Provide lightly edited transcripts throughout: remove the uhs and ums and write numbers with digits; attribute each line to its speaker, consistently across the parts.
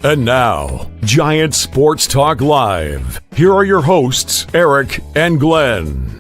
Speaker 1: And now, Giant Sports Talk Live. Here are your hosts, Eric and Glenn.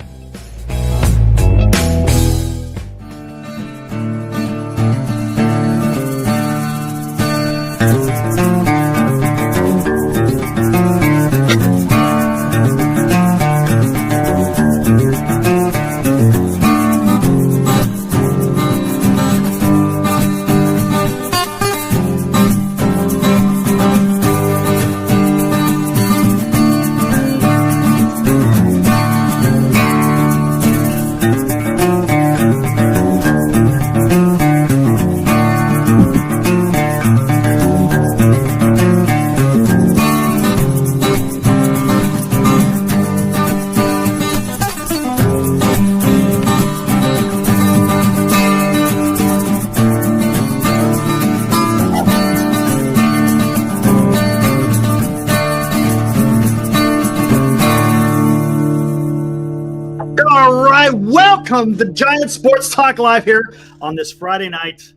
Speaker 2: The Giant Sports Talk Live here on this Friday night,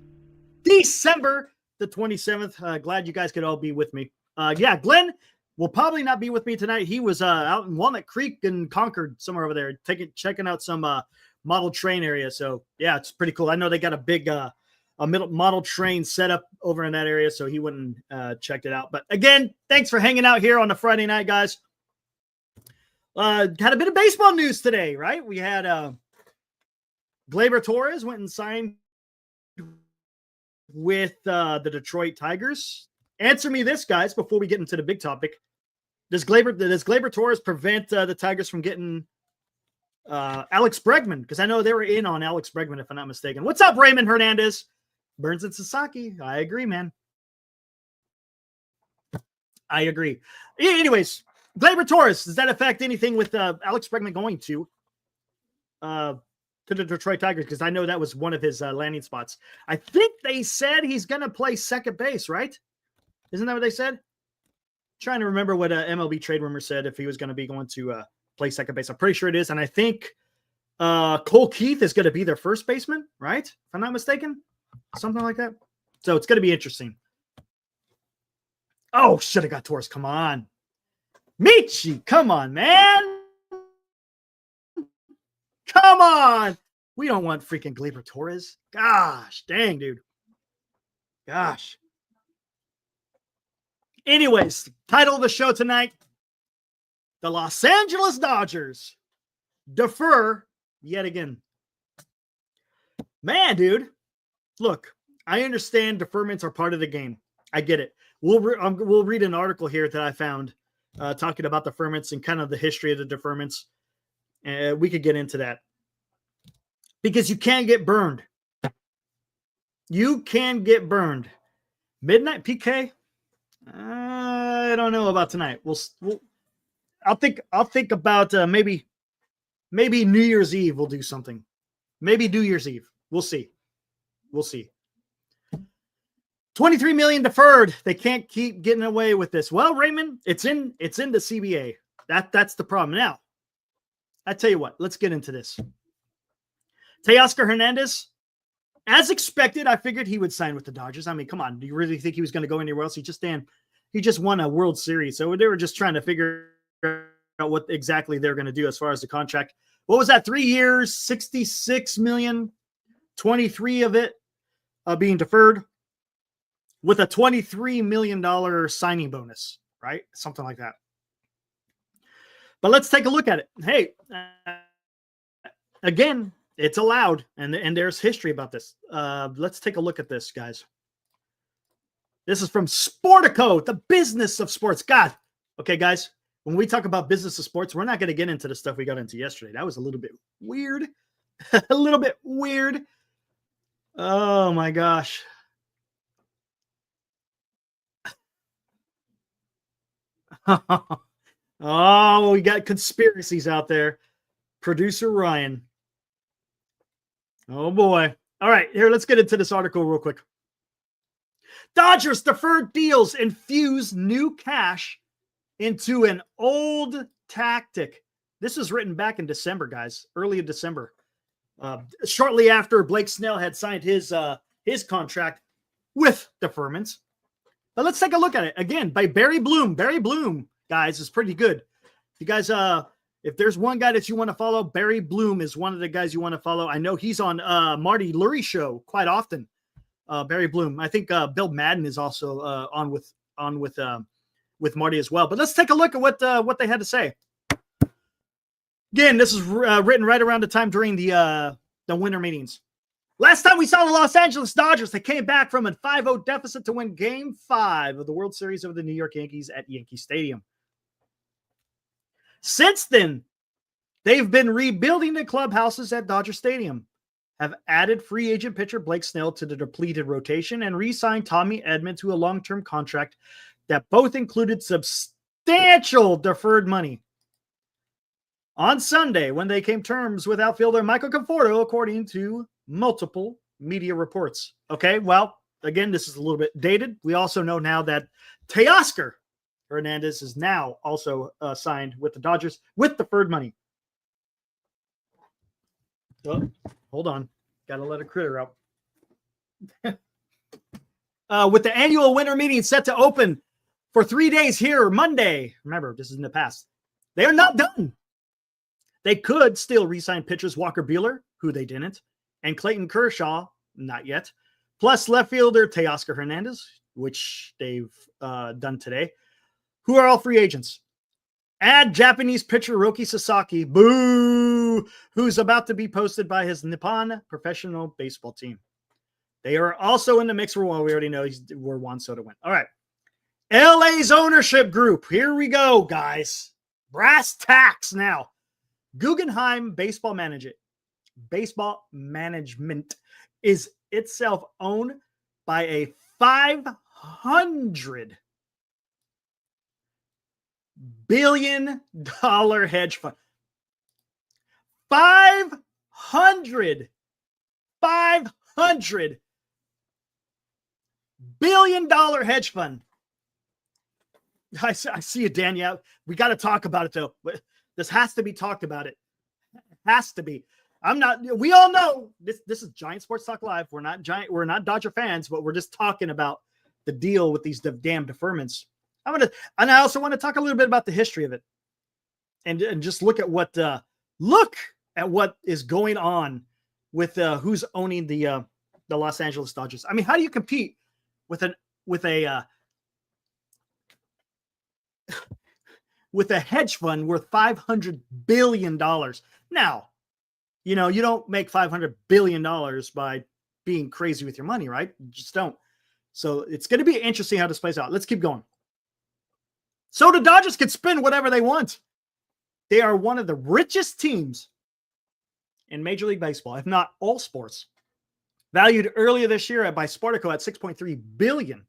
Speaker 2: December the 27th. Glad you guys could all be with me. Glenn will probably not be with me tonight. He was out in Walnut Creek and Concord, somewhere over there, checking out some model train area. So yeah, it's pretty cool. I know they got a big model train set up over in that area, so he wouldn't checked it out. But again, thanks for hanging out here on the Friday night, guys. Had a bit of baseball news today, right? We had Gleyber Torres went and signed with the Detroit Tigers. Answer me this, guys, before we get into the big topic. Does Gleyber Torres prevent the Tigers from getting Alex Bregman? Because I know they were in on Alex Bregman, if I'm not mistaken. What's up, Raymond Hernandez? Burnes and Sasaki. I agree, man. I agree. Anyways, Gleyber Torres, does that affect anything with Alex Bregman going to the Detroit Tigers? Because I know that was one of his landing spots. I think they said he's going to play second base, right? Isn't that what they said? Trying to remember what MLB trade rumor said, if he was going to be going to play second base. I'm pretty sure it is. And I think Cole Keith is going to be their first baseman, right? If I'm not mistaken. Something like that. So it's going to be interesting. Oh, should have got Torres. Come on. Michi, come on, man. Come on. We don't want freaking Gleyber Torres. Gosh, dang, dude. Gosh. Anyways, title of the show tonight, the Los Angeles Dodgers defer yet again. Man, dude. Look, I understand deferments are part of the game. I get it. We'll read an article here that I found talking about deferments and kind of the history of the deferments. We could get into that. Because you can get burned. You can get burned. Midnight PK? I don't know about tonight. I'll think about maybe New Year's Eve we'll do something. Maybe New Year's Eve. We'll see. 23 million deferred. They can't keep getting away with this. Well, Raymond, it's in the CBA. That's the problem. Now, I tell you what, let's get into this. Teoscar Hernandez, as expected, I figured he would sign with the Dodgers. I mean, come on. Do you really think he was going to go anywhere else? He just won a World Series. So they were just trying to figure out what exactly they're going to do as far as the contract. What was that? 3 years, 66 million, 23 of it being deferred with a $23 million signing bonus, right? Something like that. But let's take a look at it. Hey, again, it's allowed, and there's history about this. Let's take a look at this, guys. This is from Sportico, the business of sports. God, okay, guys, when we talk about business of sports, we're not going to get into the stuff we got into yesterday. That was a little bit weird. A little bit weird. Oh, my gosh. Oh, we got conspiracies out there. Producer Ryan. Oh, boy. All right, here, let's get into this article real quick. Dodgers deferred deals infuse new cash into an old tactic. This was written back in December, guys, early in December. Shortly after Blake Snell had signed his contract with deferments. But let's take a look at it again by Barry Bloom. Barry Bloom, guys, is pretty good. You guys, if there's one guy that you want to follow, Barry Bloom is one of the guys you want to follow. I know he's on Marty Lurie's show quite often. Barry Bloom. I think Bill Madden is also on with Marty as well. But let's take a look at what they had to say. Again, this is written right around the time during the winter meetings. Last time we saw the Los Angeles Dodgers, they came back from a 5-0 deficit to win Game 5 of the World Series over the New York Yankees at Yankee Stadium. Since then, they've been rebuilding the clubhouses at Dodger Stadium, have added free agent pitcher Blake Snell to the depleted rotation, and re-signed Tommy Edman to a long-term contract that both included substantial deferred money. On Sunday, when they came to terms with outfielder Michael Conforto, according to multiple media reports. Okay, well, again, this is a little bit dated. We also know now that Teoscar Hernandez is now also signed with the Dodgers with deferred money. Oh, hold on. Got to let a critter out. With the annual winter meeting set to open for 3 days here Monday. Remember, this is in the past. They are not done. They could still re-sign pitchers Walker Buehler, who they didn't, and Clayton Kershaw, not yet, plus left fielder Teoscar Hernandez, which they've done today, who are all free agents. Add Japanese pitcher Roki Sasaki, boo, who's about to be posted by his Nippon professional baseball team. They are also in the mix for one. We already know where Juan Soto went. All right. LA's ownership group. Here we go, guys. Brass tacks now. Guggenheim Baseball Management is itself owned by a $500 billion hedge fund. $500 billion hedge fund. I see it, Danielle. We got to talk about it, though. This has to be talked about. It has to be. We all know this is Giant Sports Talk Live. We're not Dodger fans, but we're just talking about the deal with these damn deferments. And I also want to talk a little bit about the history of it, and just look at what is going on with who's owning the Los Angeles Dodgers. I mean, how do you compete with a hedge fund worth $500 billion? Now, you don't make $500 billion by being crazy with your money, right? You just don't. So it's going to be interesting how this plays out. Let's keep going. So the Dodgers can spend whatever they want. They are one of the richest teams in Major League Baseball, if not all sports. Valued earlier this year by Spartaco at $6.3 billion,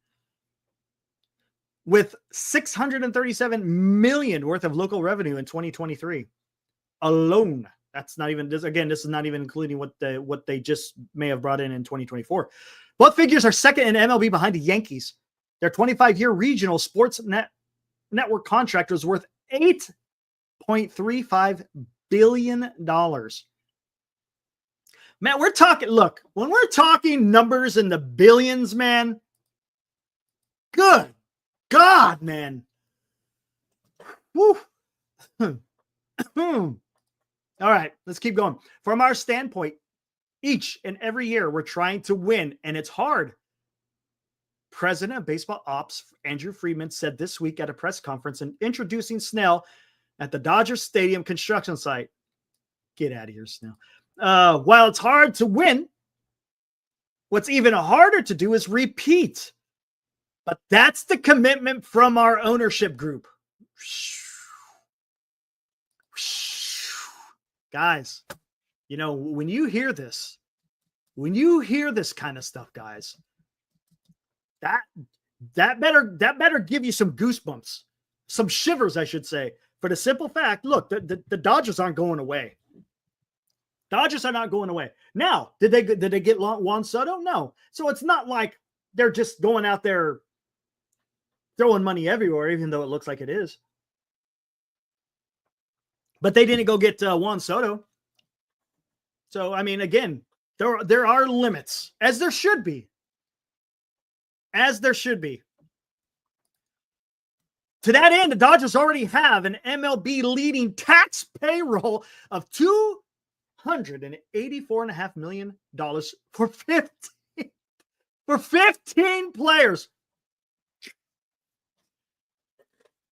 Speaker 2: with $637 million worth of local revenue in 2023 alone. That's not even this. Again, this is not even including what they just may have brought in 2024. Both figures are second in MLB behind the Yankees. Their 25-year regional sports network contract was worth $8.35 billion. Man, when we're talking numbers in the billions, man, good God, man. Woo. All right, let's keep going. From our standpoint, each and every year we're trying to win, and it's hard. President of Baseball Ops, Andrew Friedman, said this week at a press conference and introducing Snell at the Dodgers Stadium construction site. Get out of here, Snell. While it's hard to win, what's even harder to do is repeat. But that's the commitment from our ownership group. Guys, when you hear this kind of stuff, guys, that better give you some goosebumps, some shivers, I should say, for the simple fact, look, the Dodgers aren't going away. Dodgers are not going away. Now, did they get Juan Soto? No. So it's not like they're just going out there throwing money everywhere, even though it looks like it is. But they didn't go get Juan Soto. So, I mean, again, there are limits, as there should be. As there should be. To that end, the Dodgers already have an MLB leading tax payroll of $284.5 million for 15 players.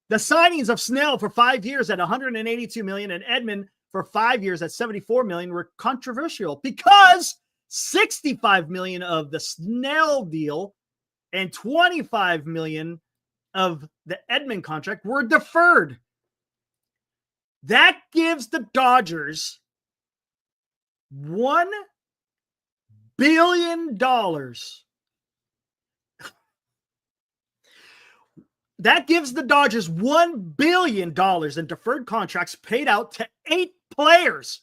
Speaker 2: The signings of Snell for 5 years at $182 million and Edman for 5 years at $74 million were controversial because $65 million of the Snell deal and $25 million of the Edman contract were deferred. That gives the Dodgers $1 billion. That gives the Dodgers $1 billion in deferred contracts paid out to 8 players.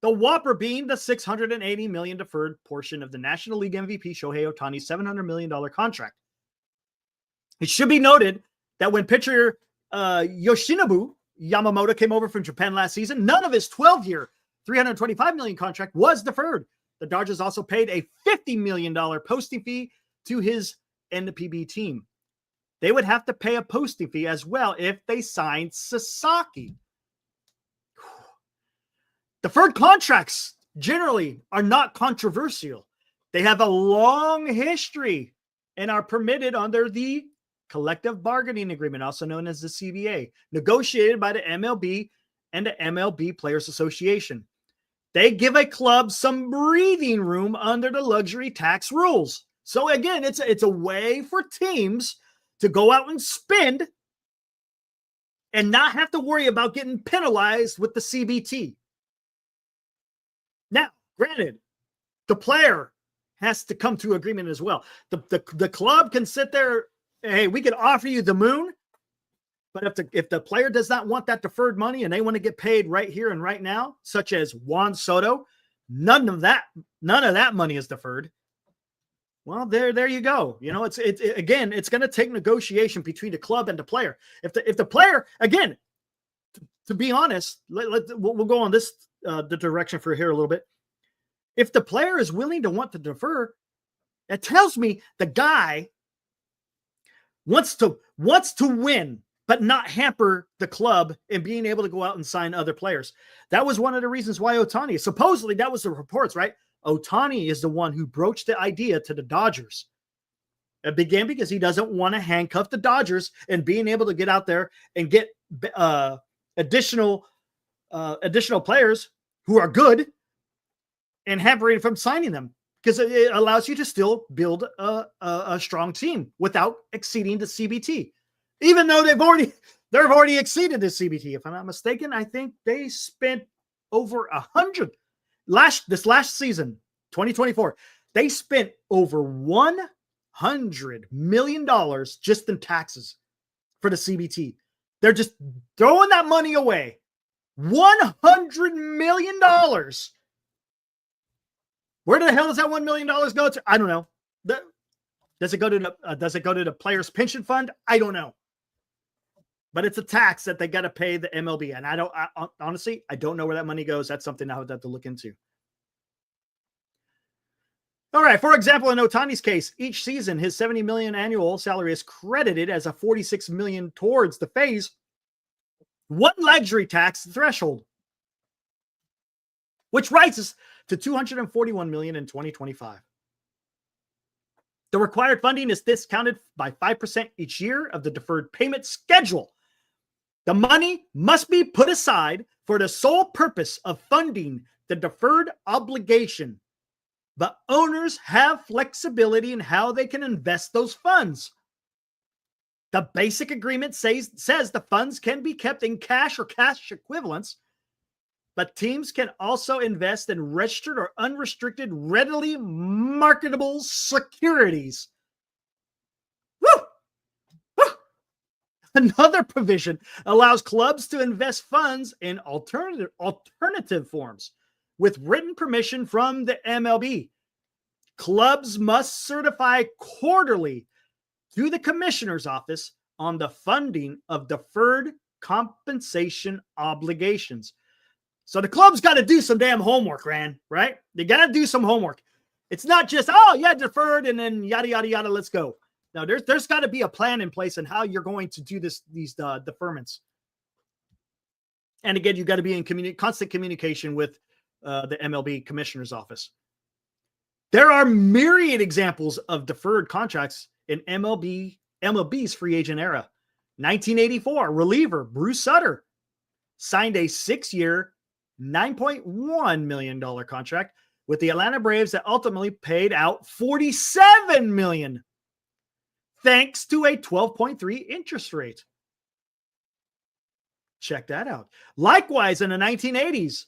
Speaker 2: The whopper being the $680 million deferred portion of the National League MVP Shohei Ohtani's $700 million contract. It should be noted that when pitcher Yoshinobu Yamamoto came over from Japan last season, none of his 12-year, $325 million contract was deferred. The Dodgers also paid a $50 million posting fee to his NPB team. They would have to pay a posting fee as well if they signed Sasaki. Deferred contracts generally are not controversial. They have a long history and are permitted under the collective bargaining agreement, also known as the CBA, negotiated by the MLB and the MLB Players Association. They give a club some breathing room under the luxury tax rules. So again, it's a way for teams to go out and spend and not have to worry about getting penalized with the CBT. Now, granted, the player has to come to agreement as well. The club can sit there, hey, we can offer you the moon, but if the player does not want that deferred money and they want to get paid right here and right now, such as Juan Soto, none of that money is deferred. Well, there you go. You know, it's going to take negotiation between the club and the player. If the player, again, to be honest, we'll go on this the direction for here a little bit. If the player is willing to want to defer, it tells me the guy wants to win, but not hamper the club in being able to go out and sign other players. That was one of the reasons why Ohtani, supposedly that was the reports, right? Ohtani is the one who broached the idea to the Dodgers. It began because he doesn't want to handcuff the Dodgers and being able to get out there and get additional players who are good and hampering from signing them, because it allows you to still build a strong team without exceeding the CBT, even though they've already exceeded the CBT. If I'm not mistaken, I think they spent over 100 this last season, 2024. They spent over $100 million just in taxes for the CBT. They're just throwing that money away. $100 million. Where the hell does that $1 million go to? I don't know. Does it go to the players' pension fund? I don't know. But it's a tax that they got to pay the MLB. And honestly, I don't know where that money goes. That's something I would have to look into. All right. For example, in Ohtani's case, each season, his $70 million annual salary is credited as a $46 million towards the phase one luxury tax threshold, which rises to $241 million in 2025. The required funding is discounted by 5% each year of the deferred payment schedule. The money must be put aside for the sole purpose of funding the deferred obligation, but owners have flexibility in how they can invest those funds. The basic agreement says the funds can be kept in cash or cash equivalents, but teams can also invest in registered or unrestricted, readily marketable securities. Woo! Woo! Another provision allows clubs to invest funds in alternative forms with written permission from the MLB. Clubs must certify quarterly to the commissioner's office on the funding of deferred compensation obligations. So the club's got to do some damn homework, right? They got to do some homework. It's not just, oh, yeah, deferred and then yada, yada, yada, let's go. Now, there's got to be a plan in place on how you're going to do these deferments. And again, you've got to be in constant communication with the MLB commissioner's office. There are myriad examples of deferred contracts in MLB's free agent era. 1984, reliever Bruce Sutter signed a 6-year, $9.1 million contract with the Atlanta Braves that ultimately paid out $47 million, thanks to a 12.3 interest rate. Check that out. Likewise, in the 1980s,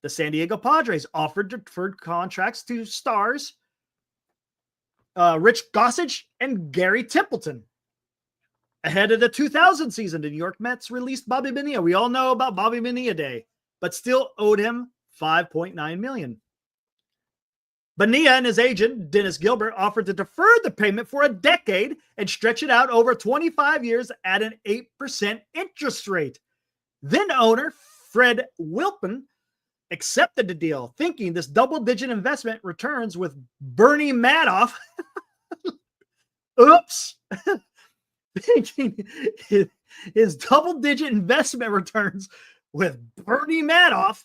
Speaker 2: the San Diego Padres offered deferred contracts to stars Rich Gossage and Gary Templeton. Ahead of the 2000 season, the New York Mets released Bobby Bonilla. We all know about Bobby Bonilla Day, but still owed him $5.9 million. Bonilla and his agent, Dennis Gilbert, offered to defer the payment for a decade and stretch it out over 25 years at an 8% interest rate. Then owner Fred Wilpon accepted the deal, thinking this double-digit investment returns with Bernie Madoff. Oops. Thinking his double-digit investment returns with Bernie Madoff,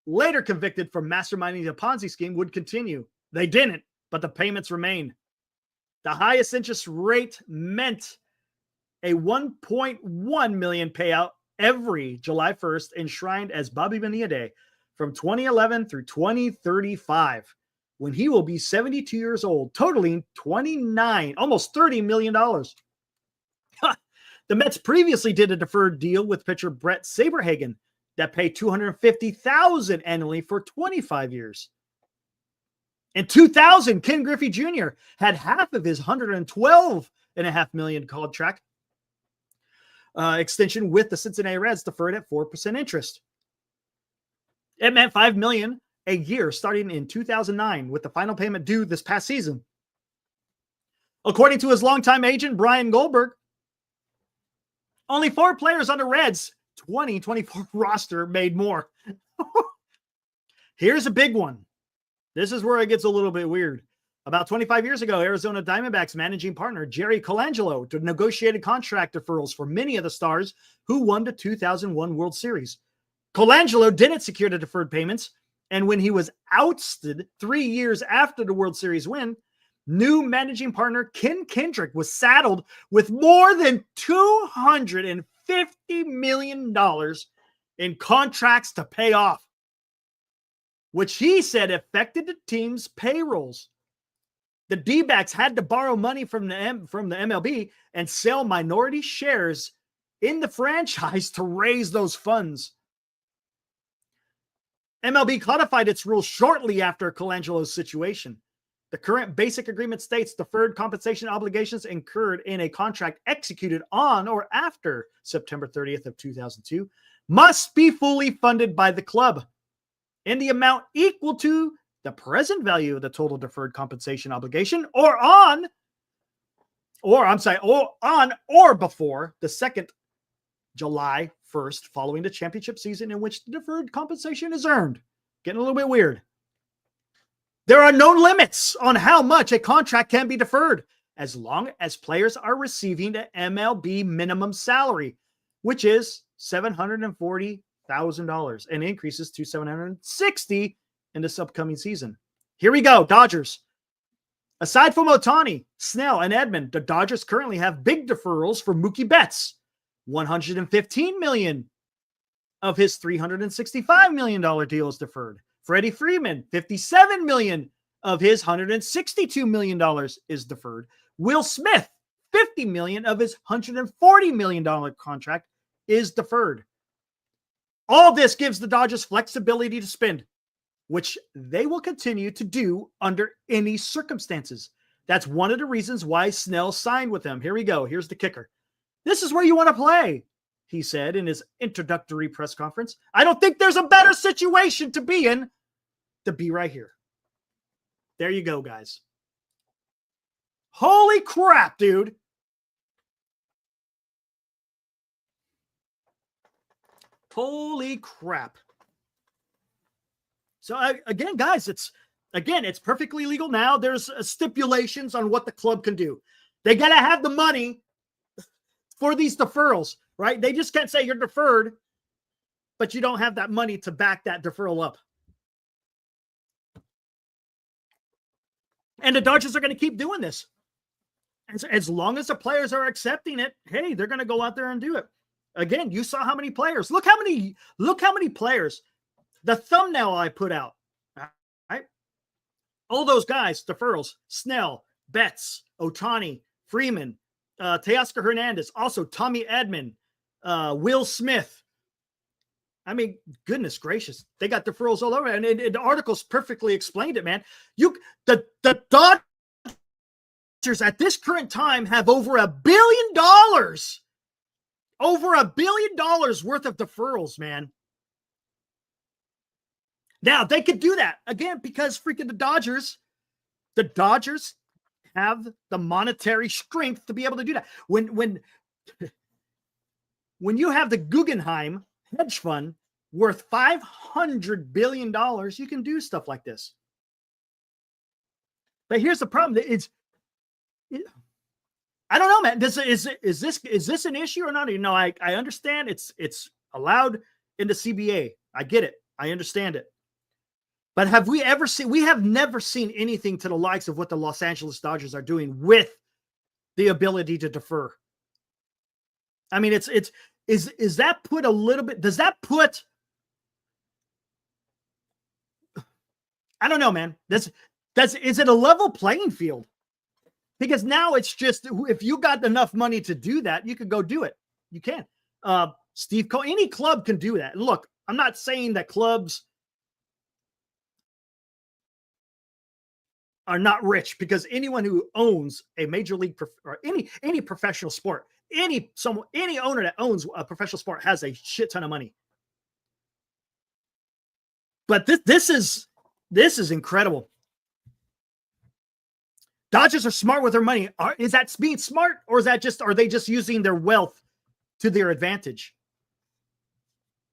Speaker 2: later convicted for masterminding the Ponzi scheme, would continue. They didn't, but the payments remained. The highest interest rate meant a $1.1 million payout every July 1st, enshrined as Bobby Bonilla Day from 2011 through 2035, when he will be 72 years old, totaling almost $30 million. The Mets previously did a deferred deal with pitcher Brett Saberhagen that paid $250,000 annually for 25 years. In 2000, Ken Griffey Jr. had half of his $112.5 million contract extension with the Cincinnati Reds deferred at 4% interest. It meant $5 million a year starting in 2009, with the final payment due this past season. According to his longtime agent, Brian Goldberg, only 4 players on the Reds' 2024 roster made more. Here's a big one. This is where it gets a little bit weird. About 25 years ago, Arizona Diamondbacks managing partner Jerry Colangelo negotiated contract deferrals for many of the stars who won the 2001 World Series. Colangelo didn't secure the deferred payments, and when he was ousted 3 years after the World Series win, new managing partner Ken Kendrick was saddled with more than $250 million in contracts to pay off, which he said affected the team's payrolls. The D-backs had to borrow money from the MLB and sell minority shares in the franchise to raise those funds. MLB codified its rules shortly after Colangelo's situation. The current basic agreement states deferred compensation obligations incurred in a contract executed on or after September 30th of 2002 must be fully funded by the club in the amount equal to the present value of the total deferred compensation obligation or before the second July 1st following the championship season in which the deferred compensation is earned. Getting a little bit weird. There are no limits on how much a contract can be deferred as long as players are receiving the MLB minimum salary, which is $740,000 and increases to $760,000 in this upcoming season. Here we go, Dodgers. Aside from Ohtani, Snell, and Edman, the Dodgers currently have big deferrals for Mookie Betts. $115 million of his $365 million deal is deferred. Freddie Freeman, $57 million of his $162 million is deferred. Will Smith, $50 million of his $140 million contract is deferred. All this gives the Dodgers flexibility to spend, which they will continue to do under any circumstances. That's one of the reasons why Snell signed with them. Here we go. Here's the kicker. This is where you want to play, he said in his introductory press conference. I don't think there's a better situation to be in to be right here. There you go, guys. Holy crap, dude. Holy crap. So again, guys, it's perfectly legal now. There's stipulations on what the club can do. They got to have the money for these deferrals, right? They just can't say you're deferred, but you don't have that money to back that deferral up. And the Dodgers are going to keep doing this. As long as the players are accepting it, hey, they're going to go out there and do it. Again, you saw how many players. Look how many players. The thumbnail I put out, right? All those guys, deferrals, Snell, Betts, Ohtani, Freeman, Teoscar Hernandez, also Tommy Edman, Will Smith. I mean, goodness gracious, they got deferrals all over, and the articles perfectly explained it, man. The Dodgers at this current time have over $1 billion worth of deferrals, man. Now they could do that again because freaking the Dodgers have the monetary strength to be able to do that. When you have the Guggenheim hedge fund worth $500 billion, you can do stuff like this. But here's the problem: I don't know, man. Is this an issue or not? You know, I understand it's allowed in the CBA. I get it. I understand it. But have we ever seen? We have never seen anything to the likes of what the Los Angeles Dodgers are doing with the ability to defer. I mean, is that put a little bit? Does that put? I don't know, man. Is it a level playing field? Because now it's just, if you got enough money to do that, you could go do it. You can. Steve Cole, any club can do that. Look, I'm not saying that clubs are not rich, because anyone who owns a major league or any professional sport, any owner that owns a professional sport has a shit ton of money. But this is incredible. Dodgers are smart with their money. Is that being smart, or are they just using their wealth to their advantage?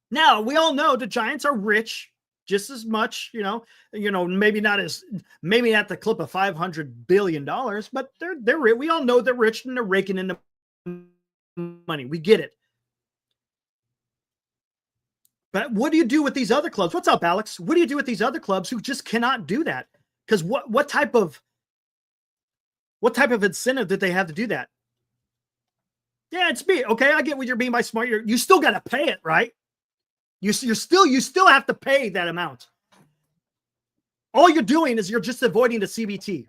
Speaker 2: Now, we all know the Giants are rich just as much, maybe not the clip of $500 billion, but they're we all know they're rich and they're raking in the money. We get it. But what do you do with these other clubs? What's up, Alex? What do you do with these other clubs who just cannot do that? Because what type of incentive did they have to do that? Yeah, it's me. Okay, I get what you're being by smart. You still got to pay it, right? You still have to pay that amount. All you're doing is you're just avoiding the CBT.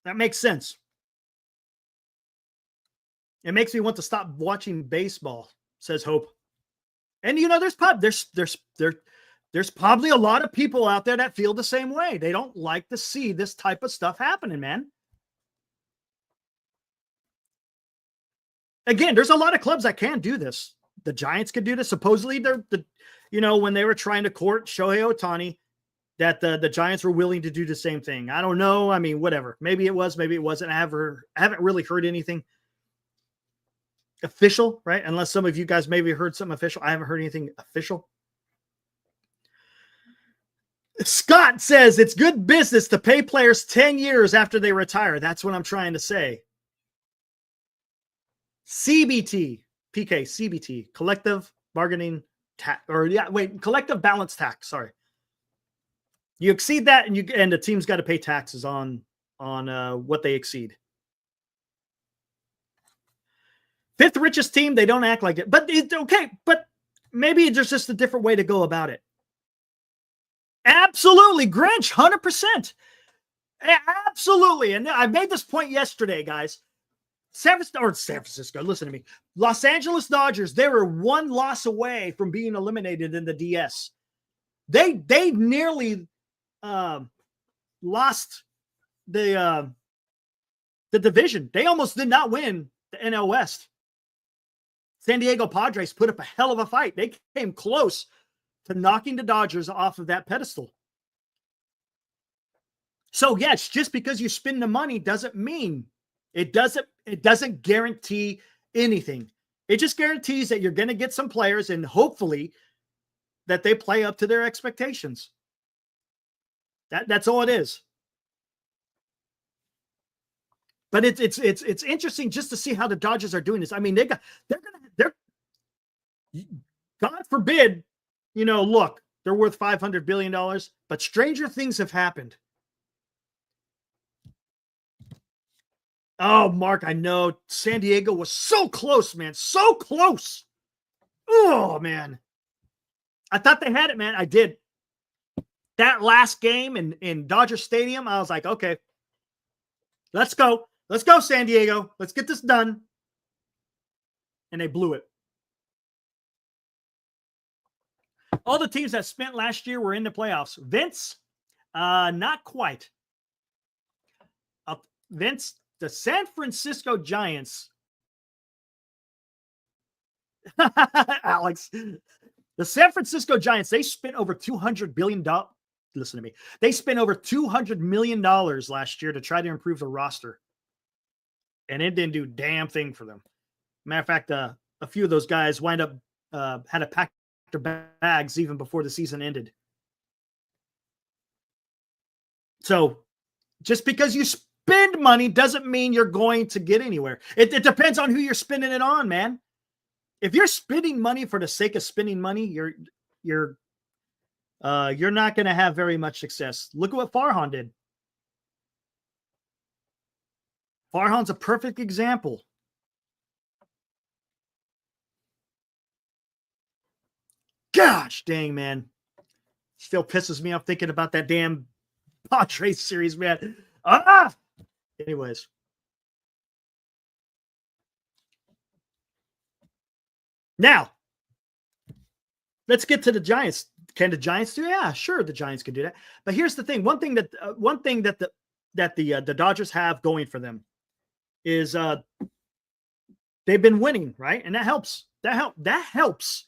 Speaker 2: That makes sense. It makes me want to stop watching baseball, says Hope. And there's probably a lot of people out there that feel the same way. They don't like to see this type of stuff happening, man. Again, there's a lot of clubs that can do this. The Giants could do this. Supposedly, when they were trying to court Shohei Ohtani, that the Giants were willing to do the same thing. I don't know. I mean, whatever. Maybe it was, maybe it wasn't. I haven't really heard anything official, right? Unless some of you guys maybe heard something official. I haven't heard anything official. Scott says it's good business to pay players 10 years after they retire. That's what I'm trying to say. CBT, PK, CBT, collective bargaining tax, collective balance tax. Sorry. You exceed that, and the team's got to pay taxes on what they exceed. Fifth richest team, they don't act like it. But it's okay. But maybe there's just a different way to go about it. Absolutely. Grinch, 100%. Absolutely. And I made this point yesterday, guys. San Francisco, listen to me. Los Angeles Dodgers, they were one loss away from being eliminated in the DS. They nearly lost the division. They almost did not win the NL West. San Diego Padres put up a hell of a fight. They came close to knocking the Dodgers off of that pedestal. So yes, just because you spend the money doesn't mean it doesn't guarantee anything. It just guarantees that you're going to get some players, and hopefully that they play up to their expectations. That's all it is. But it's interesting just to see how the Dodgers are doing this. I mean, they're God forbid, look, they're worth $500 billion, but stranger things have happened. Oh, Mark, I know San Diego was so close, man. So close. Oh, man. I thought they had it, man. I did. That last game in Dodger Stadium, I was like, okay, let's go. Let's go, San Diego. Let's get this done. And they blew it. All the teams that spent last year were in the playoffs. Vince, not quite. Vince, the San Francisco Giants. Alex, the San Francisco Giants, they spent over $200 billion. Listen to me. They spent over $200 million last year to try to improve the roster. And it didn't do a damn thing for them. Matter of fact, a few of those guys wind up had to pack their bags even before the season ended. So just because you spend money doesn't mean you're going to get anywhere. It depends on who you're spending it on, man. If you're spending money for the sake of spending money, you're not going to have very much success. Look at what Farhan did. Farhan's a perfect example. Gosh dang, man. Still pisses me off thinking about that damn Padres series, man. Anyways. Now, let's get to the Giants. Can the Giants do it? Yeah, sure, the Giants can do that. But here's the thing. One thing that the Dodgers have going for them is they've been winning, right? And that helps. That helps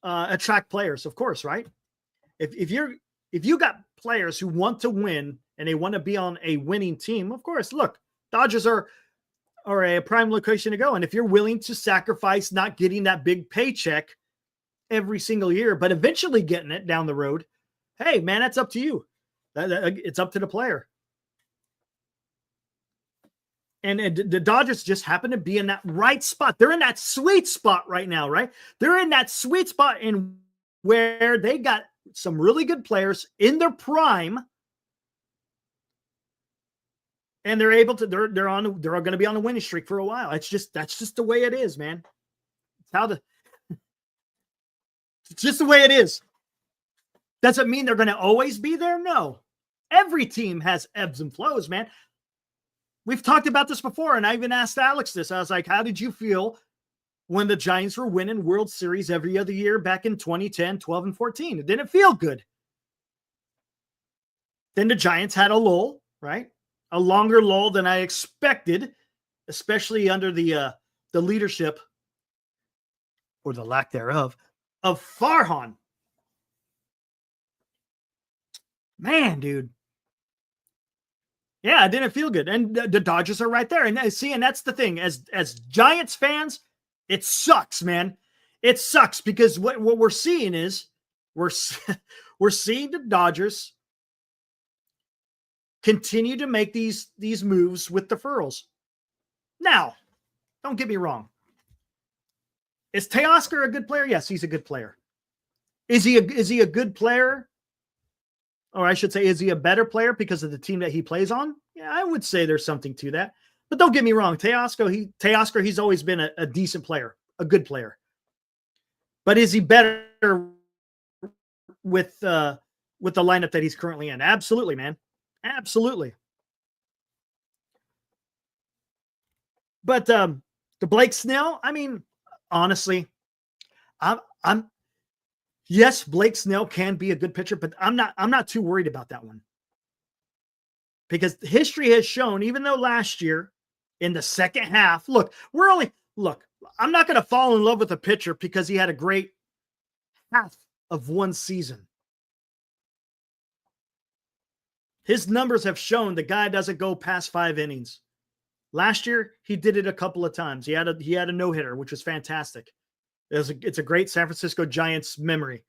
Speaker 2: attract players, of course, right? If you got players who want to win and they want to be on a winning team, of course, look, Dodgers are a prime location to go. And if you're willing to sacrifice not getting that big paycheck every single year, but eventually getting it down the road, hey, man, that's up to you. It's up to the player. And the Dodgers just happen to be in that right spot. They're in that sweet spot right now, right? They're in that sweet spot in where they got some really good players in their prime. And they're able to, they're going to be on a winning streak for a while. That's just the way it is, man. It's just the way it is. Doesn't mean they're going to always be there. No, every team has ebbs and flows, man. We've talked about this before. And I even asked Alex this. I was like, how did you feel when the Giants were winning World Series every other year back in 2010, 12, and 14? It didn't feel good. Then the Giants had a lull, right? A longer lull than I expected, especially under the leadership, or the lack thereof, of Farhan. Man, dude. Yeah, it didn't feel good. And the Dodgers are right there. And see, and that's the thing. As Giants fans, it sucks, man. It sucks because what we're seeing is we're seeing the Dodgers continue to make these moves with deferrals. Now, don't get me wrong. Is Teoscar a good player? Yes, he's a good player. Is he a good player? Or I should say, is he a better player because of the team that he plays on? Yeah, I would say there's something to that. But don't get me wrong. Teoscar, he's always been a decent player, a good player. But is he better with the lineup that he's currently in? Absolutely, man. Absolutely. But the Blake Snell, I mean, honestly, yes, Blake Snell can be a good pitcher, but I'm not too worried about that one. Because history has shown, even though last year in the second half, I'm not going to fall in love with a pitcher because he had a great half of one season. His numbers have shown the guy doesn't go past 5 innings. Last year, he did it a couple of times. He had a no-hitter, which was fantastic. It's a great San Francisco Giants memory.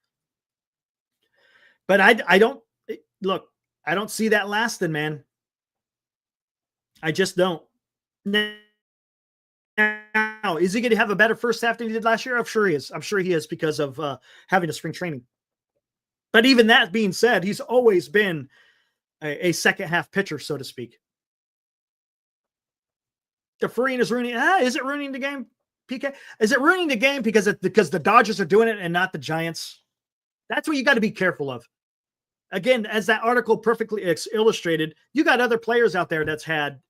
Speaker 2: But I don't see that lasting, man. I just don't. Now, is he going to have a better first half than he did last year? I'm sure he is. I'm sure he is because of having a spring training. But even that being said, he's always been a second half pitcher, so to speak. Deferring is ruining. Is it ruining the game, PK? Is it ruining the game because the Dodgers are doing it and not the Giants? That's what you got to be careful of. Again, as that article perfectly illustrated, you got other players out there that's had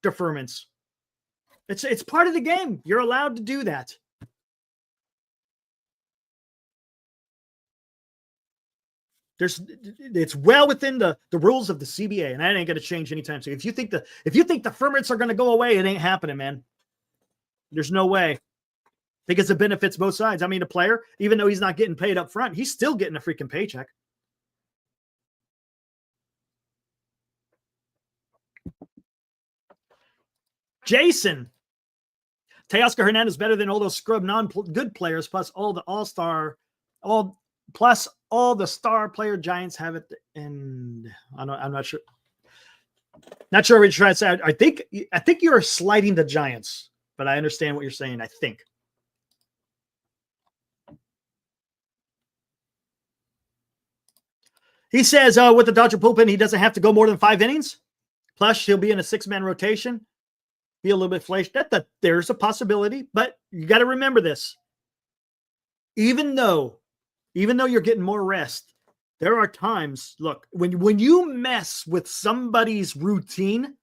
Speaker 2: deferments. It's part of the game. You're allowed to do that. It's well within the rules of the CBA, and that ain't going to change anytime soon. If you think the deferments are going to go away, it ain't happening, man. There's no way, because it benefits both sides. I mean, the player, even though he's not getting paid up front, he's still getting a freaking paycheck. Jason, Teoscar Hernandez better than all those scrub non-good players, plus all the all-star, all the star player Giants have it. And I'm not sure. Not sure what you're trying to say. I think you're slighting the Giants, but I understand what you're saying. I think. He says with the Dodger bullpen, he doesn't have to go more than 5 innings. Plus, he'll be in a 6-man rotation. Be a little bit flashed. There's a possibility, but you got to remember this. Even though you're getting more rest, there are times, look, when you mess with somebody's routine,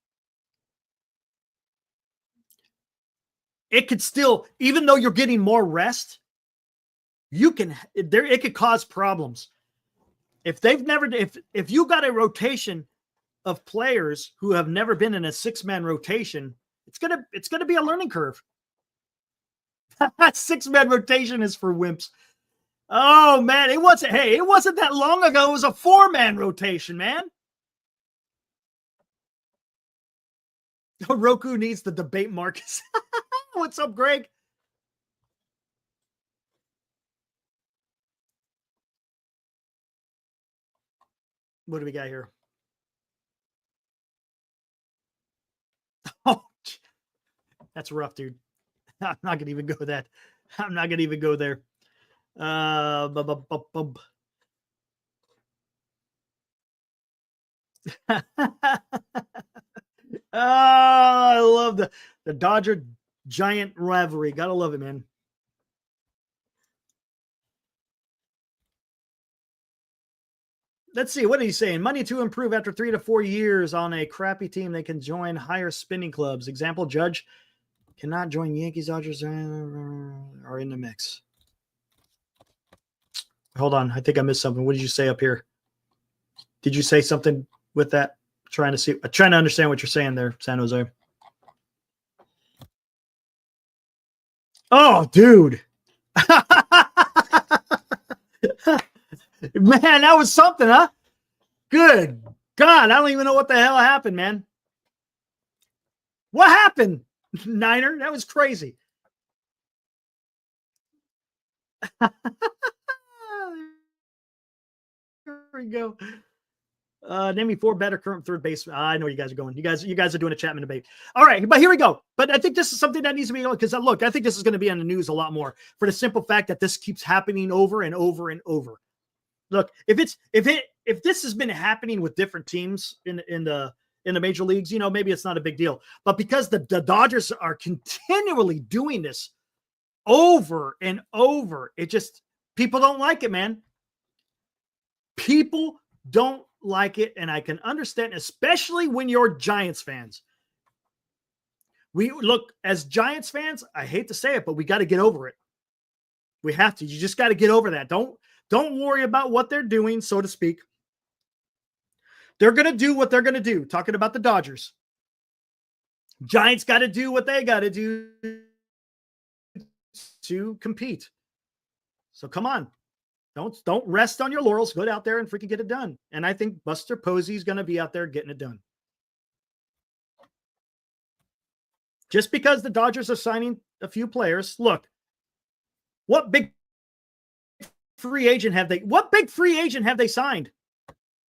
Speaker 2: it could still, even though you're getting more rest, it could cause problems. If you got a rotation of players who have never been in a 6-man rotation, it's gonna be a learning curve. 6-man rotation is for wimps. Oh man, it wasn't that long ago. It was a 4-man rotation, man. Roku needs to debate Marcus. What's up, Greg? What do we got here? Oh, that's rough, dude. I'm not gonna even go that. I'm not gonna even go there. Oh, I love the Dodger Giant rivalry. Gotta love it, man. Let's see. What are you saying? Money to improve after 3 to 4 years on a crappy team. They can join higher spending clubs. Example, Judge cannot join Yankees, Dodgers are in the mix. Hold on. I think I missed something. What did you say up here? Did you say something with that? Trying to understand what you're saying there, San Jose. Oh, dude. Man, that was something, huh? Good God, I don't even know what the hell happened, man. What happened, Niner? That was crazy. Here we go. Name me 4 better current third baseman. I know where you guys are going. You guys are doing a Chapman debate. All right, but here we go. But I think this is something that needs to be, because look, I think this is going to be on the news a lot more for the simple fact that this keeps happening over and over and over. Look, if this has been happening with different teams in the major leagues, maybe it's not a big deal. But because the Dodgers are continually doing this over and over, people don't like it, man. People don't like it, and I can understand, especially when you're Giants fans. We look, as Giants fans, I hate to say it, but we got to get over it. We have to. You just got to get over that. Don't worry about what they're doing, so to speak. They're going to do what they're going to do. Talking about the Dodgers. Giants got to do what they got to do to compete. So come on. Don't rest on your laurels. Go out there and freaking get it done. And I think Buster Posey is going to be out there getting it done. Just because the Dodgers are signing a few players, look, what big free agent have they signed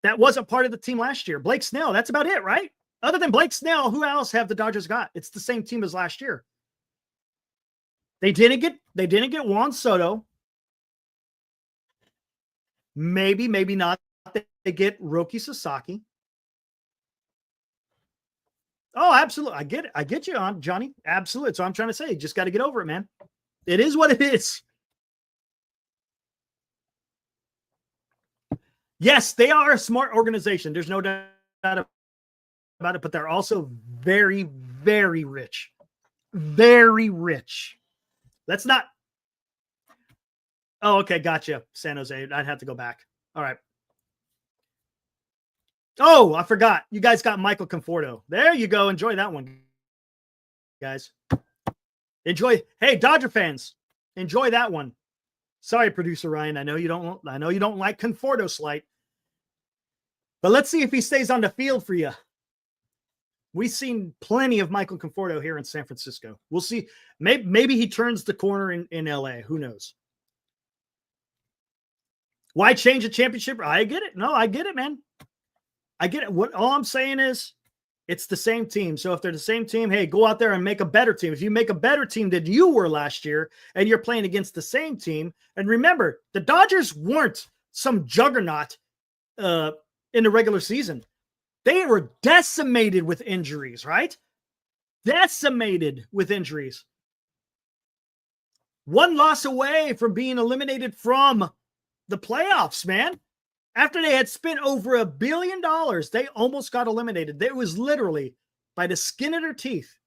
Speaker 2: that wasn't part of the team last year? Blake Snell, that's about it, right? Other than Blake Snell, who else have the Dodgers got? It's the same team as last year. They didn't get Juan Soto. Maybe not. They get Roki Sasaki. Oh, absolutely. I get it. I get you on Johnny. Absolutely. So I'm trying to say, you just got to get over it, man. It is what it is. Yes, they are a smart organization. There's no doubt about it, but they're also very, very rich. Very rich. Let's not. Oh, okay. Gotcha. San Jose. I'd have to go back. All right. Oh, I forgot. You guys got Michael Conforto. There you go. Enjoy that one, guys. Enjoy. Hey, Dodger fans, enjoy that one. Sorry, producer Ryan. I know you don't like Conforto slight. But let's see if he stays on the field for you. We've seen plenty of Michael Conforto here in San Francisco. We'll see. Maybe he turns the corner in LA. Who knows? Why change a championship? I get it. No, I get it, man. I get it. All I'm saying is it's the same team. So if they're the same team, hey, go out there and make a better team. If you make a better team than you were last year and you're playing against the same team, and remember, the Dodgers weren't some juggernaut in the regular season. They were decimated with injuries, right? Decimated with injuries. One loss away from being eliminated from the playoffs, man. After they had spent over $1 billion, they almost got eliminated. It was literally by the skin of their teeth.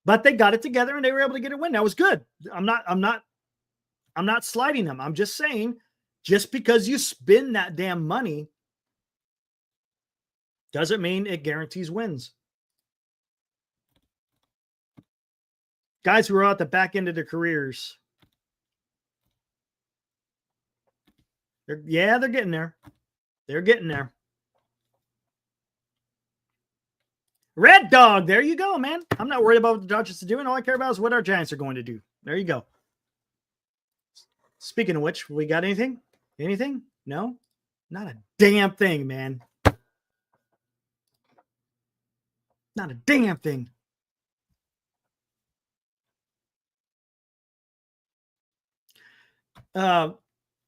Speaker 2: But they got it together and they were able to get a win. That was good. I'm not sliding them. I'm just saying, just because you spend that damn money doesn't mean it guarantees wins. Guys who are at the back end of their careers. They're getting there. They're getting there. Red Dog, there you go, man. I'm not worried about what the Dodgers are doing. All I care about is what our Giants are going to do. There you go. Speaking of which, we got anything? Anything? No? Not a damn thing, man. Not a damn thing.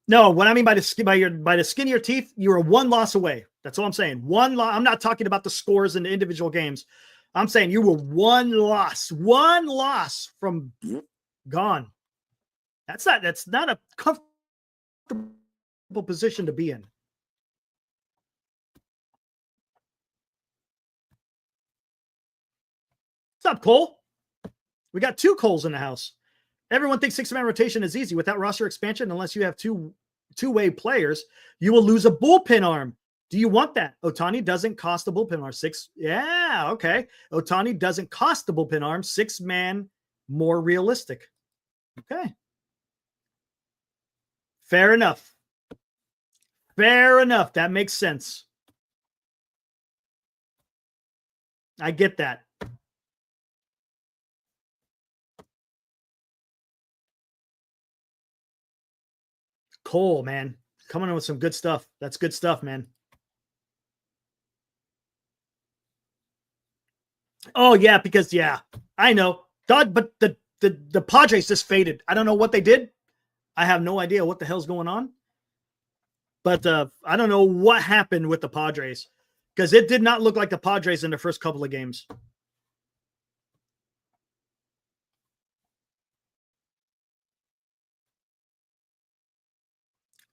Speaker 2: No, what I mean by the skin of your teeth, you are one loss away. That's all I'm saying. One loss. I'm not talking about the scores in the individual games. I'm saying you were one loss from gone. That's not a comfortable position to be in. What's up, Cole? We got 2 Coles in the house. Everyone thinks 6-man rotation is easy without roster expansion. Unless you have two-way players, you will lose a bullpen arm. Do you want that? Ohtani doesn't cost a bullpen arm. 6. Yeah, okay. Ohtani doesn't cost the bullpen arm. 6-man, more realistic. Okay. Fair enough. Fair enough. That makes sense. I get that. Cole, man, coming in with some good stuff. That's good stuff, man. Oh, yeah, because, I know. But the Padres just faded. I don't know what they did. I have no idea what the hell's going on. But I don't know what happened with the Padres because it did not look like the Padres in the first couple of games.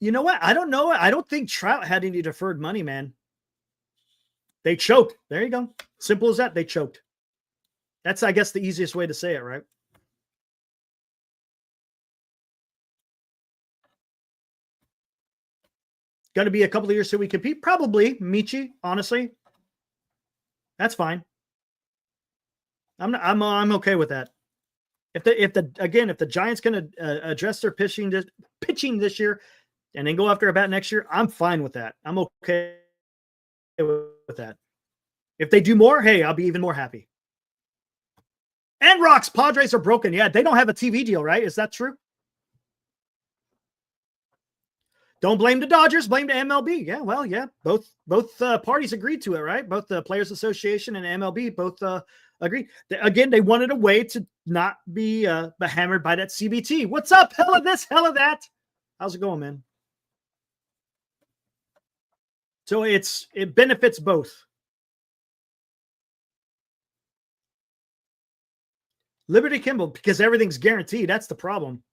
Speaker 2: You know what? I don't know. I don't think Trout had any deferred money, man. They choked. There you go. Simple as that. They choked. That's, I guess, the easiest way to say it, right? Got to be a couple of years so we compete? Probably. Michi, honestly. That's fine. I'm okay with that. If the Giants going to address their pitching this year and then go after a bat next year, I'm fine with that. I'm okay with that. If they do more, hey, I'll be even more happy. And Rocks, Padres are broken. Yeah, they don't have a TV deal, right? Is that true? Don't blame the Dodgers, blame the MLB. Yeah, well, yeah, both parties agreed to it, right? Both the Players Association and MLB both agreed. Again, they wanted a way to not be hammered by that CBT. What's up? Hell of this, hell of that. How's it going, man? So it benefits both. Liberty Kimball, because everything's guaranteed. That's the problem.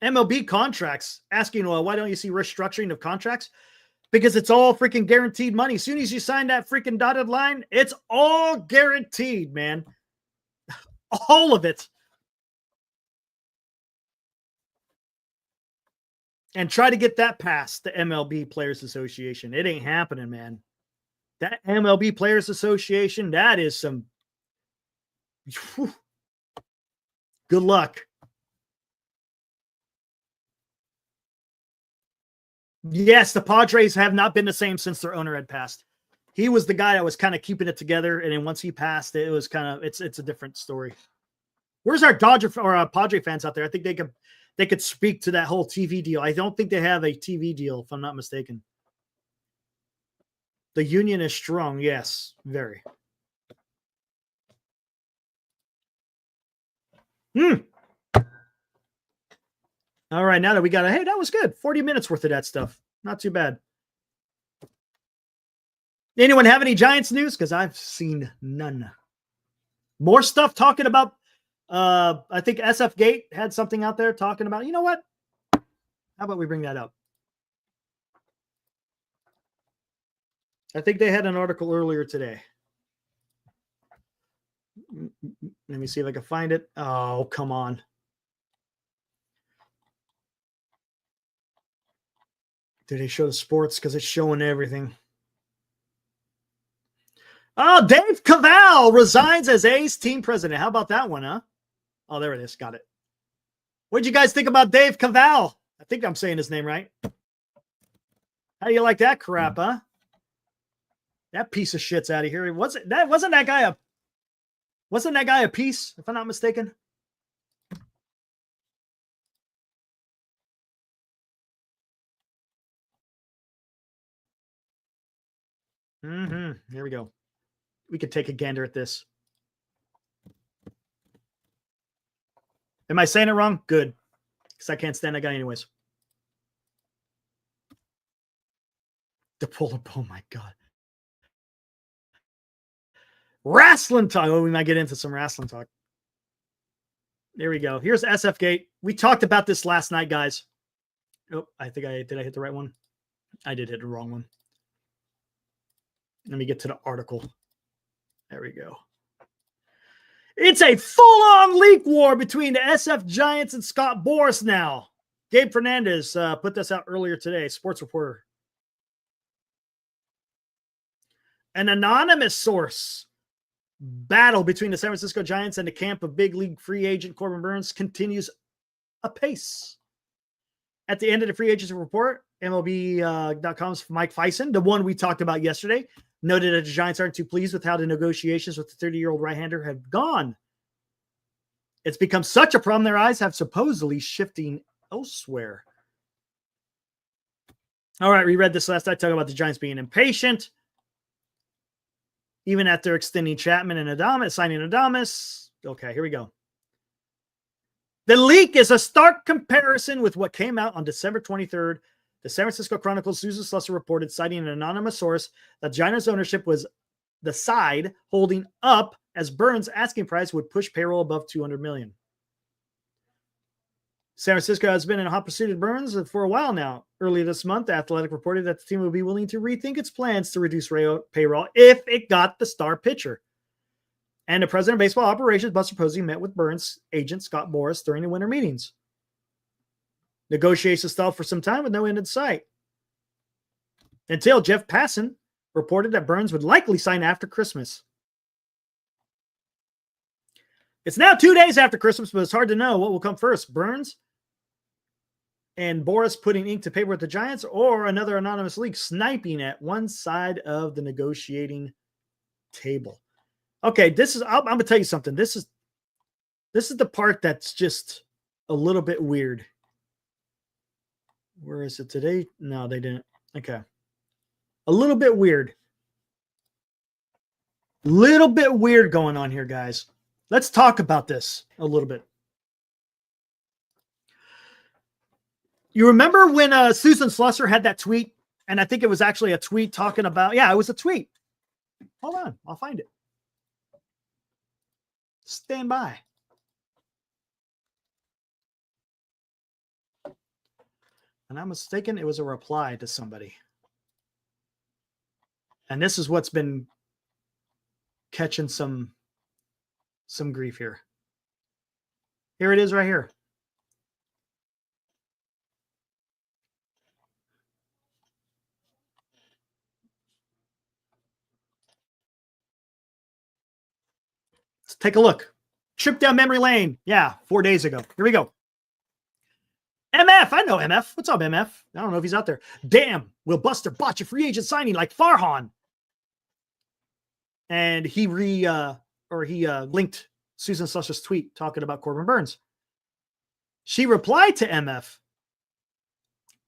Speaker 2: MLB contracts asking, well, why don't you see restructuring of contracts? Because it's all freaking guaranteed money. As soon as you sign that freaking dotted line, it's all guaranteed, man. All of it. And try to get that past the MLB Players Association. It ain't happening, man. That MLB Players Association, that is some... Whew. Good luck. Yes, the Padres have not been the same since their owner had passed. He was the guy that was kind of keeping it together, and then once he passed, it was kind of it's a different story. Where's our Dodger or Padre fans out there? I think they could speak to that whole TV deal. I don't think they have a TV deal, if I'm not mistaken. The union is strong, yes, very. All right, now that we got hey, that was good. 40 minutes worth of that stuff. Not too bad. Anyone have any Giants news? Because I've seen none. More stuff talking about, I think SF Gate had something out there talking about, you know what? How about we bring that up? I think they had an article earlier today. Let me see if I can find it. Oh, come on. Did they show the sports? Because it's showing everything. Oh, Dave Cavall resigns as A's team president. How about that one, huh? Oh, there it is. Got it. What'd you guys think about Dave Cavall? I think I'm saying his name right. How do you like that crap, huh? That piece of shit's out of here. Wasn't that guy a piece, if I'm not mistaken? Here we go. We could take a gander at this. Am I saying it wrong? Good. Because I can't stand that guy anyways. The polar, oh my God. Wrestling talk. Oh, we might get into some wrestling talk. There we go. Here's SF Gate. We talked about this last night, guys. Oh, did I hit the right one? I did hit the wrong one. Let me get to the article. There we go. It's a full-on leak war between the SF Giants and Scott Boras now. Gabe Fernandez put this out earlier today, sports reporter. An anonymous source. Battle between the San Francisco Giants and the camp of big league free agent Corbin Burnes continues apace. At the end of the free agency report, MLB.com's Mike Fison, the one we talked about yesterday, noted that the Giants aren't too pleased with how the negotiations with the 30-year-old right-hander have gone. It's become such a problem their eyes have supposedly shifting elsewhere. All right, we read this last night talking about the Giants being impatient. Even after extending Chapman and Adames, signing Adames. Okay, here we go. The leak is a stark comparison with what came out on December 23rd. The San Francisco Chronicle's Susan Slusser reported, citing an anonymous source, that Giants ownership was the side holding up as Burnes' asking price would push payroll above $200 million. San Francisco has been in a hot pursuit of Burnes for a while now. Earlier this month, The Athletic reported that the team would be willing to rethink its plans to reduce payroll if it got the star pitcher. And the president of baseball operations, Buster Posey, met with Burnes' agent, Scott Boras, during the winter meetings. Negotiations stalled for some time with no end in sight, until Jeff Passan reported that Burnes would likely sign after Christmas. It's now 2 days after Christmas, but it's hard to know what will come first. Burnes and Boras putting ink to paper with the Giants, or another anonymous leak sniping at one side of the negotiating table. Okay, I'm going to tell you something. This is the part that's just a little bit weird. Where is it today? No, they didn't. Okay. A little bit weird. Little bit weird going on here, guys. Let's talk about this a little bit. You remember when Susan Slusser had that tweet? And I think it was actually a tweet talking about, yeah, it was a tweet. Hold on, I'll find it. Stand by. And I'm mistaken, it was a reply to somebody. And this is what's been catching some grief here. Here it is right here. Let's take a look. Trip down memory lane. Yeah, 4 days ago. Here we go. MF, I know MF. What's up, MF? I don't know if he's out there. Damn, will Buster botch a free agent signing like Farhan? And he linked Susan Slusser's tweet talking about Corbin Burnes. She replied to MF,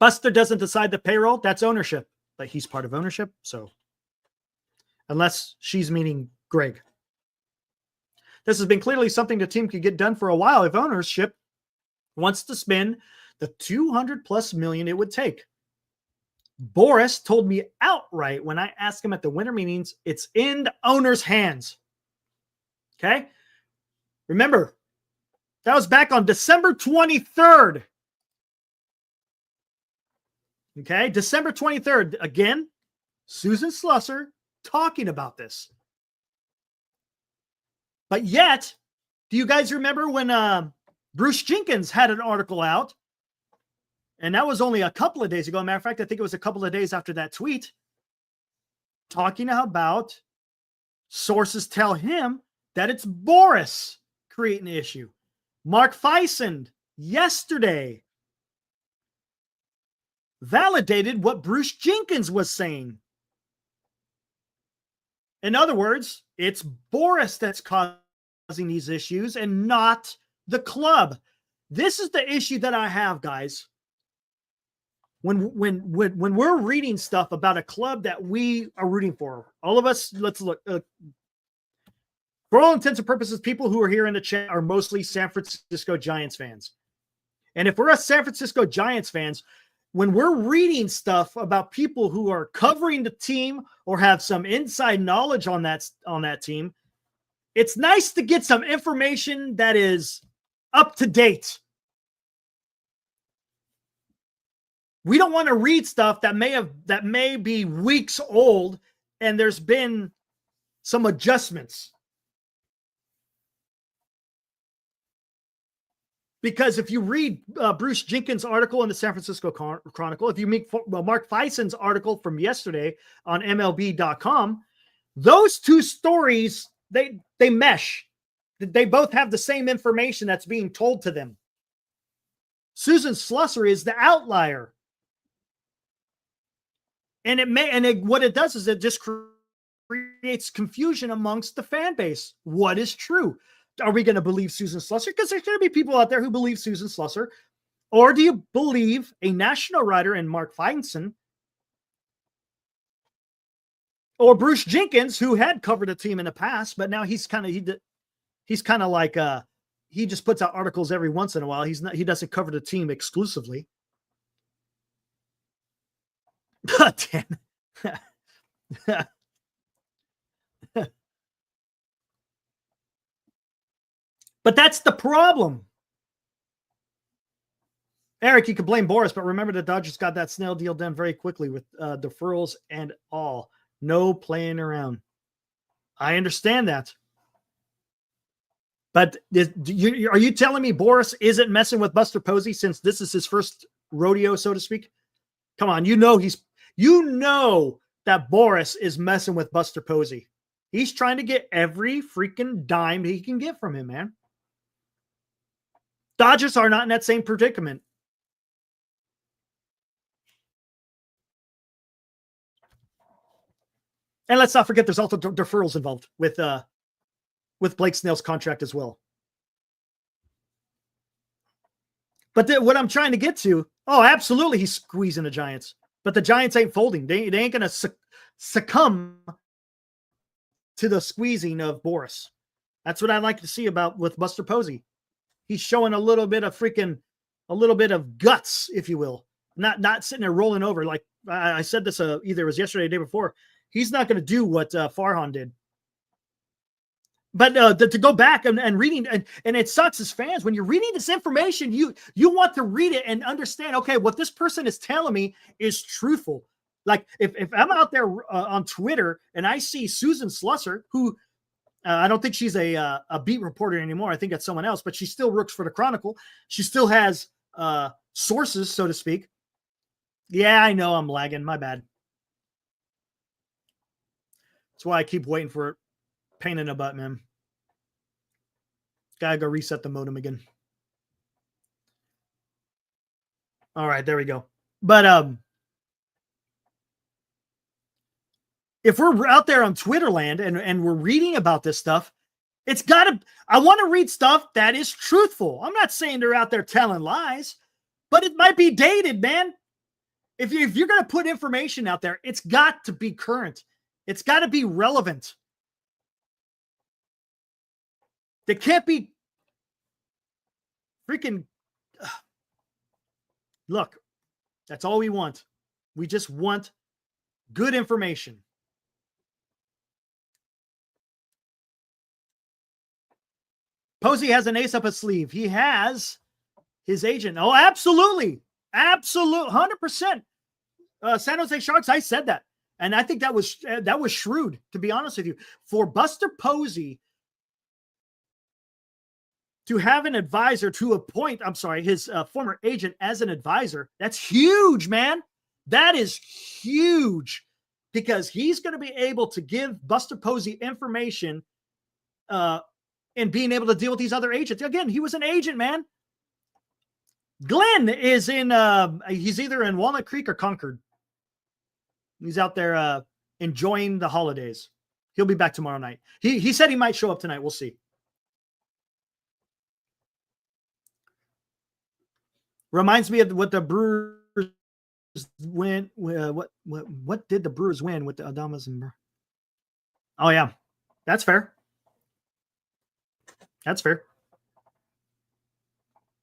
Speaker 2: Buster doesn't decide the payroll, that's ownership. But he's part of ownership, so unless she's meaning Greg. This has been clearly something the team could get done for a while if ownership wants to spend the $200+ million it would take. Boras told me outright when I asked him at the winter meetings, it's in the owner's hands. Okay? Remember, that was back on December 23rd. Okay? December 23rd. Again, Susan Slusser talking about this. But yet, do you guys remember when Bruce Jenkins had an article out? And that was only a couple of days ago. As a matter of fact, I think it was a couple of days after that tweet. Talking about sources tell him that it's Boras creating the issue. Mark Feisand yesterday validated what Bruce Jenkins was saying. In other words, it's Boras that's causing these issues and not the club. This is the issue that I have, guys. When we're reading stuff about a club that we are rooting for, all of us, let's look. For all intents and purposes, people who are here in the chat are mostly San Francisco Giants fans. And if we're a San Francisco Giants fans, when we're reading stuff about people who are covering the team or have some inside knowledge on that team, it's nice to get some information that is up to date. We don't want to read stuff that may be weeks old and there's been some adjustments. Because if you read Bruce Jenkins' article in the San Francisco Chronicle, if you meet Mark Feisand's article from yesterday on MLB.com, those two stories, they mesh. They both have the same information that's being told to them. Susan Slusser is the outlier. And what it does is it just creates confusion amongst the fan base. What is true? Are we going to believe Susan Slusser? Because there's going to be people out there who believe Susan Slusser. Or do you believe a national writer in Mark Feisand or Bruce Jenkins, who had covered a team in the past, but now he's kind of like he just puts out articles every once in a while. He doesn't cover the team exclusively. Damn. But that's the problem. Eric, you could blame Boras, but remember the Dodgers got that Snell deal done very quickly with deferrals and all. No playing around. I understand that. But are you telling me Boras isn't messing with Buster Posey since this is his first rodeo, so to speak? Come on, you know that Boras is messing with Buster Posey. He's trying to get every freaking dime he can get from him, man. Dodgers are not in that same predicament. And let's not forget there's also deferrals involved with Blake Snell's contract as well. But what I'm trying to get to Oh, absolutely. He's squeezing the Giants, but the Giants ain't folding. They ain't going to succumb to the squeezing of Boras. That's what I like to see with Buster Posey. He's showing a little bit of guts, if you will. Not sitting there rolling over. Like I said this either it was yesterday or the day before. He's not going to do what Farhan did. But to go back and reading, and it sucks as fans, when you're reading this information, you want to read it and understand, okay, what this person is telling me is truthful. Like if I'm out there on Twitter and I see Susan Slusser, who I don't think she's a beat reporter anymore. I think that's someone else, but she still works for the Chronicle. She still has sources, so to speak. Yeah, I know I'm lagging. My bad. That's why I keep waiting for it. Pain in the butt, man. Gotta go reset the modem again. All right, there we go. But if we're out there on Twitter land and we're reading about this stuff, I want to read stuff that is truthful. I'm not saying they're out there telling lies, but it might be dated, man. If you're going to put information out there, it's got to be current. It's got to be relevant. They can't be freaking. Look, that's all we want. We just want good information. Posey has an ace up his sleeve. He has his agent. Oh, absolutely. Absolute 100%. San Jose Sharks, I said that. And I think that was shrewd, to be honest with you. For Buster Posey to have an advisor to appoint, his former agent as an advisor, that's huge, man. That is huge because he's going to be able to give Buster Posey information and being able to deal with these other agents. Again, he was an agent, man. Glenn is he's either in Walnut Creek or Concord. He's out there enjoying the holidays. He'll be back tomorrow night. He said he might show up tonight. We'll see. Reminds me of what the Brewers win. What did the Brewers win with the Adamas and? Oh yeah, that's fair. That's fair.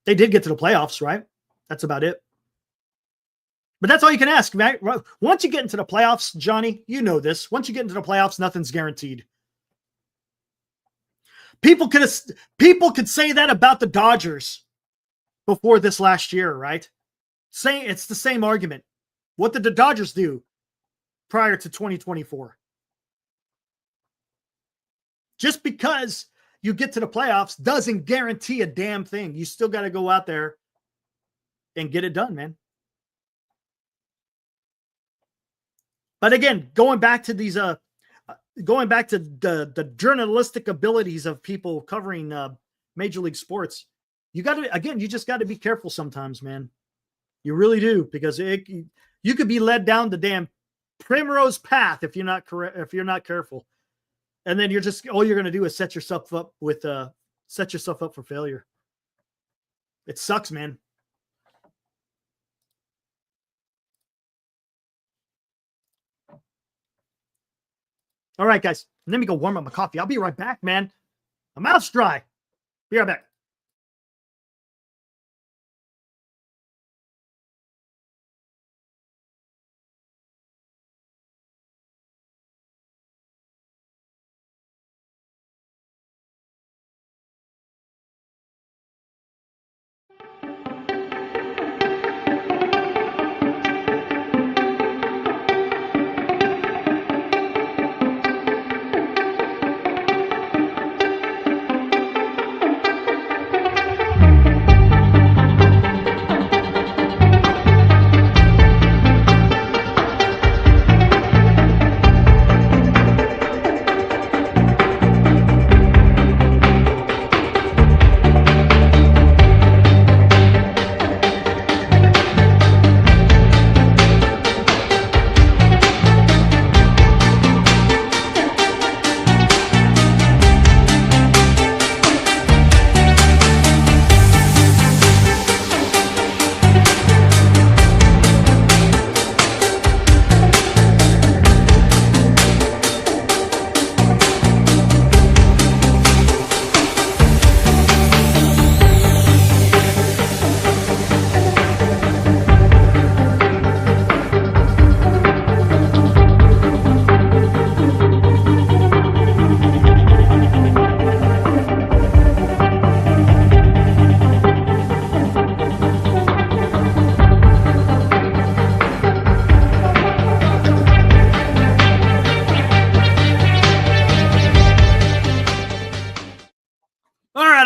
Speaker 2: They did get to the playoffs, right? That's about it. But that's all you can ask, right? Once you get into the playoffs, Johnny, you know this. Once you get into the playoffs, nothing's guaranteed. People could say that about the Dodgers before this last year, right? It's the same argument. What did the Dodgers do prior to 2024? Just because you get to the playoffs doesn't guarantee a damn thing. You still got to go out there and get it done, man. But again, going back to the journalistic abilities of people covering Major League Sports, you just got to be careful sometimes, man. You really do, because you could be led down the damn primrose path if you're not careful. And then all you're going to do is set yourself up for failure. It sucks, man. All right, guys. Let me go warm up my coffee. I'll be right back, man. My mouth's dry. Be right back.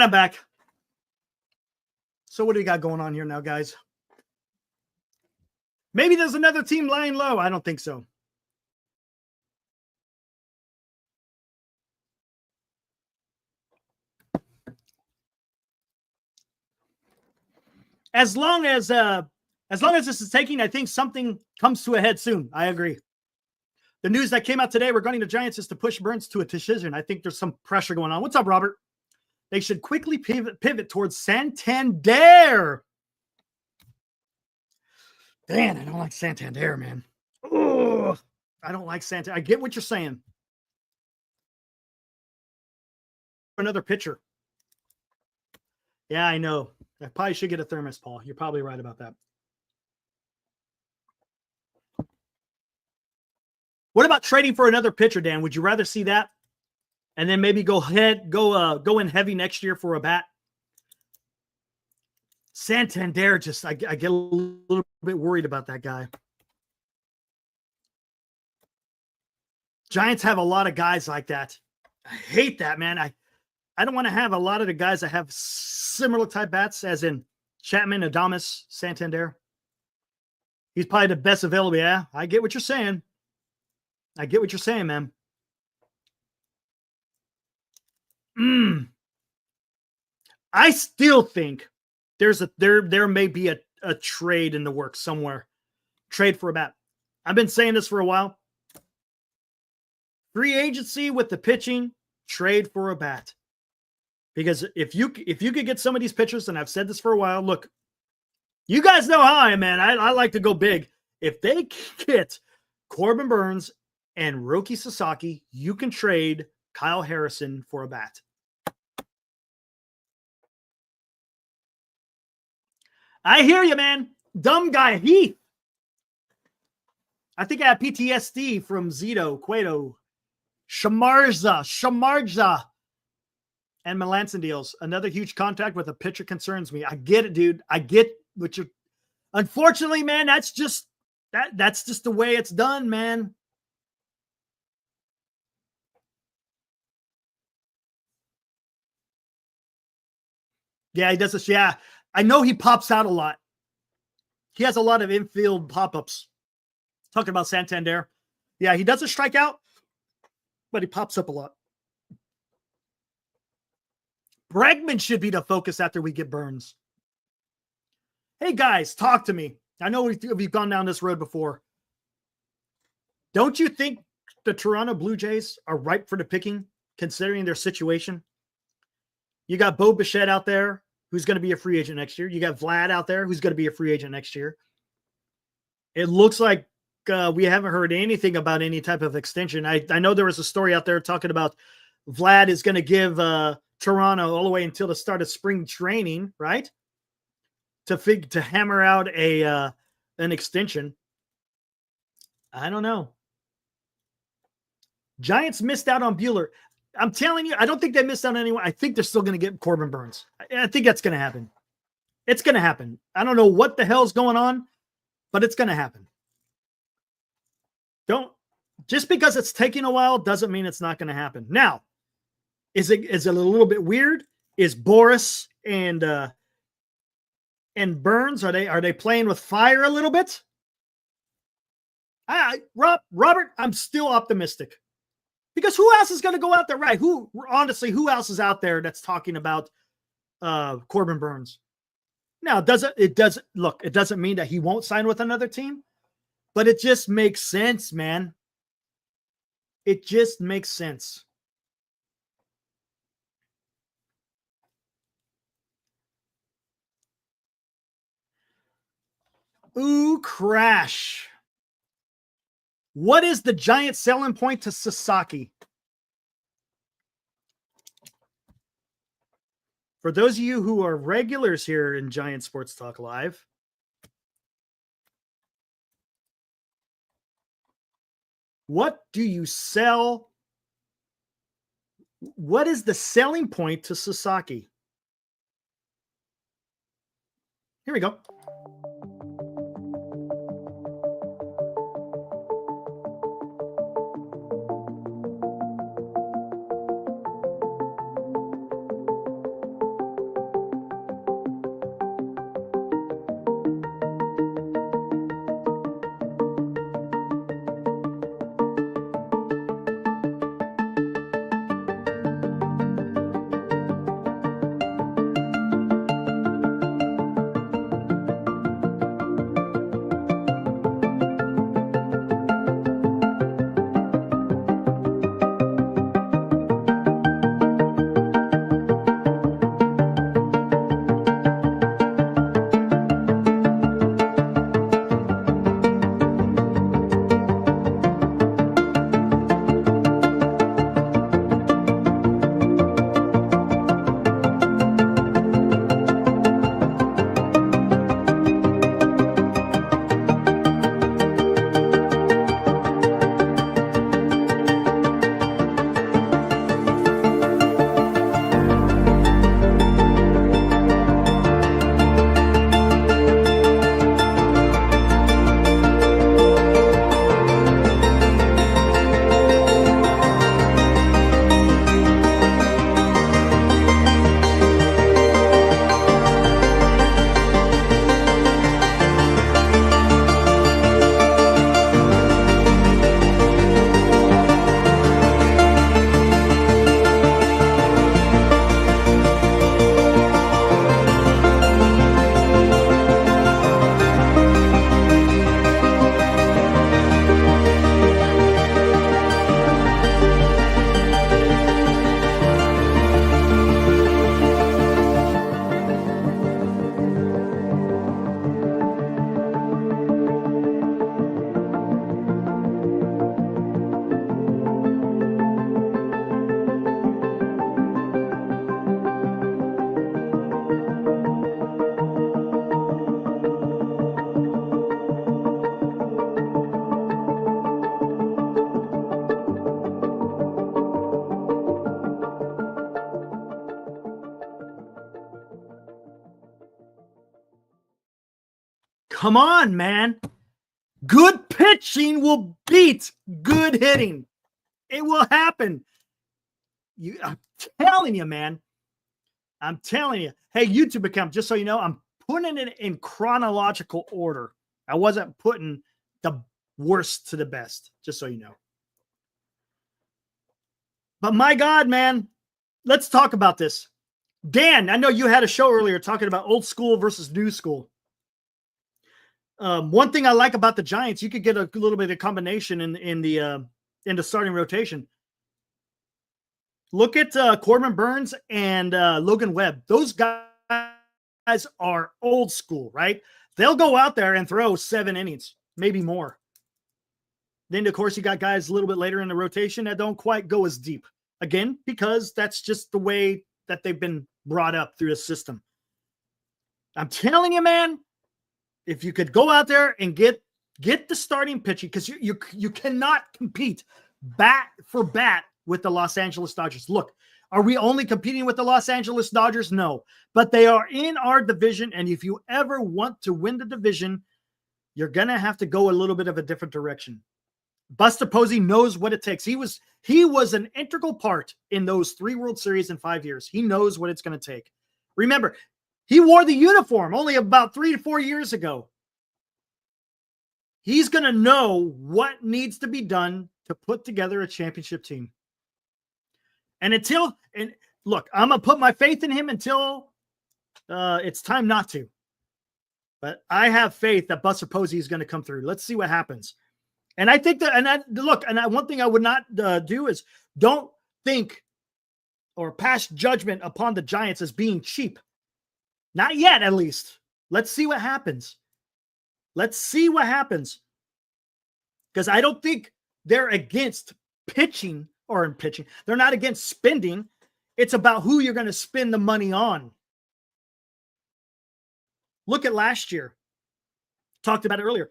Speaker 2: I'm back. So what do we got going on here now, guys? Maybe there's another team lying low. I don't think so. As long as this is taking, I think something comes to a head soon. I agree. The news that came out today regarding the Giants is to push Burnes to a decision. I think there's some pressure going on. What's up, Robert? They should quickly pivot towards Santander. Man, I don't like Santander, man. Oh, I don't like Santander. I get what you're saying. Another pitcher. Yeah, I know. I probably should get a thermos, Paul. You're probably right about that. What about trading for another pitcher, Dan? Would you rather see that? And then maybe go in heavy next year for a bat? Santander, I get a little bit worried about that guy. Giants have a lot of guys like that. I hate that, man. I don't want to have a lot of the guys that have similar type bats, as in Chapman, Adames, Santander. He's probably the best available. Yeah, I get what you're saying. I get what you're saying, man. I still think there may be a trade in the works somewhere. Trade for a bat. I've been saying this for a while. Free agency with the pitching, trade for a bat. Because if you could get some of these pitchers, and I've said this for a while, look, you guys know how I am, man. I like to go big. If they get Corbin Burnes and Roki Sasaki, you can trade Kyle Harrison for a bat. I hear you, man. Dumb guy Heath. I think I have PTSD from Zito, Cueto, Shamarza, and Melanson deals. Another huge contact with a pitcher concerns me. I get it, dude. I get what you're. Unfortunately, man, that's just the way it's done, man. Yeah, he does this. Yeah, I know he pops out a lot. He has a lot of infield pop-ups. Talking about Santander. Yeah, he doesn't strike out, but he pops up a lot. Bregman should be the focus after we get Burnes. Hey, guys, talk to me. I know we've gone down this road before. Don't you think the Toronto Blue Jays are ripe for the picking, considering their situation? You got Bo Bichette out there, who's going to be a free agent next year. You got Vlad out there, who's going to be a free agent next year. It looks like we haven't heard anything about any type of extension. I know there was a story out there talking about Vlad is going to give Toronto all the way until the start of spring training, right? To hammer out an extension. I don't know. Giants missed out on Buehler. I'm telling you, I don't think they missed out on anyone. I think they're still going to get Corbin Burnes. I think that's going to happen. It's going to happen. I don't know what the hell's going on, but it's going to happen. Just because it's taking a while doesn't mean it's not going to happen. Now, is it a little bit weird? Is Boras and Burnes, are they playing with fire a little bit? Robert, I'm still optimistic. Because who else is going to go out there? Right. Who else is out there that's talking about Corbin Burnes? Now, it doesn't mean that he won't sign with another team, but it just makes sense, man. It just makes sense. Ooh, crash. What is the Giant selling point to Sasaki? For those of you who are regulars here in Giant Sports Talk Live, what do you sell? What is the selling point to Sasaki? Here we go. Come on, man. Good pitching will beat good hitting. It will happen. I'm telling you, man. I'm telling you. Hey, YouTube account, just so you know, I'm putting it in chronological order. I wasn't putting the worst to the best, just so you know. But my God, man, let's talk about this. Dan, I know you had a show earlier talking about old school versus new school. One thing I like about the Giants, you could get a little bit of combination in the starting rotation. Look at Corbin Burnes and Logan Webb. Those guys are old school, right? They'll go out there and throw 7 innings, maybe more. Then, of course, you got guys a little bit later in the rotation that don't quite go as deep. Again, because that's just the way that they've been brought up through the system. I'm telling you, man, if you could go out there and get the starting pitching, because you cannot compete bat for bat with the Los Angeles Dodgers. Look, are we only competing with the Los Angeles Dodgers? No, but they are in our division, and if you ever want to win the division, you're going to have to go a little bit of a different direction. Buster Posey knows what it takes. He was an integral part in those 3 World Series in 5 years. He knows what it's going to take. Remember, he wore the uniform only about 3 to 4 years ago. He's going to know what needs to be done to put together a championship team. And look, I'm going to put my faith in him until it's time not to. But I have faith that Buster Posey is going to come through. Let's see what happens. And I think one thing I would not do is don't think or pass judgment upon the Giants as being cheap. Not yet, at least. Let's see what happens. Let's see what happens. Because I don't think they're against pitching. They're not against spending. It's about who you're going to spend the money on. Look at last year. Talked about it earlier.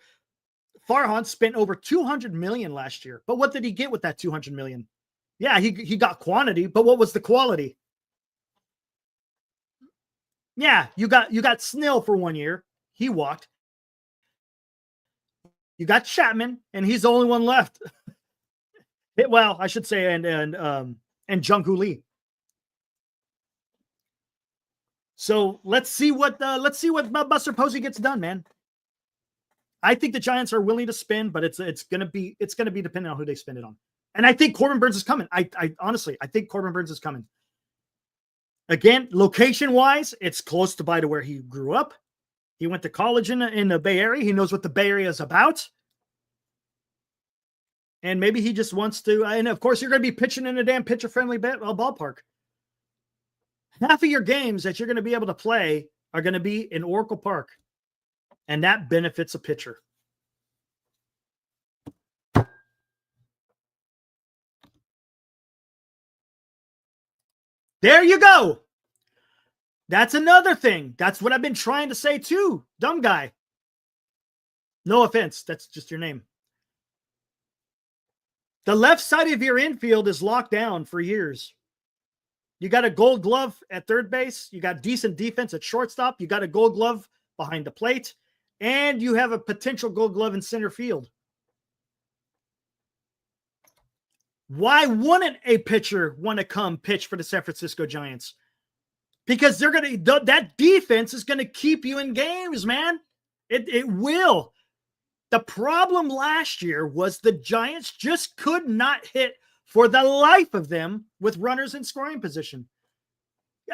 Speaker 2: Farhan spent over $200 million last year. But what did he get with that $200 million? Yeah, he got quantity, but what was the quality? Yeah, you got Snell for 1 year. He walked. You got Chapman, and he's the only one left. Well, I should say, and Jung-Hoo Lee. So let's see what Buster Posey gets done, man. I think the Giants are willing to spend, but it's gonna be dependent on who they spend it on. And I think Corbin Burnes is coming. I honestly think Corbin Burnes is coming. Again, location-wise, it's close to where he grew up. He went to college in the Bay Area. He knows what the Bay Area is about. And maybe he just wants to. And of course, you're going to be pitching in a damn pitcher-friendly ballpark. Half of your games that you're going to be able to play are going to be in Oracle Park. And that benefits a pitcher. There you go. That's another thing. That's what I've been trying to say too, dumb guy. No offense. That's just your name. The left side of your infield is locked down for years. You got a gold glove at third base. You got decent defense at shortstop. You got a gold glove behind the plate. And you have a potential gold glove in center field. Why wouldn't a pitcher want to come pitch for the San Francisco Giants? Because that defense is going to keep you in games, man. It will. The problem last year was the Giants just could not hit for the life of them with runners in scoring position.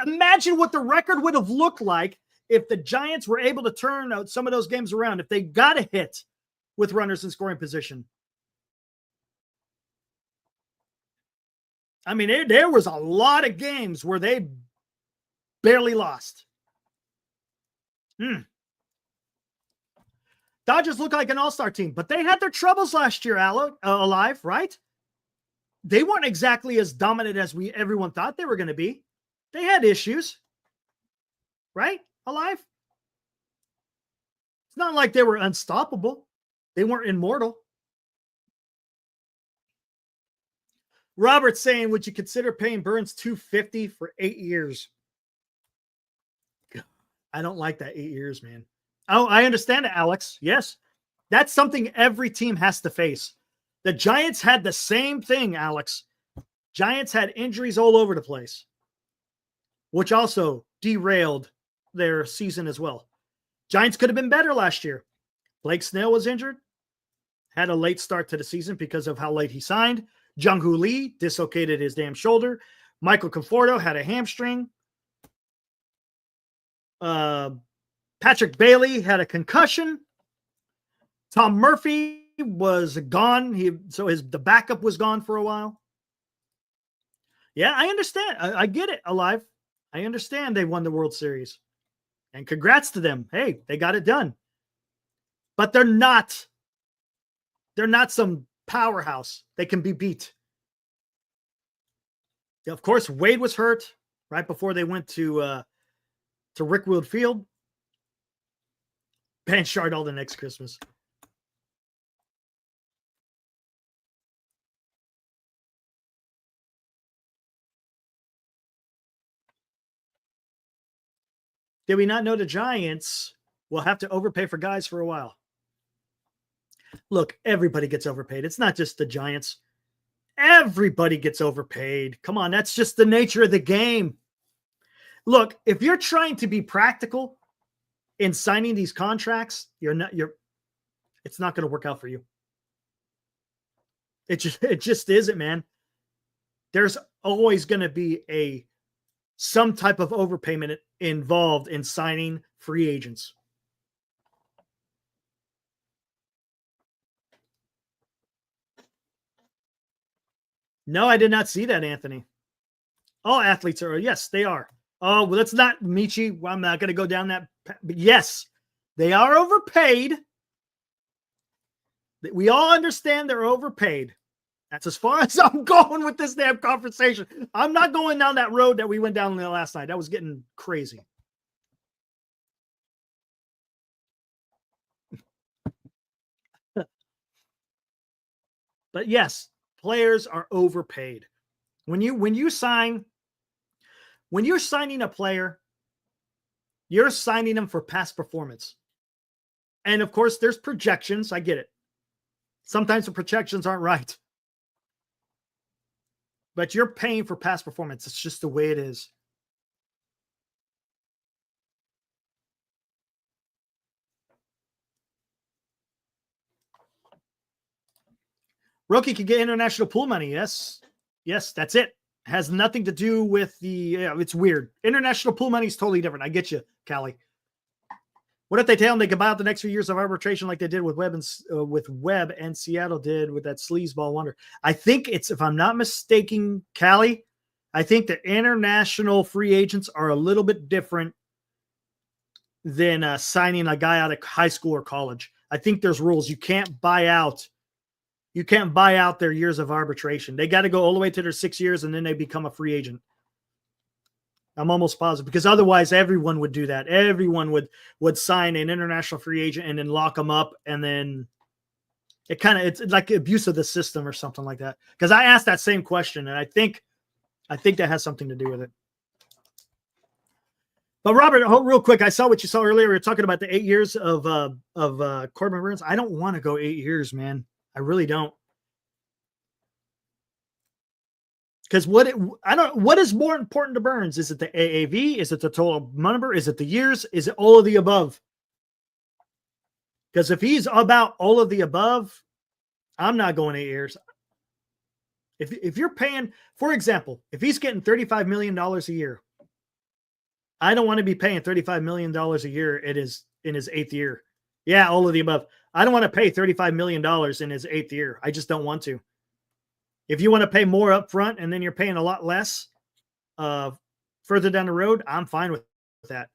Speaker 2: Imagine what the record would have looked like if the Giants were able to turn out some of those games around, if they got a hit with runners in scoring position. I mean, there was a lot of games where they barely lost. Dodgers look like an all-star team, but they had their troubles last year, alive, right? They weren't exactly as dominant as everyone thought they were going to be. They had issues, right? Alive. It's not like they were unstoppable. They weren't immortal. Robert's saying, would you consider paying Burnes $250 for 8 years? I don't like that 8 years, man. Oh, I understand it, Alex. Yes. That's something every team has to face. The Giants had the same thing, Alex. Giants had injuries all over the place, which also derailed their season as well. Giants could have been better last year. Blake Snell was injured, had a late start to the season because of how late he signed. Jung-Hoo Lee dislocated his damn shoulder. Michael Conforto had a hamstring. Patrick Bailey had a concussion. Tom Murphy was gone. The backup was gone for a while. Yeah, I understand. I get it, Alive. I understand they won the World Series. And congrats to them. Hey, they got it done. But they're not some powerhouse. They can be beat. Of course, Wade was hurt right before they went to Rickwood Field. Ban Chardall next Christmas. Did we not know the Giants will have to overpay for guys for a while? Look, everybody gets overpaid. It's not just the Giants. Everybody gets overpaid. Come on, that's just the nature of the game. Look, if you're trying to be practical in signing these contracts, it's not going to work out for you. It just isn't, man. There's always going to be some type of overpayment involved in signing free agents. No, I did not see that, Anthony. All athletes are. Yes, they are. Oh, well, that's not Michi. Well, I'm not going to go down that. But yes, they are overpaid. We all understand they're overpaid. That's as far as I'm going with this damn conversation. I'm not going down that road that we went down last night. That was getting crazy. But yes, players are overpaid. When you're signing a player, you're signing them for past performance. And of course, there's projections. I get it. Sometimes the projections aren't right. But you're paying for past performance. It's just the way it is. Rookie could get international pool money. Yes. Yes, that's it. Has nothing to do with it's weird. International pool money is totally different. I get you, Callie. What if they tell them they can buy out the next few years of arbitration like they did with Webb and Seattle did with that sleazeball wonder? I think it's, if I'm not mistaken, Callie, I think the international free agents are a little bit different than signing a guy out of high school or college. I think there's rules. You can't buy out their years of arbitration. They got to go all the way to their 6 years and then they become a free agent. I'm almost positive, because otherwise everyone would do that. Everyone would sign an international free agent and then lock them up. And then it's like abuse of the system or something like that. Because I asked that same question, and I think that has something to do with it. But Robert, real quick, I saw what you saw earlier. We were talking about the 8 years of Corbin Burnes. I don't want to go 8 years, man. I really don't. Because what is more important to Burnes? Is it the AAV? Is it the total number? Is it the years? Is it all of the above? Because if he's about all of the above, I'm not going 8 years. If you're paying, for example, if he's getting $35 million a year, I don't want to be paying $35 million a year in his 8th year. Yeah, all of the above. I don't want to pay $35 million in his 8th year. I just don't want to. If you want to pay more up front and then you're paying a lot less further down the road, I'm fine with that.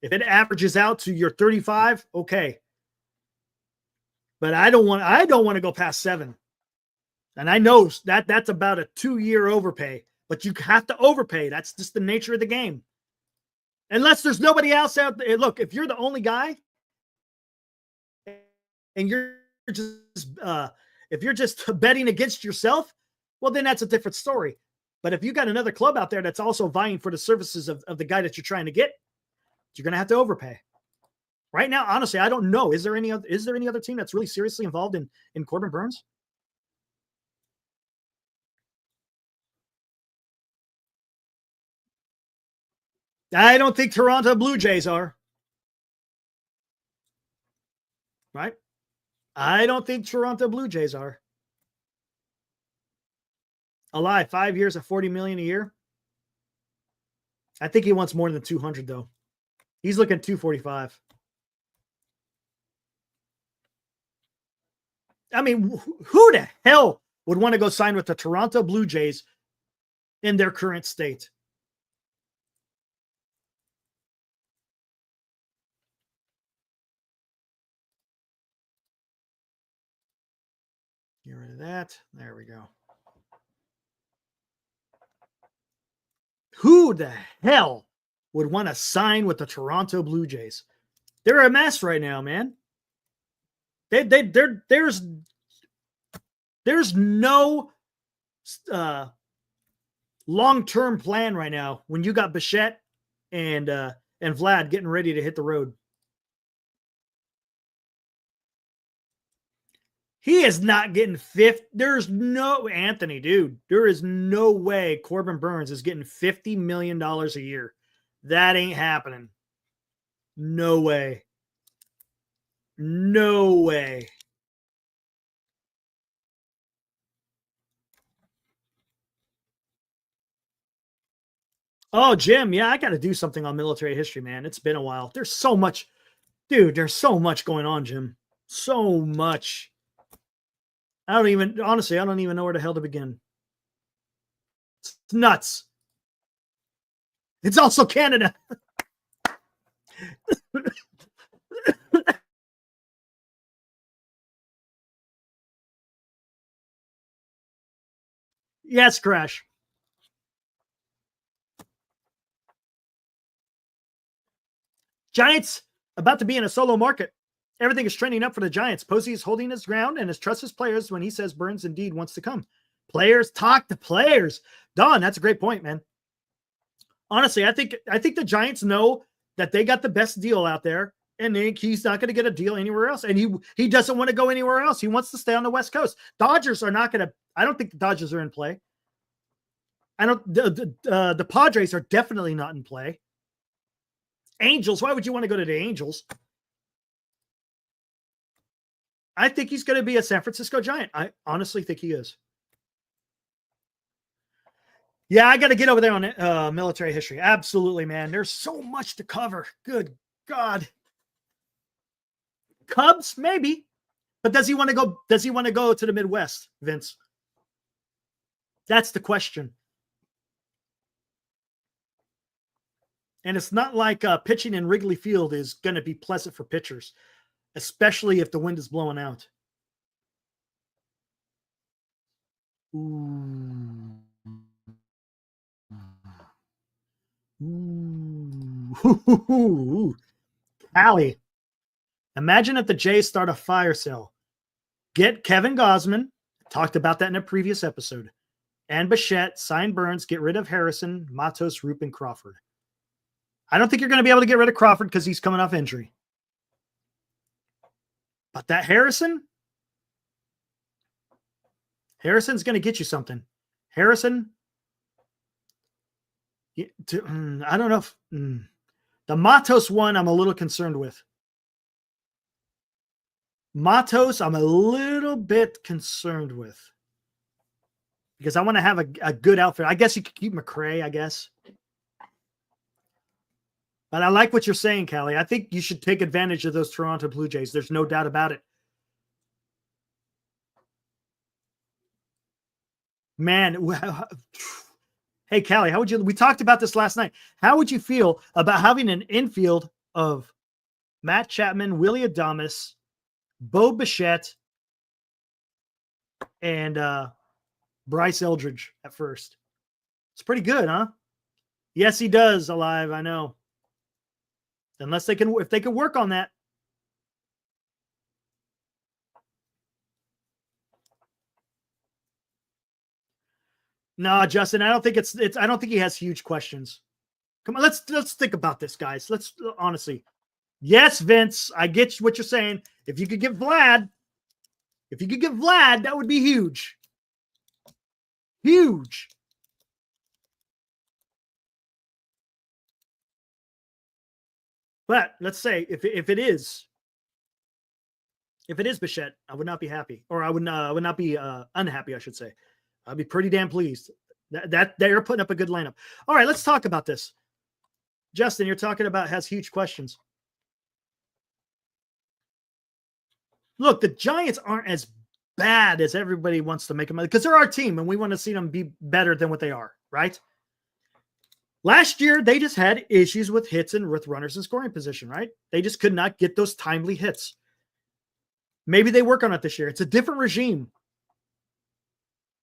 Speaker 2: If it averages out to your 35, okay. But I don't want to go past 7. And I know that's about a 2-year overpay, but you have to overpay. That's just the nature of the game. Unless there's nobody else out there. Look, if you're the only guy and you're just betting against yourself, well, then that's a different story. But if you got another club out there that's also vying for the services of the guy that you're trying to get, you're going to have to overpay. Right now, honestly, I don't know. Is there any other team that's really seriously involved in Corbin Burnes? I don't think Toronto Blue Jays are. Right? I don't think Toronto Blue Jays are. Alive, 5 years at $40 million a year. I think he wants more than 200 though. He's looking 245. I mean, who the hell would want to go sign with the Toronto Blue Jays in their current state? Get rid of that. There we go. Who the hell would want to sign with the Toronto Blue Jays? They're a mess right now, man. There's no long-term plan right now when you got Bichette and Vlad getting ready to hit the road. He is not getting fifth. There's no Anthony, dude. There is no way Corbin Burnes is getting $50 million a year. That ain't happening. No way. No way. Oh, Jim, yeah, I got to do something on military history, man. It's been a while. There's so much, dude. There's so much going on, Jim. So much. Honestly, I don't even know where the hell to begin. It's nuts. It's also Canada. Yes, Crash. Giants about to be in a solo market. Everything is trending up for the Giants. Posey is holding his ground and has trust his players when he says Burnes indeed wants to come. Players talk to players. Don, that's a great point, man. Honestly, I think the Giants know that they got the best deal out there, and he's not going to get a deal anywhere else. And he doesn't want to go anywhere else. He wants to stay on the West Coast. Dodgers are not going to. I don't think the Dodgers are in play. The Padres are definitely not in play. Angels, why would you want to go to the Angels? I think he's going to be a San Francisco Giant. I honestly think he is. Yeah, I got to get over there on military history. Absolutely, man. There's so much to cover. Good God. Cubs, maybe. But does he want to go? Does he want to go to the Midwest, Vince? That's the question. And it's not like pitching in Wrigley Field is going to be pleasant for pitchers, especially if the wind is blowing out. Ooh. Ooh. Allie, imagine if the Jays start a fire sale. Get Kevin Gausman. Talked about that in a previous episode. And Bichette, sign Burnes, get rid of Harrison, Matos, Roop, and Crawford. I don't think you're going to be able to get rid of Crawford because he's coming off injury. But that Harrison's going to get you something. Harrison, I don't know if the Matos one I'm a little concerned with. Matos, I'm a little bit concerned with because I want to have a good outfit. I guess you could keep McRae, I guess. But I like what you're saying, Callie. I think you should take advantage of those Toronto Blue Jays. There's no doubt about it. Man, hey, Callie, how would you? We talked about this last night. How would you feel about having an infield of Matt Chapman, Willie Adames, Bo Bichette, and Bryce Eldridge at first? It's pretty good, huh? Yes, he does, Alive. I know. Unless they can, if they can work on that. No, Justin, I don't think it's I don't think he has huge questions. Come on, let's think about this, guys. Let's honestly. Yes, Vince, I get what you're saying. If you could get Vlad, that would be huge. Huge. But let's say if it is Bichette, I would not be happy, or I would not be unhappy, I should say. I'd be pretty damn pleased that they're putting up a good lineup. All right, let's talk about this. Justin, you're talking about has huge questions. Look, the Giants aren't as bad as everybody wants to make them, because they're our team and we want to see them be better than what they are, right? Last year, they just had issues with hits and with runners in scoring position, right? They just could not get those timely hits. Maybe they work on it this year. It's a different regime.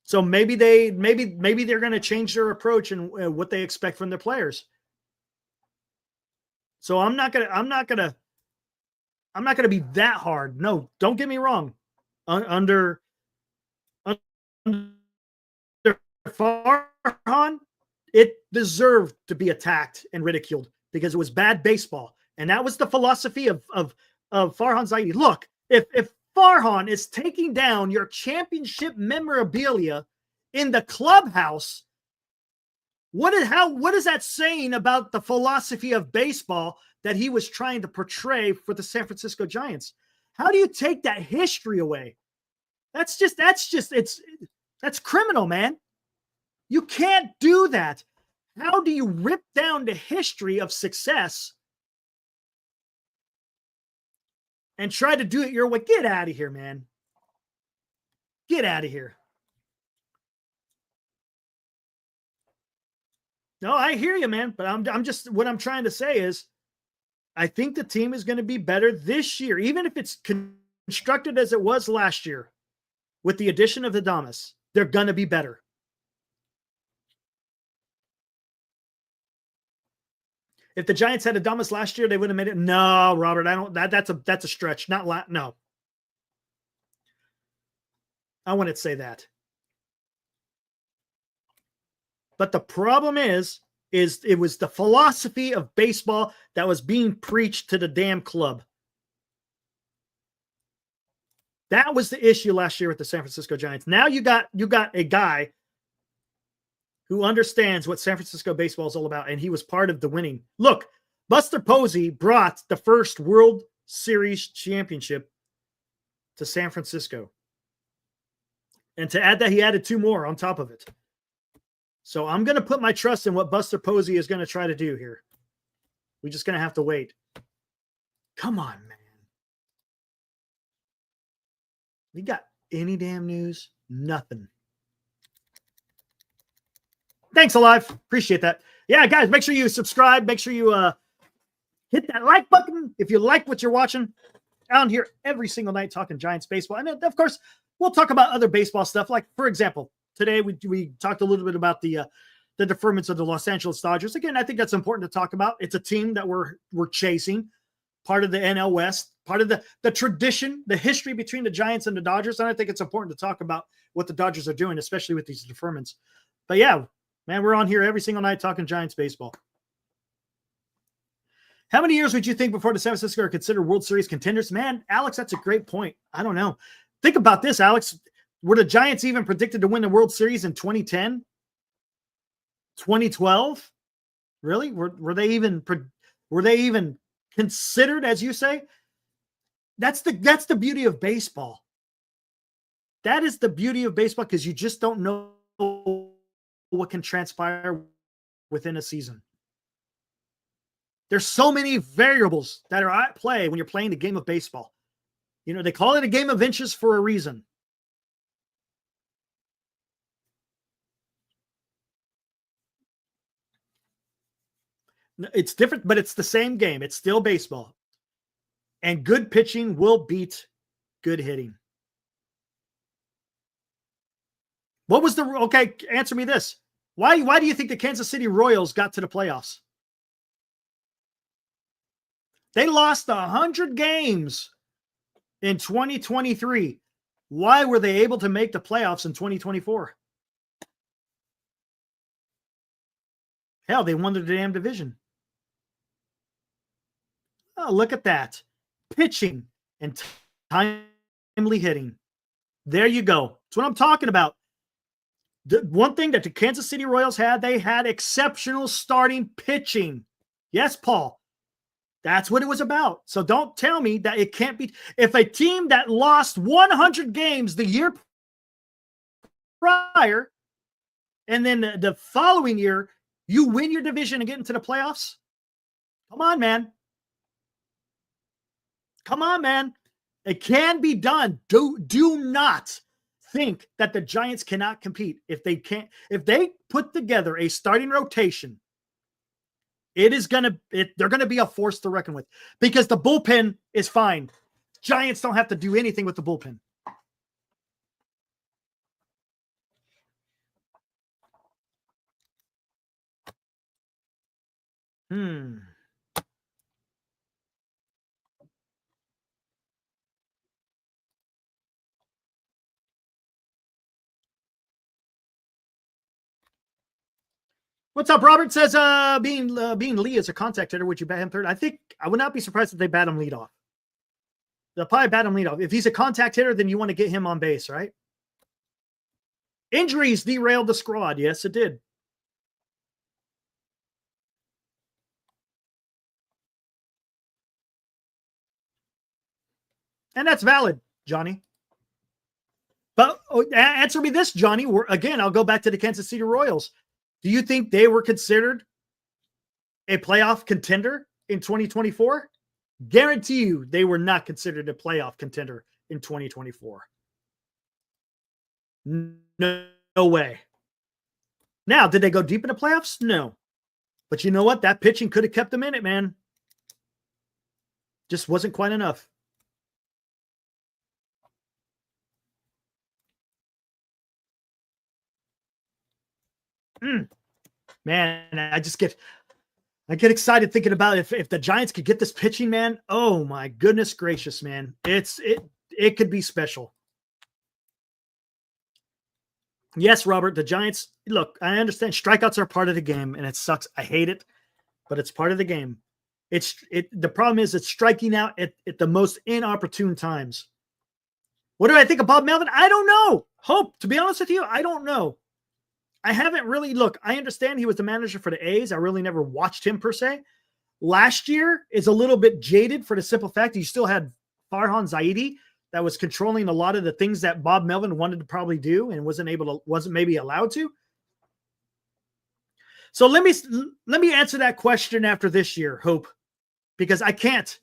Speaker 2: So maybe they're going to change their approach and what they expect from their players. So I'm not going to be that hard. No, don't get me wrong. Under Farhan, it deserved to be attacked and ridiculed because it was bad baseball. And that was the philosophy of Farhan Zaidi. Look, if Farhan is taking down your championship memorabilia in the clubhouse, what is that saying about the philosophy of baseball that he was trying to portray for the San Francisco Giants? How do you take that history away? That's criminal, man. You can't do that. How do you rip down the history of success and try to do it your way? Get out of here, man. Get out of here. No, I hear you, man. But I'm just, what I'm trying to say is, I think the team is going to be better this year, even if it's constructed as it was last year with the addition of the Adames. They're going to be better. If the Giants had Adames last year, they wouldn't have made it. No, Robert, I don't. That's a stretch. No. I wouldn't say that. But the problem is it was the philosophy of baseball that was being preached to the damn club. That was the issue last year with the San Francisco Giants. Now you got a guy who understands what San Francisco baseball is all about, and he was part of the winning. Look, Buster Posey brought the first World Series championship to San Francisco. And to add that, he added 2 more on top of it. So I'm going to put my trust in what Buster Posey is going to try to do here. We're just going to have to wait. Come on, man. We got any damn news? Nothing. Thanks, Alive. Appreciate that. Yeah, guys, make sure you subscribe. Make sure you hit that like button if you like what you're watching. Out here every single night talking Giants baseball. And of course, we'll talk about other baseball stuff. Like, for example, today we talked a little bit about the deferments of the Los Angeles Dodgers. Again, I think that's important to talk about. It's a team that we're chasing, part of the NL West, part of the tradition, the history between the Giants and the Dodgers. And I think it's important to talk about what the Dodgers are doing, especially with these deferments. But yeah, man, we're on here every single night talking Giants baseball. How many years would you think before the San Francisco are considered World Series contenders? Man, Alex, that's a great point. I don't know. Think about this, Alex. Were the Giants even predicted to win the World Series in 2010? 2012? Really? Were they even considered, as you say? That's the beauty of baseball. That is the beauty of baseball, because you just don't know what can transpire within a season. There's so many variables that are at play when you're playing the game of baseball. You know, they call it a game of inches for a reason. It's different, but it's the same game. It's still baseball. And good pitching will beat good hitting. What was okay, answer me this. Why do you think the Kansas City Royals got to the playoffs? They lost 100 games in 2023. Why were they able to make the playoffs in 2024? Hell, they won the damn division. Oh, look at that. Pitching and timely hitting. There you go. That's what I'm talking about. The one thing that the Kansas City Royals had, they had exceptional starting pitching. Yes, Paul. That's what it was about. So don't tell me that it can't be. If a team that lost 100 games the year prior, and then the following year, you win your division and get into the playoffs. Come on, man. Come on, man. It can be done. Do not think that the Giants cannot compete. If they put together a starting rotation, they're going to be a force to reckon with because the bullpen is fine. Giants don't have to do anything with the bullpen. What's up, Robert? Says, being Lee as a contact hitter, would you bat him third? I think I would not be surprised if they bat him lead off. They'll probably bat him lead off. If he's a contact hitter, then you want to get him on base, right? Injuries derailed the squad. Yes, it did. And that's valid, Johnny. But answer me this, Johnny. Again, I'll go back to the Kansas City Royals. Do you think they were considered a playoff contender in 2024? Guarantee you they were not considered a playoff contender in 2024. No way. Now, did they go deep in the playoffs? No. But you know what? That pitching could have kept them in it, man. Just wasn't quite enough. Man, I get excited thinking about if the Giants could get this pitching, man. Oh my goodness gracious, man. It could be special. Yes, Robert, the Giants, look, I understand strikeouts are part of the game and it sucks. I hate it, but it's part of the game. The problem is it's striking out at the most inopportune times. What do I think of Bob Melvin? I don't know. Hope, to be honest with you, I don't know. I haven't really I understand he was the manager for the A's. I really never watched him per se. Last year is a little bit jaded for the simple fact that you still had Farhan Zaidi that was controlling a lot of the things that Bob Melvin wanted to probably do and wasn't maybe allowed to. So let me answer that question after this year, Hope, because I can't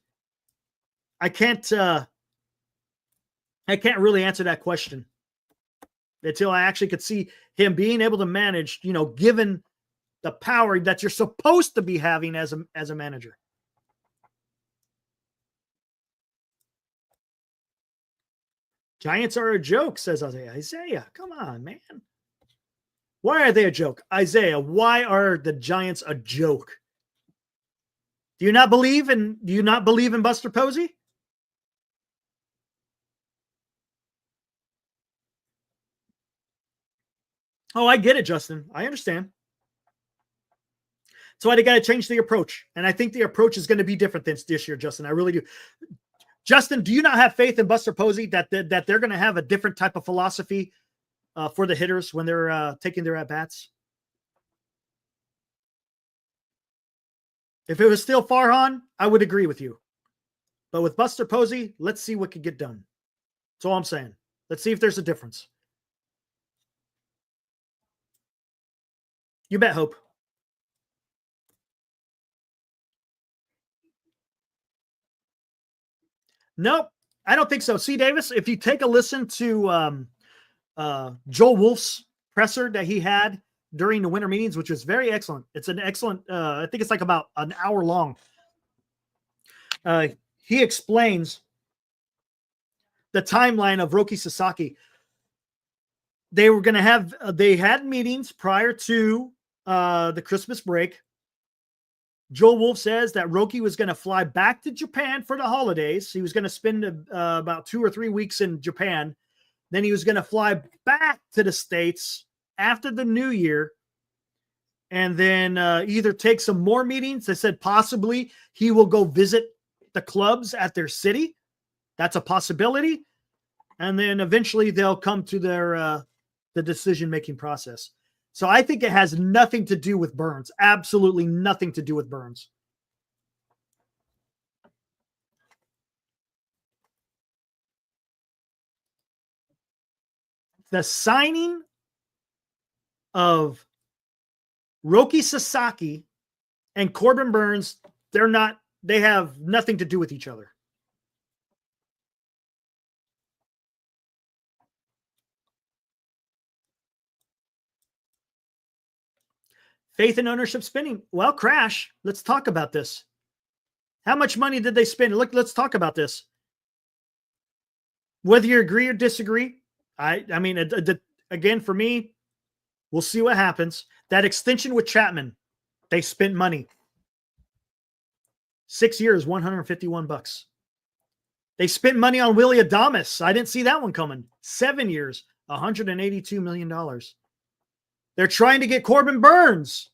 Speaker 2: really answer that question until I actually could see him being able to manage, given the power that you're supposed to be having as a manager. Giants are a joke, says Isaiah. Isaiah, come on, man. Why are they a joke? Isaiah, why are the Giants a joke? Do you not believe in Buster Posey? Oh, I get it, Justin. I understand. That's why they got to change the approach. And I think the approach is going to be different this year, Justin. I really do. Justin, do you not have faith in Buster Posey that they're going to have a different type of philosophy for the hitters when they're taking their at-bats? If it was still Farhan, I would agree with you. But with Buster Posey, let's see what could get done. That's all I'm saying. Let's see if there's a difference. You bet, Hope. Nope, I don't think so. See, Davis, if you take a listen to Joel Wolf's presser that he had during the winter meetings, which was very excellent. It's an excellent, I think it's like about an hour long. He explains the timeline of Roki Sasaki. They were going to they had meetings prior to the Christmas break. Joel Wolf says that Roki was going to fly back to Japan for the holidays. He was going to spend about 2 or 3 weeks in Japan. Then he was going to fly back to the States after the New Year and then either take some more meetings. They said possibly he will go visit the clubs at their city. That's a possibility. And then eventually they'll come to their the decision-making process. So I think it has nothing to do with Burnes. Absolutely nothing to do with Burnes. The signing of Roki Sasaki and Corbin Burnes, they have nothing to do with each other. Faith and ownership spending. Well, Crash, let's talk about this. How much money did they spend? Look, let's talk about this. Whether you agree or disagree, I mean, again, for me, we'll see what happens. That extension with Chapman, they spent money. 6 years, $151. They spent money on Willy Adames. I didn't see that one coming. 7 years, $182 million. They're trying to get Corbin Burnes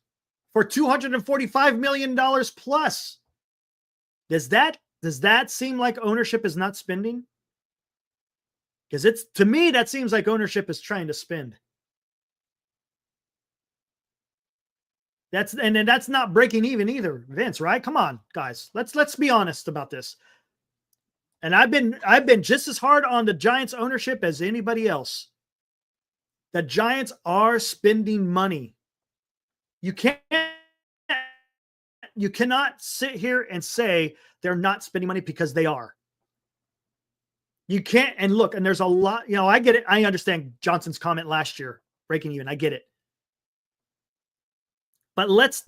Speaker 2: for $245 million plus. Does that seem like ownership is not spending? Because to me, that seems like ownership is trying to spend. That's not breaking even either, Vince, right? Come on, guys. Let's be honest about this. And I've been just as hard on the Giants ownership as anybody else. The Giants are spending money. You cannot sit here and say they're not spending money, because they are. You can't. And look, and there's a lot, I get it. I understand Johnson's comment last year, breaking even. I get it. But let's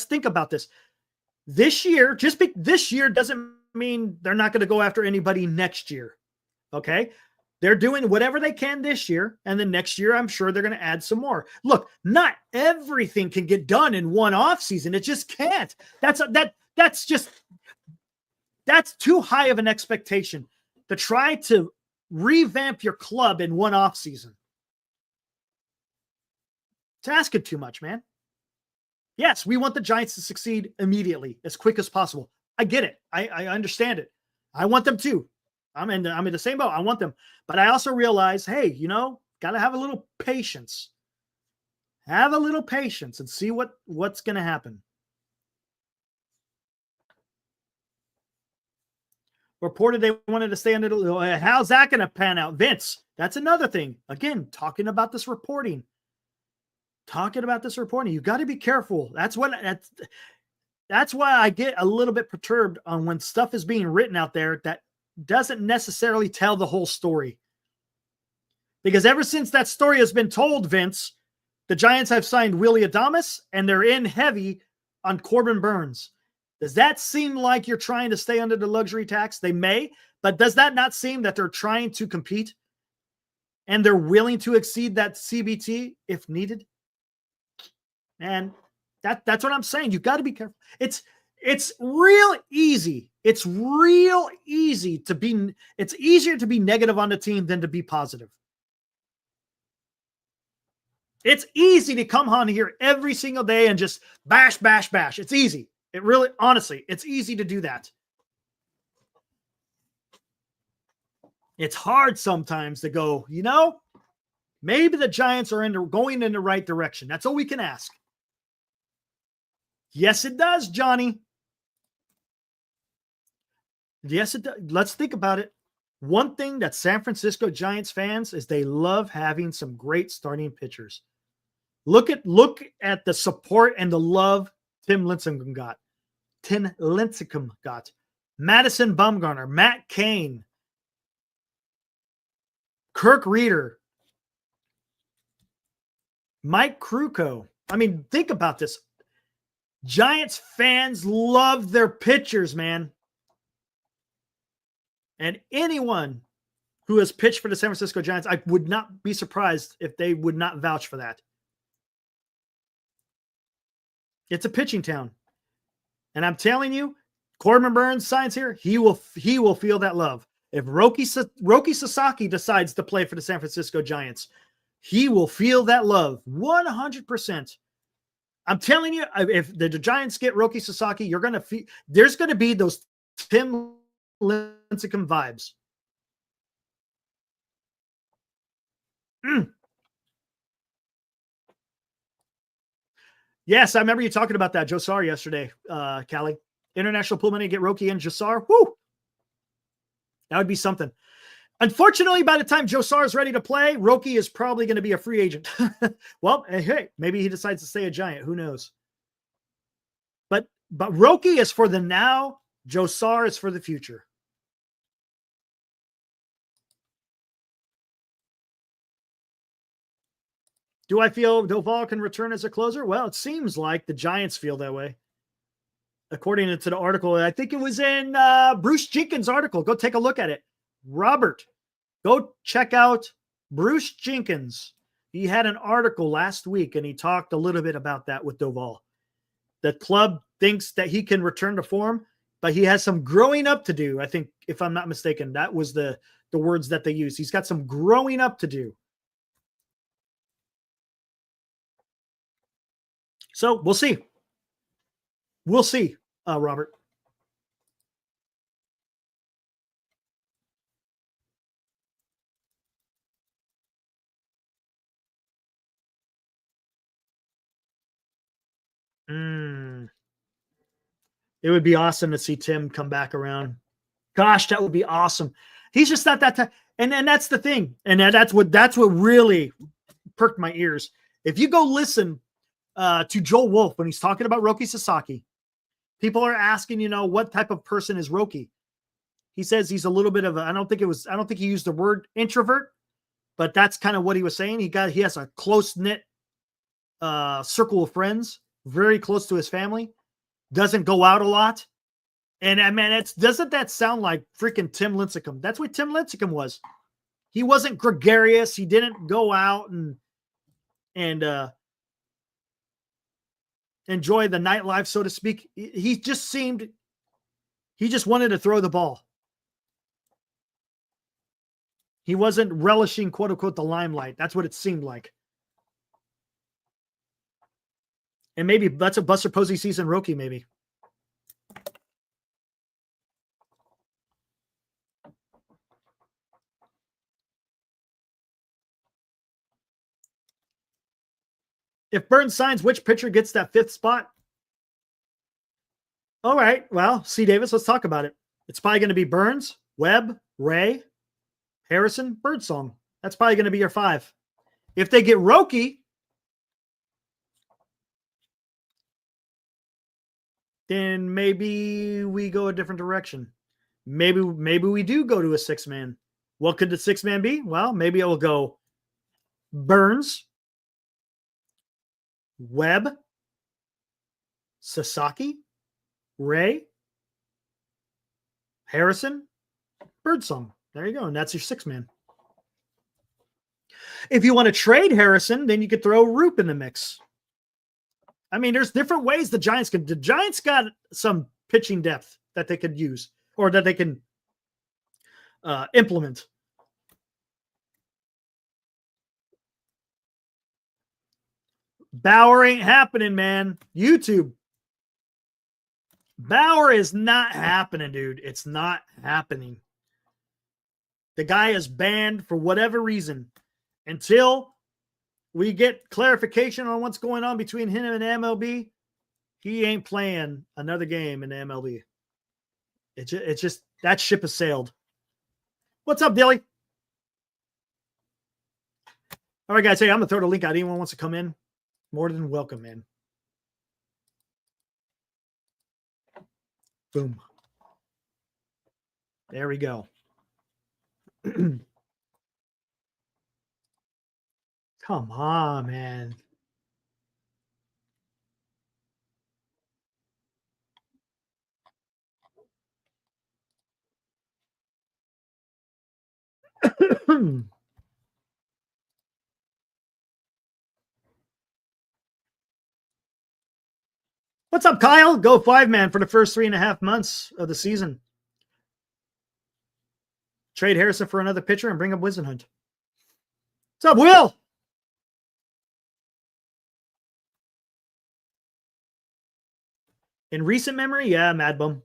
Speaker 2: think about this. This year, this year doesn't mean they're not going to go after anybody next year. Okay? They're doing whatever they can this year, and then next year, I'm sure they're going to add some more. Look, not everything can get done in one offseason. It just can't. That's too high of an expectation to try to revamp your club in one offseason. It's asking too much, man. Yes, we want the Giants to succeed immediately, as quick as possible. I get it. I understand it. I want them to. I'm in the same boat. I want them. But I also realize, hey, got to have a little patience. Have a little patience and see what's going to happen. Reported they wanted to stay under the. How's that going to pan out? Vince, that's another thing. Again, talking about this reporting. You've got to be careful. That's why I get a little bit perturbed on when stuff is being written out there that doesn't necessarily tell the whole story. Because ever since that story has been told, Vince, the Giants have signed Willy Adames, and they're in heavy on Corbin Burnes. Does that seem like you're trying to stay under the luxury tax? They may, but does that not seem that they're trying to compete and they're willing to exceed that CBT if needed? And that's what I'm saying. You've got to be careful. It's real easy. It's easier to be negative on the team than to be positive. It's easy to come on here every single day and just bash. It's easy. Honestly, it's easy to do that. It's hard sometimes to go, maybe the Giants are going in the right direction. That's all we can ask. Yes, it does, Johnny. Yes, it does. Let's think about it. One thing that San Francisco Giants fans is they love having some great starting pitchers. Look at the support and the love Tim Lincecum got. Madison Bumgarner, Matt Cain, Kirk Reeder, Mike Krukow. I mean, think about this. Giants fans love their pitchers, man. And anyone who has pitched for the San Francisco Giants, I would not be surprised if they would not vouch for that. It's a pitching town. And I'm telling you, Corbin Burnes signs here, he will feel that love. If Roki Sasaki decides to play for the San Francisco Giants, he will feel that love 100%. I'm telling you, if the Giants get Roki Sasaki, you're going to feel there's going to be those Tim Lincecum vibes. Yes, I remember you talking about that Josar yesterday, Callie. International pool money to get Roki and Josar. Woo! That would be something. Unfortunately, by the time Josar is ready to play, Roki is probably going to be a free agent. Well, hey, maybe he decides to stay a Giant. Who knows? But Roki is for the now. Josar is for the future. Do I feel Doval can return as a closer? Well, it seems like the Giants feel that way. According to the article, I think it was in Bruce Jenkins' article. Go take a look at it. Robert, go check out Bruce Jenkins. He had an article last week, and he talked a little bit about that with Doval. The club thinks that he can return to form, but he has some growing up to do. I think, if I'm not mistaken, that was the words that they used. He's got some growing up to do. So we'll see. We'll see, Robert. It would be awesome to see Tim come back around. Gosh, that would be awesome. He's just not that type. And that's the thing. And that's what really perked my ears. If you go listen to Joel Wolf when he's talking about Roki Sasaki, people are asking, what type of person is Roki? He says he's a little bit of I don't think he used the word introvert, but that's kind of what he was saying. He has a close-knit circle of friends, very close to his family, doesn't go out a lot. And I mean, doesn't that sound like freaking Tim Lincecum? That's what Tim Lincecum was. He wasn't gregarious. He didn't go out and enjoy the nightlife, so to speak. He just wanted to throw the ball. He wasn't relishing, quote unquote, the limelight. That's what it seemed like. And maybe that's a Buster Posey season Roki, maybe. If Burnes signs, which pitcher gets that 5th spot? All right. Well, C. Davis, let's talk about it. It's probably going to be Burnes, Webb, Ray, Harrison, Birdsong. That's probably going to be your 5. If they get Roki, then maybe we go a different direction. Maybe we do go to a 6-man. What could the 6-man be? Well, maybe it will go Burnes, Webb, Sasaki, Ray, Harrison, Birdsong. There you go. And that's your 6-man. If you want to trade Harrison, then you could throw Roop in the mix. I mean, there's different ways the Giants got some pitching depth that they could use or that they can implement. Bauer ain't happening, man. YouTube. Bauer is not happening, dude. It's not happening. The guy is banned for whatever reason until we get clarification on what's going on between him and MLB. He ain't playing another game in the MLB. It's just that ship has sailed. What's up, Dilly? All right, guys. Hey, I'm going to throw the link out. Anyone wants to come in? More than welcome, man. Boom. There we go. Come on, man. What's up, Kyle? Go 5-man for the first 3.5 months of the season. Trade Harrison for another pitcher and bring up Wisenhunt. What's up, Will? In recent memory, yeah, Mad Bum.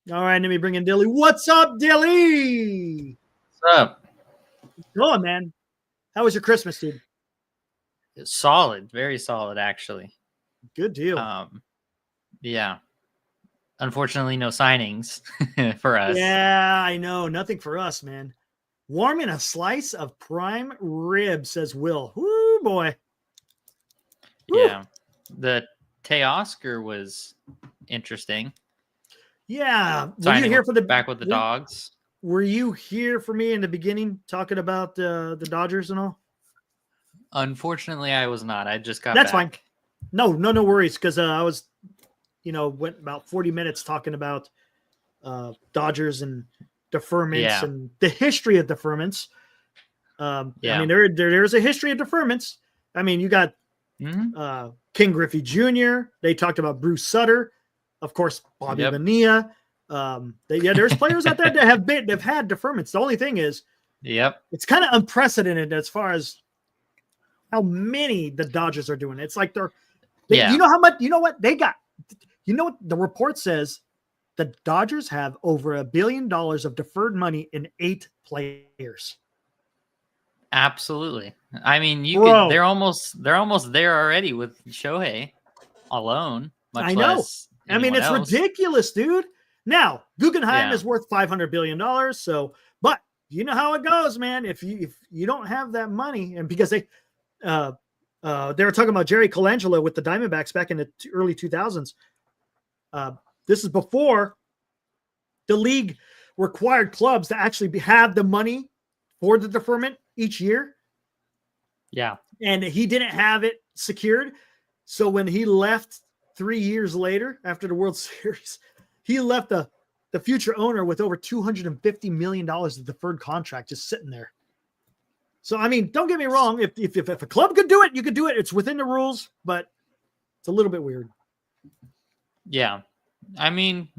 Speaker 2: All right, let me bring in Dilly. What's up, Dilly?
Speaker 3: What's up?
Speaker 2: What's going, man? How was your Christmas, dude?
Speaker 3: Solid, very solid, actually.
Speaker 2: Good deal.
Speaker 3: Yeah. Unfortunately, no signings for us.
Speaker 2: Yeah, I know. Nothing for us, man. Warming a slice of prime rib, says Will. Woo, boy. Woo.
Speaker 3: Yeah. The Teoscar was interesting.
Speaker 2: Yeah. Were
Speaker 3: Signing
Speaker 2: you here for the
Speaker 3: back with the dogs?
Speaker 2: Were you here for me in the beginning talking about the Dodgers and all?
Speaker 3: Unfortunately, I was not. I just got
Speaker 2: That's
Speaker 3: back.
Speaker 2: fine. No worries, because I was, went about 40 minutes talking about Dodgers and deferments and the history of deferments. I mean, there's a history of deferments. I mean, you got King Griffey Jr. They talked about Bruce Sutter, of course, Bobby Bonilla. There's players out there that have had deferments. The only thing is, it's kind of unprecedented as far as how many the Dodgers are doing. It's like you know how much, you know what they got, what the report says, the Dodgers have over $1 billion of deferred money in 8 players.
Speaker 3: Absolutely. I mean, they're almost there already with Shohei alone.
Speaker 2: I know. I mean, it's ridiculous, dude. Now, Guggenheim is worth $500 billion. So, but you know how it goes, man. If you don't have that money, and because they were talking about Jerry Colangelo with the Diamondbacks back in the early 2000s. This is before the league required clubs to actually have the money for the deferment each year.
Speaker 3: Yeah.
Speaker 2: And he didn't have it secured. So when he left 3 years later after the World Series, he left the future owner with over $250 million of deferred contract just sitting there. So, I mean, don't get me wrong. If a club could do it, you could do it. It's within the rules, but it's a little bit weird.
Speaker 3: Yeah. I mean,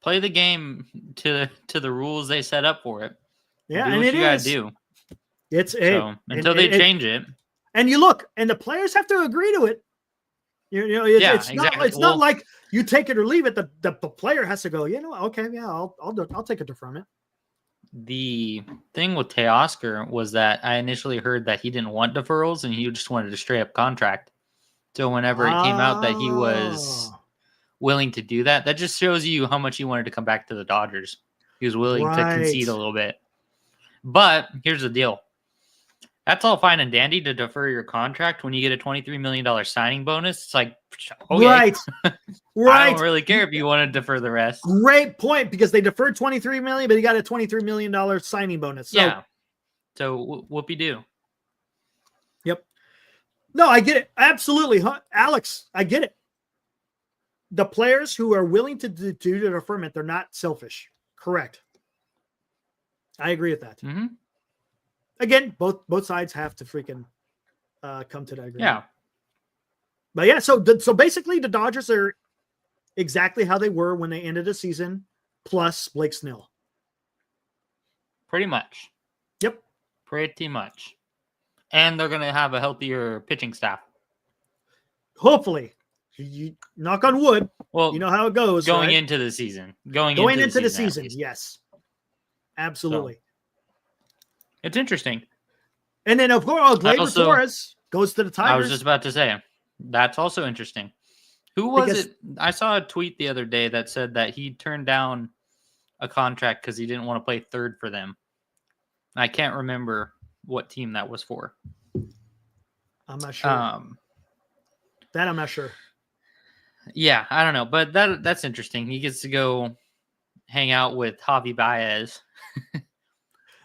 Speaker 3: play the game to the rules they set up for it.
Speaker 2: Yeah,
Speaker 3: do
Speaker 2: and
Speaker 3: what you gotta
Speaker 2: is.
Speaker 3: Do.
Speaker 2: It's
Speaker 3: until they change it.
Speaker 2: And you look, and the players have to agree to it. It's
Speaker 3: exactly.
Speaker 2: not like you take it or leave it. The player has to go, okay, yeah, I'll take a deferment.
Speaker 3: The thing with Teoscar was that I initially heard that he didn't want deferrals and he just wanted a straight up contract. So whenever it came out that he was willing to do that, that just shows you how much he wanted to come back to the Dodgers. He was willing to concede a little bit. But here's the deal. That's all fine and dandy to defer your contract when you get a $23 million signing bonus. It's like, okay.
Speaker 2: Right.
Speaker 3: I don't really care if you want to defer the rest.
Speaker 2: Great point, because they deferred $23 million, but he got a $23 million signing bonus. So,
Speaker 3: yeah. So whoopie-doo.
Speaker 2: Yep. No, I get it. Absolutely. Alex, I get it. The players who are willing to do the deferment, they're not selfish. Correct. I agree with that.
Speaker 3: Mm-hmm.
Speaker 2: Again, both sides have to freaking come to that agreement.
Speaker 3: Yeah.
Speaker 2: But yeah, so basically the Dodgers are exactly how they were when they ended the season, plus Blake Snell.
Speaker 3: Pretty much.
Speaker 2: Yep.
Speaker 3: Pretty much. And they're going to have a healthier pitching staff.
Speaker 2: Hopefully. You knock on wood.
Speaker 3: Well,
Speaker 2: you know how it goes.
Speaker 3: Going into the season. Going into the season,
Speaker 2: yes. Absolutely.
Speaker 3: So, it's interesting.
Speaker 2: And then, of course, Gleyber Torres goes to the Tigers.
Speaker 3: I was just about to say, that's also interesting. Who was it? I saw a tweet the other day that said that he turned down a contract because he didn't want to play third for them. I can't remember what team that was for.
Speaker 2: I'm not sure. That I'm not sure.
Speaker 3: Yeah, I don't know. But that's interesting. He gets to go hang out with Javi Baez.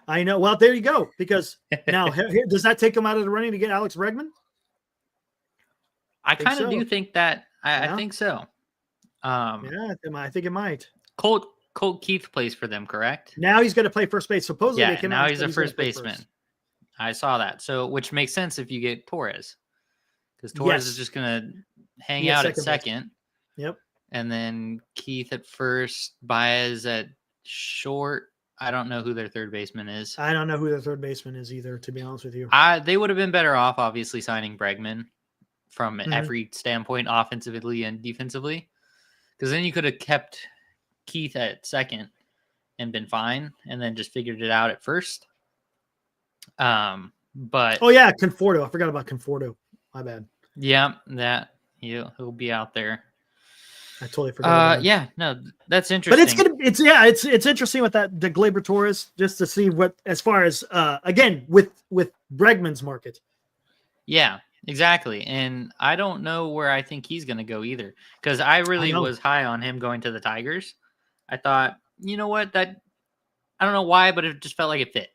Speaker 2: I know. Well, there you go. Because now, does that take him out of the running to get Alex Bregman?
Speaker 3: I kind of do think that. I think so.
Speaker 2: Yeah, I think it might.
Speaker 3: Colt Keith plays for them, correct?
Speaker 2: Now he's going to play first base. Supposedly,
Speaker 3: yeah. Now he's a first baseman. I saw that. So, which makes sense if you get Torres, because Torres is just going to hang out at second.
Speaker 2: Yep.
Speaker 3: And then Keith at first, Baez at short. I don't know who their third baseman is.
Speaker 2: I don't know who their third baseman is either, to be honest with you.
Speaker 3: They would have been better off, obviously, signing Bregman from every standpoint, offensively and defensively, because then you could have kept Keith at second and been fine, and then just figured it out at first. But
Speaker 2: oh yeah, Conforto. I forgot about Conforto. My bad.
Speaker 3: Yeah, that he'll be out there.
Speaker 2: I totally forgot. About him.
Speaker 3: Yeah, no, that's interesting.
Speaker 2: But it's interesting with that the Gleyber Torres, just to see what, as far as again with Bregman's market.
Speaker 3: Yeah, exactly. And I don't know where I think he's going to go either, because I really was high on him going to the Tigers. I thought, you know what, that I don't know why, but it just felt like it fit.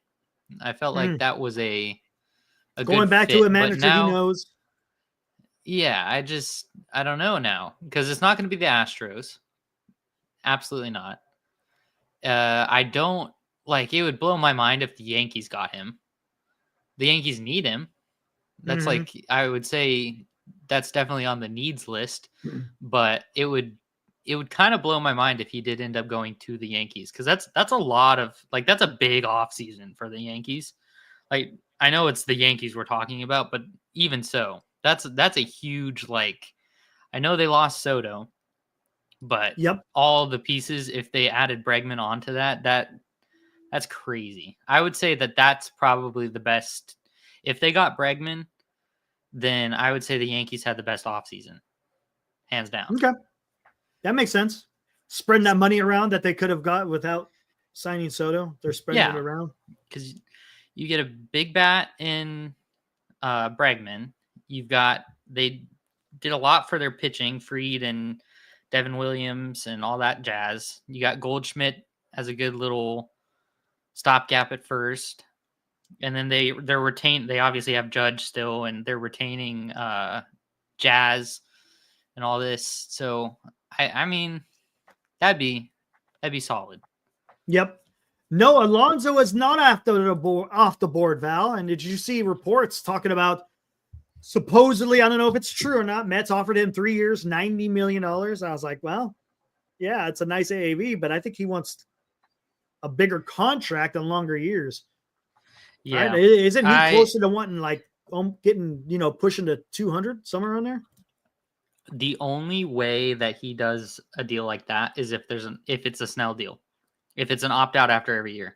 Speaker 3: I felt like that was a
Speaker 2: going
Speaker 3: good
Speaker 2: back
Speaker 3: fit,
Speaker 2: to a manager
Speaker 3: now,
Speaker 2: he knows.
Speaker 3: Yeah, I don't know now, because it's not going to be the Astros. Absolutely not. I don't like, it would blow my mind if the Yankees got him. The Yankees need him. That's like, I would say that's definitely on the needs list, but it would kind of blow my mind if he did end up going to the Yankees, because that's a lot of, like, that's a big offseason for the Yankees. Like, I know it's the Yankees we're talking about, but even so, that's a huge, like, I know they lost Soto, but all the pieces, if they added Bregman onto that's crazy. I would say that's probably the best. If they got Bregman, then I would say the Yankees had the best offseason, hands down.
Speaker 2: Okay. That makes sense. Spreading that money around that they could have got without signing Soto. They're spreading it around.
Speaker 3: Because you get a big bat in Bregman. They did a lot for their pitching, Fried and Devin Williams and all that jazz. You got Goldschmidt as a good little stopgap at first. And then they obviously have Judge still, and they're retaining Jazz and all this. So I mean, that'd be solid.
Speaker 2: Yep. No, Alonso is not off the board, Val. And did you see reports talking about supposedly, I don't know if it's true or not, Mets offered him 3 years, $90 million. I was like, well, yeah, it's a nice AAV, but I think he wants a bigger contract and longer years.
Speaker 3: Yeah.
Speaker 2: Right? Isn't he closer to wanting, like, getting, pushing to 200, somewhere around there?
Speaker 3: The only way that he does a deal like that is if it's a Snell deal, if it's an opt-out after every year,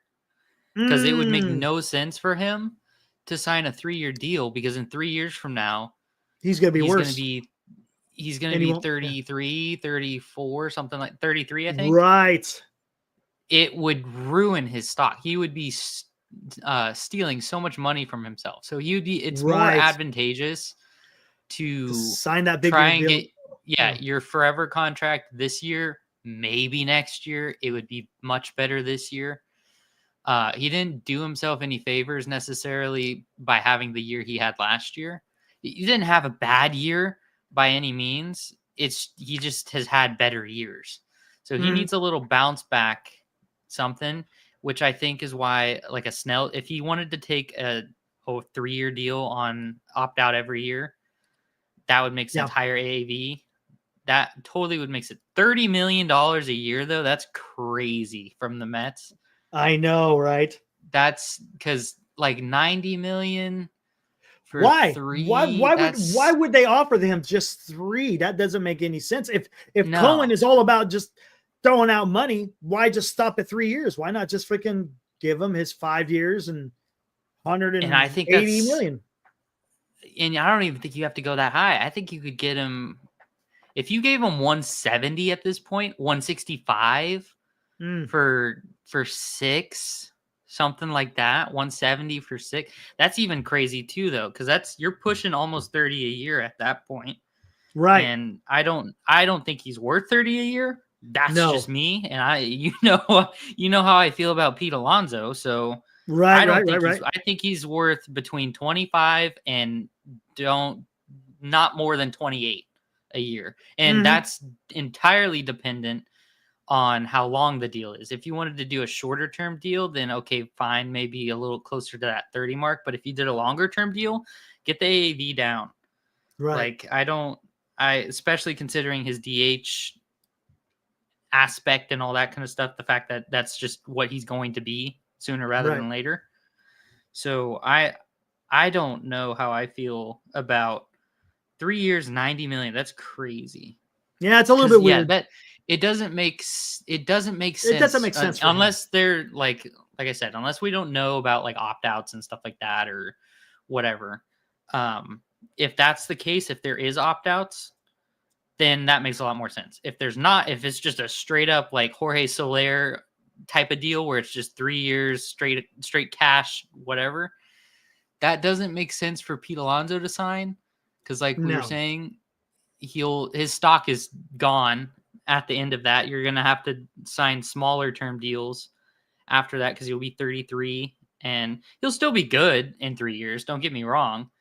Speaker 3: because it would make no sense for him to sign a 3-year deal, because in 3 years from now,
Speaker 2: he's going to be worse.
Speaker 3: He's going to be 33, 34, something like 33, I think.
Speaker 2: Right.
Speaker 3: It would ruin his stock. He would be stealing so much money from himself. So it's more advantageous to
Speaker 2: sign that big
Speaker 3: try and
Speaker 2: deal.
Speaker 3: get your forever contract this year, maybe next year. It would be much better this year. He didn't do himself any favors necessarily by having the year he had last year. He didn't have a bad year by any means. He just has had better years. So he needs a little bounce back something, which I think is why, like, a Snell, if he wanted to take a 3-year deal on opt out every year, that would make sense. Higher AAV. That totally would make sense. $30 million a year, though, that's crazy from the Mets.
Speaker 2: I know, right?
Speaker 3: That's because, like, $90 million for
Speaker 2: why?
Speaker 3: 3.
Speaker 2: Why would they offer them just 3? That doesn't make any sense. If Cohen is all about just throwing out money, why just stop at 3 years? Why not just freaking give him his 5 years and $180 million?
Speaker 3: And I don't even think you have to go that high. I think you could get him, if you gave him 170 at this point, 165 for 6, something like that. 170 for 6. That's even crazy too, though, because you're pushing almost 30 a year at that point.
Speaker 2: Right.
Speaker 3: And I don't think he's worth 30 a year. That's just me, and you know how I feel about Pete Alonso. So I think he's worth between 25 and not more than 28 a year, and that's entirely dependent on how long the deal is. If you wanted to do a shorter term deal, then okay, fine, maybe a little closer to that 30 mark. But if you did a longer term deal, get the AAV down.
Speaker 2: Right.
Speaker 3: Like, especially considering his DH aspect and all that kind of stuff, the fact that that's just what he's going to be sooner rather than later. So I don't know how I feel about 3 years, $90 million. That's crazy.
Speaker 2: Yeah, it's a little bit weird.
Speaker 3: That it doesn't make sense.
Speaker 2: It doesn't make sense for him.
Speaker 3: Unless they're like I said, unless we don't know about like opt-outs and stuff like that or whatever. If that's the case, if there is opt-outs, then that makes a lot more sense. If there's not, if it's just a straight up like Jorge Soler type of deal where it's just 3 years straight cash, whatever, that doesn't make sense for Pete Alonso to sign because, like we were saying, his stock is gone at the end of that. You're gonna have to sign smaller term deals after that because he'll be 33 and he'll still be good in 3 years. Don't get me wrong.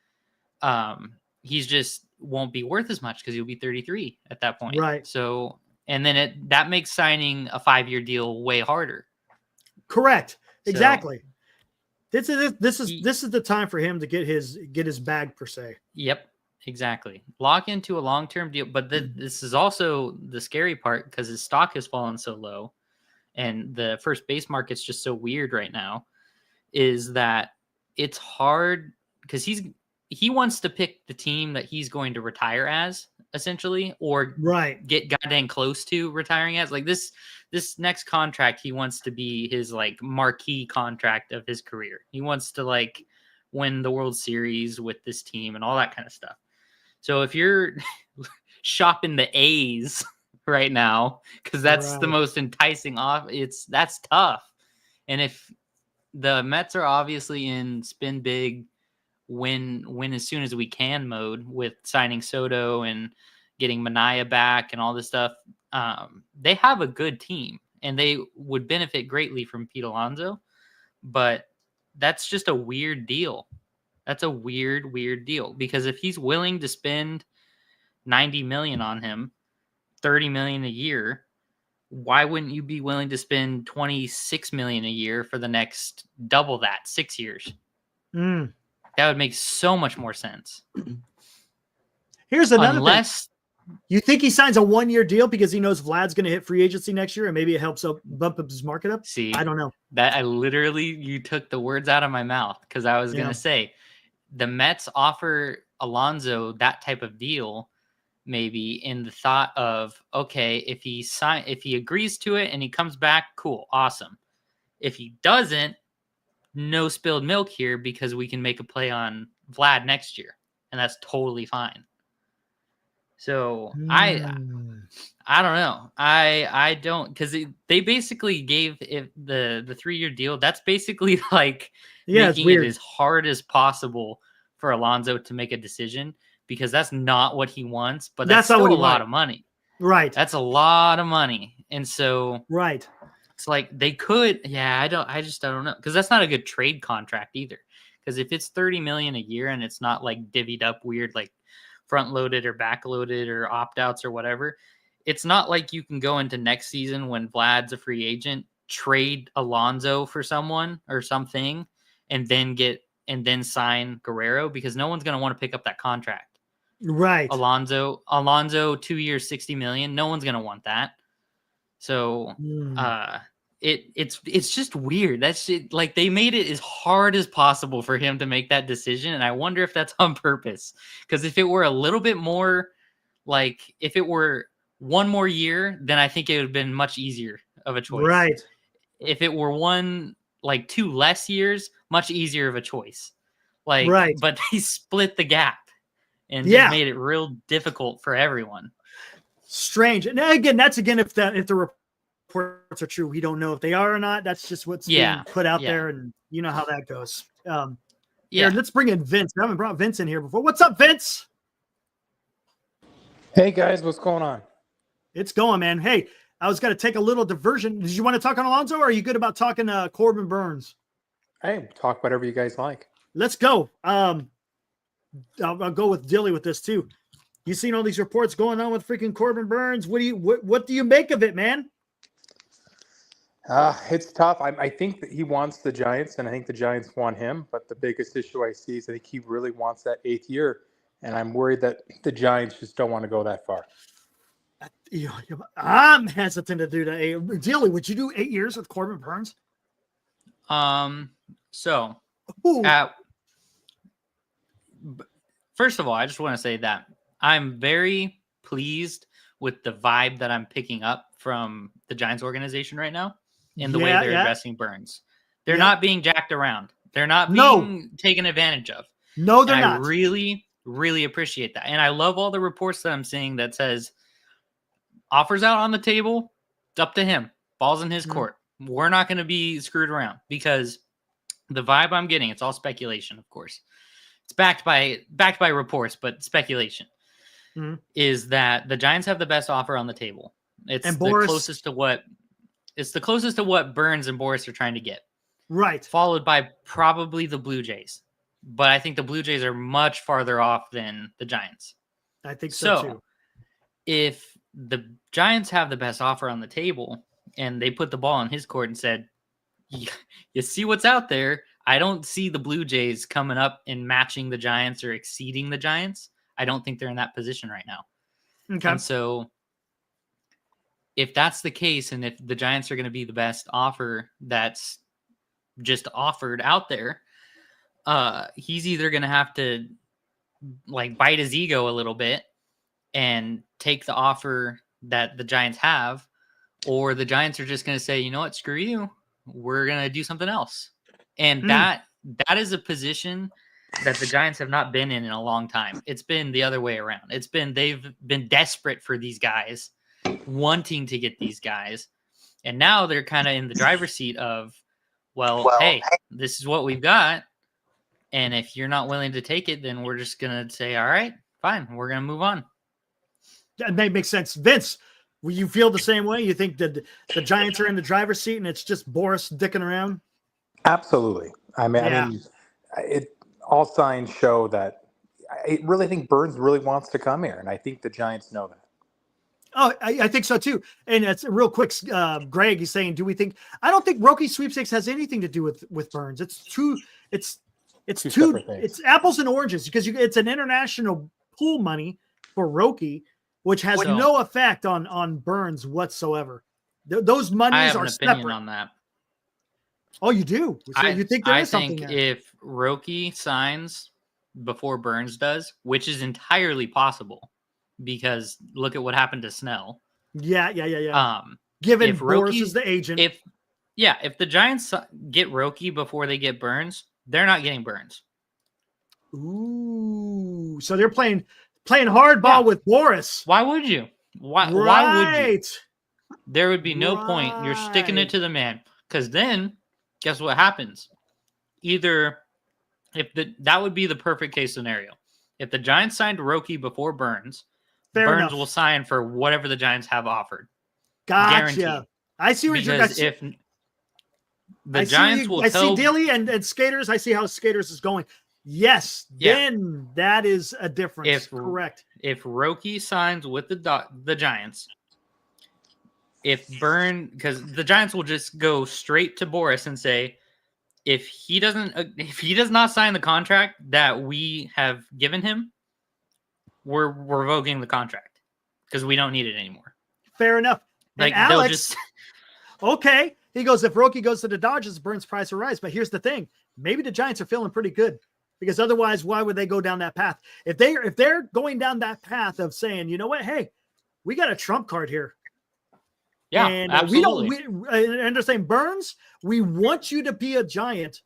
Speaker 3: He's just won't be worth as much because he'll be 33 at that point.
Speaker 2: Right.
Speaker 3: So, and then that makes signing a 5-year deal way harder.
Speaker 2: Correct. Exactly. This is the time for him to get his bag per se.
Speaker 3: Yep. Exactly. Lock into a long-term deal. But this is also the scary part because his stock has fallen so low and the first base market's just so weird right now is that it's hard because he wants to pick the team that he's going to retire as, essentially, or get goddamn close to retiring as. Like this next contract, he wants to be his like marquee contract of his career. He wants to like win the World Series with this team and all that kind of stuff. So if you're shopping the A's right now, because that's the most enticing off, that's tough. And if the Mets are obviously in spin big, win as soon as we can mode with signing Soto and getting Mania back and all this stuff. They have a good team and they would benefit greatly from Pete Alonso, but that's just a weird deal. That's a weird deal because if he's willing to spend $90 million on him, $30 million a year, why wouldn't you be willing to spend $26 million a year for the next double that 6 years? That would make so much more sense.
Speaker 2: Here's another thing. You think he signs a 1-year deal because he knows Vlad's going to hit free agency next year and maybe it helps bump up his market up?
Speaker 3: See,
Speaker 2: I don't know.
Speaker 3: You took the words out of my mouth because I was going to say the Mets offer Alonso that type of deal maybe in the thought of, okay, if he agrees to it and he comes back, cool, awesome. If he doesn't, no spilled milk here because we can make a play on Vlad next year, and that's totally fine. So I don't know. I don't because they basically gave it the 3-year deal. That's basically like making it as hard as possible for Alonso to make a decision because that's not what he wants. But that's still a lot of money,
Speaker 2: right?
Speaker 3: That's a lot of money, and so
Speaker 2: It's
Speaker 3: like they could, I don't know. Because that's not a good trade contract either. Because if it's $30 million a year and it's not like divvied up weird, like front loaded or back loaded or opt outs or whatever, it's not like you can go into next season when Vlad's a free agent, trade Alonso for someone or something, and then sign Guerrero because no one's going to want to pick up that contract.
Speaker 2: Right.
Speaker 3: Alonso, 2 years, $60 million. No one's going to want that. So it's just weird. That's it. Like they made it as hard as possible for him to make that decision. And I wonder if that's on purpose. Because if it were a little bit more like if it were 1 more year, then I think it would have been much easier of a choice.
Speaker 2: Right.
Speaker 3: If it were 2 less years, much easier of a choice. But they split the gap and just made it real difficult for everyone.
Speaker 2: Strange. And again, if the reports are true, we don't know if they are or not. That's just what's being put out there, and you know how that goes. Here, let's bring in Vince. I haven't brought Vince in here before. What's up, Vince?
Speaker 4: Hey guys, what's going on?
Speaker 2: It's going, man. Hey, I was going to take a little diversion. Did you want to talk on Alonso, or are you good about talking Corbin Burnes?
Speaker 4: Hey, talk whatever you guys like.
Speaker 2: Let's go. I'll go with Dilly with this too. You seen all these reports going on with freaking Corbin Burnes? What do you make of it, man?
Speaker 4: It's tough. I think that he wants the Giants, and I think the Giants want him. But the biggest issue I see is I think he really wants that 8th year, and I'm worried that the Giants just don't want to go that far.
Speaker 2: I'm hesitant to do that. Dilly, would you do 8 years with Corbin Burnes?
Speaker 3: First of all, I just want to say that I'm very pleased with the vibe that I'm picking up from the Giants organization right now and the way they're addressing Burnes. They're not being jacked around. They're not being taken advantage of.
Speaker 2: No, they're not.
Speaker 3: I really, really appreciate that. And I love all the reports that I'm seeing that says offers out on the table. It's up to him. Ball's in his court. We're not going to be screwed around because the vibe I'm getting, it's all speculation, of course. It's backed by reports, but speculation is that the Giants have the best offer on the table. It's the closest to what Burnes and Boras are trying to get.
Speaker 2: Right.
Speaker 3: Followed by probably the Blue Jays. But I think the Blue Jays are much farther off than the Giants.
Speaker 2: I think so too.
Speaker 3: If the Giants have the best offer on the table and they put the ball in his court and said, you see what's out there, I don't see the Blue Jays coming up and matching the Giants or exceeding the Giants. I don't think they're in that position right now.
Speaker 2: Okay.
Speaker 3: And so if that's the case, and if the Giants are going to be the best offer that's just offered out there, he's either going to have to like bite his ego a little bit and take the offer that the Giants have, or the Giants are just going to say, you know what, screw you. We're going to do something else. And that is a position that the Giants have not been in a long time. It's been the other way around. They've been desperate for these guys, wanting to get these guys. And now they're kind of in the driver's seat of, well, hey, this is what we've got. And if you're not willing to take it, then we're just going to say, all right, fine. We're going to move on.
Speaker 2: That makes sense. Vince, will you feel the same way? You think that the Giants are in the driver's seat and it's just Boras dicking around?
Speaker 4: Absolutely. I mean, all signs show that. I really think Burnes really wants to come here, and I think the Giants know that.
Speaker 2: Oh, I think so too. And it's real quick. Greg is saying, I don't think Roki sweepstakes has anything to do with Burnes. It's apples and oranges because it's an international pool money for Roki, which has no effect on Burnes whatsoever. Those monies are separate. I have an opinion on that. Oh, you do? So you think there is something there?
Speaker 3: If Roki signs before Burnes does, which is entirely possible, because look at what happened to Snell.
Speaker 2: Yeah. Given Boras is the agent.
Speaker 3: If the Giants get Roki before they get Burnes, they're not getting Burnes.
Speaker 2: Ooh, so they're playing hardball with Boras.
Speaker 3: Why would you? Why would you? There would be no point. You're sticking it to the man, because then guess what happens? Either that would be the perfect case scenario. If the Giants signed Roki before Burnes, Burnes will sign for whatever the Giants have offered.
Speaker 2: Gotcha.
Speaker 3: Guaranteed.
Speaker 2: I see where you're going.
Speaker 3: If the Giants will tell...
Speaker 2: I see Dilly and Skaters. I see how Skaters is going. Yes, then that is a difference. Correct.
Speaker 3: If Roki signs with the Giants, because the Giants will just go straight to Boras and say, if he does not sign the contract that we have given him, we're revoking the contract because we don't need it anymore.
Speaker 2: Fair enough.
Speaker 3: Like
Speaker 2: and Alex, okay. He goes, if Roki goes to the Dodgers, Burnes' price will rise. But here's the thing: maybe the Giants are feeling pretty good, because otherwise, why would they go down that path? If they're going down that path of saying, you know what, hey, we got a trump card here.
Speaker 3: Yeah,
Speaker 2: and
Speaker 3: absolutely.
Speaker 2: And they're saying, Burnes, we want you to be a Giant,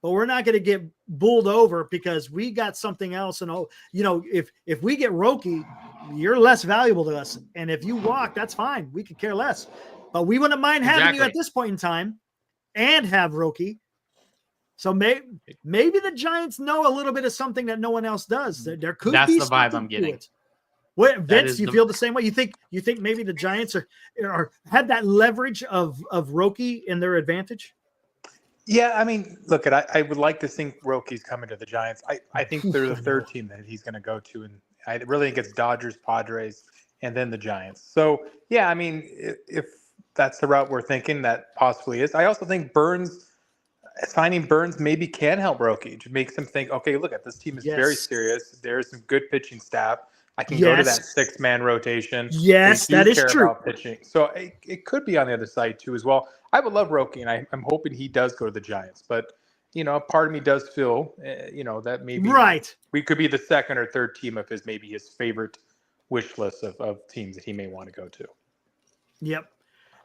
Speaker 2: but we're not going to get bulled over because we got something else. And if we get Roki, you're less valuable to us. And if you walk, that's fine. We could care less. But we wouldn't mind having you at this point in time and have Roki. So maybe the Giants know a little bit of something that no one else does. There could be.
Speaker 3: That's the vibe I'm getting.
Speaker 2: What, Vince, you feel the same way? You think maybe the Giants are had that leverage of Roki in their advantage?
Speaker 4: Yeah, I mean, look, I would like to think Roki's coming to the Giants. I think they're the third team that he's going to go to, and I really think it's Dodgers, Padres, and then the Giants. So yeah, I mean, if that's the route we're thinking, that possibly is. I also think signing Burnes maybe can help Roki to make him think, okay, look, this team is very serious. There's some good pitching staff. I can go to that 6-man rotation.
Speaker 2: Yes, that is true.
Speaker 4: About pitching. So it could be on the other side too as well. I would love Roki, and I'm hoping he does go to the Giants. But, part of me does feel, that maybe we could be the second or third team of his favorite wish list of teams that he may want to go to.
Speaker 2: Yep.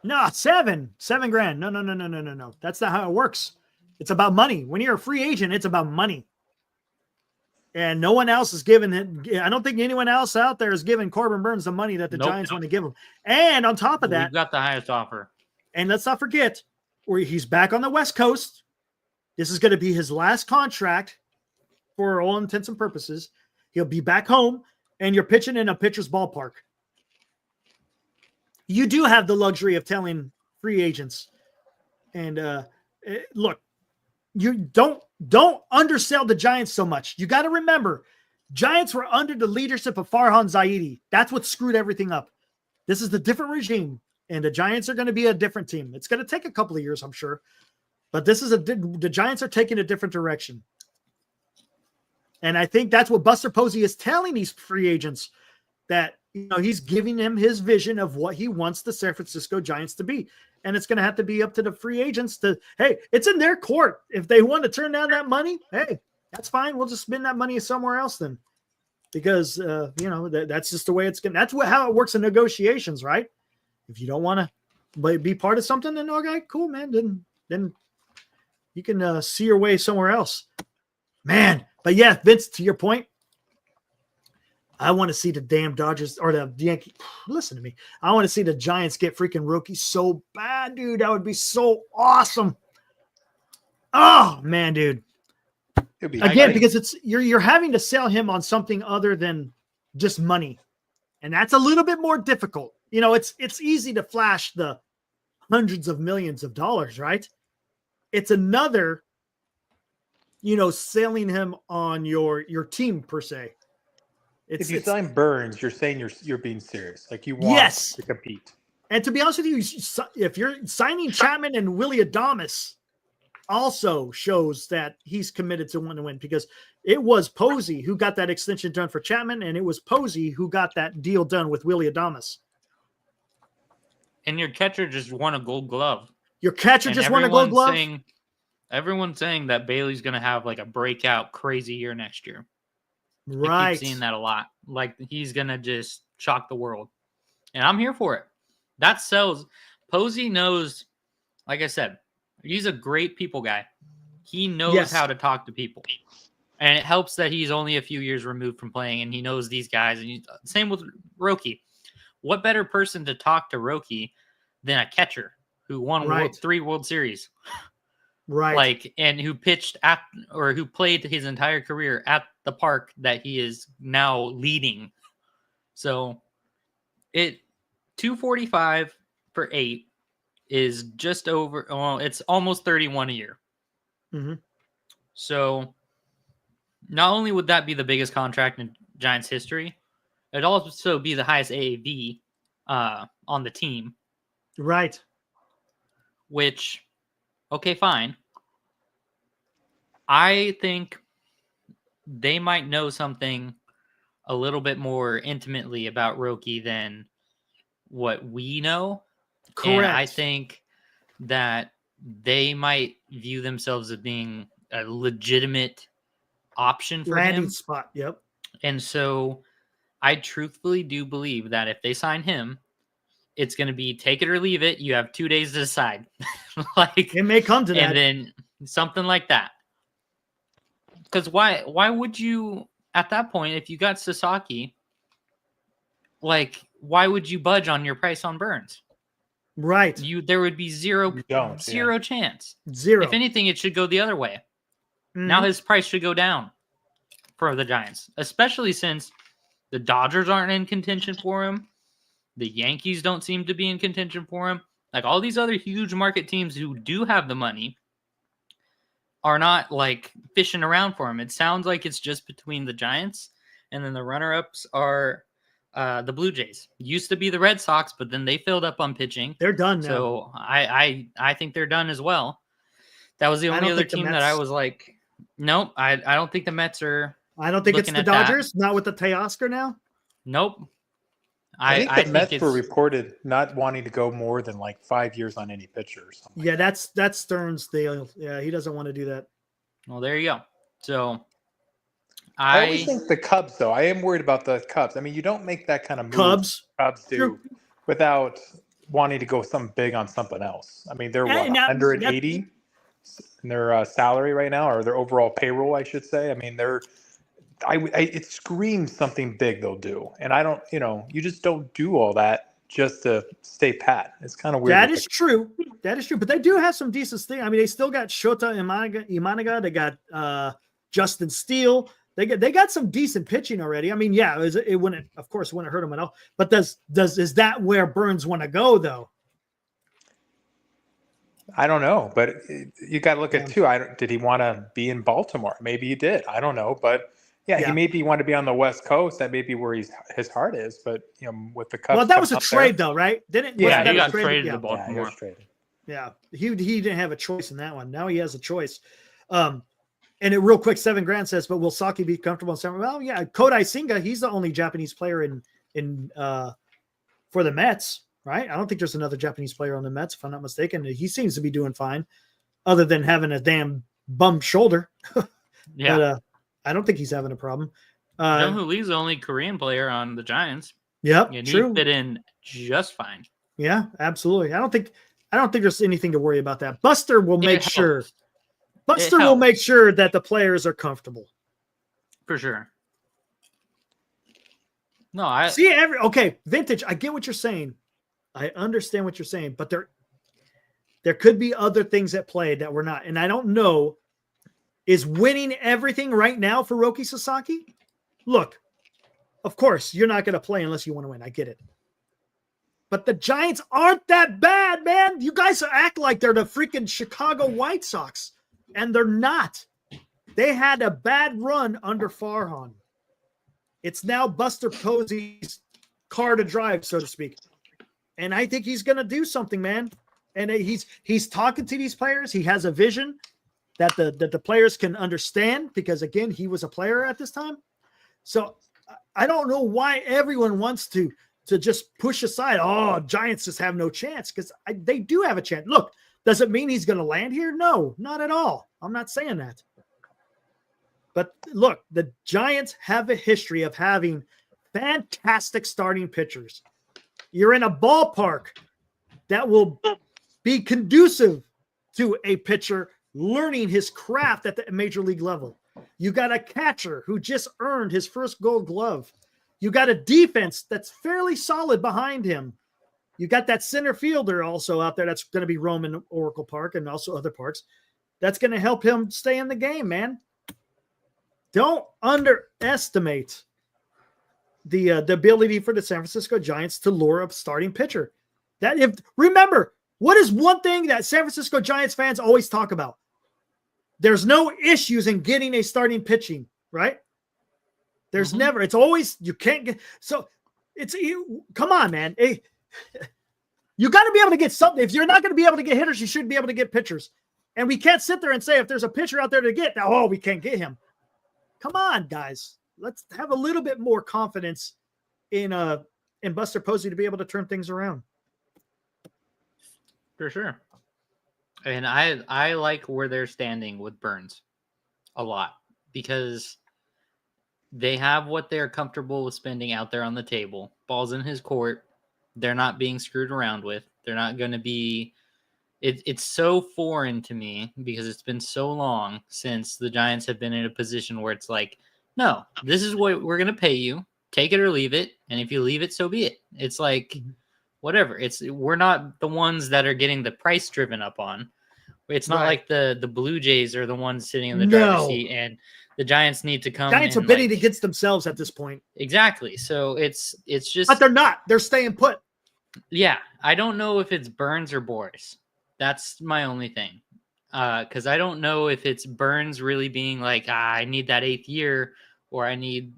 Speaker 2: No, $7 grand. No. That's not how it works. It's about money. When you're a free agent, it's about money. And no one else is giving it. I don't think anyone else out there is giving Corbin Burnes the money that the Giants want to give him. And on top of that,
Speaker 3: we've got the highest offer.
Speaker 2: And let's not forget, where he's back on the West Coast. This is going to be his last contract for all intents and purposes. He'll be back home, and you're pitching in a pitcher's ballpark. You do have the luxury of telling free agents, and look, you don't undersell the Giants so much. You got to remember, Giants were under the leadership of Farhan Zaidi. That's what screwed everything up. This is the different regime, and the Giants are going to be a different team. It's going to take a couple of years, I'm sure, but the Giants are taking a different direction. And I think that's what Buster Posey is telling these free agents, that he's giving them his vision of what he wants the San Francisco Giants to be. And it's going to have to be up to the free agents to, hey, it's in their court. If they want to turn down that money, hey, that's fine. We'll just spend that money somewhere else then. Because, that's just the way it's going to, that's how it works in negotiations, right? If you don't want to be part of something, then okay, cool, man. Then you can see your way somewhere else. Man. But yeah, Vince, to your point, I want to see the damn Dodgers or the Yankees. Listen to me. I want to see the Giants get freaking Roki so bad, dude. That would be so awesome. Oh man, dude. Again, because it's you're having to sell him on something other than just money, and that's a little bit more difficult. It's easy to flash the hundreds of millions of dollars, right? It's another, selling him on your team per se.
Speaker 4: If you sign Burnes, you're saying you're being serious. Like you want to compete.
Speaker 2: And to be honest with you, if you're signing Chapman and Willie Adames, also shows that he's committed to want to win, because it was Posey who got that extension done for Chapman, and it was Posey who got that deal done with Willie Adames.
Speaker 3: And your catcher just won a Gold Glove.
Speaker 2: Your catcher just won a Gold Glove?
Speaker 3: Everyone's saying that Bailey's going to have like a breakout crazy year next year.
Speaker 2: Right.
Speaker 3: I keep seeing that a lot. Like he's going to just shock the world. And I'm here for it. That sells. Posey knows, like I said, he's a great people guy. He knows how to talk to people. And it helps that he's only a few years removed from playing and he knows these guys. And same with Roki. What better person to talk to Roki than a catcher who won 3 World Series?
Speaker 2: Right.
Speaker 3: And who pitched who played his entire career at the park that he is now leading. So $245 for 8 is just over. Well, it's almost 31 a year.
Speaker 2: Mm-hmm.
Speaker 3: So not only would that be the biggest contract in Giants history, it'd also be the highest AAV on the team.
Speaker 2: Right.
Speaker 3: Which, okay, fine. I think they might know something a little bit more intimately about Roki than what we know.
Speaker 2: Correct.
Speaker 3: And I think that they might view themselves as being a legitimate option for
Speaker 2: landing
Speaker 3: him.
Speaker 2: Spot. Yep.
Speaker 3: And so I truthfully do believe that if they sign him, it's going to be take it or leave it. You have 2 days to decide.
Speaker 2: It may come to that.
Speaker 3: And then something like that. Because why would you, at that point, if you got Sasaki, why would you budge on your price on Burnes?
Speaker 2: Right.
Speaker 3: There would be zero chance.
Speaker 2: Zero.
Speaker 3: If anything, it should go the other way.
Speaker 2: Mm-hmm.
Speaker 3: Now his price should go down for the Giants, especially since the Dodgers aren't in contention for him. The Yankees don't seem to be in contention for him. Like all these other huge market teams who do have the money are not fishing around for him. It sounds like it's just between the Giants, and then the runner-ups are the Blue Jays. Used to be the Red Sox, but then they filled up on pitching.
Speaker 2: They're done now.
Speaker 3: So I think they're done as well. That was the only other team that I was like, nope, I don't think the Mets are.
Speaker 2: I don't think it's the Dodgers. Not with the Teoscar now.
Speaker 3: Nope.
Speaker 4: I think the Mets were reported not wanting to go more than 5 years on any pitcher or something.
Speaker 2: Yeah, that's Stearns' deal. Yeah, he doesn't want to do that.
Speaker 3: Well, there you go. So
Speaker 4: I always think the Cubs, though. I am worried about the Cubs. I mean, you don't make that kind of move
Speaker 2: Cubs
Speaker 4: do
Speaker 2: True.
Speaker 4: without wanting to go something big on something else. I mean, they're what,
Speaker 2: And now-
Speaker 4: 180 in their salary right now, or their overall payroll, I should say. I mean, it screams something big they'll do, and I don't. You just don't do all that just to stay pat. It's kind of weird.
Speaker 2: That is true. That is true. But they do have some decent things. I mean, they still got Shota Imanaga. They got Justin Steele. They got some decent pitching already. I mean, yeah, it wouldn't hurt them at all. But is that where Burnes want to go though?
Speaker 4: I don't know, but you got to look at too. Did he want to be in Baltimore? Maybe he did. I don't know, but yeah, he maybe want to be on the West Coast. That may be where his heart is. But with the Cubs,
Speaker 2: well, that was a trade though, right?
Speaker 3: He got traded to Baltimore.
Speaker 4: Yeah, he was traded.
Speaker 2: Yeah, he didn't have a choice in that one. Now he has a choice. And real quick, $7,000 says, but will Saki be comfortable in summer? Well, yeah, Kodai Senga, he's the only Japanese player in for the Mets, right? I don't think there's another Japanese player on the Mets, if I'm not mistaken. He seems to be doing fine, other than having a damn bum shoulder.
Speaker 3: Yeah.
Speaker 2: But I don't think he's having a problem.
Speaker 3: Jung-Hoo Lee's the only Korean player on the Giants.
Speaker 2: Yep,
Speaker 3: And
Speaker 2: true.
Speaker 3: he fit in just fine.
Speaker 2: Yeah, absolutely. I don't think there's anything to worry about that. Buster will make sure. Buster will make sure that the players are comfortable.
Speaker 3: For sure. No, I
Speaker 2: see vintage. I get what you're saying. I understand what you're saying, but there could be other things at play that we're not. And I don't know, is winning everything right now for Roki Sasaki? Look, of course, you're not going to play unless you want to win. I get it. But the Giants aren't that bad, man. You guys act like they're the freaking Chicago White Sox. And they're not. They had a bad run under Farhan. It's now Buster Posey's car to drive, so to speak. And I think he's going to do something, man. And he's talking to these players. He has a vision that the players can understand because, again, he was a player at this time. So I don't know why everyone wants to just push aside, Giants just have no chance, because they do have a chance. Look, does it mean he's going to land here? No, not at all. I'm not saying that. But look, the Giants have a history of having fantastic starting pitchers. You're in a ballpark that will be conducive to a pitcher learning his craft at the major league level. You got a catcher who just earned his first Gold Glove. You got a defense that's fairly solid behind him. You got that center fielder also out there that's going to be roaming Oracle Park and also other parks. That's going to help him stay in the game, man. Don't underestimate the ability for the San Francisco Giants to lure a starting pitcher. Remember, what is one thing that San Francisco Giants fans always talk about? There's no issues in getting a starting pitching, right? There's never. It's always you can't get. So come on, man. You got to be able to get something. If you're not going to be able to get hitters, you should be able to get pitchers. And we can't sit there and say if there's a pitcher out there to get, we can't get him. Come on, guys. Let's have a little bit more confidence in Buster Posey to be able to turn things around.
Speaker 3: For sure. And I like where they're standing with Burnes a lot because they have what they're comfortable with spending out there on the table. Ball's in his court. They're not being screwed around with. They're not going to be. It's so foreign to me because it's been so long since the Giants have been in a position where it's like, no, this is what we're going to pay you. Take it or leave it. And if you leave it, so be it. It's like, whatever. We're not the ones that are getting the price driven up on. It's not like the Blue Jays are the ones sitting in the driver's seat and the Giants need to come.
Speaker 2: Giants are bidding against themselves at this point.
Speaker 3: Exactly. So it's just.
Speaker 2: But they're not. They're staying put.
Speaker 3: Yeah. I don't know if it's Burnes or Boras. That's my only thing. Because I don't know if it's Burnes really being like, I need that 8th year or I need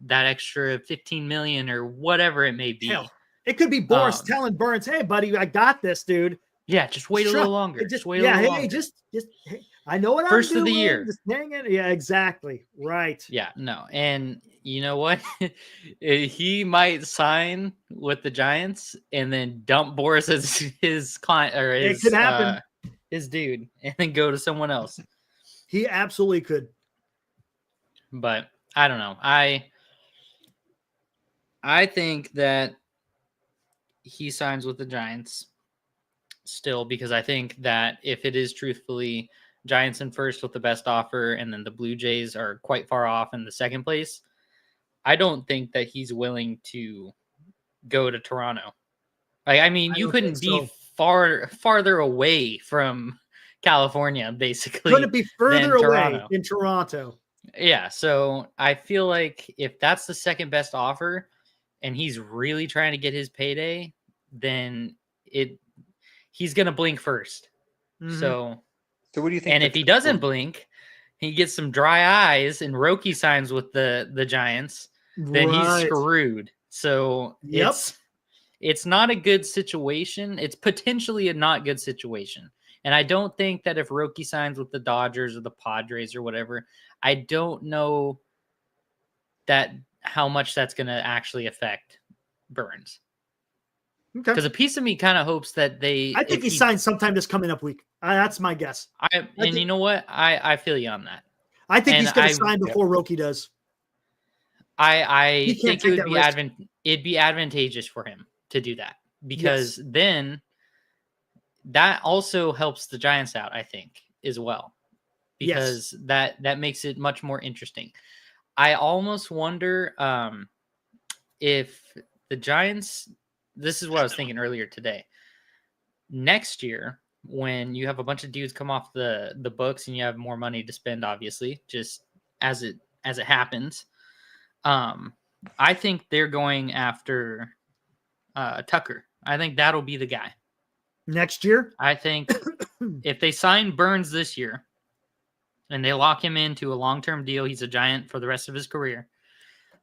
Speaker 3: that extra 15 million or whatever it may be.
Speaker 2: Hell, it could be Boras telling Burnes, hey, buddy, I got this, dude.
Speaker 3: Yeah, just wait a little longer. Just wait a little longer.
Speaker 2: Hey, I know what
Speaker 3: First
Speaker 2: I'm doing.
Speaker 3: Of the year.
Speaker 2: Just hang it. Yeah, exactly. Right.
Speaker 3: Yeah, no. And you know what? He might sign with the Giants and then dump Boras as his client or his,
Speaker 2: it could happen.
Speaker 3: His dude and then go to someone else.
Speaker 2: He absolutely could.
Speaker 3: But I don't know. I think that he signs with the Giants still, because I think that if it is truthfully Giants in first with the best offer, and then the Blue Jays are quite far off in the second place, I don't think that he's willing to go to Toronto. I mean, you couldn't be farther away from California, basically.
Speaker 2: Couldn't be further away
Speaker 3: Toronto.
Speaker 2: in Toronto.
Speaker 3: Yeah, so I feel like if that's the second best offer and he's really trying to get his payday, then he's going to blink first.
Speaker 2: Mhm.
Speaker 3: So
Speaker 4: what do you think?
Speaker 3: And if he doesn't blink, he gets some dry eyes and Roki signs with the Giants, then he's screwed. So it's not a good situation. It's potentially a not good situation. And I don't think that if Roki signs with the Dodgers or the Padres or whatever, I don't know that how much that's going to actually affect Burnes.
Speaker 2: Okay.
Speaker 3: Because a piece of me kind of hopes that
Speaker 2: I think he signs sometime this coming up week. That's my guess.
Speaker 3: You know what? I feel you on that.
Speaker 2: I think he's going to sign before Roki does.
Speaker 3: I think it'd be advantageous for him to do that, because then that also helps the Giants out, I think, as well, because that makes it much more interesting. I almost wonder if the Giants, this is what I was thinking earlier today, next year when you have a bunch of dudes come off the books and you have more money to spend, obviously, just as it happens, I think they're going after Tucker. I think that'll be the guy
Speaker 2: next year.
Speaker 3: I think if they sign Burnes this year and they lock him into a long-term deal, he's a Giant for the rest of his career,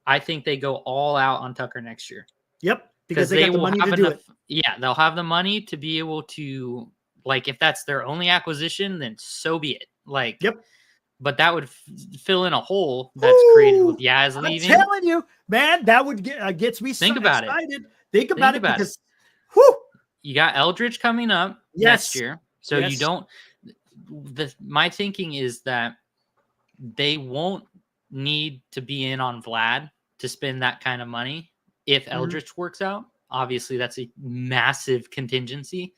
Speaker 3: I think they go all out on Tucker next year.
Speaker 2: Yep, because they got the money to do it.
Speaker 3: Yeah, they'll have the money to be able to, like, if that's their only acquisition, then so be it. Like, but that would fill in a hole that's created with Yaz leaving.
Speaker 2: I'm telling you, man, that would gets me excited. Think about it because,
Speaker 3: you got Eldridge coming up next year, so you don't. My thinking is that they won't need to be in on Vlad to spend that kind of money if Eldridge works out. Obviously, that's a massive contingency.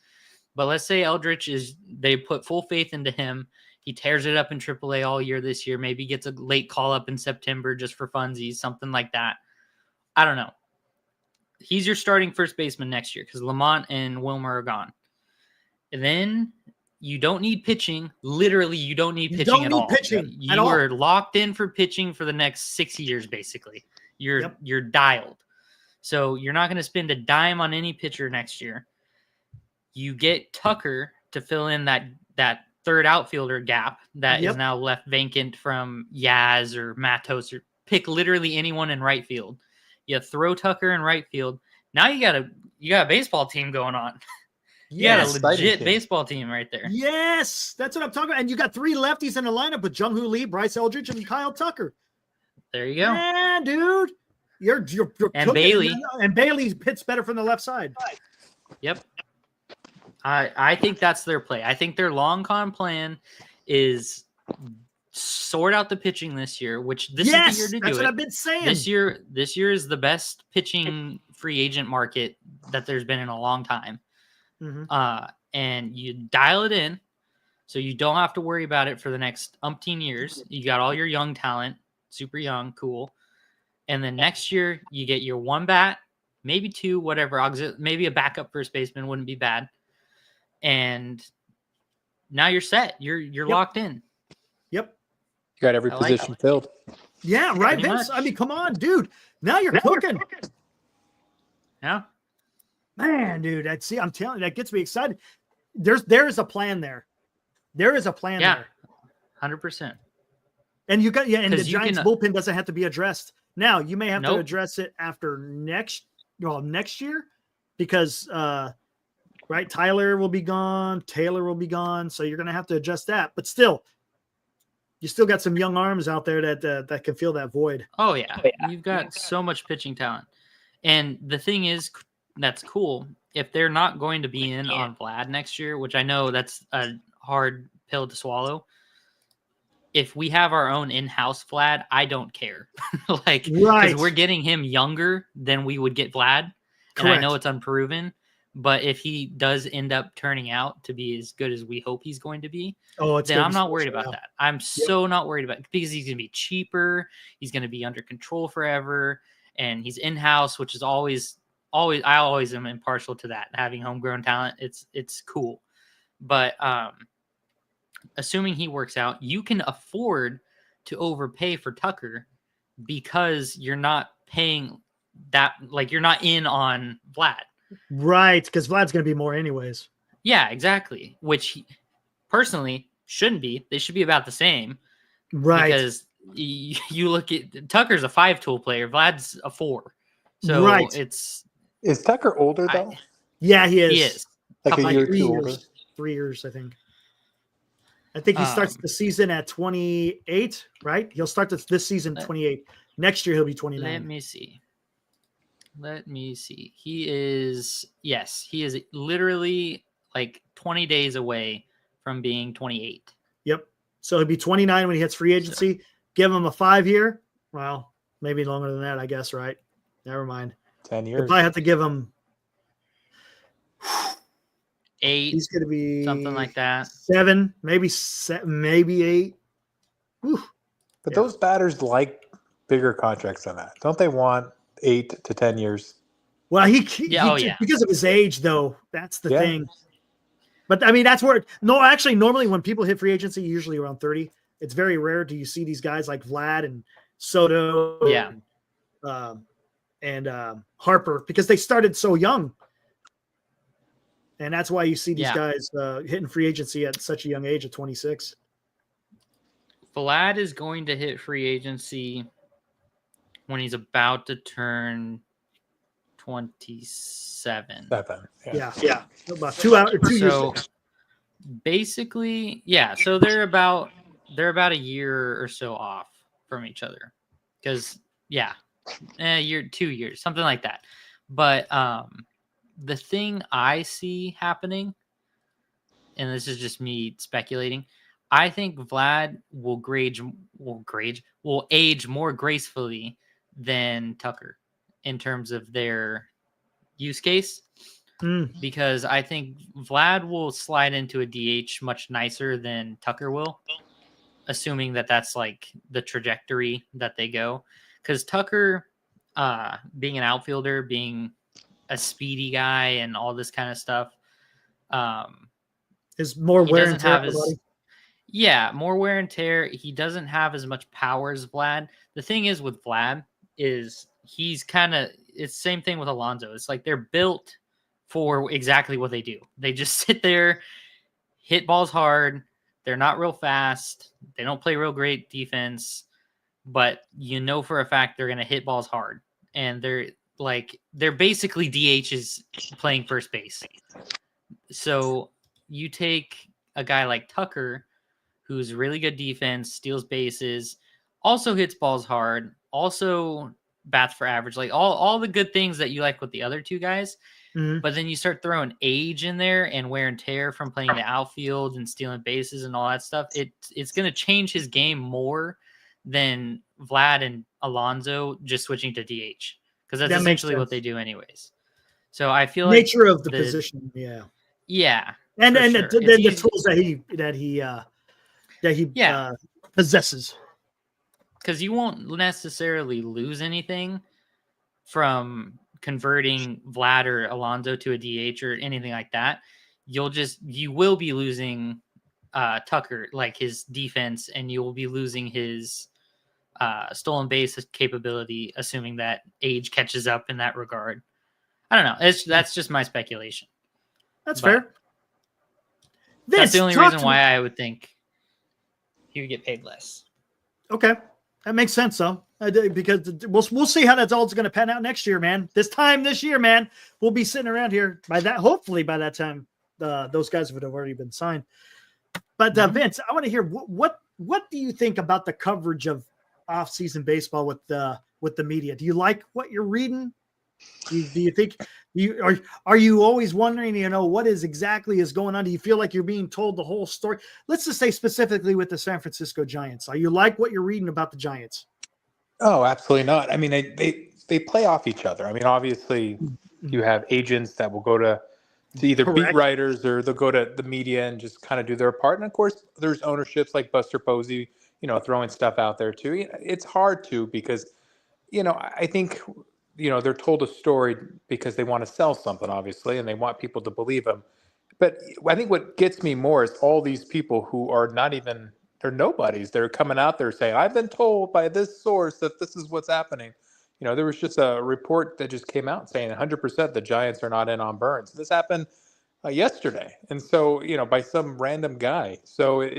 Speaker 3: But let's say Eldridge they put full faith into him. He tears it up in AAA all year this year. Maybe gets a late call up in September just for funsies, something like that. I don't know. He's your starting first baseman next year because Lamont and Wilmer are gone. And then you don't need pitching. Literally, you don't need pitching at all. You are locked in for pitching for the next 6 years, basically. You're dialed. So you're not going to spend a dime on any pitcher next year. You get Tucker to fill in that third outfielder gap that is now left vacant from Yaz or Matos, or pick literally anyone in right field. You throw Tucker in right field. Now you got a baseball team going on. You got a legit baseball team right there.
Speaker 2: Yes, that's what I'm talking about. And you got three lefties in the lineup with Jung-Hoo Lee, Bryce Eldridge, and Kyle Tucker.
Speaker 3: There you go.
Speaker 2: Yeah, dude. You're
Speaker 3: and Bailey.
Speaker 2: And Bailey hits better from the left side.
Speaker 3: Yep. I think that's their play. I think their long con plan is sort out the pitching this year, which this is the year to do it.
Speaker 2: That's what I've been saying.
Speaker 3: This year is the best pitching free agent market that there's been in a long time. Mm-hmm. And you dial it in so you don't have to worry about it for the next umpteen years. You got all your young talent, super young, cool. And then next year you get your one bat, maybe two, whatever. Maybe a backup first baseman wouldn't be bad. And now you're set. You're locked in.
Speaker 2: Yep.
Speaker 4: You got every position filled.
Speaker 2: Yeah, right, Vince. I mean, come on, dude. Now you're cooking.
Speaker 3: Yeah.
Speaker 2: Man, dude, I'm telling you, that gets me excited. There is a plan there. There is a plan there.
Speaker 3: 100%.
Speaker 2: And you got and the Giants bullpen doesn't have to be addressed. Now, you may have to address it after next year because right, Tyler will be gone, Taylor will be gone, so you're going to have to adjust that. But still, you still got some young arms out there that can fill that void.
Speaker 3: Oh yeah. You've got so much pitching talent. And the thing is, that's cool. If they're not going to be in on Vlad next year, which I know that's a hard pill to swallow, if we have our own in-house Vlad, I don't care. Like,
Speaker 2: Right.
Speaker 3: because we're getting him younger than we would get Vlad. And I know it's unproven, but if he does end up turning out to be as good as we hope he's going to be, then I'm not worried about that. I'm so not worried about it because he's going to be cheaper. He's going to be under control forever. And he's in-house, which is always, I always am impartial to that. Having homegrown talent, it's cool. But assuming he works out, you can afford to overpay for Tucker because you're not paying that, like you're not in on Vlad.
Speaker 2: Right, because Vlad's going to be more anyways.
Speaker 3: Yeah, exactly. Which personally shouldn't be. They should be about the same.
Speaker 2: Right.
Speaker 3: Because you look at Tucker's a 5-tool player. Vlad's a 4. So it's...
Speaker 4: Is Tucker older though?
Speaker 2: Yeah, he is.
Speaker 3: He is.
Speaker 4: Like a year or two older?
Speaker 2: 3 years, I think. I think he starts the season at 28, right? He'll start this season 28. Next year, he'll be 29.
Speaker 3: Let me see. He is literally like 20 days away from being 28.
Speaker 2: Yep. So he'll be 29 when he hits free agency. Give him a 5-year. Well, maybe longer than that, I guess, right? Never mind.
Speaker 4: 10 years.
Speaker 2: You'll probably have to give him
Speaker 3: 8.
Speaker 2: He's going to be
Speaker 3: something like that.
Speaker 2: 7, maybe 8. Whew.
Speaker 4: But those batters like bigger contracts than that. Don't they want 8 to 10 years?
Speaker 2: Well, because of his age, though, that's the thing. But I mean, that's where normally when people hit free agency, usually around 30. It's very rare do you see these guys like Vlad and Soto, and Harper, because they started so young, and that's why you see these guys hitting free agency at such a young age of 26.
Speaker 3: Vlad is going to hit free agency when he's about to turn 27.
Speaker 2: Yeah. About 2 hours. 2 years.
Speaker 3: Basically, so they're about a year or so off from each other, because 2 years, something like that. But the thing I see happening, and this is just me speculating, I think Vlad will age more gracefully than Tucker in terms of their use case. Because I think Vlad will slide into a DH much nicer than Tucker will, assuming that that's like the trajectory that they go. Because Tucker, being an outfielder, being a speedy guy and all this kind of stuff,
Speaker 2: is more wear and tear.
Speaker 3: More wear and tear. He doesn't have as much power as Vlad. The thing is with Vlad is it's the same thing with Alonso. It's like they're built for exactly what they do. They just sit there, hit balls hard. They're not real fast. They don't play real great defense, but for a fact they're going to hit balls hard. And they're basically DHs playing first base. So you take a guy like Tucker, who's really good defense, steals bases, also hits balls hard, also bats for average, like all the good things that you like with the other two guys. But then you start throwing age in there and wear and tear from playing the outfield and stealing bases and all that stuff. It's going to change his game more than Vlad and Alonso just switching to DH, because that's essentially what they do anywaes. So I feel like
Speaker 2: nature of the position, and the tools that he possesses.
Speaker 3: Because you won't necessarily lose anything from converting Vlad or Alonso to a DH or anything like that. You will be losing Tucker, like his defense, and you will be losing his stolen base capability, assuming that age catches up in that regard. I don't know. That's just my speculation.
Speaker 2: That's fair.
Speaker 3: That's the only reason why I would think he would get paid less.
Speaker 2: Okay. That makes sense, though, because we'll see how that's all going to pan out next year, man. This year, man, we'll be sitting around here hopefully by that time, those guys would have already been signed. But Vince, I want to hear what do you think about the coverage of off-season baseball with the media? Do you like what you're reading? Do you think Are you always wondering, what is going on? Do you feel like you're being told the whole story? Let's just say specifically with the San Francisco Giants. Are you like what you're reading about the Giants?
Speaker 4: Oh, absolutely not. I mean, they play off each other. I mean, obviously, you have agents that will go to either beat
Speaker 2: Correct.
Speaker 4: writers or they'll go to the media and just kind of do their part. And of course, there's ownerships like Buster Posey, throwing stuff out there too. It's hard to because, I think, they're told a story because they want to sell something, obviously, and they want people to believe them. But I think what gets me more is all these people who are they're nobodies. They're coming out there saying, I've been told by this source that this is what's happening. There was just a report that just came out saying 100% the Giants are not in on Burnes. This happened yesterday. And so, by some random guy. So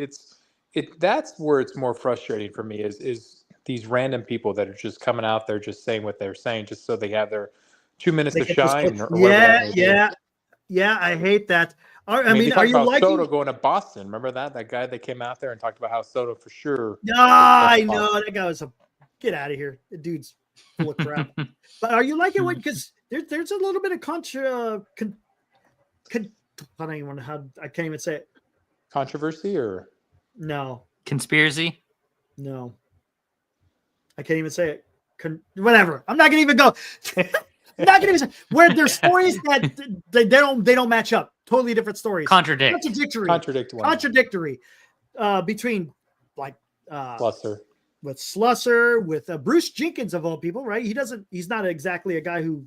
Speaker 4: that's where it's more frustrating for me is these random people that are just coming out there just saying what they're saying just so they have their 2 minutes to shine or whatever that may be.
Speaker 2: Yeah, I hate that.
Speaker 4: I mean, are you liking Soto going to Boston? Remember that guy that came out there and talked about how Soto for sure.
Speaker 2: I know that guy was get out of here. The dude's full of crap. But are you liking what? Because there's a little bit of I don't even know how I can't even say it.
Speaker 4: Controversy or
Speaker 2: no
Speaker 3: conspiracy?
Speaker 2: No, I can't even say it. Whatever. I'm not gonna even go. Not gonna even say where there's stories that they don't match up. Totally different stories. Contradictory. Between like
Speaker 4: Slusser.
Speaker 2: With Slusser, with Bruce Jenkins of all people, right? He's not exactly a guy who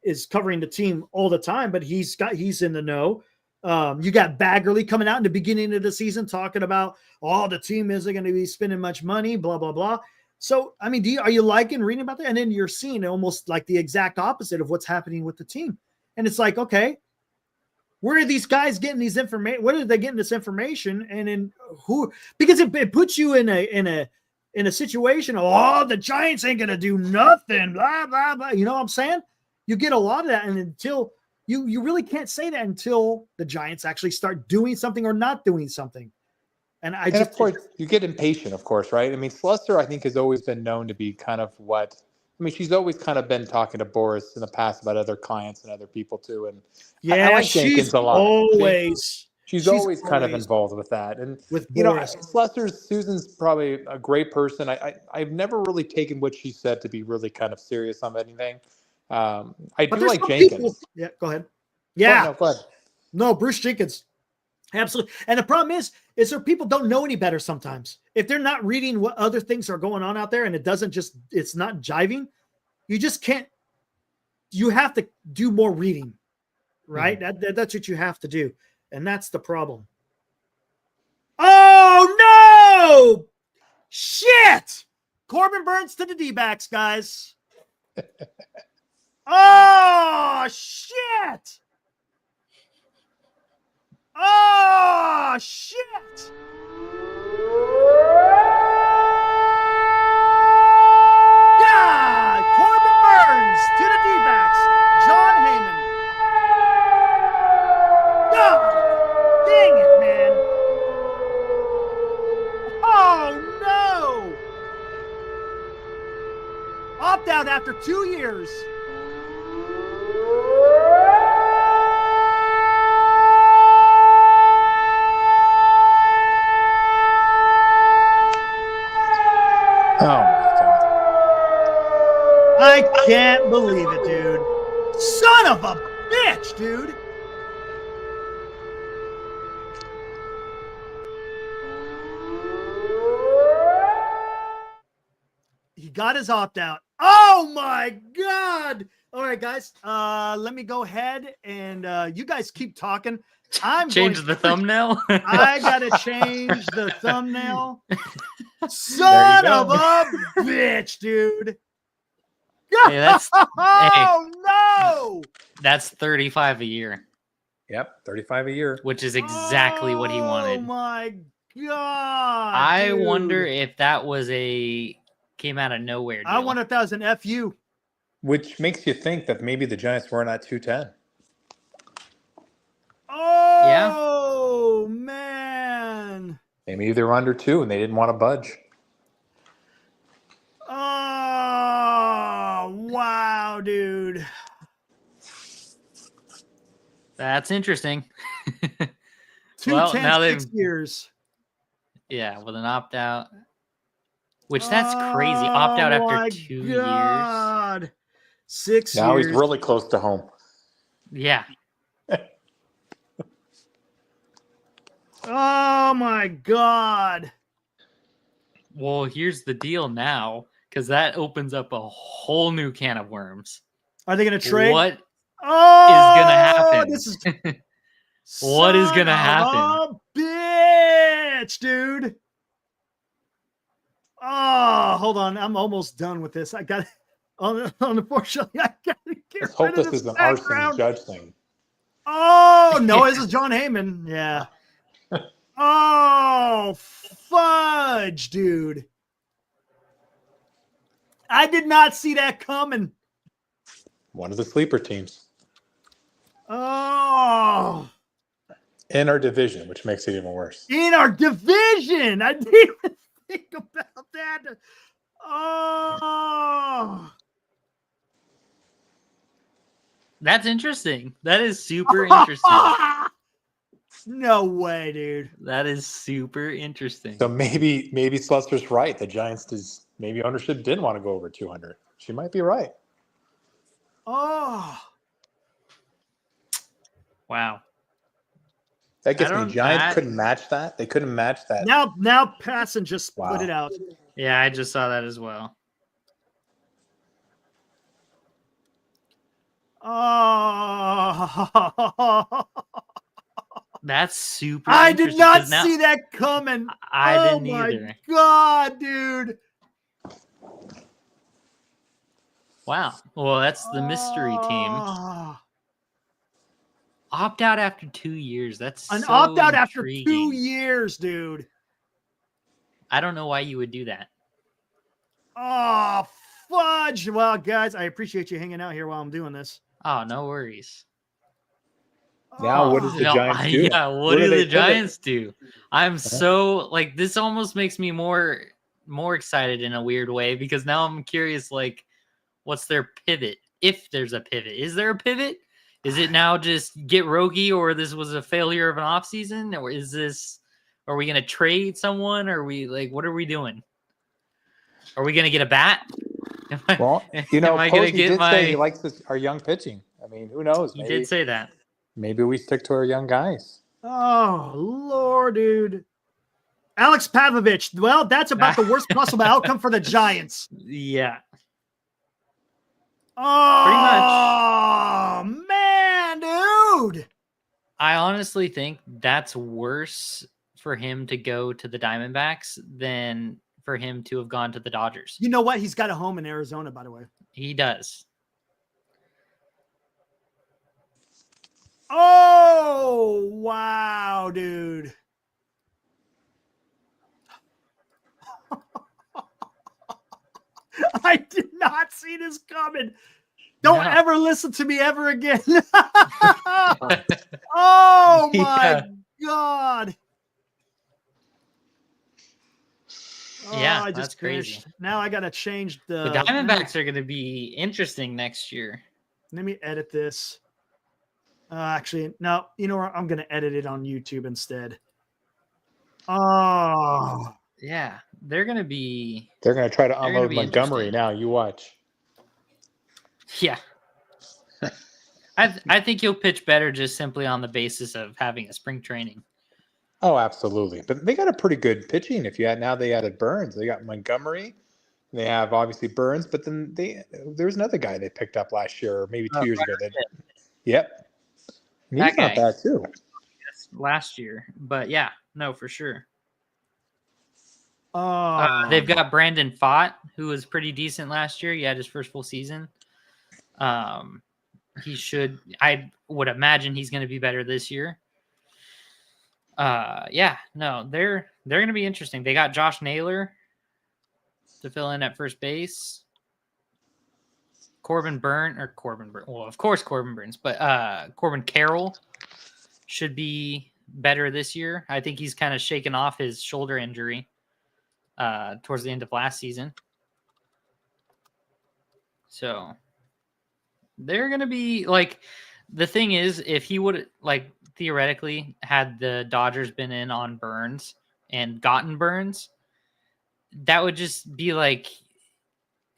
Speaker 2: is covering the team all the time, but he's in the know. You got Baggerly coming out in the beginning of the season talking about, the team isn't going to be spending much money, blah, blah, blah. So, I mean, are you liking reading about that? And then you're seeing almost like the exact opposite of what's happening with the team. And it's like, okay, where are these guys getting these information? Where are they getting this information? And then who? Because it puts you in a situation of, the Giants ain't gonna do nothing, blah blah blah. You know what I'm saying? You get a lot of that, and until you really can't say that until the Giants actually start doing something or not doing something. And
Speaker 4: of course you get impatient, of course, right? I mean, Slusser, I think, has always been known to be kind of she's always kind of been talking to Boras in the past about other clients and other people too. And
Speaker 2: yeah,
Speaker 4: I like Jenkins a lot. She's always kind of involved with that. And
Speaker 2: with
Speaker 4: Susan's probably a great person. I've never really taken what she said to be really kind of serious on anything. I do like Jenkins.
Speaker 2: Yeah, go ahead. Yeah,
Speaker 4: go ahead.
Speaker 2: No, Bruce Jenkins. Absolutely. And the problem is so people don't know any better sometimes. If they're not reading what other things are going on out there and it's not jiving, you just can't, you have to do more reading, right? Mm-hmm. That's what you have to do. And that's the problem. Oh, no! Shit! Corbin Burnes to the D-backs, guys. Oh, shit! Oh, shit! Yeah! Corbin Burnes to the D-backs. John Heyman. God dang it, man. Oh, no! Opt out after 2 years.
Speaker 4: Oh my God.
Speaker 2: I can't believe it, dude. Son of a bitch, dude. He got his opt-out. Oh my God. All right, guys. Let me go ahead and you guys keep talking. I'm
Speaker 3: change the thumbnail.
Speaker 2: I gotta change the thumbnail. Son of a bitch, dude.
Speaker 3: Hey,
Speaker 2: no!
Speaker 3: That's 35 a year.
Speaker 4: Yep, 35 a year.
Speaker 3: Which is exactly what he wanted.
Speaker 2: Oh my God.
Speaker 3: I wonder if that came out of nowhere.
Speaker 2: I wonder if that was an FU.
Speaker 4: Which makes you think that maybe the Giants weren't at 210.
Speaker 2: Oh, yeah. Man.
Speaker 4: Maybe they were under 2 and they didn't want to budge.
Speaker 2: Oh, wow, dude.
Speaker 3: That's interesting.
Speaker 2: Now 6
Speaker 3: they've
Speaker 2: years.
Speaker 3: with an opt out, which that's crazy. Opt out after 2 years.
Speaker 2: 6
Speaker 4: Now
Speaker 2: years.
Speaker 4: he's really close to home.
Speaker 3: Yeah.
Speaker 2: Oh my God.
Speaker 3: Well, here's the deal now, because that opens up a whole new can of worms.
Speaker 2: Are they going to trade?
Speaker 3: What
Speaker 2: Oh,
Speaker 3: is gonna happen?
Speaker 2: This is
Speaker 3: What is gonna
Speaker 2: son of
Speaker 3: happen?
Speaker 2: a bitch, dude. Oh, hold on. I'm almost done with this. I got unfortunately, I got to get
Speaker 4: Let's hope
Speaker 2: rid of
Speaker 4: this is an
Speaker 2: background.
Speaker 4: arson judge thing.
Speaker 2: Oh, no, this is John Heyman. Yeah. Oh, fudge, dude. I did not see that coming.
Speaker 4: One of the sleeper teams
Speaker 2: Oh.
Speaker 4: in our division, which makes it even worse.
Speaker 2: In our division. I didn't even think about that. Oh.
Speaker 3: That's interesting. That is super interesting.
Speaker 2: No way, dude.
Speaker 3: That is super interesting.
Speaker 4: So maybe Sluster's right. The Giants maybe ownership didn't want to go over 200. She might be right.
Speaker 2: Oh.
Speaker 3: Wow.
Speaker 4: That gets me. Giants couldn't match that. They couldn't match that.
Speaker 2: Now Passon just put it out.
Speaker 3: Yeah, I just saw that as well.
Speaker 2: Oh.
Speaker 3: That's super
Speaker 2: I did
Speaker 3: interesting,
Speaker 2: not
Speaker 3: 'cause now
Speaker 2: see that coming.
Speaker 3: I didn't
Speaker 2: Oh
Speaker 3: either.
Speaker 2: my God, dude.
Speaker 3: Wow. Well, that's the mystery team.
Speaker 2: Oh.
Speaker 3: Opt out after 2 years. That's
Speaker 2: An
Speaker 3: so
Speaker 2: opt out after
Speaker 3: intriguing.
Speaker 2: 2 years, dude.
Speaker 3: I don't know why you would do that.
Speaker 2: Oh, fudge. Well, guys, I appreciate you hanging out here while I'm doing this.
Speaker 3: Oh, no worries.
Speaker 4: Now, what does the Giants do?
Speaker 3: Yeah, what do the Giants do? I'm so like, this almost makes me more excited in a weird way, because now I'm curious, like, what's their pivot? If there's a pivot, is there a pivot? Is it now just get Rogie, or this was a failure of an offseason? Or are we going to trade someone? Or are we like, what are we doing? Are we going to get a bat?
Speaker 4: Well, Posey did say he likes our young pitching. I mean, who knows?
Speaker 3: He did say that.
Speaker 4: Maybe we stick to our young guys.
Speaker 2: Oh, Lord, dude. Alex Pavlovich. Well, that's about the worst possible outcome for the Giants.
Speaker 3: Yeah.
Speaker 2: Oh, man, dude.
Speaker 3: I honestly think that's worse for him to go to the Diamondbacks than for him to have gone to the Dodgers.
Speaker 2: You know what? He's got a home in Arizona, by the way.
Speaker 3: He does.
Speaker 2: Oh, wow, dude. I did not see this coming. Don't ever listen to me ever again. Oh, my God.
Speaker 3: Yeah,
Speaker 2: I just
Speaker 3: that's crazy.
Speaker 2: finished. Now I got to change the
Speaker 3: Diamondbacks are going to be interesting next year.
Speaker 2: Let me edit this. Actually, no, you know what? I'm going to edit it on YouTube instead. Oh.
Speaker 3: Yeah, they're going to
Speaker 4: try to unload Montgomery now. You watch.
Speaker 3: Yeah. I think he'll pitch better just simply on the basis of having a spring training.
Speaker 4: Oh, absolutely. But they got a pretty good pitching. Now they added Burnes. They got Montgomery. They have obviously Burnes, but then there was another guy they picked up last year, or maybe 2 years ago. Yep. And he's not bad too.
Speaker 3: Last year, but yeah, no, for sure.
Speaker 2: Oh.
Speaker 3: They've got Brandon Pfaadt, who was pretty decent last year. He had his first full season. I would imagine he's going to be better this year. Yeah, no, they're going to be interesting. They got Josh Naylor to fill in at first base. Corbin Burnes. Well, of course Corbin Burnes, but Corbin Carroll should be better this year. I think he's kind of shaken off his shoulder injury towards the end of last season. So they're going to be like, The thing is, if he would theoretically had the Dodgers been in on Burnes and gotten Burnes, that would just be like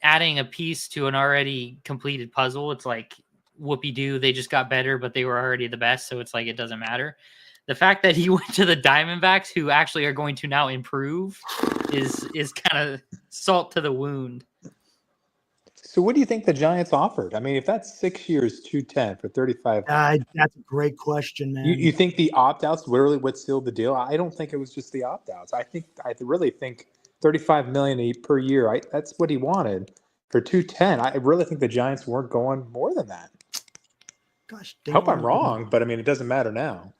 Speaker 3: adding a piece to an already completed puzzle. It's like whoopee-doo, they just got better, but they were already the best, so it's like it doesn't matter. The fact that he went to the Diamondbacks, who actually are going to now improve, is kind of salt to the wound.
Speaker 4: So what do you think the Giants offered? I mean, if that's 6 years, 210 for 35,
Speaker 2: that's a great question, man.
Speaker 4: you think the opt-outs literally what sealed the deal? I don't think it was just the opt-outs. I really think $35 million per year. That's what he wanted for 210. I really think the Giants weren't going more than that.
Speaker 2: Gosh,
Speaker 4: I hope I'm wrong, but I mean, it doesn't matter now.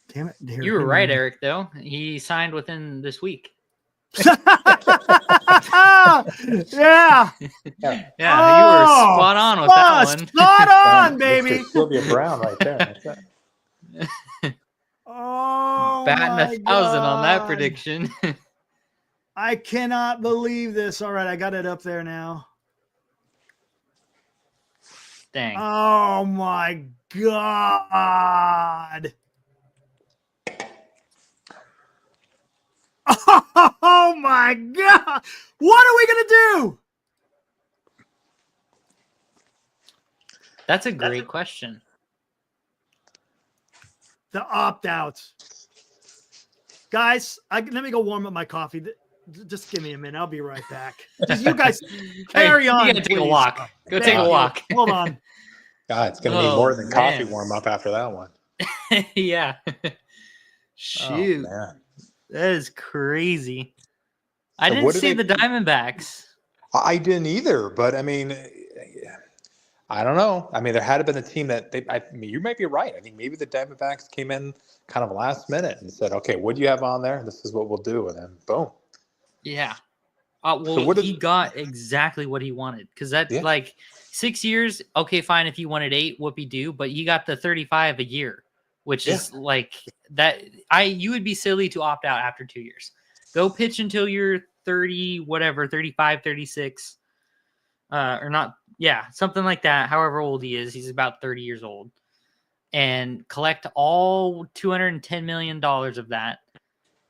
Speaker 2: Damn it!
Speaker 3: You were right, Eric. Though he signed within this week.
Speaker 2: Yeah.
Speaker 3: Yeah, you were spot on with that one.
Speaker 2: Spot on, baby.
Speaker 4: Sylvia Brown right there.
Speaker 2: Oh,
Speaker 3: batting 1,000 on that prediction.
Speaker 2: I cannot believe this. All right, I got it up there now.
Speaker 3: Dang.
Speaker 2: Oh my God. Oh my God. What are we going to do?
Speaker 3: That's a great question.
Speaker 2: The opt-outs. Guys, let me go warm up my coffee. Just give me a minute. I'll be right back. Just you guys carry on.
Speaker 3: You gotta take a walk. Go take a walk.
Speaker 2: Hold on.
Speaker 4: God, it's going to be more than coffee warm up after that one.
Speaker 3: Yeah. Shoot.
Speaker 4: Oh,
Speaker 3: that is crazy. I didn't see the Diamondbacks.
Speaker 4: I didn't either, but I mean, I don't know. I mean, there had been a team that you might be right. I think maybe the Diamondbacks came in kind of last minute and said, okay, what do you have on there? This is what we'll do. And then boom.
Speaker 3: Yeah. Well, he got exactly what he wanted because that's like 6 years. Okay, fine. If you wanted 8, whoopee-doo, but you got the 35 a year, which is like that. You would be silly to opt out after 2 years. Go pitch until you're 30, whatever, 35, 36, or not. Yeah, something like that. However old he is, he's about 30 years old, and collect all $210 million of that,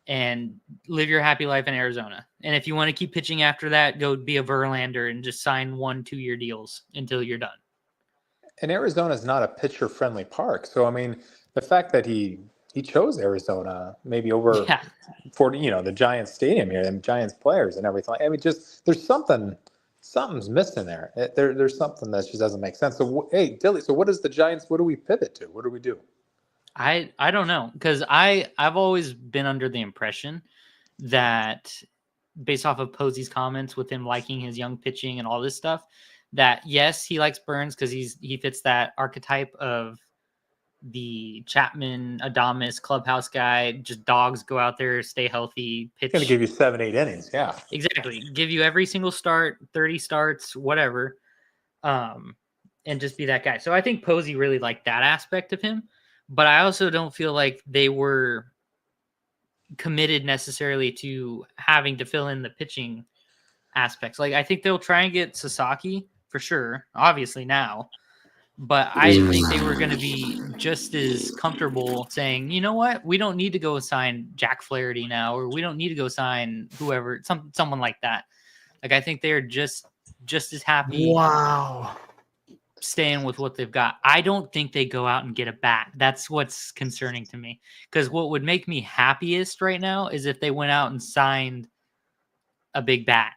Speaker 3: and live your happy life in Arizona. And if you want to keep pitching after that, go be a Verlander and just sign 1-2 year deals until you're done.
Speaker 4: And Arizona is not a pitcher-friendly park, so I mean, the fact that he chose Arizona maybe over 40, the Giants stadium here, and Giants players and everything. I mean, just there's something's missing there. There's something that just doesn't make sense. So, hey, Dilly, so what is the Giants? What do we pivot to? What do we do?
Speaker 3: I don't know, because I've always been under the impression that based off of Posey's comments with him liking his young pitching and all this stuff, that yes, he likes Burnes because he fits that archetype of the Chapman, Adames clubhouse guy. Just dogs, go out there, stay healthy, pitch.
Speaker 4: It's going to give you 7-8 innings. Yeah,
Speaker 3: exactly. Give you every single start, 30 starts, whatever, and just be that guy. So I think Posey really liked that aspect of him, but I also don't feel like they were committed necessarily to having to fill in the pitching aspects. Like I think they'll try and get Sasaki for sure, obviously now. But I think they were going to be just as comfortable saying, you know what, we don't need to go sign Jack Flaherty now, or we don't need to go sign whoever, someone like that. Like I think they're just as happy.
Speaker 2: Wow.
Speaker 3: Staying with what they've got. I don't think they go out and get a bat. That's what's concerning to me. Because what would make me happiest right now is if they went out and signed a big bat.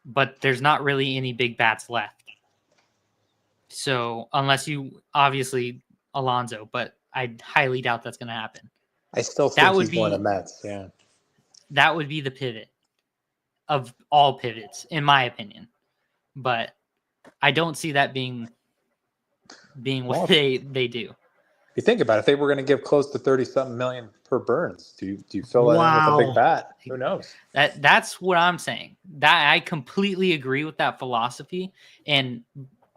Speaker 3: But there's not really any big bats left. So unless you obviously Alonso, but I highly doubt that's going to happen.
Speaker 4: I still think he's one of the Mets. Yeah,
Speaker 3: that would be the pivot of all pivots, in my opinion. But I don't see that being what they do.
Speaker 4: If you think about it, if they were going to give close to 30-something million per Burnes, do you fill it in with a big bat? Who knows?
Speaker 3: That's what I'm saying. That I completely agree with that philosophy, and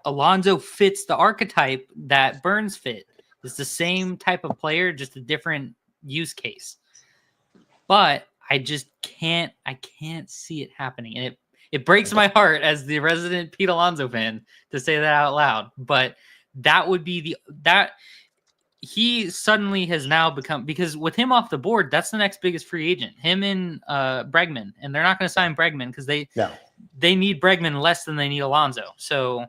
Speaker 3: Alonso fits the archetype that Burnes fit. It's the same type of player, just a different use case. But I just can't see it happening. And it breaks my heart as the resident Pete Alonso fan to say that out loud. But that would be that he suddenly has now become, because with him off the board, that's the next biggest free agent, him and Bregman, and they're not going to sign Bregman because they need Bregman less than they need Alonso. So,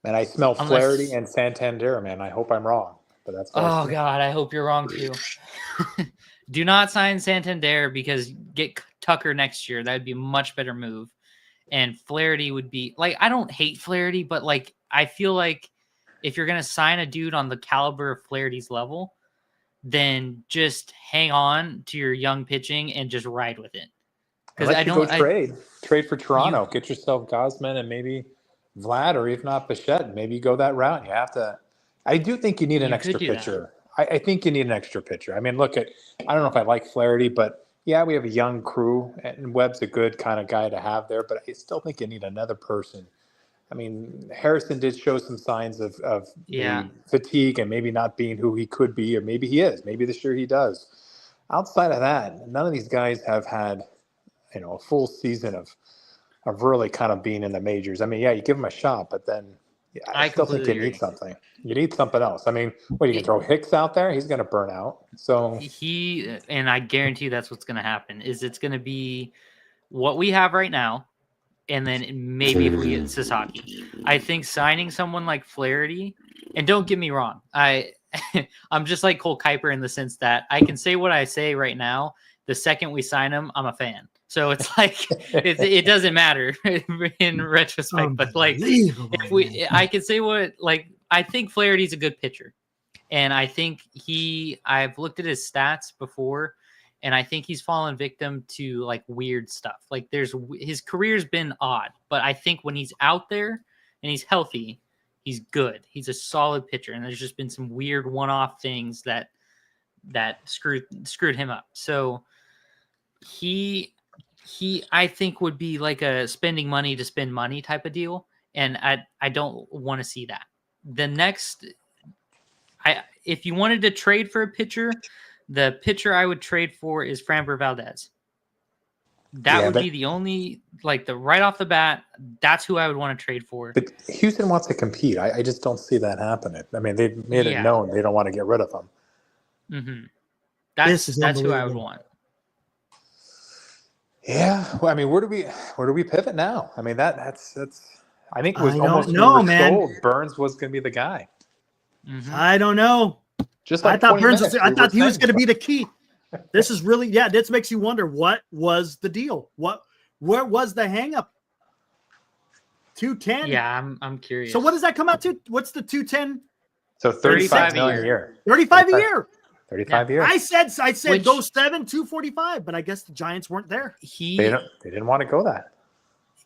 Speaker 4: and I smell Flaherty and Santander, man. I hope I'm wrong, but that's
Speaker 3: God, I hope you're wrong too. Do not sign Santander, because get Tucker next year. That'd be a much better move. And Flaherty would be like, I don't hate Flaherty, but like, I feel like if you're going to sign a dude on the caliber of Flaherty's level, then just hang on to your young pitching and just ride with it.
Speaker 4: Because I don't trade for Toronto, get yourself Gosman and maybe Vlad, or if not Bichette, maybe you go that route. You have to. I do think you need an extra pitcher. I think you need an extra pitcher. I mean, I don't know if I like Flaherty, but yeah, we have a young crew, and Webb's a good kind of guy to have there, but I still think you need another person. I mean, Harrison did show some signs of fatigue and maybe not being who he could be, or maybe he is. Maybe this year he does. Outside of that, none of these guys have had, a full season of really kind of being in the majors. I mean, yeah, you give them a shot, but then I still think you need something. You need something else. I mean, you can throw Hicks out there. He's going to burn out. So
Speaker 3: and I guarantee that's what's going to happen. Is it's going to be what we have right now, and then maybe if we get Sasaki. I think signing someone like Flaherty, and don't get me wrong, I'm just like Cole Kuiper in the sense that I can say what I say right now. The second we sign him, I'm a fan. So it's like it doesn't matter in retrospect. But like, I can say what, like, I think Flaherty's a good pitcher, and I think I've looked at his stats before, and I think he's fallen victim to like weird stuff. Like his career's been odd, but I think when he's out there and he's healthy, he's good. He's a solid pitcher, and there's just been some weird one-off things that screwed him up. So he I think would be like a spending money to spend money type of deal, and I don't want to see that. The next, if you wanted to trade for a pitcher, the pitcher I would trade for is Framber Valdez. That would be the only, like, right off the bat, that's who I would want to trade for.
Speaker 4: But Houston wants to compete. I just don't see that happening. I mean, they've made it known they don't want to get rid of him.
Speaker 3: Mm-hmm. That's who I would want.
Speaker 4: Yeah. Well, I mean, where do we pivot now? I mean, that's I think it was sold. Burnes was going to be the guy.
Speaker 2: Mm-hmm. I don't know.
Speaker 4: Just like
Speaker 2: I thought I thought he was going to be the key. This is really, this makes you wonder, what was the deal? Where was the hang up? 210.
Speaker 3: Yeah, I'm curious.
Speaker 2: So what does that come out to? What's the 210?
Speaker 4: So 35 million a year.
Speaker 2: 35 a year.
Speaker 4: 35 years.
Speaker 2: I said go 245, but I guess the Giants weren't there.
Speaker 4: They didn't want to go that.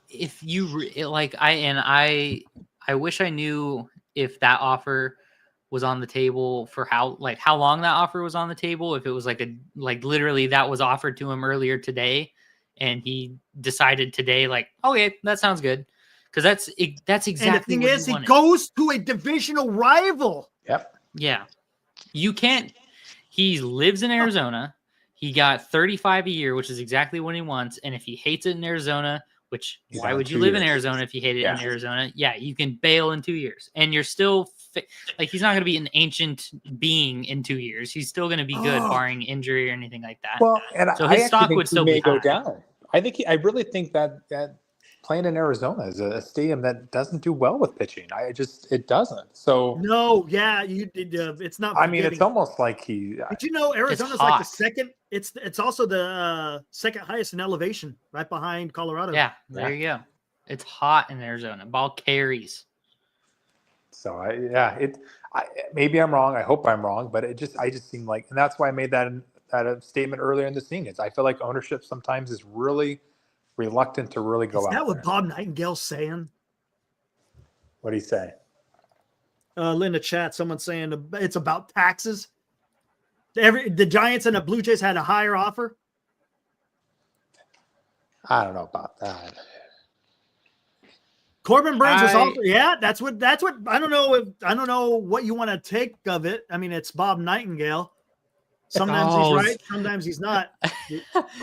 Speaker 3: If you I wish I knew if that offer was on the table for how long that offer was on the table. If it was literally that was offered to him earlier today, and he decided today, okay, that sounds good. Because that's exactly.
Speaker 2: And the thing is, he goes to a divisional rival.
Speaker 4: Yep.
Speaker 3: Yeah. You can't. He lives in Arizona. He got 35 a year, which is exactly what he wants. And if he hates it in Arizona, which why would you live in Arizona if you hate it in Arizona? Yeah, you can bail in 2 years, and you're still he's not going to be an ancient being in 2 years. He's still going to be good, barring injury or anything like that.
Speaker 4: Well, and
Speaker 3: so his stock would still be
Speaker 4: go down. I really think that playing in Arizona is a stadium that doesn't do well with pitching. It doesn't. So
Speaker 2: no, it's not.
Speaker 4: I mean, it's almost like he.
Speaker 2: Did you know Arizona's like the second? It's also the second highest in elevation, right behind Colorado.
Speaker 3: Yeah, there you go. It's hot in Arizona. Ball carries.
Speaker 4: So maybe I'm wrong. I hope I'm wrong, but I just seem like, and that's why I made that statement earlier in the scene. I feel like ownership sometimes is really reluctant to really go out. Is
Speaker 2: that what Bob Nightingale's saying?
Speaker 4: What did he say?
Speaker 2: Linda chat, someone's saying it's about taxes. The Giants and the Blue Jays had a higher offer.
Speaker 4: I don't know about that.
Speaker 2: Corbin Burnes was offered. Yeah, that's what I don't know what you want to take of it. I mean, it's Bob Nightingale. Sometimes he's right, sometimes he's not.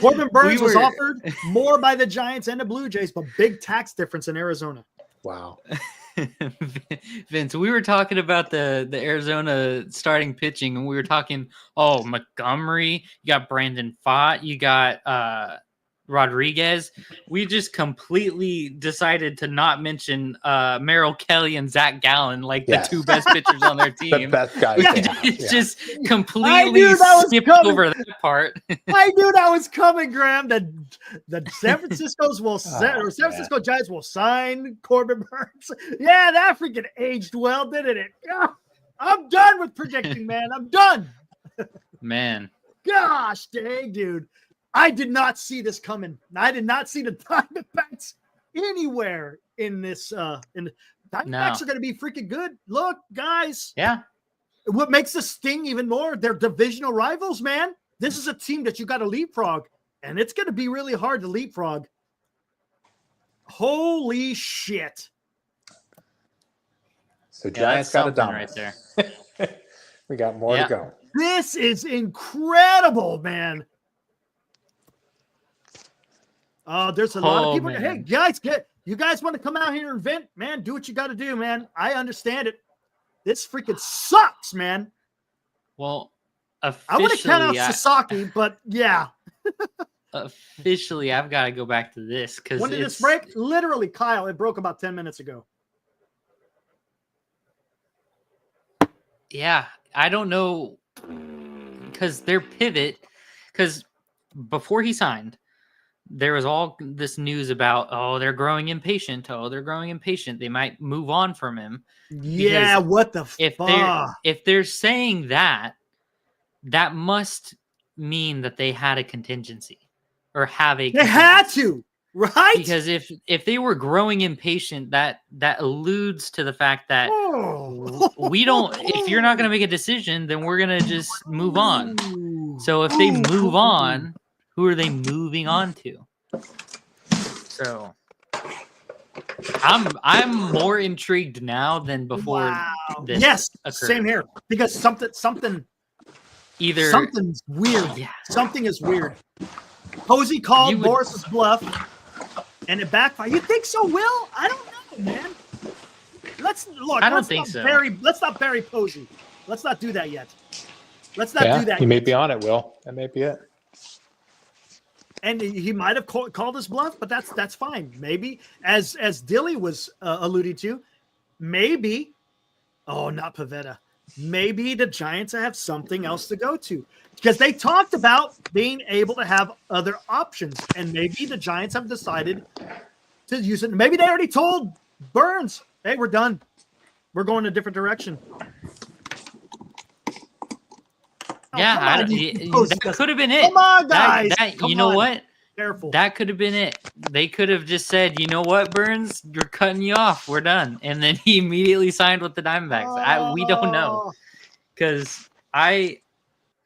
Speaker 2: Corbin Burnes was offered more by the Giants and the Blue Jays, but big tax difference in Arizona.
Speaker 4: Wow.
Speaker 3: Vince, we were talking about the Arizona starting pitching, and we were talking, Montgomery, you got Brandon Pfaadt, you got Rodriguez. We just completely decided to not mention Merrill Kelly and Zach Gallen, like the two best pitchers on their
Speaker 4: The
Speaker 3: team.
Speaker 4: best guys. they have,
Speaker 3: It's
Speaker 4: yeah.
Speaker 3: just completely skipped over that part.
Speaker 2: I knew that was coming, Graham. The San Francisco's will San
Speaker 4: Oh,
Speaker 2: Francisco Giants will sign Corbin Burnes. Yeah, that freaking aged well, didn't it? Ah, I'm done with predicting, man. I'm done.
Speaker 3: Man.
Speaker 2: Gosh dang, dude. I did not see this coming. I did not see the Diamondbacks anywhere in this. Diamondbacks are going to be freaking good. Look, guys.
Speaker 3: Yeah.
Speaker 2: What makes this sting even more? They're divisional rivals, man. This is a team that you got to leapfrog, and it's going to be really hard to leapfrog. Holy shit.
Speaker 4: So Giants got a dominate
Speaker 3: right there.
Speaker 4: We got more to go.
Speaker 2: This is incredible, man. There's a lot of people.
Speaker 3: Man.
Speaker 2: Hey, guys, you guys want to come out here and vent, man? Do what you got to do, man. I understand it. This freaking sucks, man.
Speaker 3: Well,
Speaker 2: I want to count out Sasaki, but yeah.
Speaker 3: Officially, I've got to go back to this because
Speaker 2: when did this break? Literally, Kyle, it broke about 10 minutes ago.
Speaker 3: Yeah, I don't know because their pivot, because before he signed, there was all this news about, they're growing impatient. They're growing impatient. They might move on from him.
Speaker 2: Yeah, what the fuck?
Speaker 3: If they're saying that, that must mean that they had a contingency or have a contingency.
Speaker 2: They had to, right?
Speaker 3: Because if they were growing impatient, that alludes to the fact that we don't, if you're not going to make a decision, then we're going to just move on. So if they move on, who are they moving on to? So I'm more intrigued now than before. This
Speaker 2: yes,
Speaker 3: occurred.
Speaker 2: Same here. Because something's weird.
Speaker 3: Yeah.
Speaker 2: Something is weird. Posey called Boras' bluff, and it backfired. You think so, Will? I don't know, man. Let's look.
Speaker 3: I don't think so.
Speaker 2: Let's not bury Posey. Let's not do that yet. Let's not do that.
Speaker 4: You may be on it, Will. That may be it.
Speaker 2: And he might have called his bluff, but that's fine. Maybe, as Dilly was alluding to, maybe. Oh, not Pavetta. Maybe the Giants have something else to go to because they talked about being able to have other options, and maybe the Giants have decided to use it. Maybe they already told Burnes, "Hey, we're done. We're going a different direction."
Speaker 3: Yeah, that could have been it.
Speaker 2: Come on, guys.
Speaker 3: You know what?
Speaker 2: Careful.
Speaker 3: That could have been it. They could have just said, "You know what, Burnes? You're cutting you off. We're done." And then he immediately signed with the Diamondbacks. We don't know because I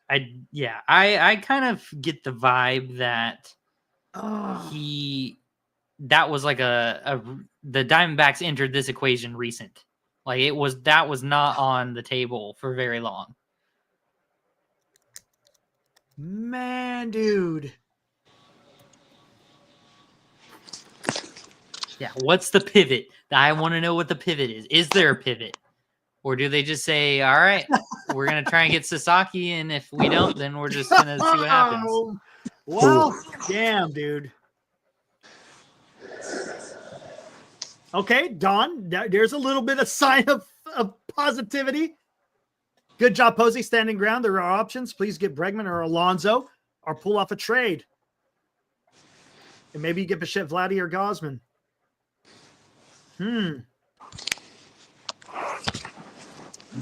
Speaker 3: kind of get the vibe that that was like the Diamondbacks entered this equation recent. Like that was not on the table for very long.
Speaker 2: Man, dude.
Speaker 3: Yeah, what's the pivot? I want to know what the pivot is. Is there a pivot? Or do they just say, all right, we're going to try and get Sasaki, and if we don't, then we're just going to see what happens?
Speaker 2: Well, damn, dude. Okay, Don, there's a little bit of sign of positivity. Good job, Posey, standing ground. There are options. Please get Bregman or Alonso or pull off a trade. And maybe you get Bichette, Vladdy, or Gosman.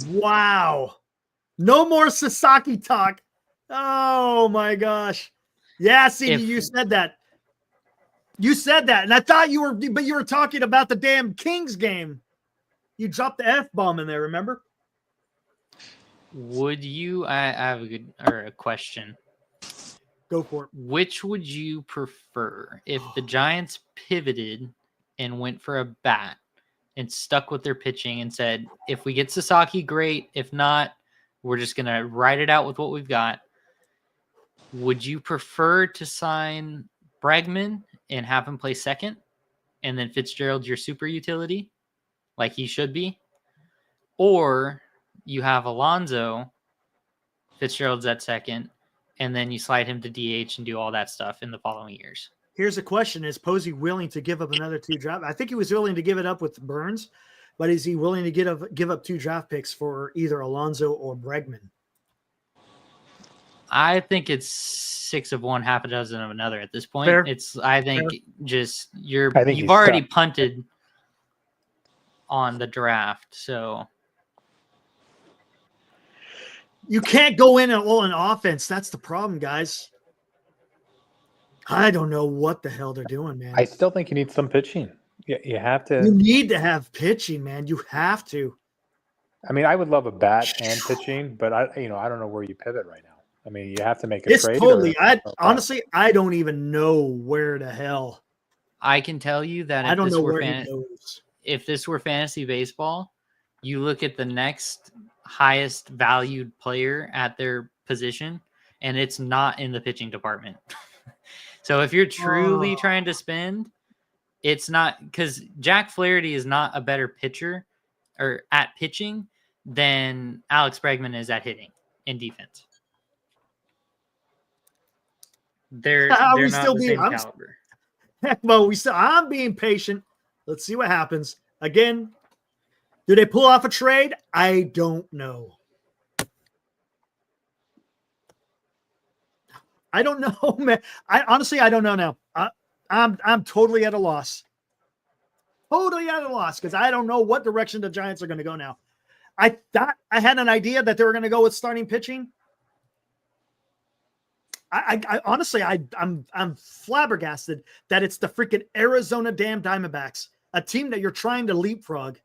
Speaker 2: Wow. No more Sasaki talk. Oh, my gosh. Yeah, see, you said that. You said that, and I thought you were talking about the damn Kings game. You dropped the F-bomb in there, remember?
Speaker 3: Would you? I have a question.
Speaker 2: Go for it.
Speaker 3: Which would you prefer if the Giants pivoted and went for a bat and stuck with their pitching and said, if we get Sasaki, great. If not, we're just going to ride it out with what we've got. Would you prefer to sign Bregman and have him play second and then Fitzgerald your super utility? like he should be, or you have Alonso, Fitzgerald's at second, and then you slide him to DH and do all that stuff in the following years.
Speaker 2: Here's the question: is Posey willing to give up another 2 draft? I think he was willing to give it up with Burnes, but is he willing to give up 2 draft picks for either Alonso or Bregman?
Speaker 3: I think it's 6 of one, half a dozen of another at this point.
Speaker 2: Fair.
Speaker 3: I think just you've
Speaker 4: he's
Speaker 3: already
Speaker 4: stuck.
Speaker 3: punted on the draft, so
Speaker 2: You can't go in all in offense. That's the problem, guys. I don't know what the hell they're doing, man.
Speaker 4: I still think you need some pitching. You have to.
Speaker 2: You need to have pitching, man. You have to.
Speaker 4: I mean, I would love a bat and pitching, but I don't know where you pivot right now. I mean, you have to make a
Speaker 2: It's
Speaker 4: trade.
Speaker 2: totally. Honestly, I don't even know where the hell.
Speaker 3: I can tell you that
Speaker 2: I don't know where he goes.
Speaker 3: if this were fantasy baseball, you look at the next highest valued player at their position, and it's not in the pitching department. So if you're truly trying to spend, it's not, because Jack Flaherty is not a better pitcher or at pitching than Alex Bregman is at hitting and defense. They're not the same caliber.
Speaker 2: Well, I'm being patient. Let's see what happens. Again, do they pull off a trade? I don't know. I don't know, man. I don't know now. I'm totally at a loss. Totally at a loss because I don't know what direction the Giants are going to go now. I thought I had an idea that they were going to go with starting pitching. I honestly, I'm flabbergasted that it's the freaking Arizona damn Diamondbacks, a team that you're trying to leapfrog.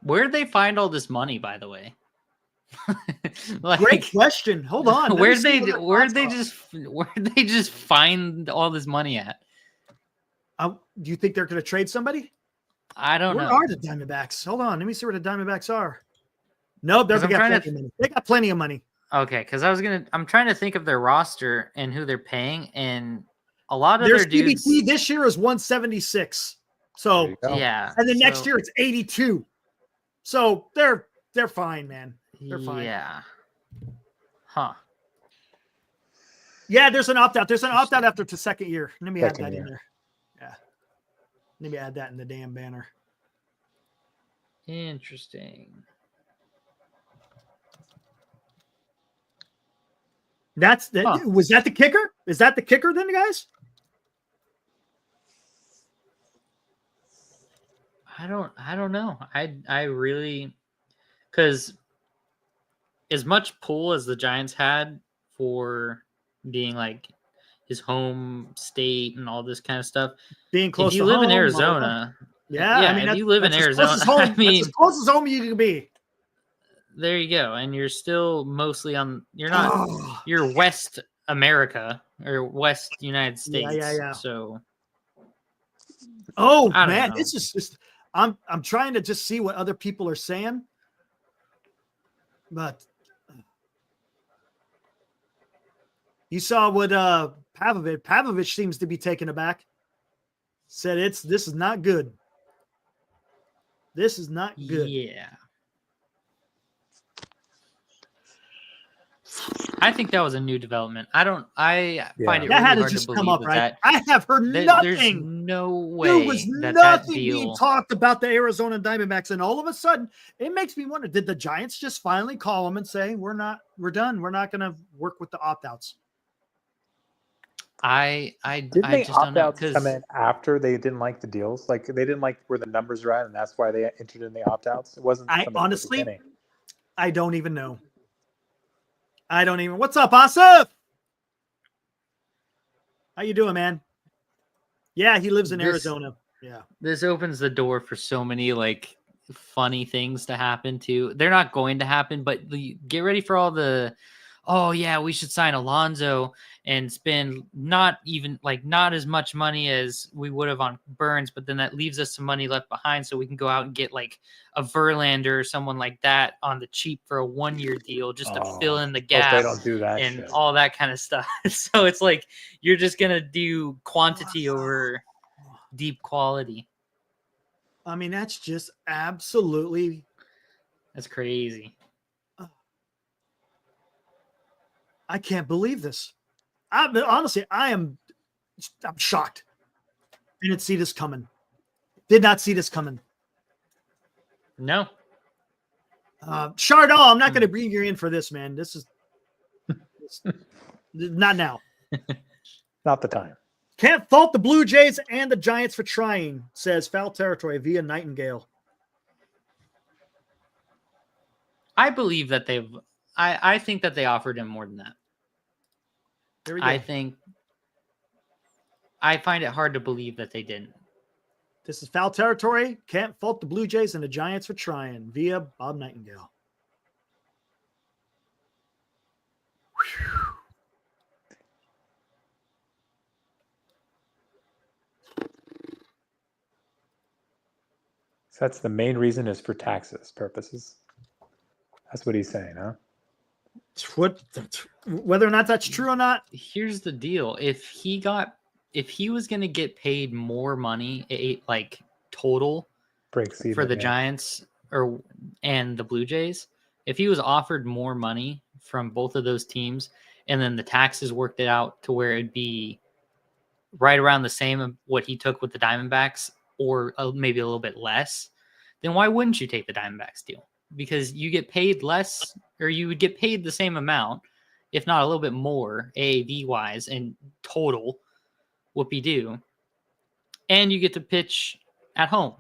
Speaker 3: Where'd they find all this money, by the way?
Speaker 2: Great question. Hold on.
Speaker 3: Where'd they just find all this money at?
Speaker 2: Do you think they're going to trade somebody?
Speaker 3: I don't know.
Speaker 2: Where are the Diamondbacks? Hold on. Let me see where the Diamondbacks are. No, they got plenty of money.
Speaker 3: Okay, because I'm trying to think of their roster and who they're paying, and a lot of
Speaker 2: their
Speaker 3: their dudes
Speaker 2: CBT this year is 176. So
Speaker 3: yeah,
Speaker 2: and then next year it's 82. So they're fine, man. They're fine.
Speaker 3: Yeah. Huh.
Speaker 2: Yeah, there's an opt-out. There's an opt-out after the second year. Let me add that in there. Yeah. Let me add that in the damn banner.
Speaker 3: Interesting.
Speaker 2: Was that the kicker? Is that the kicker then, guys?
Speaker 3: I don't know. I really, because as much pull as the Giants had for being like his home state and all this kind of stuff,
Speaker 2: being close.
Speaker 3: If you live in Arizona, if you live in Arizona,
Speaker 2: I mean, that's as close as home you can be.
Speaker 3: There you go, and you're still mostly on. You're not. You're West America or West United States.
Speaker 2: Yeah.
Speaker 3: So.
Speaker 2: Oh man, it's just. I'm trying to just see what other people are saying, but you saw what Pavlovich seems to be taken aback. Said this is not good. This is not good.
Speaker 3: Yeah. I think that was a new development. I find it really hard to believe that.
Speaker 2: I have heard nothing.
Speaker 3: There's no way
Speaker 2: there was
Speaker 3: that
Speaker 2: nothing
Speaker 3: deal...
Speaker 2: being talked about the Arizona Diamondbacks, and all of a sudden, it makes me wonder: did the Giants just finally call them and say, "We're done. We're not going to work with the opt-outs"?
Speaker 3: I just don't know, because
Speaker 4: come in after they didn't like the deals, like they didn't like where the numbers are at, and that's why they entered in the opt-outs. It wasn't.
Speaker 2: Honestly, I don't even know. What's up, Asif? How you doing, man? Yeah, he lives in Arizona. Yeah.
Speaker 3: This opens the door for so many like funny things to happen too. They're not going to happen, but get ready for all the, oh yeah, we should sign Alonso and spend not as much money as we would have on Burnes, but then that leaves us some money left behind so we can go out and get like a Verlander or someone like that on the cheap for a 1-year deal just to fill in the gap.
Speaker 4: They don't do that
Speaker 3: and
Speaker 4: shit.
Speaker 3: All that kind of stuff. So it's like you're just gonna do quantity over deep quality.
Speaker 2: I mean, that's just absolutely.
Speaker 3: That's crazy.
Speaker 2: I can't believe this. Honestly, I'm shocked. Didn't see this coming. Did not see this coming.
Speaker 3: No.
Speaker 2: Chardon, I'm not going to bring you in for this, man. This is not now.
Speaker 4: Not the time.
Speaker 2: Can't fault the Blue Jays and the Giants for trying, says Foul Territory via Nightingale.
Speaker 3: I believe that I think that they offered him more than that.
Speaker 2: There we go.
Speaker 3: I find it hard to believe that they didn't.
Speaker 2: This is Foul Territory. Can't fault the Blue Jays and the Giants for trying via Bob Nightingale. Whew.
Speaker 4: So that's the main reason is for taxes purposes. That's what he's saying, huh?
Speaker 2: Whether or not that's true or not.
Speaker 3: Here's the deal. If he was going to get paid more money, like total
Speaker 4: breaks even,
Speaker 3: for the Giants and the Blue Jays, if he was offered more money from both of those teams and then the taxes worked it out to where it'd be right around the same of what he took with the Diamondbacks or maybe a little bit less, then why wouldn't you take the Diamondbacks deal? Because you get paid less, or you would get paid the same amount, if not a little bit more, AAV wise and total whoopee-doo, and you get to pitch at home.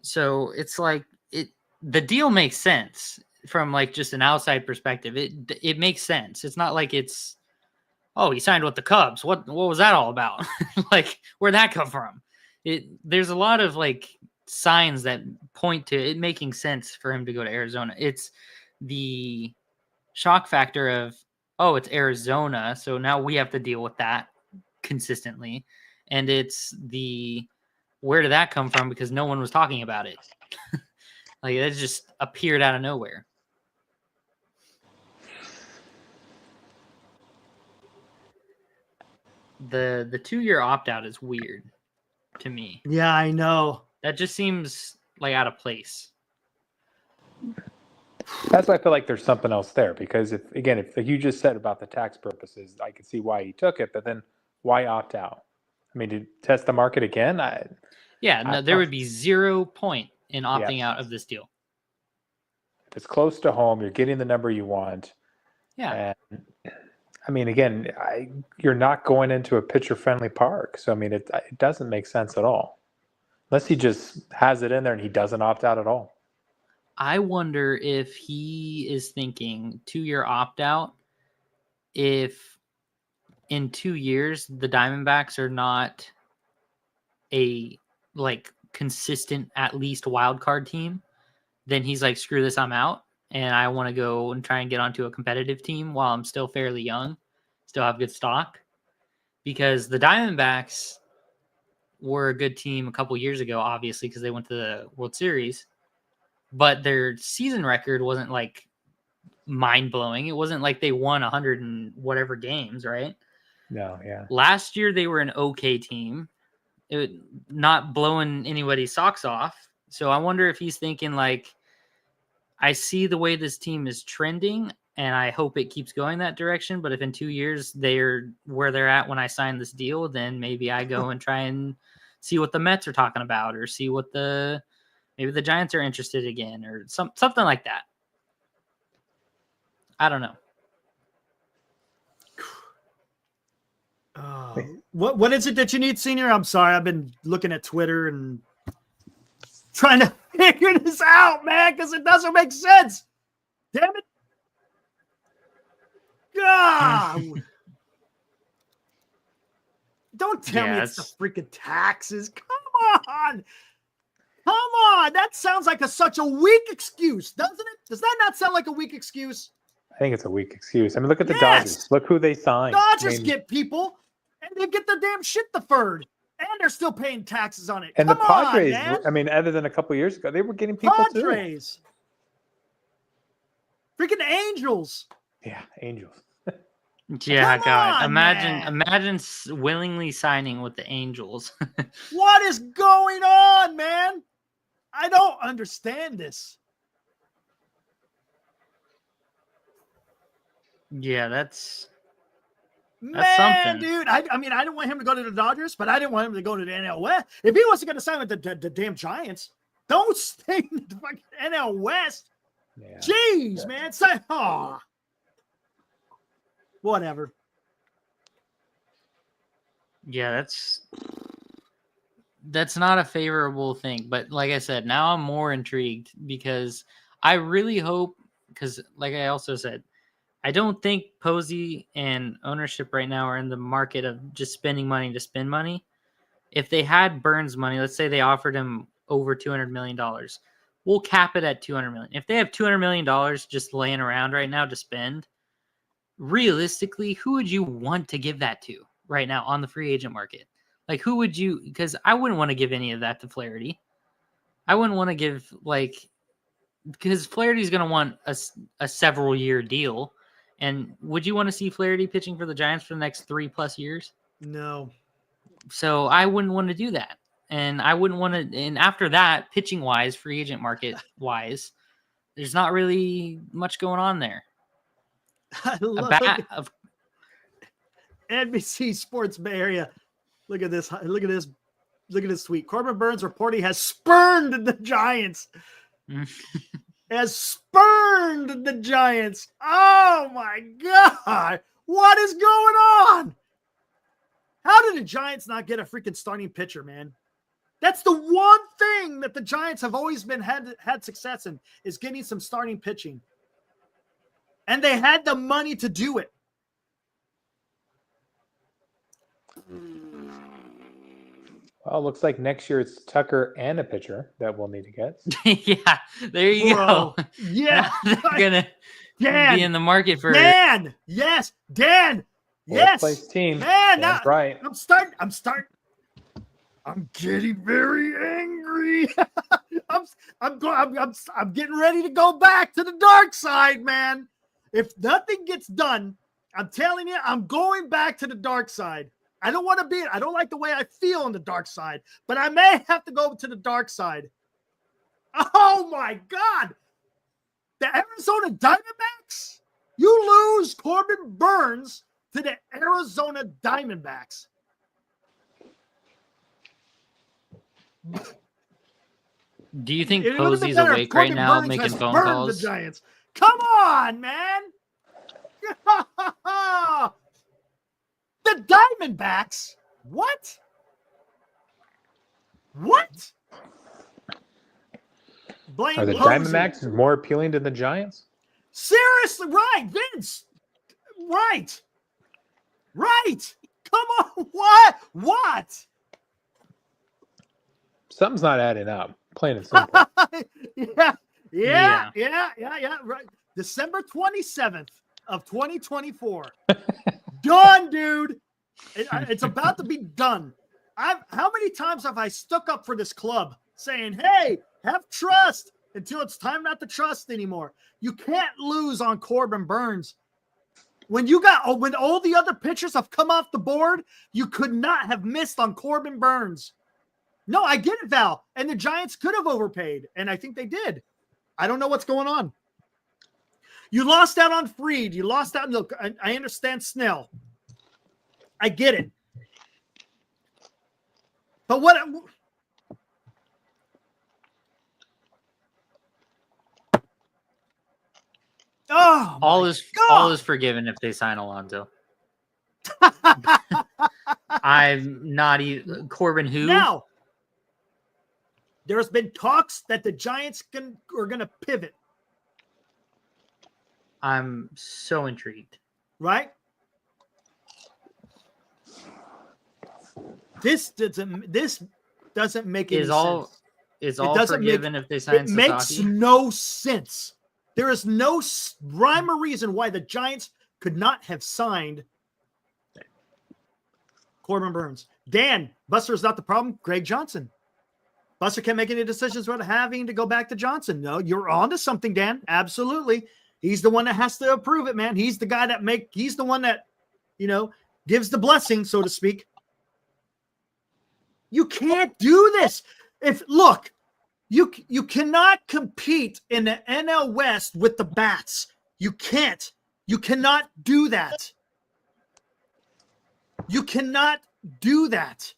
Speaker 3: So it's like the deal makes sense from like just an outside perspective. It makes sense. It's not like it's, oh, he signed with the Cubs. What was that all about? Like, where'd that come from? There's a lot of like signs that point to it making sense for him to go to Arizona. It's the shock factor of, oh, it's Arizona, so now we have to deal with that consistently. And it's where did that come from? Because no one was talking about it. Like, that just appeared out of nowhere. The 2-year opt-out is weird to me.
Speaker 2: Yeah, I know.
Speaker 3: That just seems like out of place.
Speaker 4: That's why I feel like there's something else there. Because if you just said about the tax purposes, I could see why he took it, but then why opt out? I mean, to test the market again?
Speaker 3: There would be 0 point in opting out of this deal.
Speaker 4: If it's close to home, you're getting the number you want.
Speaker 3: Yeah.
Speaker 4: And I mean, again, you're not going into a pitcher-friendly park. So, I mean, it doesn't make sense at all. Unless he just has it in there and he doesn't opt out at all.
Speaker 3: I wonder if he is thinking 2-year opt-out, if in 2 years the Diamondbacks are not a like consistent at least wild card team, then he's like, screw this, I'm out. And I want to go and try and get onto a competitive team while I'm still fairly young, still have good stock. Because the Diamondbacks were a good team a couple years ago, obviously, because they went to the World Series. But their season record wasn't like mind-blowing. It wasn't like they won 100 and whatever games, right?
Speaker 4: No, yeah.
Speaker 3: Last year, they were an okay team. Not blowing anybody's socks off. So I wonder if he's thinking like, I see the way this team is trending, and I hope it keeps going that direction. But if in 2 years they're where they're at when I sign this deal, then maybe I go and try and see what the Mets are talking about, or see what maybe the Giants are interested again, or something like that. I don't know.
Speaker 2: What is it that you need, Senior? I'm sorry. I've been looking at Twitter and trying to figure this out, man, because it doesn't make sense. Damn it. God. Don't tell me it's the freaking taxes. Come on. Come on. That sounds like such a weak excuse, doesn't it? Does that not sound like a weak excuse?
Speaker 4: I think it's a weak excuse. I mean, look at the Dodgers. Look who they signed.
Speaker 2: Dodgers get people, and they get the damn shit deferred, and they're still paying taxes on it.
Speaker 4: And
Speaker 2: Come
Speaker 4: the Padres,
Speaker 2: on, man.
Speaker 4: I mean, other than a couple of years ago, they were getting people
Speaker 2: Padres. Freaking Angels.
Speaker 4: Yeah, Angels.
Speaker 3: Yeah,
Speaker 2: Come
Speaker 3: God.
Speaker 2: on,
Speaker 3: Imagine
Speaker 2: man.
Speaker 3: willingly signing with the Angels.
Speaker 2: What is going on, man? I don't understand this.
Speaker 3: Yeah, that's
Speaker 2: Man,
Speaker 3: something.
Speaker 2: dude. I mean, I didn't want him to go to the Dodgers, but I didn't want him to go to the NL West. If he wasn't going to sign with the damn Giants, don't stay in the fucking NL West.
Speaker 4: Yeah.
Speaker 2: Jeez, man. Say, whatever.
Speaker 3: Yeah, that's not a favorable thing. But like I said, now I'm more intrigued because I really hope, because like I also said, I don't think Posey and ownership right now are in the market of just spending money to spend money. If they had Burnes money, let's say they offered him over $200 million, we'll cap it at $200 million. If they have $200 million just laying around right now to spend, realistically, who would you want to give that to right now on the free agent market? Like, who would you? Because I wouldn't want to give any of that to Flaherty. I wouldn't want to give, because Flaherty's going to want a several year deal. And would you want to see Flaherty pitching for the Giants for the next 3+ years?
Speaker 2: No.
Speaker 3: So I wouldn't want to do that. And I wouldn't want to. And after that, pitching wise, free agent market wise, there's not really much going on there.
Speaker 2: I love NBC Sports Bay Area. Look at this. Look at this. Look at this tweet. Corbin Burnes reporting has spurned the Giants. Has spurned the Giants. Oh my God. What is going on? How did the Giants not get a freaking starting pitcher, man? That's the one thing that the Giants have always had success in, is getting some starting pitching. And they had the money to do it.
Speaker 4: Well, it looks like next year it's Tucker and a pitcher that we'll need to get.
Speaker 3: Yeah, there you go.
Speaker 2: Yeah.
Speaker 3: They're going to be in the market for
Speaker 2: Dan. Yes. Dan. Yes.
Speaker 4: Place team.
Speaker 2: Man,
Speaker 4: that's right.
Speaker 2: I'm getting very angry. I'm getting ready to go back to the dark side, man. If nothing gets done, I'm telling you, I'm going back to the dark side. I don't like the way I feel on the dark side, but I may have to go to the dark side. Oh my God. The Arizona Diamondbacks? You lose Corbin Burnes to the Arizona Diamondbacks.
Speaker 3: Do you think Posey's awake right now making phone calls?
Speaker 2: The Giants. Come on, man. The Diamondbacks? What? Blame
Speaker 4: Are the
Speaker 2: Posey.
Speaker 4: Diamondbacks more appealing to the Giants?
Speaker 2: Seriously, right, Vince. Right. Come on. What?
Speaker 4: Something's not adding up. Plain and simple.
Speaker 2: Yeah. Right. December 27th of 2024. Done, dude. It's about to be done. How many times have I stuck up for this club saying, hey, have trust until it's time not to trust anymore? You can't lose on Corbin Burnes. When all the other pitchers have come off the board, you could not have missed on Corbin Burnes. No, I get it, Val. And the Giants could have overpaid, and I think they did. I don't know what's going on. You lost out on Fried. You lost out. Look, I understand Snell. I get it. But what? Oh,
Speaker 3: all is forgiven if they sign Alonso. I'm not even Corbin. Who
Speaker 2: now? There's been talks that the Giants are going to pivot.
Speaker 3: I'm so intrigued.
Speaker 2: Right? This doesn't make any sense.
Speaker 3: Is all forgiven if they sign Sasaki?
Speaker 2: It makes no sense. There is no rhyme or reason why the Giants could not have signed Corbin Burnes. Dan, Buster is not the problem. Greg Johnson. Buster can't make any decisions without having to go back to Johnson. No, you're on to something, Dan. Absolutely. He's the one that has to approve it, man. He's the guy he's the one that gives the blessing, so to speak. You can't do this. You cannot compete in the NL West with the bats. You can't. You cannot do that. You cannot do that.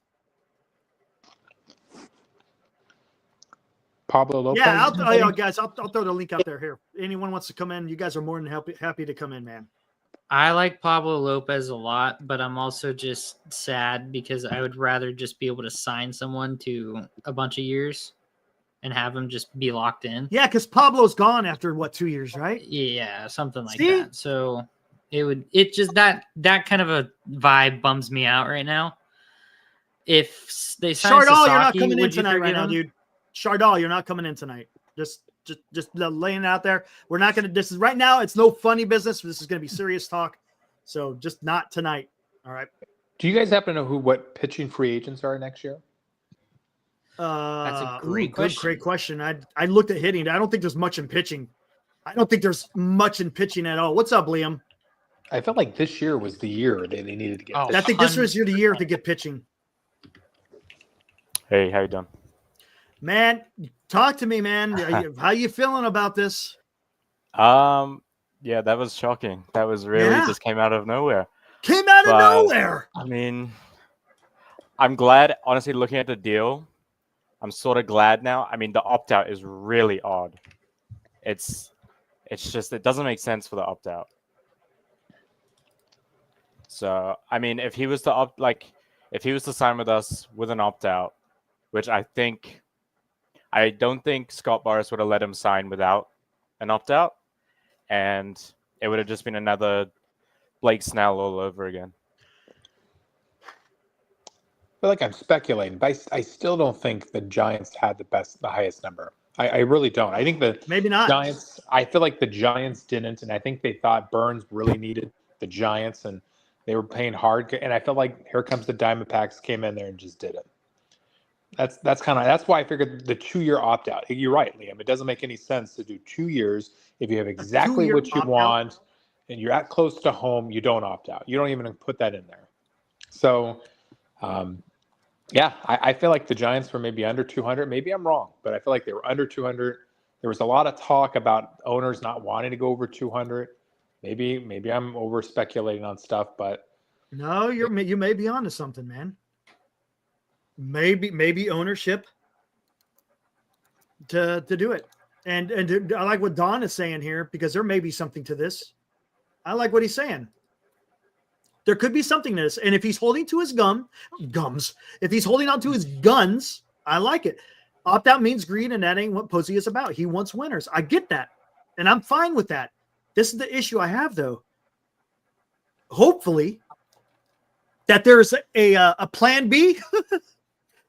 Speaker 4: Pablo Lopez.
Speaker 2: Yeah, guys, I'll throw the link out there. Here, anyone wants to come in, you guys are more than happy to come in, man.
Speaker 3: I like Pablo Lopez a lot, but I'm also just sad because I would rather just be able to sign someone to a bunch of years and have them just be locked in.
Speaker 2: Yeah, because Pablo's gone after 2 years, right?
Speaker 3: Yeah, something like that. So that kind of a vibe bums me out right now. If they sign
Speaker 2: Chardall,
Speaker 3: Sasaki,
Speaker 2: you're not coming in
Speaker 3: would you
Speaker 2: tonight right
Speaker 3: forgive
Speaker 2: now,
Speaker 3: him?
Speaker 2: dude. Chardall, you're not coming in tonight. Just laying it out there. We're not going to. This is right now. It's no funny business. This is going to be serious talk. So just not tonight. All right.
Speaker 4: Do you guys happen to know what pitching free agents are next year?
Speaker 3: That's a great question.
Speaker 2: Great question. I looked at hitting. I don't think there's much in pitching. I don't think there's much in pitching at all. What's up, Liam?
Speaker 4: I felt like this year was the year they needed to get.
Speaker 3: Oh,
Speaker 2: I think this was the year to get pitching.
Speaker 5: Hey, how you doing?
Speaker 2: Man, talk to me, man. How you feeling about this?
Speaker 5: Yeah, that was shocking. That was really just came out of nowhere.
Speaker 2: Came out of nowhere.
Speaker 5: I mean, I'm glad, honestly, looking at the deal, I'm sort of glad now. I mean, the opt-out is really odd. It's just, it doesn't make sense for the opt-out. So, I mean, if he was to sign with us with an opt-out, which I don't think Scott Boras would have let him sign without an opt-out, and it would have just been another Blake Snell all over again.
Speaker 4: I feel like I'm speculating, but I still don't think the Giants had the highest number. I really don't. I think
Speaker 2: maybe not.
Speaker 4: Giants. I feel like the Giants didn't, and I think they thought Burnes really needed the Giants, and they were paying hard. And I felt like here comes the Diamondbacks, came in there and just did it. That's why I figured the 2-year opt out. You're right, Liam. It doesn't make any sense to do 2 years if you have exactly what you want and you're at close to home. You don't opt out. You don't even put that in there. So, I feel like the Giants were maybe under 200. Maybe I'm wrong, but I feel like they were under 200. There was a lot of talk about owners not wanting to go over 200. Maybe I'm over speculating on stuff, but
Speaker 2: no, you may be onto something, man. Maybe ownership to do it. And I like what Don is saying here because there may be something to this. I like what he's saying. There could be something to this. And if he's holding to his gums, if he's holding on to his guns, I like it. Opt-out means greed, and that ain't what Posey is about. He wants winners. I get that. And I'm fine with that. This is the issue I have, though. Hopefully, that there's a plan B.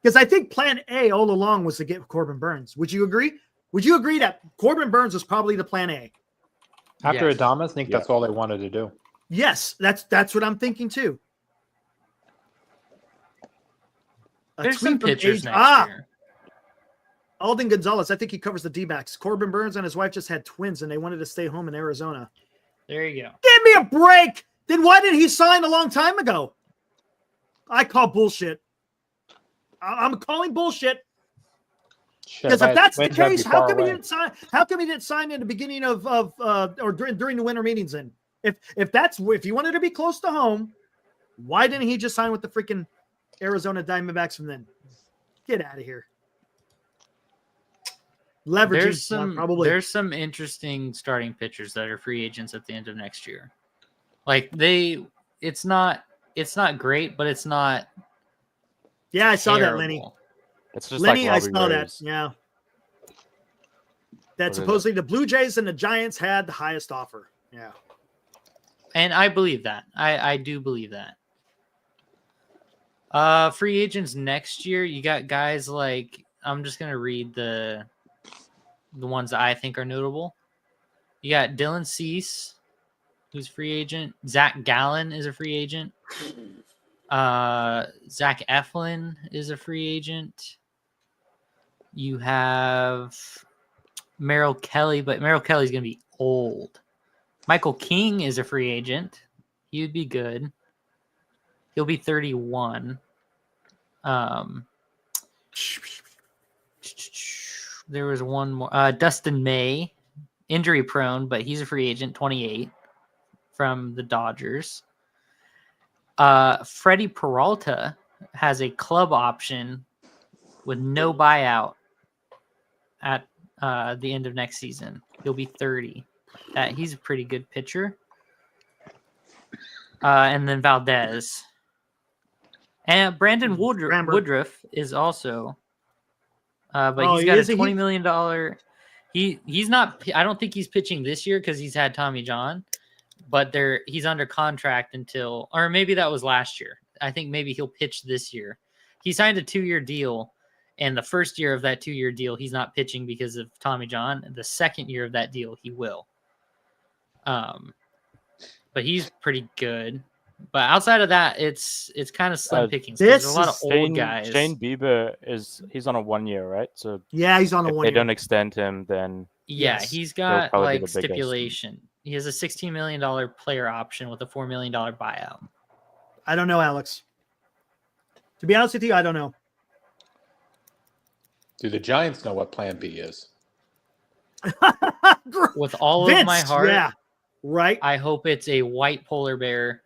Speaker 2: Because I think plan A all along was to get Corbin Burnes. Would you agree? Would you agree that Corbin Burnes was probably the plan A?
Speaker 4: After Adames, I think that's all they wanted to do.
Speaker 2: Yes, that's what I'm thinking too.
Speaker 3: There's some pitchers next year.
Speaker 2: Alden Gonzalez, I think he covers the D-backs. Corbin Burnes and his wife just had twins, and they wanted to stay home in Arizona.
Speaker 3: There you go.
Speaker 2: Give me a break. Then why didn't he sign a long time ago? I call bullshit. I'm calling bullshit. Because if that's the case, how come he didn't sign? How come he didn't sign in the beginning of or during the winter meetings? Then, if he wanted to be close to home, why didn't he just sign with the freaking Arizona Diamondbacks from then? Get out of here. Leveraging.
Speaker 3: There's some interesting starting pitchers that are free agents at the end of next year. Like it's not great, but it's not.
Speaker 2: Yeah, I saw
Speaker 3: terrible.
Speaker 2: that, Lenny.
Speaker 5: It's just
Speaker 2: Lenny,
Speaker 5: like
Speaker 2: I saw
Speaker 5: Reyes.
Speaker 2: that. Yeah. That supposedly the Blue Jays and the Giants had the highest offer. Yeah.
Speaker 3: And I believe that. I do believe that. Free agents next year, you got guys like, I'm just gonna read the ones that I think are notable. You got Dylan Cease, who's free agent. Zach Gallen is a free agent. Zach Eflin is a free agent. You have Merrill Kelly, but Merrill Kelly's going to be old. Michael King is a free agent. He would be good. He'll be 31. There was one more. Dustin May, injury prone, but he's a free agent, 28, from the Dodgers. Freddie Peralta has a club option with no buyout at the end of next season. He'll be 30. He's a pretty good pitcher. And then Valdez. And Brandon Woodruff is also, but he's got a $20 million. He's not. I don't think he's pitching this year because he's had Tommy John, but he's under contract until, or maybe that was last year. I think maybe he'll pitch this year. He signed a 2-year deal, and the first year of that 2-year deal, he's not pitching because of Tommy John. The second year of that deal, he will. But he's pretty good. But outside of that, it's kind of slim pickings. There's a lot of old guys.
Speaker 5: Shane Bieber he's on a 1 year, right? So
Speaker 2: yeah, he's on a 1 year.
Speaker 5: If they don't extend him, then
Speaker 3: he's got like stipulation. He has a $16 million player option with a $4 million buyout.
Speaker 2: I don't know, Alex. To be honest with you, I don't know.
Speaker 4: Do the Giants know what Plan B is?
Speaker 3: With all of my heart,
Speaker 2: yeah, right.
Speaker 3: I hope it's a white polar bear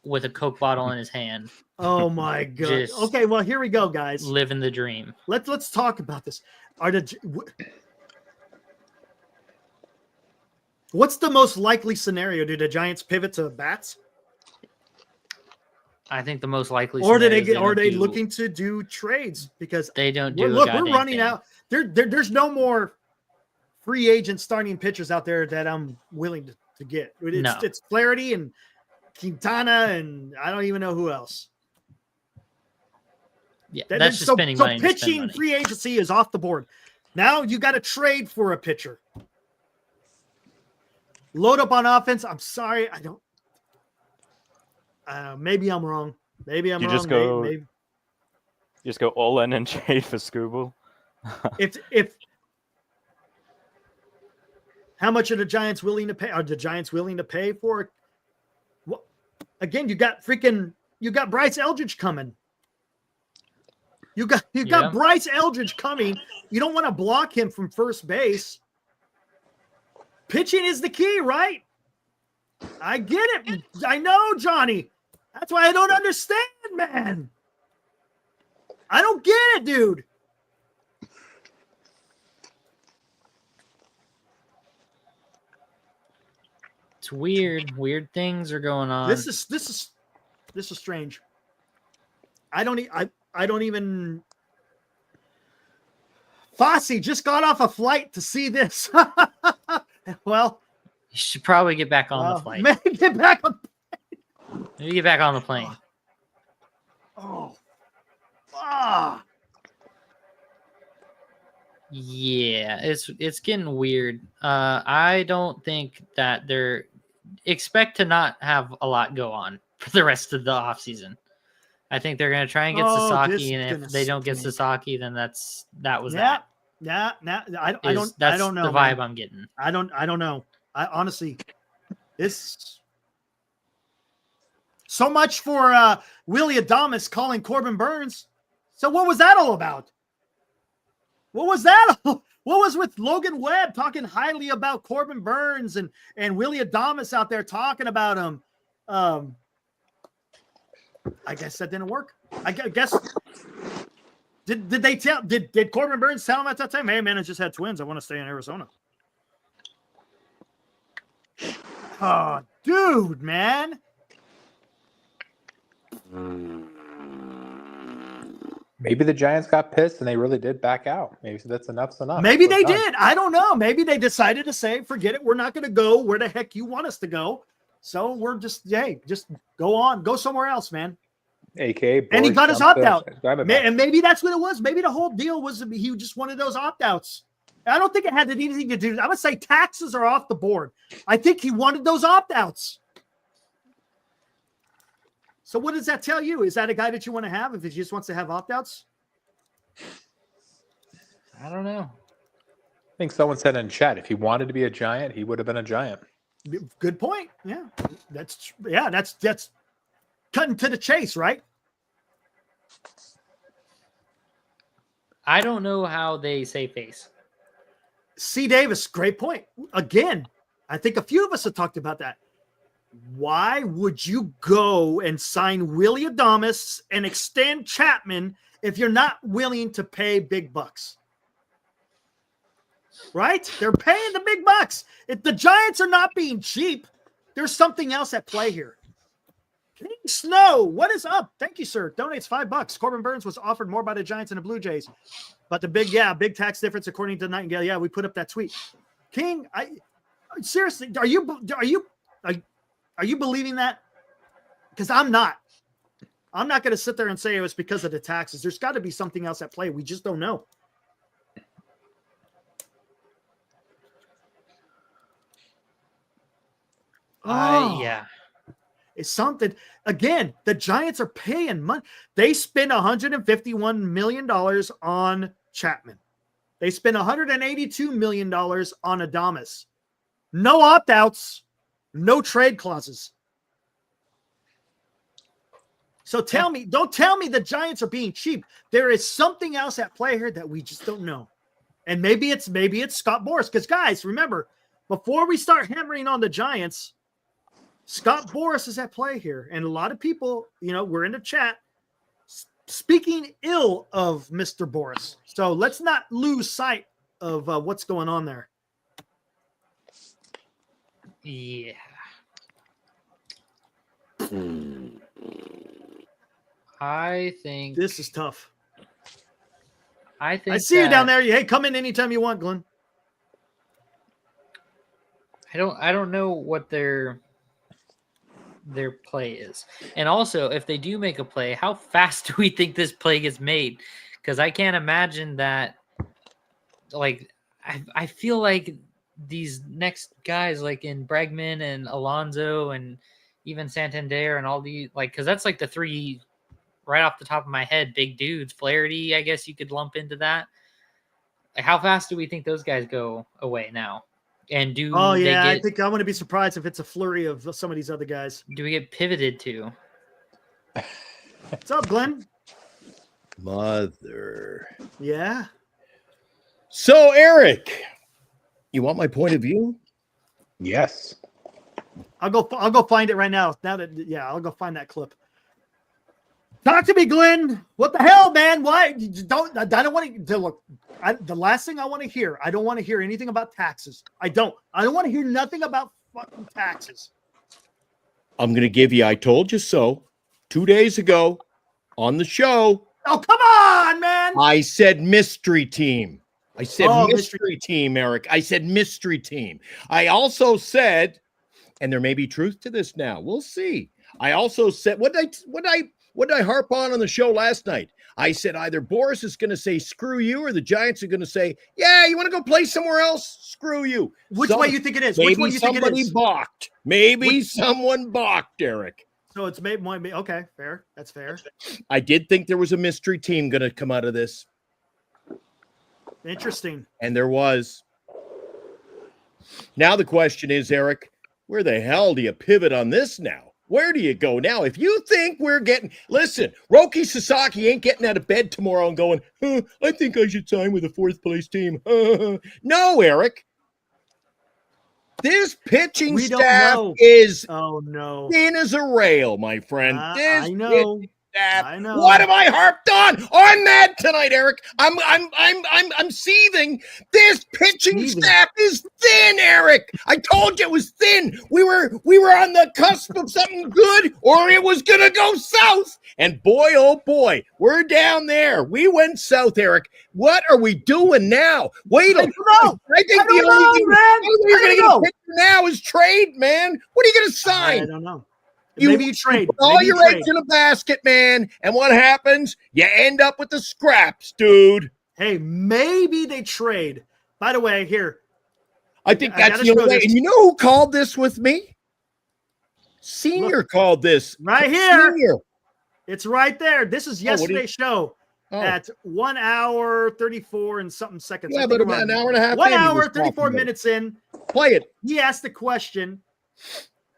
Speaker 3: with a Coke bottle in his hand.
Speaker 2: Oh my god. Okay, well here we go, guys.
Speaker 3: Living the dream.
Speaker 2: Let's talk about this. What's the most likely scenario? Do the Giants pivot to bats?
Speaker 3: I think the most likely.
Speaker 2: Or are they looking to do trades because
Speaker 3: they don't do?
Speaker 2: Look, we're running out. There's no more free agent starting pitchers out there that I'm willing to get. It's Flaherty and Quintana, and I don't even know who else.
Speaker 3: Yeah, that's just spending money.
Speaker 2: So pitching free agency is off the board. Now you got to trade for a pitcher. Load up on offense. I'm sorry, I don't. Maybe I'm wrong. Maybe I'm wrong.
Speaker 5: Just go all in and trade for Scooble.
Speaker 2: if how much are the Giants willing to pay? Are the Giants willing to pay for it? Well, again, you got Bryce Eldridge coming. You got Bryce Eldridge coming. You don't want to block him from first base. Pitching is the key, right? I get it. I know, Johnny. That's why I don't understand, man. I don't get it, dude.
Speaker 3: It's weird. Weird things are going on.
Speaker 2: This is strange. I don't even. Fosse just got off a flight to see this. Well,
Speaker 3: you should probably get back on the flight.
Speaker 2: Maybe get back on.
Speaker 3: Maybe get back on the plane. Yeah, it's getting weird. I don't think that they're expect to not have a lot go on for the rest of the offseason. I think they're going to try and get Sasaki, and if they don't get Sasaki, then that was that.
Speaker 2: Yeah, I don't know.
Speaker 3: That's the vibe I'm getting.
Speaker 2: I don't know. I honestly, this so much for Willie Adames calling Corbin Burnes. So what was that all about? What was that? What was with Logan Webb talking highly about Corbin Burnes and Willie Adames out there talking about him? I guess that didn't work. I guess did Corbin Burnes tell him at that time, hey man, I just had twins. I want to stay in Arizona. Oh, dude, man.
Speaker 4: Maybe the Giants got pissed and they really did back out. Maybe that's enough.
Speaker 2: Maybe they did. I don't know. Maybe they decided to say, forget it. We're not going to go where the heck you want us to go. So we're just go on. Go somewhere else, man.
Speaker 4: AKA
Speaker 2: and he got his opt-out. And maybe that's what it was. Maybe the whole deal was he just wanted those opt-outs. I don't think it had anything to do. I'm going to say taxes are off the board. I think he wanted those opt-outs. So what does that tell you? Is that a guy that you want to have if he just wants to have opt-outs?
Speaker 3: I don't know.
Speaker 4: I think someone said in chat, if he wanted to be a Giant, he would have been a Giant.
Speaker 2: Good point. Yeah. That's cutting to the chase, right?
Speaker 3: I don't know how they save face.
Speaker 2: C. Davis, great point. Again, I think a few of us have talked about that. Why would you go and sign Willie Adames and extend Chapman if you're not willing to pay big bucks? Right? They're paying the big bucks. If the Giants are not being cheap, there's something else at play here. King Snow, what is up? Thank you, sir. Donates $5. Corbin Burnes was offered more by the Giants and the Blue Jays, but the big tax difference according to Nightingale. Yeah, we put up that tweet. King, seriously, are you believing that? Because I'm not. I'm not going to sit there and say it was because of the taxes. There's got to be something else at play. We just don't know.
Speaker 3: Yeah.
Speaker 2: It's something. Again, the Giants are paying money. They spent $151 million on Chapman. They spent $182 million on Adames. No opt-outs, no trade clauses. So don't tell me the Giants are being cheap. There is something else at play here that we just don't know. And maybe it's Scott Boras. Because guys, remember, before we start hammering on the Giants, Scott Boras is at play here. And a lot of people, we're in the chat speaking ill of Mr. Boras. So let's not lose sight of what's going on there.
Speaker 3: Yeah. I think
Speaker 2: this is tough.
Speaker 3: I
Speaker 2: see you down there. Hey, come in anytime you want, Glenn.
Speaker 3: I don't know what their play is. And also, if they do make a play, how fast do we think this play gets made? Because I can't imagine that. Like, I feel like these next guys, like in Bregman and Alonso and even Santander and all the because that's like the three right off the top of my head, big dudes. Flaherty, I guess you could lump into that. Like, how fast do we think those guys go away now? And
Speaker 2: I think I wouldn't be surprised if it's a flurry of some of these other guys.
Speaker 3: Do we get pivoted to?
Speaker 2: What's up, Glenn?
Speaker 6: Mother.
Speaker 2: Yeah.
Speaker 6: So, Eric, you want my point of view?
Speaker 4: Yes.
Speaker 2: I'll go find it right now. I'll go find that clip. Talk to me, Glenn. What the hell, man? Why I don't want to look. The last thing I want to hear, I don't want to hear anything about taxes. I don't want to hear nothing about fucking taxes.
Speaker 6: I'm going to give you, I told you so, 2 days ago on the show.
Speaker 2: Oh, come on, man.
Speaker 6: I said mystery team. I said mystery team, Eric. I said mystery team. I also said, and there may be truth to this now. We'll see. I also said, what did I harp on the show last night? I said either Boras is going to say screw you, or the Giants are going to say, yeah, you want to go play somewhere else? Screw you.
Speaker 2: Which way you think it is?
Speaker 6: Maybe somebody balked. Maybe someone balked, Eric.
Speaker 2: So it's maybe okay, fair. That's fair.
Speaker 6: I did think there was a mystery team going to come out of this.
Speaker 2: Interesting.
Speaker 6: And there was. Now the question is, Eric, where the hell do you pivot on this now? Where do you go now? If you think listen, Roki Sasaki ain't getting out of bed tomorrow and going, I think I should sign with a fourth place team. No, Eric. This pitching staff is thin as a rail, my friend.
Speaker 2: I know. I know.
Speaker 6: What have I harped on? I'm mad tonight, Eric. I'm seething. This pitching staff is thin, Eric. I told you it was thin. We were on the cusp of something good, or it was gonna go south. And boy, oh boy, we're down there. We went south, Eric. What are we doing now? Wait, I think the only thing you're gonna get a pitcher now is trade, man. What are you gonna sign?
Speaker 2: I don't know. Maybe you trade.
Speaker 6: All your eggs in a basket, man. And what happens? You end up with the scraps, dude.
Speaker 2: Hey, maybe they trade. By the way, here.
Speaker 6: I think that's the only way. And you know who called this with me? Senior called this.
Speaker 2: Right here.
Speaker 6: Senior.
Speaker 2: It's right there. This is yesterday's show at 1 hour, 34 and something seconds.
Speaker 6: Yeah, but about an hour and a half.
Speaker 2: 1 hour, 34 minutes in.
Speaker 6: Play it.
Speaker 2: He asked the question.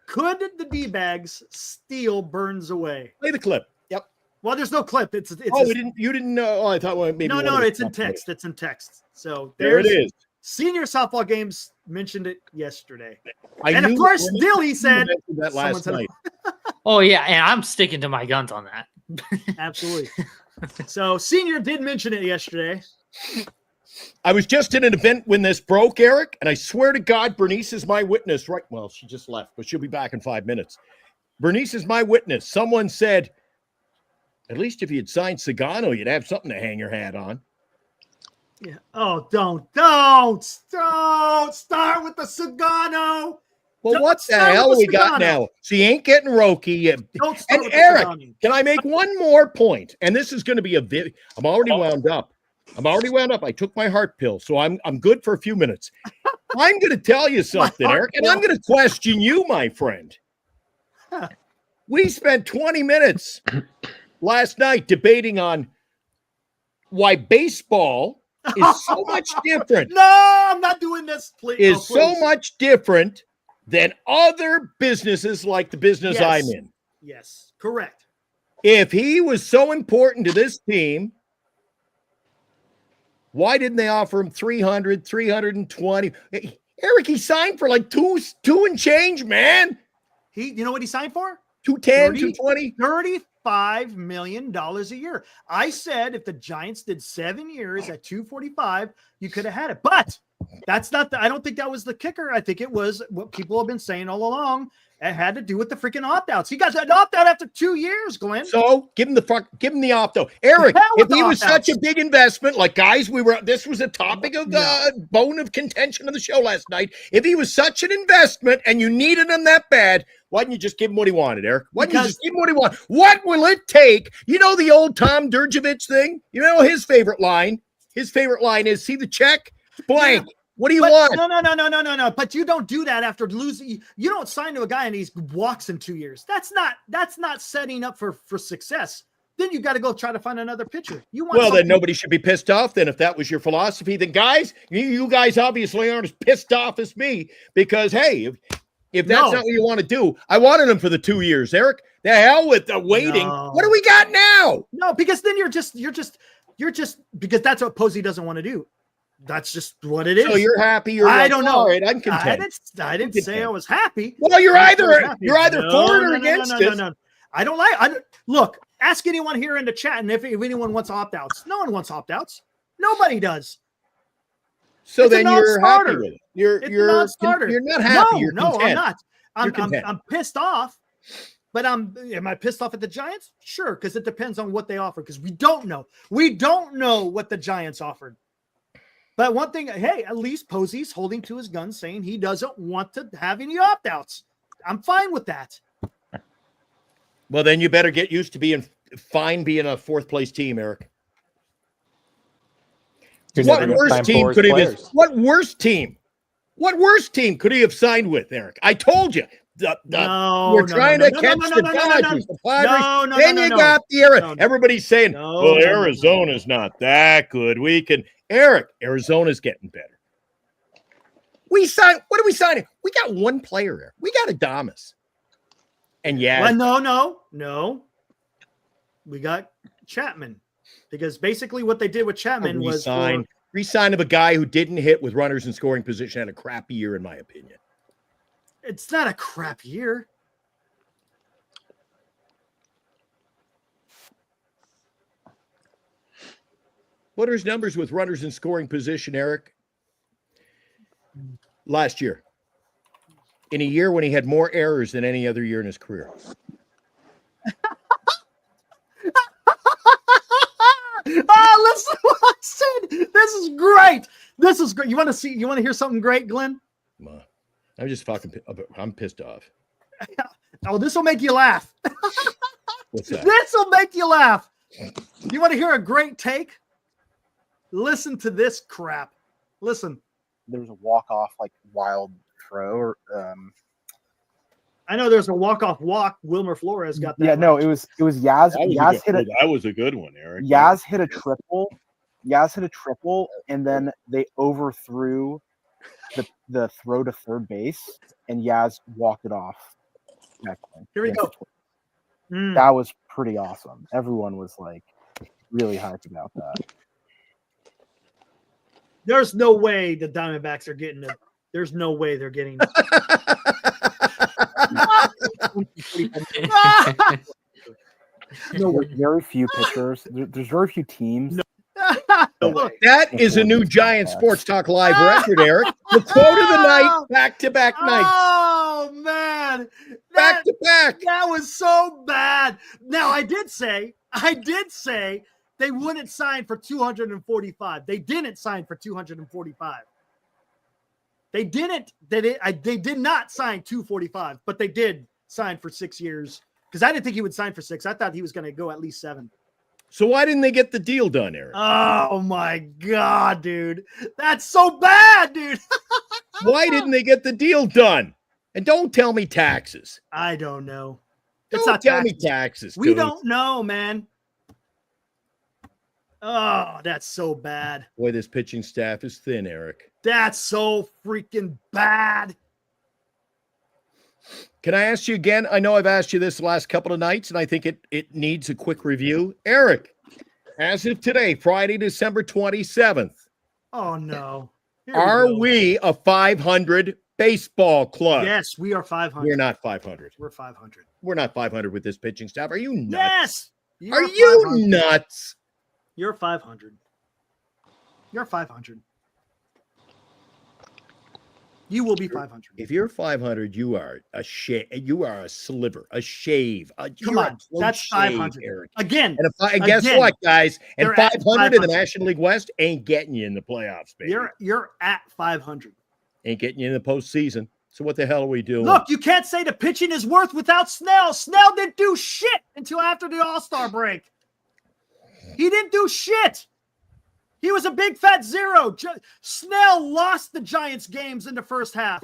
Speaker 2: Could the D-bags steal Burnes away?
Speaker 6: Play the clip. Yep.
Speaker 2: Well, there's no clip. It's
Speaker 6: You didn't know. Oh, I thought maybe.
Speaker 2: no, it's in text. It's in text. So
Speaker 6: There it is.
Speaker 2: Senior softball games mentioned it yesterday.
Speaker 6: I
Speaker 2: And of
Speaker 6: knew
Speaker 2: course,
Speaker 6: when
Speaker 2: Dilly said
Speaker 6: that last night.
Speaker 3: Oh yeah, and I'm sticking to my guns on that.
Speaker 2: Absolutely. So Senior did mention it yesterday.
Speaker 6: I was just in an event when this broke, Eric, and I swear to God, Bernice is my witness. Right? Well, she just left, but she'll be back in 5 minutes. Bernice is my witness. Someone said, at least if you had signed Sagano, you'd have something to hang your hat on.
Speaker 2: Yeah. Oh, don't start with the Sagano.
Speaker 6: Well,
Speaker 2: Don't
Speaker 6: what the
Speaker 2: start
Speaker 6: hell
Speaker 2: with
Speaker 6: we
Speaker 2: the
Speaker 6: got
Speaker 2: Sagano.
Speaker 6: now? She ain't getting Roki.
Speaker 2: Don't start
Speaker 6: And
Speaker 2: with the
Speaker 6: Eric,
Speaker 2: Sagano.
Speaker 6: can I make one more point? And this is going to be I'm already wound up. I took my heart pill, so I'm good for a few minutes. I'm going to tell you something, Eric, and I'm going to question you, my friend. We spent 20 minutes last night debating on why baseball is so much different.
Speaker 2: No, I'm not doing this. Please.
Speaker 6: So much different than other businesses like the business
Speaker 2: Yes.
Speaker 6: I'm in.
Speaker 2: Yes, correct.
Speaker 6: If he was so important to this team, why didn't they offer him 300, 320? Eric, he signed for like two and change, man.
Speaker 2: You know what he signed for?
Speaker 6: 210, 220.
Speaker 2: $35 million a year. I said if the Giants did 7 years at 245, you could have had it. But that's not I don't think that was the kicker. I think it was what people have been saying all along. It had to do with the freaking opt-outs. He got an opt-out after 2 years, Glenn.
Speaker 6: So give him the opt-out. Eric, if he was such a big investment, like guys, this was a topic of bone of contention of the show last night. If he was such an investment and you needed him that bad, why didn't you just give him what he wanted, Eric? Why didn't you just give him what he wanted? What will it take? You know the old Tom Durjevich thing? You know his favorite line? His favorite line is, see the check? Blank. Yeah. What do you want?
Speaker 2: No. But you don't do that after losing. You don't sign to a guy and he walks in 2 years. That's not setting up for success. Then you got to go try to find another pitcher.
Speaker 6: Then nobody should be pissed off. Then if that was your philosophy, then guys, you guys obviously aren't as pissed off as me because hey, if that's not what you want to do, I wanted him for the 2 years, Eric. The hell with the waiting. No. What do we got now?
Speaker 2: No, because then you're just because that's what Posey doesn't want to do. That's just what it is.
Speaker 6: So you're happy.
Speaker 2: I don't know.
Speaker 6: All right, I'm content.
Speaker 2: I didn't say I was happy.
Speaker 6: Well, you're either for it or against it.
Speaker 2: No. Look, ask anyone here in the chat, and if anyone wants opt-outs. No one wants opt-outs. Nobody does.
Speaker 6: So then you're happy with it. You're
Speaker 2: non-starter.
Speaker 6: You're not happy.
Speaker 2: No, I'm not. I'm pissed off. But am I pissed off at the Giants? Sure, because it depends on what they offer. Because we don't know. We don't know what the Giants offered. But one thing, hey, at least Posey's holding to his gun, saying he doesn't want to have any opt-outs. I'm fine with that.
Speaker 6: Well, then you better get used to being a fourth-place team, Eric. What worst team could he have signed with, Eric? I told you. We're trying to catch the Dodgers, the Padres. Then you got the era. Everybody's saying, Arizona's not that good. Eric, Arizona's getting better. What are we signing? We got one player there. We got Adames. And
Speaker 2: no. We got Chapman. Because basically what they did with Chapman was
Speaker 6: re-sign of a guy who didn't hit with runners in scoring position, had a crappy year, in my opinion.
Speaker 2: It's not a crap year.
Speaker 6: What are his numbers with runners in scoring position, Eric? Last year. In a year when he had more errors than any other year in his career.
Speaker 2: Listen to what I said. This is great. You want to hear something great, Glenn?
Speaker 6: I'm just I'm pissed off.
Speaker 2: Oh, this will make you laugh.
Speaker 6: What's that?
Speaker 2: This will make you laugh. You want to hear a great take? Listen to this crap. Listen.
Speaker 7: There was a walk-off, wild throw.
Speaker 2: I know there's a walk-off walk. Wilmer Flores got that.
Speaker 7: Yeah, no, it was Yaz.
Speaker 6: That was a good one, Eric.
Speaker 7: Yaz hit a triple. And then they overthrew the throw to third base, and Yaz walked it off. Excellent.
Speaker 2: Here we
Speaker 7: Yes.
Speaker 2: go. Mm.
Speaker 7: That was pretty awesome. Everyone was like really hyped about that.
Speaker 2: There's no way the Diamondbacks are getting it. There's no way they're getting.
Speaker 7: No, there's very few pitchers. There's very few teams.
Speaker 2: No way.
Speaker 6: That is a new Giant Sports Talk Live record, Eric. The quote of the night, back-to-back nights.
Speaker 2: Oh man,
Speaker 6: Back to back.
Speaker 2: that was so bad. Now I did say they wouldn't sign for 245. They didn't sign for 245. They didn't. They did not sign 245, but they did sign for 6 years. Because I didn't think he would sign for 6. I thought he was going to go at least 7.
Speaker 6: So why didn't they get the deal done, Eric?
Speaker 2: Oh my God, dude. That's so bad, dude.
Speaker 6: Why didn't they get the deal done? And don't tell me taxes.
Speaker 2: I don't know.
Speaker 6: Don't tell me taxes.
Speaker 2: We
Speaker 6: dude.
Speaker 2: don't know, man. Oh, that's so bad.
Speaker 6: Boy, this pitching staff is thin, Eric.
Speaker 2: That's so freaking bad.
Speaker 6: Can I ask you again? I know I've asked you this the last couple of nights, and I think it needs a quick review. Eric, as of today, Friday, December 27th,
Speaker 2: Oh no. Here
Speaker 6: are
Speaker 2: go.
Speaker 6: we a 500 baseball club?
Speaker 2: Yes, we are 500.
Speaker 6: We're not 500.
Speaker 2: We're 500.
Speaker 6: We're not 500 with this pitching staff. Are you nuts?
Speaker 2: Yes.
Speaker 6: Are you
Speaker 2: 500.
Speaker 6: nuts?
Speaker 2: You're 500. You're 500. You will be 500.
Speaker 6: If you're 500, you are a you are a sliver, a shave.
Speaker 2: Come
Speaker 6: you're a
Speaker 2: on,
Speaker 6: close
Speaker 2: that's
Speaker 6: shave,
Speaker 2: 500.
Speaker 6: Eric.
Speaker 2: Again,
Speaker 6: And guess
Speaker 2: Again,
Speaker 6: what, guys? And
Speaker 2: they're at
Speaker 6: 500 in the
Speaker 2: 500.
Speaker 6: National League West ain't getting you in the playoffs, baby.
Speaker 2: you're at 500.
Speaker 6: Ain't getting you in the postseason. So what the hell are we doing?
Speaker 2: Look, you can't say the pitching is worth without Snell. Snell didn't do shit until after the All-Star break. He didn't do shit. He was a big fat zero. Snell lost the Giants games in the first half.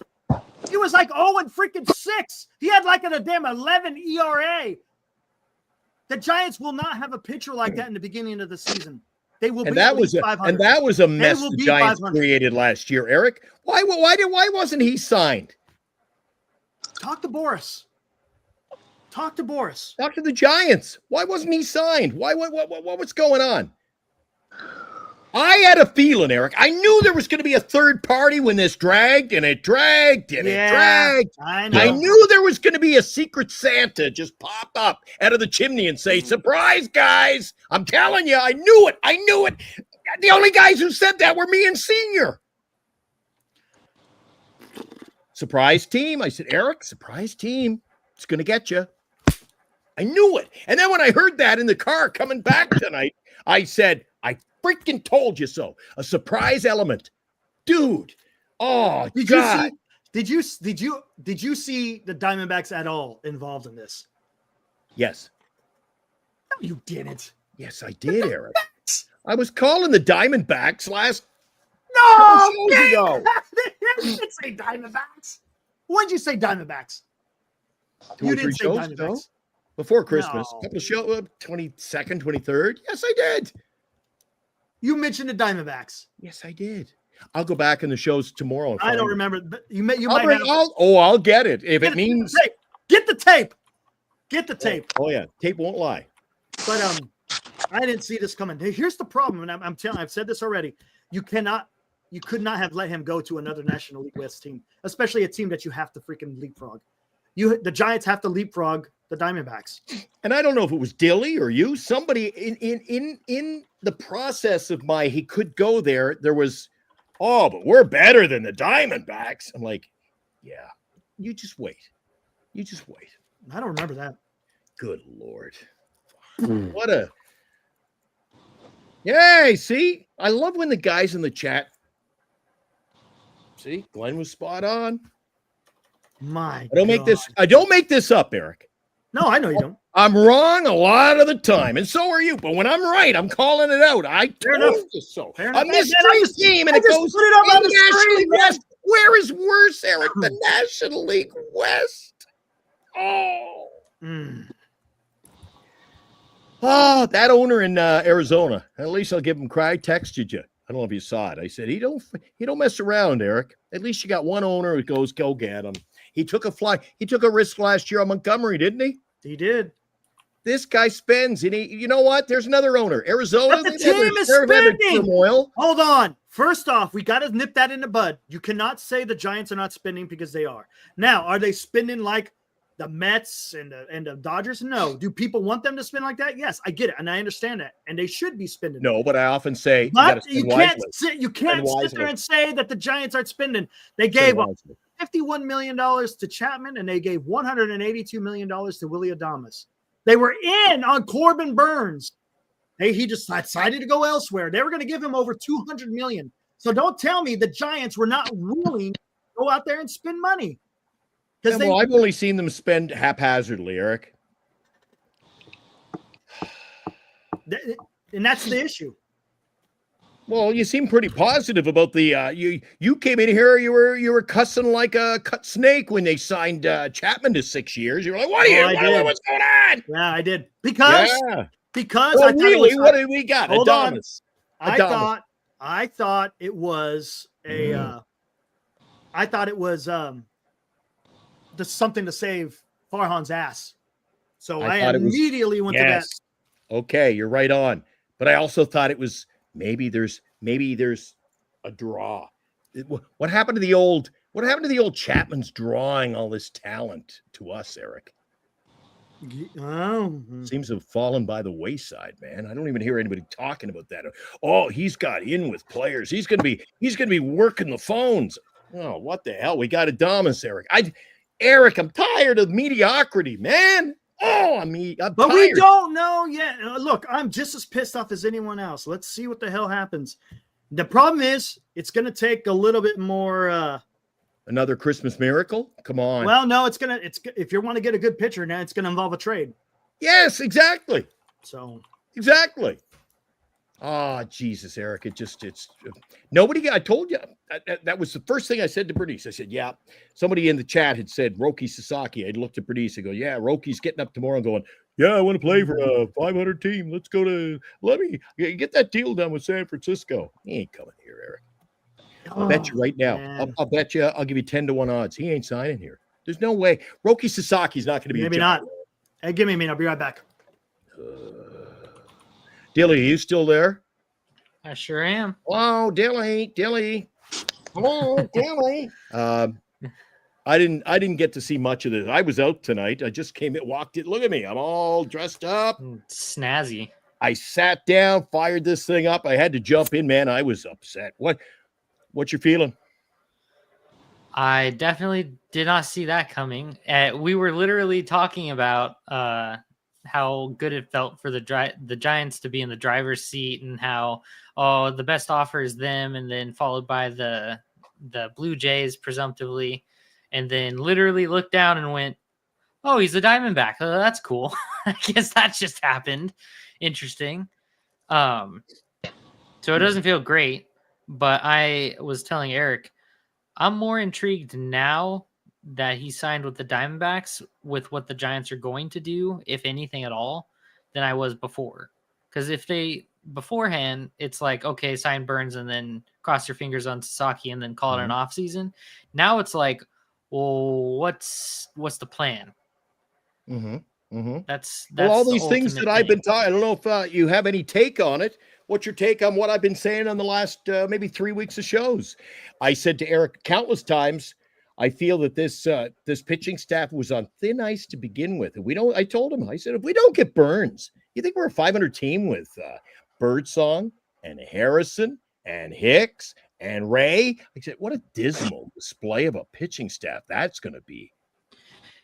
Speaker 2: He was like 0-6. He had like a damn 11 ERA. The Giants will not have a pitcher like that in the beginning of the season. They will
Speaker 6: and
Speaker 2: be
Speaker 6: that was
Speaker 2: 500.
Speaker 6: that was a mess
Speaker 2: will
Speaker 6: the
Speaker 2: be
Speaker 6: Giants
Speaker 2: 500.
Speaker 6: created last year, Eric. Why wasn't he signed?
Speaker 2: Talk to Boras. Talk to Boras.
Speaker 6: Talk to the Giants. Why wasn't he signed? What was going on? I had a feeling, Eric. I knew there was going to be a third party when this dragged and it dragged and it dragged.
Speaker 2: I know.
Speaker 6: I knew there was going to be a secret Santa just pop up out of the chimney and say, "Surprise, guys." I'm telling you, I knew it. I knew it. The only guys who said that were me and Senior. Surprise team. I said, Eric, surprise team. It's going to get you. I knew it. And then when I heard that in the car coming back tonight, I said, I freaking told you so. A surprise element. Dude. Oh, God.
Speaker 2: Did you see the Diamondbacks at all involved in this?
Speaker 6: Yes.
Speaker 2: No, you didn't.
Speaker 6: Yes, I did, Eric. I was calling the Diamondbacks last
Speaker 2: No,
Speaker 6: shows ago.
Speaker 2: you didn't say Diamondbacks. When did you say Diamondbacks?
Speaker 6: 2
Speaker 2: You
Speaker 6: or 3
Speaker 2: didn't say
Speaker 6: shows
Speaker 2: Diamondbacks.
Speaker 6: ago. Before Christmas.
Speaker 2: No.
Speaker 6: A couple of shows, 22nd, 23rd. Yes, I did.
Speaker 2: You mentioned the Diamondbacks.
Speaker 6: Yes, I did. I'll go back in the shows tomorrow.
Speaker 2: I don't remember. But you
Speaker 6: I'll
Speaker 2: might
Speaker 6: bring,
Speaker 2: have.
Speaker 6: I'll get it. If it means.
Speaker 2: Get the tape. Get the tape.
Speaker 6: Oh, yeah. Tape won't lie.
Speaker 2: But I didn't see this coming. Here's the problem, and I'm telling. I've said this already. You could not have let him go to another National League West team, especially a team that you have to freaking leapfrog. The Giants have to leapfrog the Diamondbacks.
Speaker 6: And I don't know if it was Dilly or you, somebody in the process of he could go there. There was, but we're better than the Diamondbacks. I'm like, yeah, you just wait. You just wait.
Speaker 2: I don't remember that.
Speaker 6: Good Lord. What a. Yay. See, I love when the guys in the chat. See, Glenn was spot on.
Speaker 2: My
Speaker 6: I don't make this up, Eric.
Speaker 2: No, I know you don't.
Speaker 6: I'm wrong a lot of the time, and so are you. But when I'm right, I'm calling it out. I told you so.
Speaker 2: Fair
Speaker 6: A
Speaker 2: enough.
Speaker 6: mystery team, and
Speaker 2: I
Speaker 6: it
Speaker 2: just
Speaker 6: goes
Speaker 2: put it up on
Speaker 6: in
Speaker 2: the
Speaker 6: National
Speaker 2: screen,
Speaker 6: League
Speaker 2: man.
Speaker 6: West. Where is worse, Eric? The National League West. Oh. Oh, that owner in Arizona. At least I'll give him cry. I texted you. I don't know if you saw it. I said he don't mess around, Eric. At least you got one owner who goes, go get him. He took a risk last year on Montgomery, didn't he?
Speaker 2: He did.
Speaker 6: This guy spends, and you know what? There's another owner, Arizona.
Speaker 2: But the team is
Speaker 6: they're having
Speaker 2: spending.
Speaker 6: turmoil.
Speaker 2: Hold on. First off, we got to nip that in the bud. You cannot say the Giants are not spending because they are. Now, are they spending like the Mets and the Dodgers? No. Do people want them to spend like that? Yes, I get it, and I understand that, and they should be spending.
Speaker 6: No, but I often say,
Speaker 2: but you can't sit there and say that the Giants aren't spending. They gave $51 million to Chapman, and they gave $182 million to Willie Adames. They were in on Corbin Burnes. He just decided to go elsewhere. They were going to give him over $200 million. So don't tell me the Giants were not willing to go out there and spend money.
Speaker 6: Well, I've only seen them spend haphazardly, Eric.
Speaker 2: And that's the issue.
Speaker 6: Well, you seem pretty positive about the you came in here, you were cussing like a cut snake when they signed Chapman to 6 years. You were like, what's going on?
Speaker 2: Yeah, I did. Because
Speaker 6: well,
Speaker 2: I
Speaker 6: really, what do we got?
Speaker 2: Hold on. I thought it was just something to save Farhan's ass. So I immediately went to that.
Speaker 6: Okay, you're right on. But I also thought it was maybe there's a draw. What happened to the old Chapman's drawing all this talent to us, Eric? Seems to have fallen by the wayside, man. I don't even hear anybody talking about that. Oh, he's got in with players. He's gonna be working the phones. Oh, what the hell? We got Adames, Eric. I'm tired of mediocrity, man. Oh, I'm
Speaker 2: but
Speaker 6: tired.
Speaker 2: We don't know yet. Look, I'm just as pissed off as anyone else. Let's see what the hell happens. The problem is it's going to take a little bit more.
Speaker 6: Another Christmas miracle? Come on.
Speaker 2: Well, no, it's if you want to get a good pitcher now, it's going to involve a trade.
Speaker 6: Yes, exactly.
Speaker 2: So
Speaker 6: exactly. Oh, Jesus, Eric. It's nobody. I told you that was the first thing I said to Bernice. I said, yeah, somebody in the chat had said Roki Sasaki. I'd looked at Bernice and go, yeah, Roki's getting up tomorrow and going, yeah, I want to play for a 500 team. Let's go let me get that deal done with San Francisco. He ain't coming here, Eric. I'll bet you right now. I'll bet you. I'll give you 10-1 odds. He ain't signing here. There's no way. Roki Sasaki's not going to be.
Speaker 2: Maybe not. Hey, give me a minute. I'll be right back.
Speaker 6: Dilly, are you still there?
Speaker 3: I sure am.
Speaker 6: Oh, Dilly. Hello, Dilly. I didn't get to see much of this. I was out tonight. I just came in, walked in. Look at me. I'm all dressed up.
Speaker 3: Snazzy.
Speaker 6: I sat down, fired this thing up. I had to jump in, man. I was upset. What's your feeling?
Speaker 3: I definitely did not see that coming. We were literally talking about how good it felt for the Giants to be in the driver's seat, and how the best offer is them, and then followed by the Blue Jays presumptively, and then literally looked down and went, oh, he's a Diamondback. Oh, that's cool. I guess that just happened. Interesting. So it doesn't feel great, but I was telling Eric, I'm more intrigued now that he signed with the Diamondbacks with what the Giants are going to do, if anything at all, than I was before. Because if they beforehand, it's like, okay, sign Burnes and then cross your fingers on Sasaki and then call it an offseason. Now it's like, well, what's the plan? That's
Speaker 6: all these things that I've been talking. I don't know if you have any take on it. What's your take on what I've been saying on the last maybe 3 weeks of shows? I said to Eric countless times, I feel that this pitching staff was on thin ice to begin with. I told him, I said, if we don't get Burnes, you think we're a 500 team with Birdsong and Harrison and Hicks and Ray? I said, what a dismal display of a pitching staff that's going to be.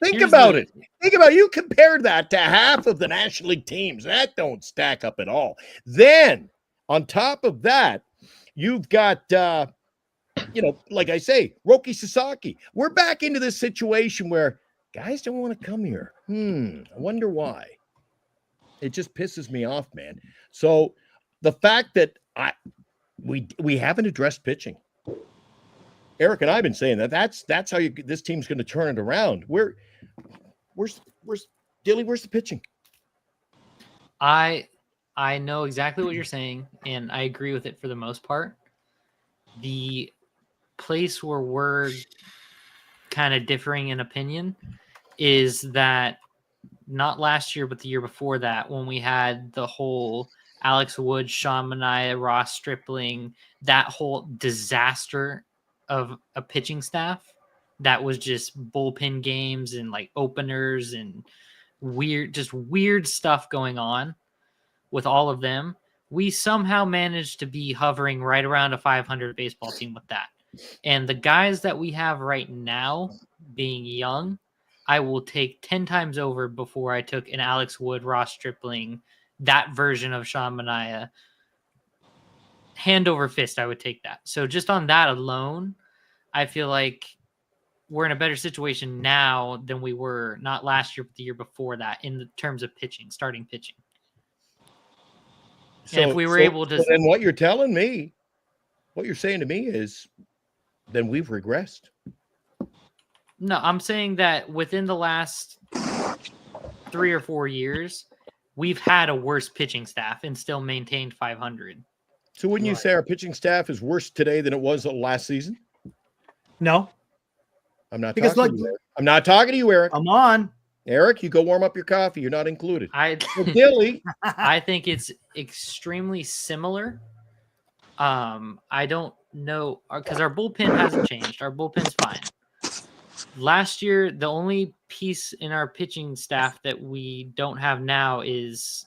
Speaker 6: Think about it. You compare that to half of the National League teams. That don't stack up at all. Then on top of that, you've got, like I say, Roki Sasaki. We're back into this situation where guys don't want to come here. I wonder why. It just pisses me off, man. So the fact that we haven't addressed pitching. Eric and I have been saying that's how this team's going to turn it around. Where's Dilly? Where's the pitching?
Speaker 3: I know exactly what you're saying, and I agree with it for the most part. The place where we're kind of differing in opinion is that not last year, but the year before that, when we had the whole Alex Wood, Sean Manaea, Ross Stripling, that whole disaster of a pitching staff that was just bullpen games and like openers and weird stuff going on with all of them. We somehow managed to be hovering right around a 500 baseball team with that. And the guys that we have right now being young, I will take 10 times over before I took an Alex Wood, Ross Stripling, that version of Sean Manaea. Hand over fist, I would take that. So just on that alone, I feel like we're in a better situation now than we were not last year, but the year before that in the terms of pitching, starting pitching.
Speaker 6: So,
Speaker 3: and if we were able to...
Speaker 6: And what you're telling me, what you're saying to me is then we've regressed.
Speaker 3: No, I'm saying that within the last 3 or 4 years, we've had a worse pitching staff and still maintained 500.
Speaker 6: So wouldn't you say our pitching staff is worse today than it was last season?
Speaker 2: No.
Speaker 6: I'm not talking to you, Eric. I'm not talking to you, Eric.
Speaker 2: I'm on.
Speaker 6: Eric, you go warm up your coffee. You're not included.
Speaker 3: Billy. I think it's extremely similar. I don't know because our bullpen hasn't changed. Our bullpen's fine. Last year, the only piece in our pitching staff that we don't have now is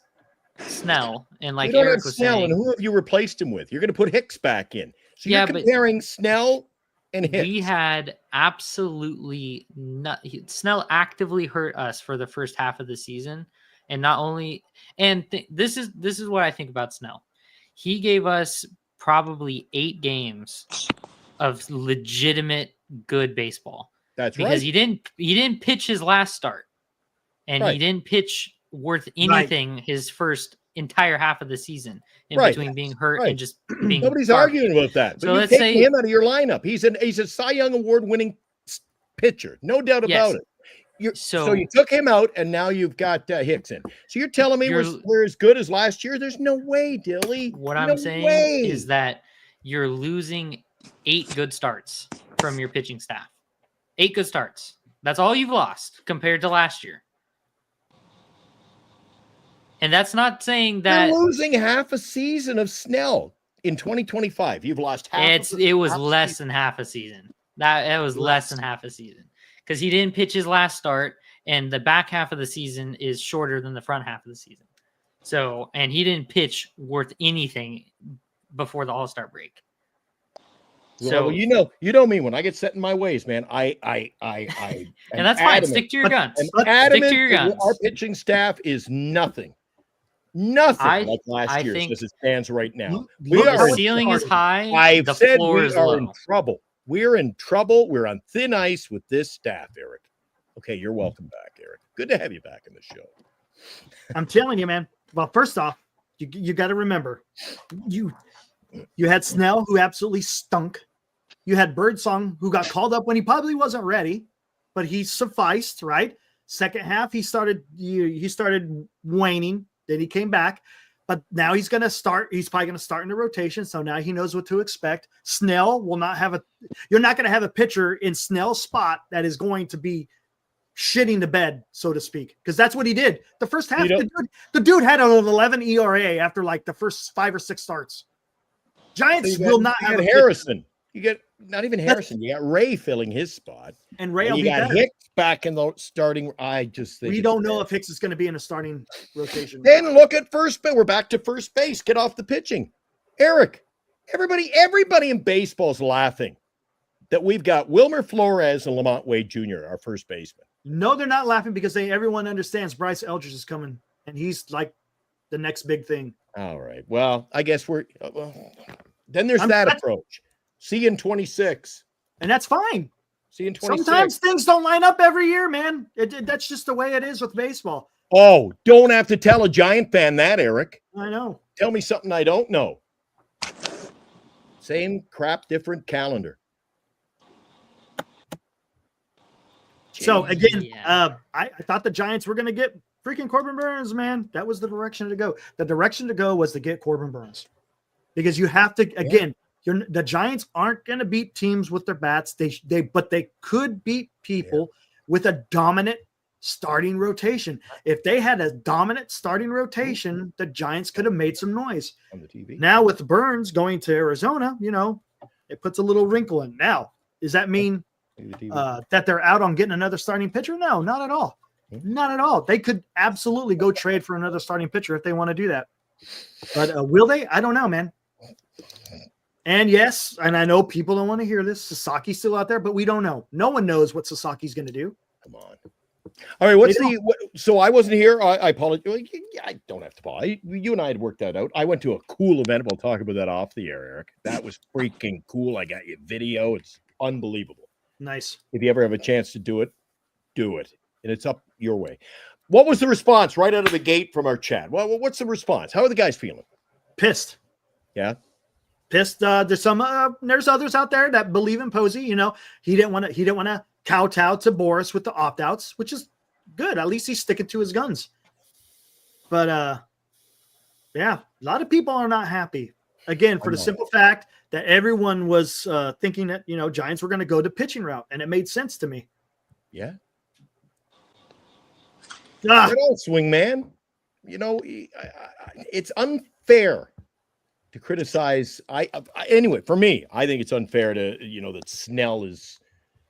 Speaker 3: Snell. And like Eric was saying,
Speaker 6: and who have you replaced him with? You're going to put Hicks back in. So you're comparing Snell and Hicks.
Speaker 3: We had absolutely not. Snell actively hurt us for the first half of the season, and not only. And this is what I think about Snell. He gave us probably 8 games of legitimate good baseball.
Speaker 6: That's
Speaker 3: because he didn't pitch his last start, and he didn't pitch worth anything his first entire half of the season in between being hurt and just being.
Speaker 6: Nobody's arguing about that. But so let's say him out of your lineup. He's a Cy Young Award winning pitcher, no doubt about it. So you took him out, and now you've got Hicks in. So you're telling me we're as good as last year? There's no way, Dilly.
Speaker 3: What I'm saying is that you're losing 8 good starts from your pitching staff. 8 good starts. That's all you've lost compared to last year. And that's not saying that
Speaker 6: you're losing half a season of Snell in 2025. You've lost half.
Speaker 3: It was less than half a season. That was less than half a season because he didn't pitch his last start, and the back half of the season is shorter than the front half of the season. So, and he didn't pitch worth anything before the All-Star break.
Speaker 6: So well, you know me when I get set in my ways, man. I
Speaker 3: and that's fine. Stick to your guns. Stick to your guns.
Speaker 6: Our pitching staff is nothing like last year as it stands right now.
Speaker 3: The ceiling is high.
Speaker 6: I've
Speaker 3: the
Speaker 6: said
Speaker 3: floor
Speaker 6: we
Speaker 3: is
Speaker 6: are
Speaker 3: low.
Speaker 6: in trouble. We're in trouble. We're on thin ice with this staff, Eric. Okay, you're welcome back, Eric. Good to have you back in the show.
Speaker 2: I'm telling you, man. Well, first off, you got to remember, you had Snell, who absolutely stunk. You had Birdsong, who got called up when he probably wasn't ready, but he sufficed, right? Second half, he started waning. Then he came back, but now he's going to start. He's probably going to start in the rotation, so now he knows what to expect. Snell will not have you're not going to have a pitcher in Snell's spot that is going to be shitting the bed, so to speak, because that's what he did. The first half, the dude had an 11 ERA after like the first 5 or 6 starts. Giants will not have
Speaker 6: Harrison. You get not even Harrison. You got Ray filling his spot,
Speaker 2: and Ray.
Speaker 6: You got Hicks back in the starting. I just think
Speaker 2: we don't know if Hicks is going to be in a starting rotation.
Speaker 6: Then look at first base. We're back to first base. Get off the pitching, Eric. Everybody in baseball is laughing that we've got Wilmer Flores and Lamont Wade Jr. our first baseman.
Speaker 2: No, they're not laughing because everyone understands Bryce Eldridge is coming, and he's like the next big thing.
Speaker 6: All right. Well, I guess then there's that approach. See you in 26.
Speaker 2: And that's fine.
Speaker 6: See you in 26.
Speaker 2: Sometimes things don't line up every year, man. That's just the way it is with baseball.
Speaker 6: Oh, don't have to tell a Giant fan that, Eric.
Speaker 2: I know.
Speaker 6: Tell me something I don't know. Same crap, different calendar.
Speaker 2: So, again, I thought the Giants were going to get freaking Corbin Burnes, man. That was the direction to go. The direction to go was to get Corbin Burnes. Because you have to, again, The Giants aren't going to beat teams with their bats. But they could beat people with a dominant starting rotation. If they had a dominant starting rotation, the Giants could have made some noise.
Speaker 6: On the TV.
Speaker 2: Now with Burnes going to Arizona, it puts a little wrinkle in. Now, does that mean that they're out on getting another starting pitcher? No, not at all. Not at all. They could absolutely go trade for another starting pitcher if they want to do that. But will they? I don't know, man. And yes, and I know people don't want to hear this. Sasaki's still out there, but we don't know. No one knows what Sasaki's going to do.
Speaker 6: Come on. All right, so I wasn't here. I apologize. I don't have to apologize. You and I had worked that out. I went to a cool event. We'll talk about that off the air, Eric. That was freaking cool. I got you video. It's unbelievable.
Speaker 2: Nice.
Speaker 6: If you ever have a chance to do it, do it. And it's up your way. What was the response right out of the gate from our chat? Well, what's the response? How are the guys feeling?
Speaker 2: Pissed.
Speaker 6: Yeah.
Speaker 2: Pissed. There's others out there that believe in Posey. He didn't want to kowtow to Boras with the opt-outs, which is good. At least he's sticking to his guns. But yeah, a lot of people are not happy. Again, for the simple fact that everyone was thinking that Giants were going to go the pitching route, and it made sense to me.
Speaker 6: Yeah. Get on, swing man. It's unfair to criticize. Anyway, for me, I think it's unfair to that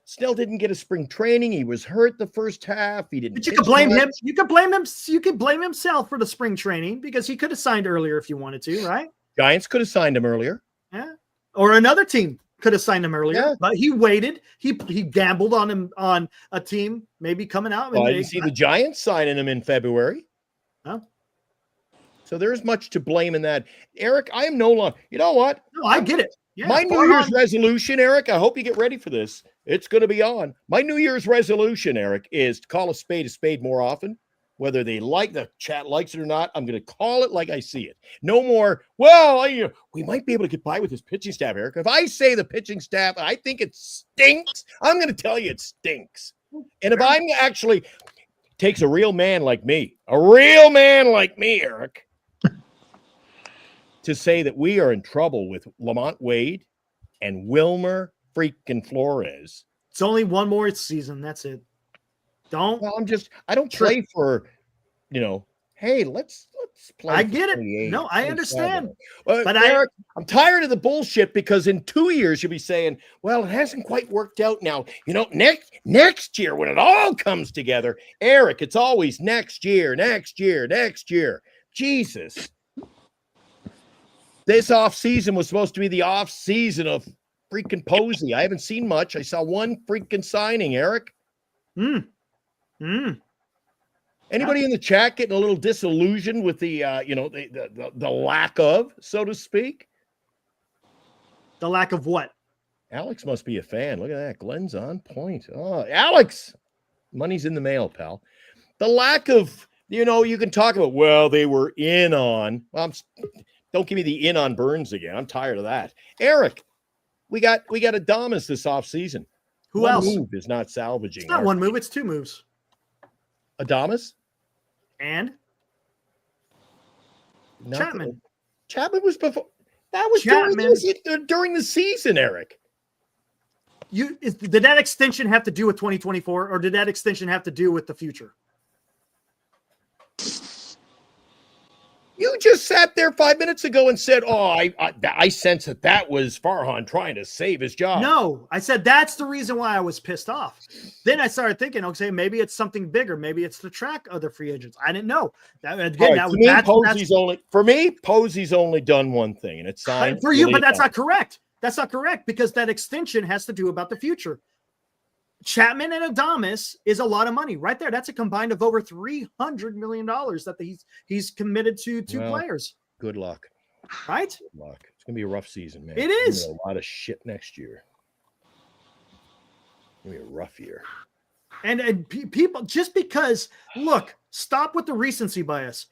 Speaker 6: Snell didn't get a spring training. He was hurt the first half. He didn't.
Speaker 2: But you could blame him. You could blame him. You could blame himself for the spring training because he could have signed earlier if you wanted to, right?
Speaker 6: Giants could have signed him earlier.
Speaker 2: Yeah, or another team could have signed him earlier, but he waited. He gambled on him on a team maybe coming out.
Speaker 6: Well, I didn't see the Giants signing him in February.
Speaker 2: Huh?
Speaker 6: So there's much to blame in that. Eric, I am no longer. You know what?
Speaker 2: No, I get it. Yeah,
Speaker 6: my New Year's resolution, Eric, I hope you get ready for this. It's going to be on. My New Year's resolution, Eric, is to call a spade more often. Whether the chat likes it or not, I'm going to call it like I see it. No more, we might be able to get by with this pitching staff, Eric. If I say the pitching staff, I think it stinks, I'm going to tell you it stinks. And if I'm actually, takes a real man like me, Eric, to say that we are in trouble with Lamont Wade and Wilmer freaking Flores.
Speaker 2: It's only one more season. That's it. I
Speaker 6: don't play for, hey, let's play.
Speaker 2: I get it. No, I understand.
Speaker 6: But Eric, I'm tired of the bullshit because in 2 years you'll be saying, well, it hasn't quite worked out now. Next year when it all comes together, Eric, it's always next year. Jesus. This offseason was supposed to be the offseason of freaking Posey. I haven't seen much. I saw one freaking signing, Eric. Anybody in the chat getting a little disillusioned with the lack of, so to speak?
Speaker 2: The lack of what?
Speaker 6: Alex must be a fan. Look at that. Glenn's on point. Oh, Alex, money's in the mail, pal. The lack of, you can talk about, well, they were in on. Don't give me the in on Burnes again. I'm tired of that. Eric, we got Adames this offseason.
Speaker 2: Who else?
Speaker 6: One move is not salvaging.
Speaker 2: It's not one move. It's two moves.
Speaker 6: Adames?
Speaker 2: And? Chapman.
Speaker 6: Chapman was before. That was during the season, Eric.
Speaker 2: Did that extension have to do with 2024 or did that extension have to do with the future?
Speaker 6: You just sat there 5 minutes ago and said, I sense that was Farhan trying to save his job.
Speaker 2: No, I said that's the reason why I was pissed off. Then I started thinking, okay, maybe it's something bigger. Maybe it's to track other free agents. I didn't know.
Speaker 6: For me, Posey's only done one thing, and it's signed.
Speaker 2: For you, but that's not correct. That's not correct because that extension has to do about the future. Chapman and Adames is a lot of money right there. That's a combined of over $300 million that he's committed to two players.
Speaker 6: Good luck.
Speaker 2: Right?
Speaker 6: Good luck. It's going to be a rough season, man.
Speaker 2: It is.
Speaker 6: A lot of shit next year. It's going to be a rough year.
Speaker 2: And people, just because, look, stop with the recency bias.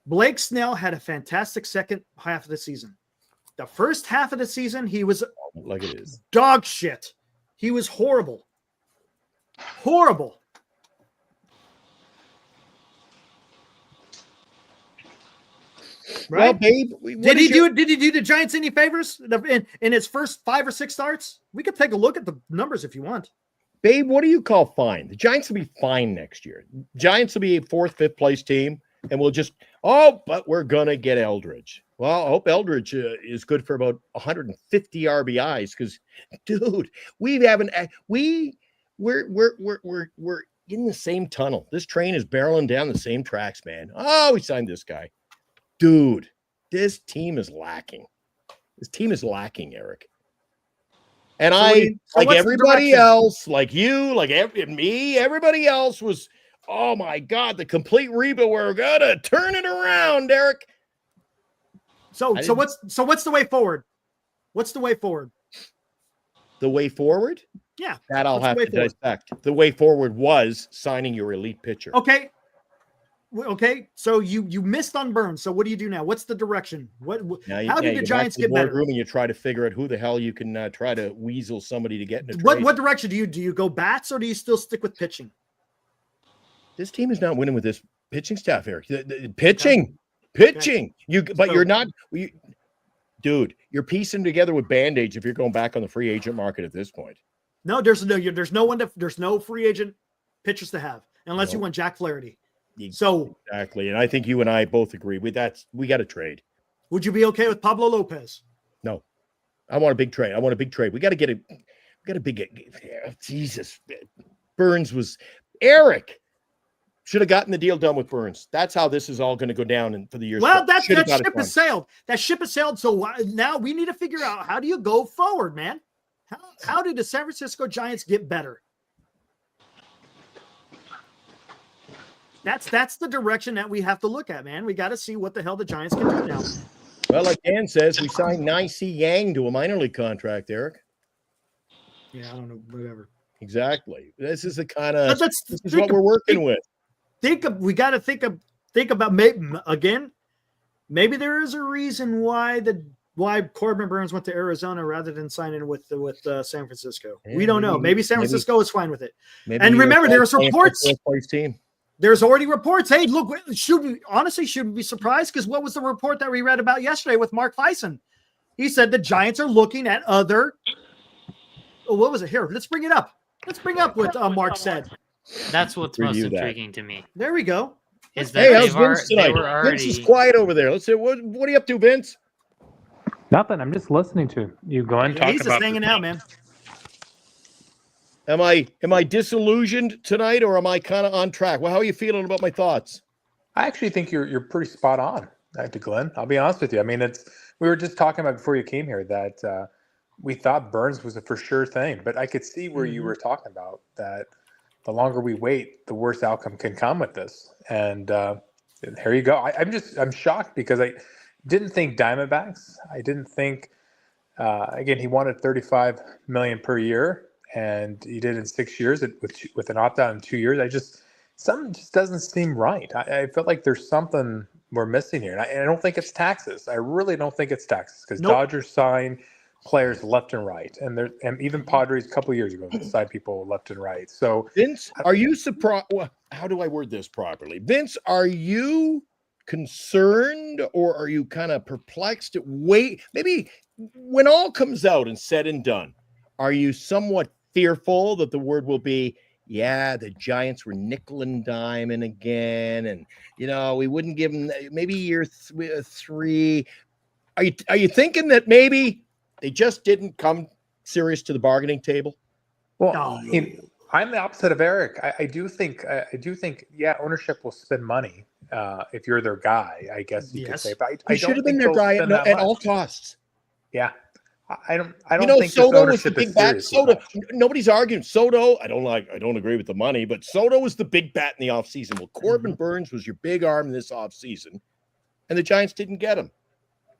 Speaker 2: Blake Snell had a fantastic second half of the season. The first half of the season, he was
Speaker 6: like it is
Speaker 2: dog shit. He was horrible. Horrible.
Speaker 6: Well,
Speaker 2: Right?
Speaker 6: babe,
Speaker 2: Did he do the Giants any favors in his first 5 or 6 starts? We could take a look at the numbers if you want.
Speaker 6: Babe, what do you call fine? The Giants will be fine next year. Giants will be a 4th, 5th place team, and we'll just, but we're going to get Eldridge. Well, I hope Eldridge is good for about 150 RBIs because, dude, we're in the same tunnel. This train is barreling down the same tracks, man. Oh, we signed this guy. Dude, this team is lacking. This team is lacking, Eric. And like everybody else, like you, like me, everybody else was, oh my God, the complete rebuild. We're gonna turn it around, Eric.
Speaker 2: So what's the way forward? What's the way forward?
Speaker 6: The way forward?
Speaker 2: Yeah.
Speaker 6: That I'll have to dissect. The way forward was signing your elite pitcher.
Speaker 2: Okay. So you missed on Burnes. So what do you do now? What's the direction? How did the Giants get better?
Speaker 6: Room and you try to figure out who the hell you can try to weasel somebody to get in a trade.
Speaker 2: What direction do you go bats or do you still stick with pitching?
Speaker 6: This team is not winning with this pitching staff, Eric. Pitching. You're not. Dude, you're piecing together with Band-Aids if you're going back on the free agent market at this point.
Speaker 2: No, there's no free agent pitchers to have unless you want Jack Flaherty. So
Speaker 6: exactly, and I think you and I both agree with that. We got to trade.
Speaker 2: Would you be okay with Pablo Lopez?
Speaker 6: No, I want a big trade. We got to get a big. Jesus, Burnes was Eric. Should have gotten the deal done with Burnes. That's how this is all going to go down for the years.
Speaker 2: Well, that ship has sailed. That ship has sailed. So now we need to figure out how do you go forward, man? How did the San Francisco Giants get better? That's the direction that we have to look at, man. We got to see what the hell the Giants can do now.
Speaker 6: Well, like Dan says, we signed Nicey Yang to a minor league contract, Eric.
Speaker 2: Yeah, I don't know, whatever.
Speaker 6: Exactly. This is the kind of
Speaker 2: this
Speaker 6: is what we're working with.
Speaker 2: We got to think about maybe there is a reason why Corbin Burnes went to Arizona rather than signing with San Francisco. Yeah, we don't know. Maybe San Francisco is fine with it. And remember, there's reports. There's already reports. Hey, look, shouldn't be surprised because what was the report that we read about yesterday with Mark Fison? He said the Giants are looking at other. What was it? Here, let's bring it up. Let's bring up what Mark said.
Speaker 3: That's what's most intriguing to me.
Speaker 2: There we go.
Speaker 3: Is that
Speaker 6: how's Vince tonight? Vince is quiet over there. Let's see. What are you up to, Vince?
Speaker 8: Nothing. I'm just listening to you go and talk
Speaker 2: he's
Speaker 8: about.
Speaker 2: He's just hanging out, man.
Speaker 6: Am I disillusioned tonight, or am I kind of on track? Well, how are you feeling about my thoughts?
Speaker 4: I actually think you're pretty spot on, Glenn. I'll be honest with you. I mean, we were just talking about before you came here that we thought Burnes was a for sure thing, but I could see where you were talking about that. The longer we wait, the worse outcome can come with this. And here you go. I'm shocked because I didn't think Diamondbacks. I didn't think. Again, he wanted $35 million per year. And he did in 6 years with an opt-out in 2 years. Something just doesn't seem right. I feel like there's something we're missing here. And I don't think it's taxes. I really don't think it's taxes because Dodgers sign players left and right. And even Padres a couple of years ago signed people left and right. So
Speaker 6: Vince, are you surprised? Well, how do I word this properly? Vince, are you concerned or are you kind of perplexed? Maybe when all comes out and said and done, are you somewhat fearful that the word will be, the Giants were nickel and diming again, and we wouldn't give them maybe year 3? Are you thinking that maybe they just didn't come serious to the bargaining table?
Speaker 4: Well, I'm the opposite of Eric. I do think ownership will spend money if you're their guy. I guess you could say, but I
Speaker 6: should have been their guy at all costs.
Speaker 4: Yeah. I don't think
Speaker 6: Soto was the big bat. Soto, nobody's arguing. Soto, I don't agree with the money, but Soto was the big bat in the offseason. Well, Corbin Burnes was your big arm in this offseason, and the Giants didn't get him.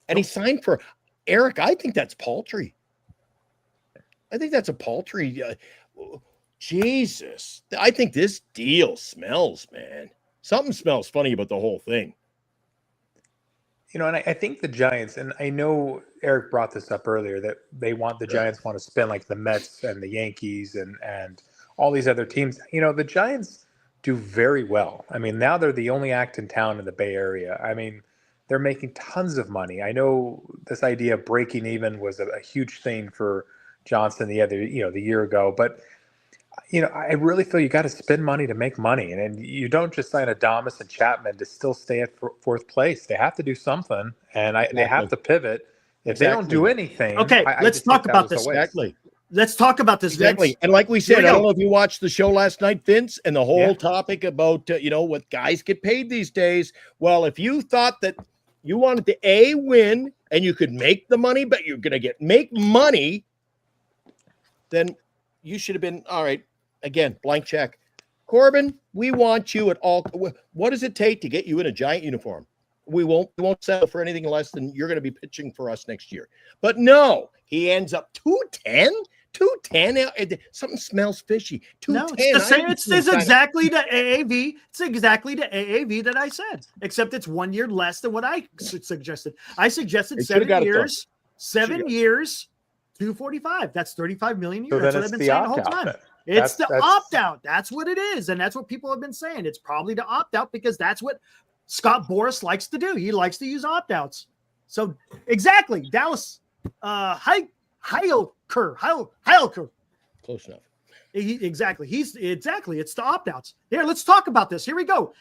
Speaker 6: And he signed for Eric. I think that's paltry. I think that's a paltry. Jesus. I think this deal smells, man. Something smells funny about the whole thing.
Speaker 4: And I think the Giants, and I know Eric brought this up earlier, that the Giants want to spend like the Mets and the Yankees and all these other teams. The Giants do very well. I mean, now they're the only act in town in the Bay Area. I mean, they're making tons of money. I know this idea of breaking even was a huge thing for Johnson the year ago, but I really feel you got to spend money to make money, and you don't just sign Adames and Chapman to still stay at fourth place. They have to do something, and they have to pivot. If they don't do anything,
Speaker 2: okay, let's talk about this.
Speaker 6: Exactly.
Speaker 2: Let's talk about this,
Speaker 6: Exactly.
Speaker 2: Vince.
Speaker 6: And like we said,
Speaker 2: we
Speaker 6: I
Speaker 2: go.
Speaker 6: don't know if you watched the show last night, Vince, and the whole topic about, what guys get paid these days. Well, if you thought that you wanted to win and you could make the money, but you're going to make money, then you should have been, all right, again, blank check. Corbin, we want you at all. What does it take to get you in a Giant uniform? We won't settle for anything less than you're going to be pitching for us next year. But no, he ends up 210. 210. Something smells fishy. 210.
Speaker 2: No, it's the same. It's exactly the AAV. It's exactly the AAV that I said, except it's 1 year less than what I suggested. I suggested 7 years. 7 years, 245. That's 35 million a year. That's what I've been saying the whole time. It's the opt-out. That's what it is, and that's what people have been saying. It's probably the opt-out because that's what Scott Boras likes to do. He likes to use opt-outs. So exactly, Dallas. Heilker.
Speaker 6: Close enough.
Speaker 2: Exactly. It's the opt-outs. Here, let's talk about this. Here we go.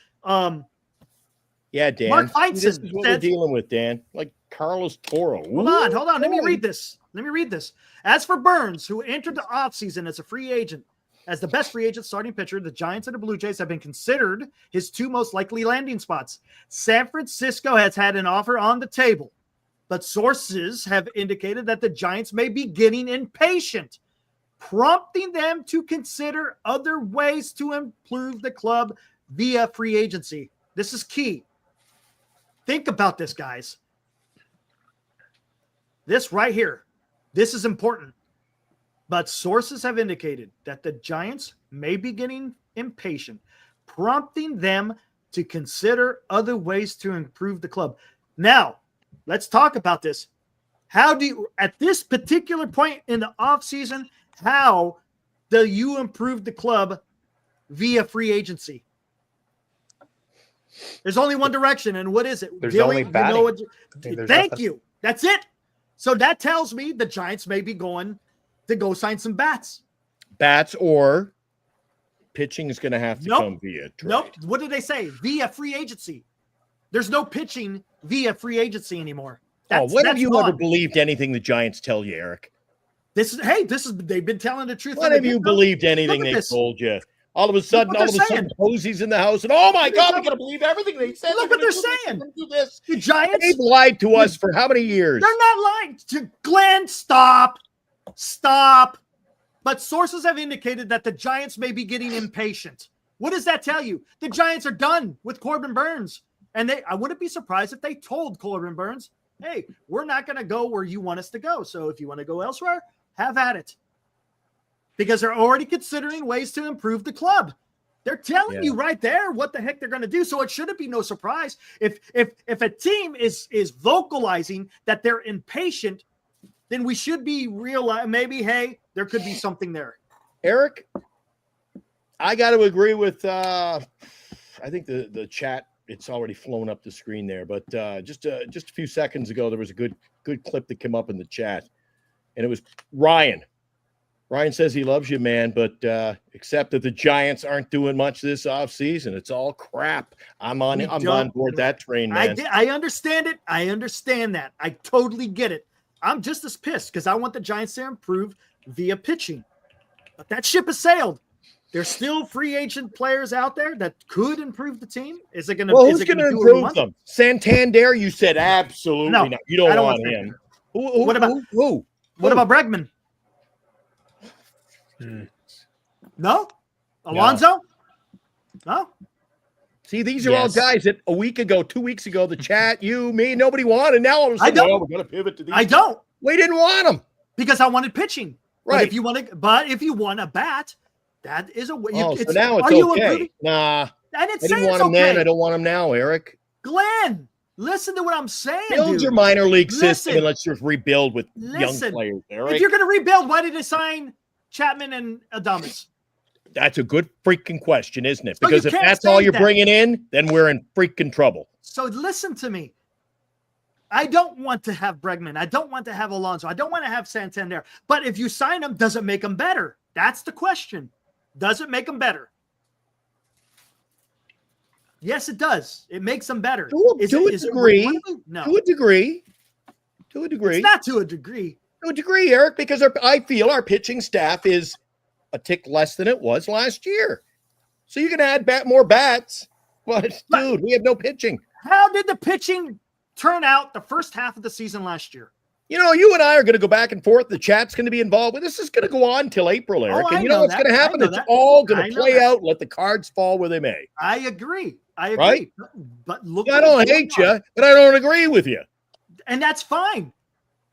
Speaker 6: Yeah, Dan.
Speaker 2: Mark Feinstein.
Speaker 6: This is what we're dealing with, Dan. Like Carlos Toro.
Speaker 2: Hold on. Let me read this. As for Burnes, who entered the offseason as a free agent, as the best free agent starting pitcher, the Giants and the Blue Jays have been considered his two most likely landing spots. San Francisco has had an offer on the table, but sources have indicated that the Giants may be getting impatient, prompting them to consider other ways to improve the club via free agency. This is key. Think about this, guys. This right here. This is important. But sources have indicated that the Giants may be getting impatient, prompting them to consider other ways to improve the club. Now, let's talk about this. At this particular point in the offseason, how do you improve the club via free agency? There's only one direction, and what is it?
Speaker 4: There's only batting.
Speaker 2: Thank you. That's it. So that tells me the Giants may be going to go sign some bats.
Speaker 6: Bats or pitching is going to have to come via trade.
Speaker 2: Nope. What did they say? Via free agency. There's no pitching via free agency anymore.
Speaker 6: When have you ever believed anything the Giants tell you, Eric?
Speaker 2: They've been telling the truth.
Speaker 6: When have you believed anything they told you? All of a sudden, Posey's in the house, and oh my God, we got to believe everything they said.
Speaker 2: Look what they're saying.
Speaker 6: Do this.
Speaker 2: The Giants.
Speaker 6: They've lied to us for how many years?
Speaker 2: They're not lying to Glenn. Stop. But sources have indicated that the Giants may be getting impatient. What does that tell you? The Giants are done with Corbin Burnes. And I wouldn't be surprised if they told Corbin Burnes, hey, we're not going to go where you want us to go. So if you want to go elsewhere, have at it. Because they're already considering ways to improve the club. They're telling you right there what the heck they're going to do. So it shouldn't be no surprise. If a team is vocalizing that they're impatient, then we should be realizing maybe, hey, there could be something there.
Speaker 6: Eric, I got to agree with, I think the chat, it's already flown up the screen there, but just a few seconds ago, there was a good clip that came up in the chat, and it was Ryan. Ryan says he loves you, man, but except that the Giants aren't doing much this offseason. It's all crap. I'm on board that train, man.
Speaker 2: I understand it. I understand that. I totally get it. I'm just as pissed because I want the Giants to improve via pitching. But that ship has sailed. There's still free agent players out there that could improve the team. Is it going to?
Speaker 6: Well, who's going to improve them? Santander? You said absolutely not. You don't want him.
Speaker 2: What about
Speaker 6: who?
Speaker 2: What about Bregman? No? Alonso? No?
Speaker 6: See, these are all guys that a week ago, 2 weeks ago, the chat, you, me, nobody wanted. Now all of a sudden, we're going to pivot to these.
Speaker 2: I don't.
Speaker 6: We didn't want them.
Speaker 2: Because I wanted pitching.
Speaker 6: Right.
Speaker 2: But if you want a bat, that is a way.
Speaker 6: So now it's okay. Nah.
Speaker 2: I
Speaker 6: didn't want him then. I don't want him now, Eric.
Speaker 2: Glenn, listen to what I'm saying.
Speaker 6: Build your minor league system and let's just rebuild with young players, Eric.
Speaker 2: If you're going to rebuild, why did they sign Chapman and Adames?
Speaker 6: That's a good freaking question, isn't it? Because if that's all you're bringing in, then we're in freaking trouble.
Speaker 2: So listen to me. I don't want to have Bregman. I don't want to have Alonso. I don't want to have Santander. But if you sign them, does it make them better? That's the question. Does it make them better? Yes, it does. It makes them better.
Speaker 6: To a degree.
Speaker 2: No.
Speaker 6: To a degree. To a degree.
Speaker 2: It's not to a degree.
Speaker 6: To a degree, Eric, because I feel our pitching staff is a tick less than it was last year. So you can add more bats, but dude, we have no pitching.
Speaker 2: How did the pitching turn out the first half of the season last year?
Speaker 6: You know, you and I are going to go back and forth. The chat's going to be involved. This is going to go on till April, Eric. And you know what's going to happen? It's all going to play out. Let the cards fall where they may.
Speaker 2: I agree.
Speaker 6: Right?
Speaker 2: But look,
Speaker 6: I don't hate you, but I don't agree with you.
Speaker 2: And that's fine.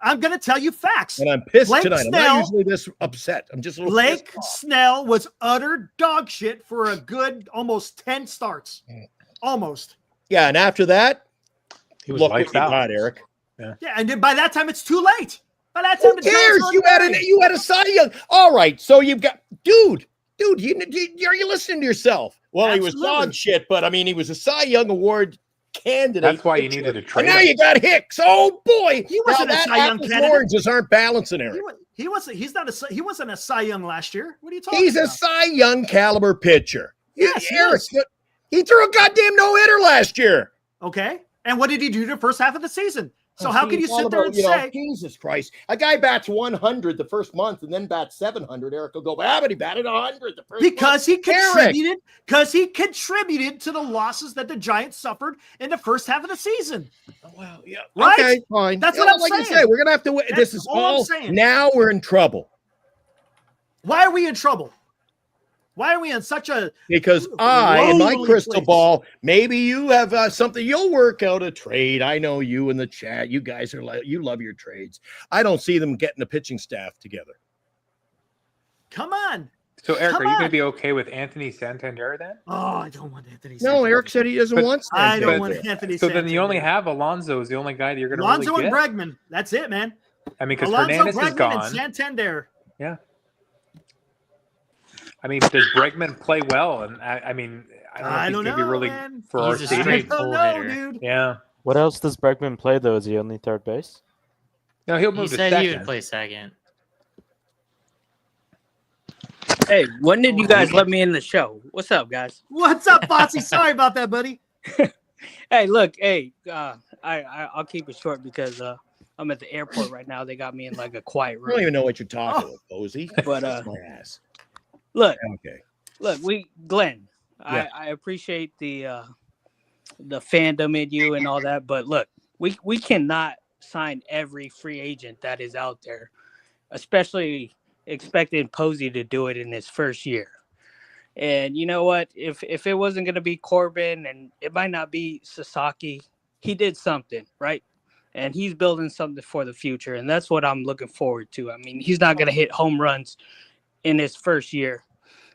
Speaker 2: I'm going to tell you facts.
Speaker 6: And I'm pissed
Speaker 2: Blake
Speaker 6: tonight.
Speaker 2: Snell,
Speaker 6: I'm not usually this upset. I'm just a little
Speaker 2: Blake
Speaker 6: pissed off.
Speaker 2: Snell was utter dog shit for a good almost 10 starts. Almost.
Speaker 6: Yeah, and after that,
Speaker 4: He was
Speaker 6: look what
Speaker 4: lights
Speaker 6: you
Speaker 4: out.
Speaker 6: got, Eric.
Speaker 2: Yeah, and then by that time it's too late. By that time,
Speaker 6: Who cares? You had a Cy Young. All right, so you've got dude. Are you listening to yourself? Well, he was dog shit, but I mean, he was a Cy Young Award candidate.
Speaker 4: That's why you needed to trade
Speaker 6: And now
Speaker 4: him.
Speaker 6: you got Hicks. Oh boy,
Speaker 2: He wasn't a Cy Young
Speaker 6: apples and
Speaker 2: candidate.
Speaker 6: oranges aren't balancing, Eric.
Speaker 2: He wasn't. He wasn't a Cy Young last year. What are you talking
Speaker 6: He's
Speaker 2: about?
Speaker 6: a Cy Young caliber pitcher.
Speaker 2: Yes, he
Speaker 6: Eric.
Speaker 2: is.
Speaker 6: He threw a goddamn no-hitter last year.
Speaker 2: Okay, and what did he do the first half of the season? So how can you sit there and say,
Speaker 6: Jesus Christ, a guy bats 100 the first month and then bats 700? Eric will go, but he batted 100 the first
Speaker 2: because
Speaker 6: month.
Speaker 2: he contributed to the losses that the Giants suffered in the first half of the season.
Speaker 6: Well, yeah,
Speaker 2: Right?
Speaker 6: okay, fine.
Speaker 2: That's what I'm
Speaker 6: like
Speaker 2: saying.
Speaker 6: I say, we're gonna have to wait.
Speaker 2: That's
Speaker 6: This is
Speaker 2: all I'm
Speaker 6: all.
Speaker 2: saying.
Speaker 6: Now we're in trouble
Speaker 2: Why are we in trouble? Why are we in such a
Speaker 6: because in my
Speaker 2: lonely
Speaker 6: crystal
Speaker 2: place?
Speaker 6: ball, maybe you have something. You'll work out a trade. I know you in the chat. You guys are like, you love your trades. I don't see them getting a pitching staff together.
Speaker 2: Come on?
Speaker 4: So, Eric,
Speaker 2: Come
Speaker 4: are you going
Speaker 2: on.
Speaker 4: to be okay with Anthony Santander then?
Speaker 2: Oh, I don't want Anthony.
Speaker 6: No,
Speaker 2: Santander.
Speaker 6: Eric said he doesn't
Speaker 4: But
Speaker 6: want.
Speaker 2: I don't
Speaker 6: Santander.
Speaker 2: want Anthony.
Speaker 4: So then you only
Speaker 2: Santander.
Speaker 4: have Alonso is the only guy that you're going to
Speaker 2: Alonso
Speaker 4: really
Speaker 2: and
Speaker 4: get.
Speaker 2: Bregman. That's it, man.
Speaker 4: I mean, because
Speaker 2: Alonso,
Speaker 4: Hernandez is
Speaker 2: Bregman, and
Speaker 4: gone.
Speaker 2: Santander.
Speaker 4: Yeah. I mean, does Bregman play well? And I mean, I don't know if he's going to be really
Speaker 2: man.
Speaker 4: for our
Speaker 3: He's a
Speaker 4: stadium.
Speaker 3: straight
Speaker 2: I don't
Speaker 3: pull
Speaker 2: know,
Speaker 3: hitter.
Speaker 2: dude.
Speaker 4: Yeah.
Speaker 5: What else does Bregman play though? Is he only third base?
Speaker 4: No, he'll
Speaker 3: He
Speaker 4: move to
Speaker 3: said he would
Speaker 4: second.
Speaker 3: play second.
Speaker 9: Hey, when did you guys let me in the show? What's up, guys?
Speaker 2: What's up, Bossy? Sorry about that, buddy.
Speaker 9: Hey, look, I'll keep it short because I'm at the airport right now. They got me in like a quiet
Speaker 6: I don't
Speaker 9: room.
Speaker 6: even know what you're talking about, Posey.
Speaker 9: But
Speaker 6: That's my ass.
Speaker 9: look,
Speaker 6: Okay.
Speaker 9: Glenn,
Speaker 6: Yeah.
Speaker 9: I appreciate the fandom in you and all that, but look, we cannot sign every free agent that is out there, especially expecting Posey to do it in his first year. And you know what? If it wasn't going to be Corbin and it might not be Sasaki, he did something, right? And he's building something for the future. And that's what I'm looking forward to. I mean, he's not going to hit home runs in his first year.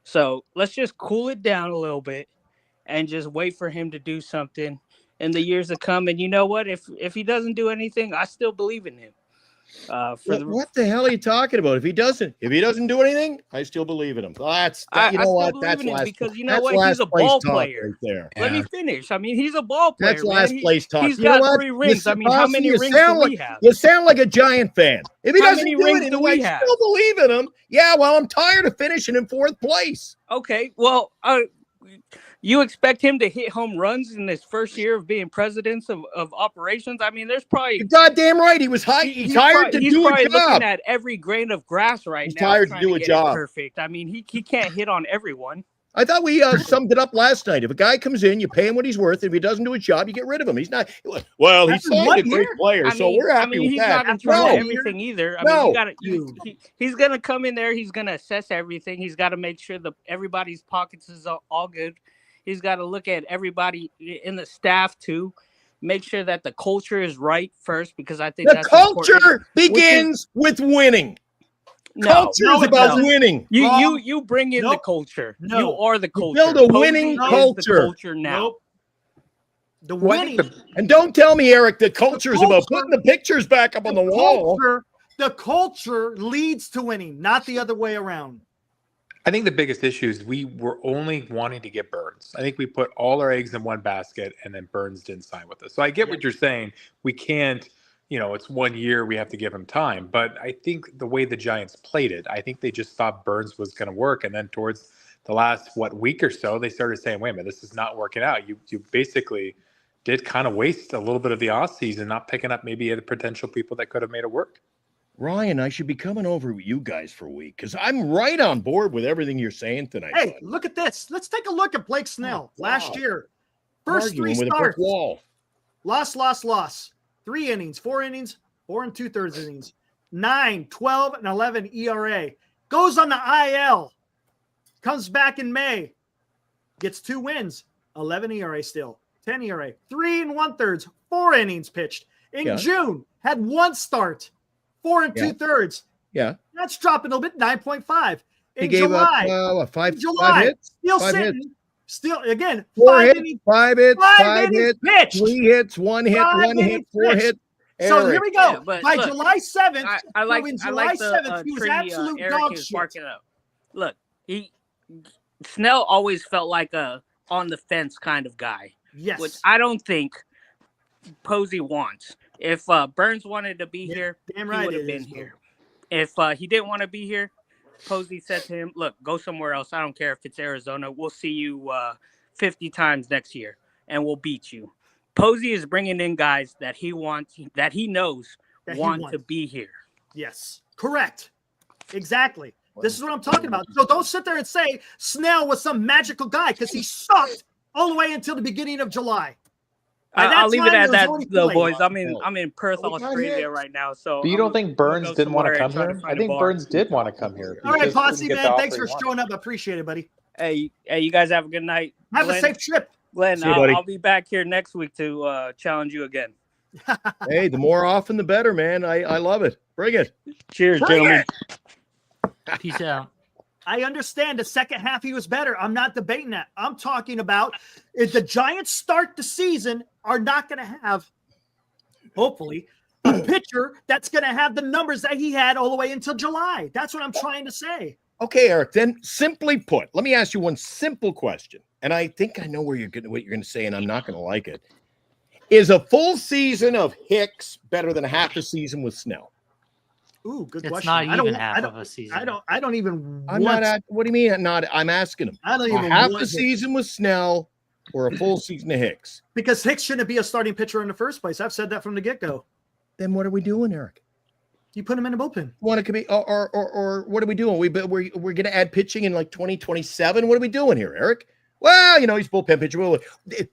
Speaker 9: So let's just cool it down a little bit and just wait for him to do something in the years to come. And you know what? If he doesn't do anything, I still believe in him.
Speaker 6: What the hell are you talking about? If he doesn't do anything, I still believe in him. That's
Speaker 9: I
Speaker 6: you know
Speaker 9: still
Speaker 6: what?
Speaker 9: believe
Speaker 6: That's
Speaker 9: in him
Speaker 6: last
Speaker 9: because you know
Speaker 6: that's
Speaker 9: what? He's
Speaker 6: last
Speaker 9: a
Speaker 6: place
Speaker 9: ball
Speaker 6: talk
Speaker 9: player.
Speaker 6: right there.
Speaker 9: Let me finish. I mean, he's a ball player.
Speaker 6: That's last
Speaker 9: man.
Speaker 6: place talk.
Speaker 9: He's
Speaker 6: You know
Speaker 9: got
Speaker 6: what?
Speaker 9: 3 rings. I mean, how
Speaker 6: Posse,
Speaker 9: many
Speaker 6: you
Speaker 9: rings
Speaker 6: sound
Speaker 9: do
Speaker 6: like,
Speaker 9: we have?
Speaker 6: You sound like a Giant fan. If he
Speaker 9: How
Speaker 6: doesn't
Speaker 9: many
Speaker 6: do
Speaker 9: rings
Speaker 6: it,
Speaker 9: do we
Speaker 6: I
Speaker 9: have?
Speaker 6: still believe in him. Yeah, well, I'm tired of finishing in 4th place.
Speaker 9: Okay, well, you expect him to hit home runs in his first year of being president of operations? I mean, there's probably
Speaker 6: You're goddamn right. He was he's hired to
Speaker 9: he's
Speaker 6: do a
Speaker 9: probably
Speaker 6: job.
Speaker 9: looking at every grain of grass right
Speaker 6: He's
Speaker 9: now.
Speaker 6: hired to
Speaker 9: trying
Speaker 6: do a
Speaker 9: get it
Speaker 6: job.
Speaker 9: perfect. I mean, he can't hit on everyone.
Speaker 6: I thought we summed it up last night. If a guy comes in, you pay him what he's worth. If he doesn't do his job, you get rid of him. He's not. Well, he's
Speaker 2: That's
Speaker 6: signed
Speaker 2: one
Speaker 6: a great
Speaker 2: year.
Speaker 6: player, so we're happy with
Speaker 9: he's
Speaker 6: that.
Speaker 9: not in charge
Speaker 6: No,
Speaker 9: of everything either. I
Speaker 6: No.
Speaker 9: mean, he's gonna come in there. He's gonna assess everything. He's got to make sure that everybody's pockets is all good. He's got to look at everybody in the staff too. Make sure that the culture is right first, because I think
Speaker 6: the
Speaker 9: that's
Speaker 6: culture
Speaker 9: important.
Speaker 6: begins with winning.
Speaker 9: No,
Speaker 6: Culture is
Speaker 2: it
Speaker 6: about
Speaker 2: doesn't.
Speaker 6: winning.
Speaker 9: You bring in the
Speaker 2: Nope.
Speaker 9: culture.
Speaker 2: No.
Speaker 9: You are the culture.
Speaker 6: build a
Speaker 9: Posey
Speaker 6: winning
Speaker 9: is the
Speaker 6: culture.
Speaker 9: culture now.
Speaker 2: Nope. The
Speaker 4: Well, I
Speaker 2: winning.
Speaker 4: think
Speaker 6: And don't tell me, Eric, the culture is about
Speaker 2: culture-
Speaker 6: putting the pictures back up on the wall.
Speaker 2: The culture leads to winning, not the other way around.
Speaker 4: I think the biggest issue is we were only wanting to get Burnes. I think we put all our eggs in one basket, and then Burnes didn't sign with us. So I get what you're saying. We can't, it's 1 year. We have to give him time. But I think the way the Giants played it, I think they just thought Burnes was going to work. And then towards the last, week or so, they started saying, wait a minute, this is not working out. You basically did kind of waste a little bit of the offseason, not picking up maybe the potential people that could have made it work.
Speaker 6: Ryan, I should be coming over with you guys for a week because I'm right on board with everything you're saying tonight.
Speaker 2: Hey,
Speaker 6: buddy.
Speaker 2: look at this. Let's take a look at Blake Snell last year.
Speaker 6: I'm
Speaker 2: First
Speaker 6: arguing
Speaker 2: 3
Speaker 6: with a brick
Speaker 2: starts.
Speaker 6: wall.
Speaker 2: Loss. 3 innings, 4 innings, 4 2/3 innings, 9, 12, and 11 ERA. Goes on the IL. Comes back in May. Gets 2 wins, 11 ERA still, 10 ERA, 3 1/3, 4 innings pitched. In June, had 1 start, 4 2/3.
Speaker 6: Yeah.
Speaker 2: That's dropping a little bit, 9.5.
Speaker 6: He
Speaker 2: In
Speaker 6: gave
Speaker 2: July,
Speaker 6: up five
Speaker 2: July,
Speaker 6: hits.
Speaker 2: still
Speaker 6: 5
Speaker 2: sitting.
Speaker 6: hits.
Speaker 2: Still, again,
Speaker 6: 4
Speaker 2: 5
Speaker 6: hits,
Speaker 2: innings,
Speaker 6: 5 hits,
Speaker 2: 5
Speaker 6: 5
Speaker 2: innings
Speaker 6: hits,
Speaker 2: pitched.
Speaker 6: 3 hits, 1 hit,
Speaker 2: 5
Speaker 6: 1 hit,
Speaker 2: innings
Speaker 6: 4
Speaker 2: pitched.
Speaker 6: hits.
Speaker 2: So here
Speaker 6: Eric,
Speaker 2: we go.
Speaker 9: Yeah, but
Speaker 2: By
Speaker 9: look,
Speaker 2: July 7th,
Speaker 9: I like
Speaker 2: in
Speaker 9: I
Speaker 2: July
Speaker 9: like the
Speaker 2: 7th, he was
Speaker 9: Trinity,
Speaker 2: absolute
Speaker 9: Eric
Speaker 2: dog
Speaker 9: is
Speaker 2: shit.
Speaker 9: sparking up. Look, Snell always felt like a on the fence kind of guy,
Speaker 2: Yes.
Speaker 9: which I don't think Posey wants. If Burnes wanted to be here,
Speaker 2: damn
Speaker 9: he
Speaker 2: right
Speaker 9: would have
Speaker 2: it
Speaker 9: been
Speaker 2: is,
Speaker 9: here. If he didn't want to be here, Posey said to him, "Look, go somewhere else. I don't care if it's Arizona. We'll see you 50 times next year, and we'll beat you." Posey is bringing in guys that he wants, that he knows
Speaker 2: That he
Speaker 9: want to
Speaker 2: wants.
Speaker 9: be here.
Speaker 2: Yes. Correct. Exactly. This is what I'm talking about. So don't sit there and say Snell was some magical guy because he sucked all the way until the beginning of July. By that
Speaker 9: I'll leave it
Speaker 2: time,
Speaker 9: at
Speaker 2: was
Speaker 9: that,
Speaker 2: already
Speaker 9: though,
Speaker 2: played.
Speaker 9: boys. I'm in Perth, Australia right now. So,
Speaker 4: But you don't think Burnes didn't want to come
Speaker 9: try to
Speaker 4: here?
Speaker 9: find
Speaker 4: I
Speaker 9: a
Speaker 4: think
Speaker 9: bar.
Speaker 4: Burnes did want to come here. He
Speaker 2: All right,
Speaker 4: just
Speaker 2: Posse,
Speaker 4: didn't get the
Speaker 2: man. Thanks
Speaker 4: offer
Speaker 2: for
Speaker 4: he wanted.
Speaker 2: showing up. I appreciate it, buddy.
Speaker 9: Hey, you guys have a good night.
Speaker 2: Have
Speaker 9: Glenn,
Speaker 2: a safe trip.
Speaker 9: Glenn,
Speaker 6: See you, buddy.
Speaker 9: I'll be back here next week to challenge you again.
Speaker 6: Hey, the more often the better, man. I love it. Bring it.
Speaker 9: Cheers,
Speaker 2: Bring
Speaker 9: gentlemen.
Speaker 3: Peace out.
Speaker 2: I understand the second half he was better. I'm not debating that. I'm talking about if the Giants start the season are not going to have, hopefully, a pitcher that's going to have the numbers that he had all the way until July. That's what I'm trying to say.
Speaker 6: Okay, Eric. Then simply put, let me ask you one simple question. And I think I know what you're going to say, and I'm not going to like it. Is a full season of Hicks better than a half a season with Snell?
Speaker 2: Ooh, good
Speaker 3: It's
Speaker 2: question.
Speaker 3: not
Speaker 2: I don't-
Speaker 3: even half
Speaker 2: I don't-
Speaker 3: of a season.
Speaker 2: I don't even
Speaker 6: I'm
Speaker 2: want,
Speaker 6: not. What do you mean? Not. I'm asking him.
Speaker 2: I don't
Speaker 6: A
Speaker 2: even
Speaker 6: half
Speaker 2: want
Speaker 6: a season with Snell or a full season of Hicks?
Speaker 2: because Hicks shouldn't be a starting pitcher in the first place. I've said that from the get-go.
Speaker 6: Then what are we doing, Eric?
Speaker 2: You put him in the bullpen.
Speaker 6: Want to be or what are we doing? We're going to add pitching in like 2027. What are we doing here, Eric? Well, he's bullpen pitcher. Well,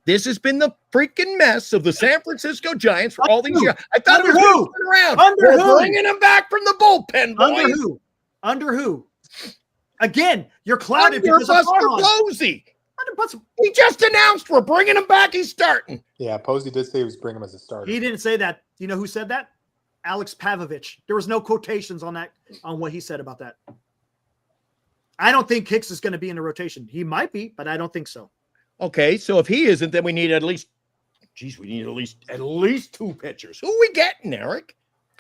Speaker 6: this has been the freaking mess of the San Francisco Giants for all these years. I thought it was
Speaker 2: Under
Speaker 6: going
Speaker 2: who?
Speaker 6: to turn around.
Speaker 2: Under
Speaker 6: We're
Speaker 2: who?
Speaker 6: bringing him back from the bullpen, boys.
Speaker 2: Under who? Under who? Again, you're clouded
Speaker 6: Under
Speaker 2: because of
Speaker 6: Buster
Speaker 2: Farhan.
Speaker 6: Posey.
Speaker 2: Under Buster.
Speaker 6: He just announced we're bringing him back. He's starting.
Speaker 4: Yeah, Posey did say he was bringing him as a starter.
Speaker 2: He didn't say that. You know who said that? Alex Pavlovich. There was no quotations on that, on what he said about that. I don't think Hicks is going to be in the rotation. He might be, but I don't think so.
Speaker 6: Okay, so if he isn't, then we need at least 2 pitchers. Who are we getting, Eric?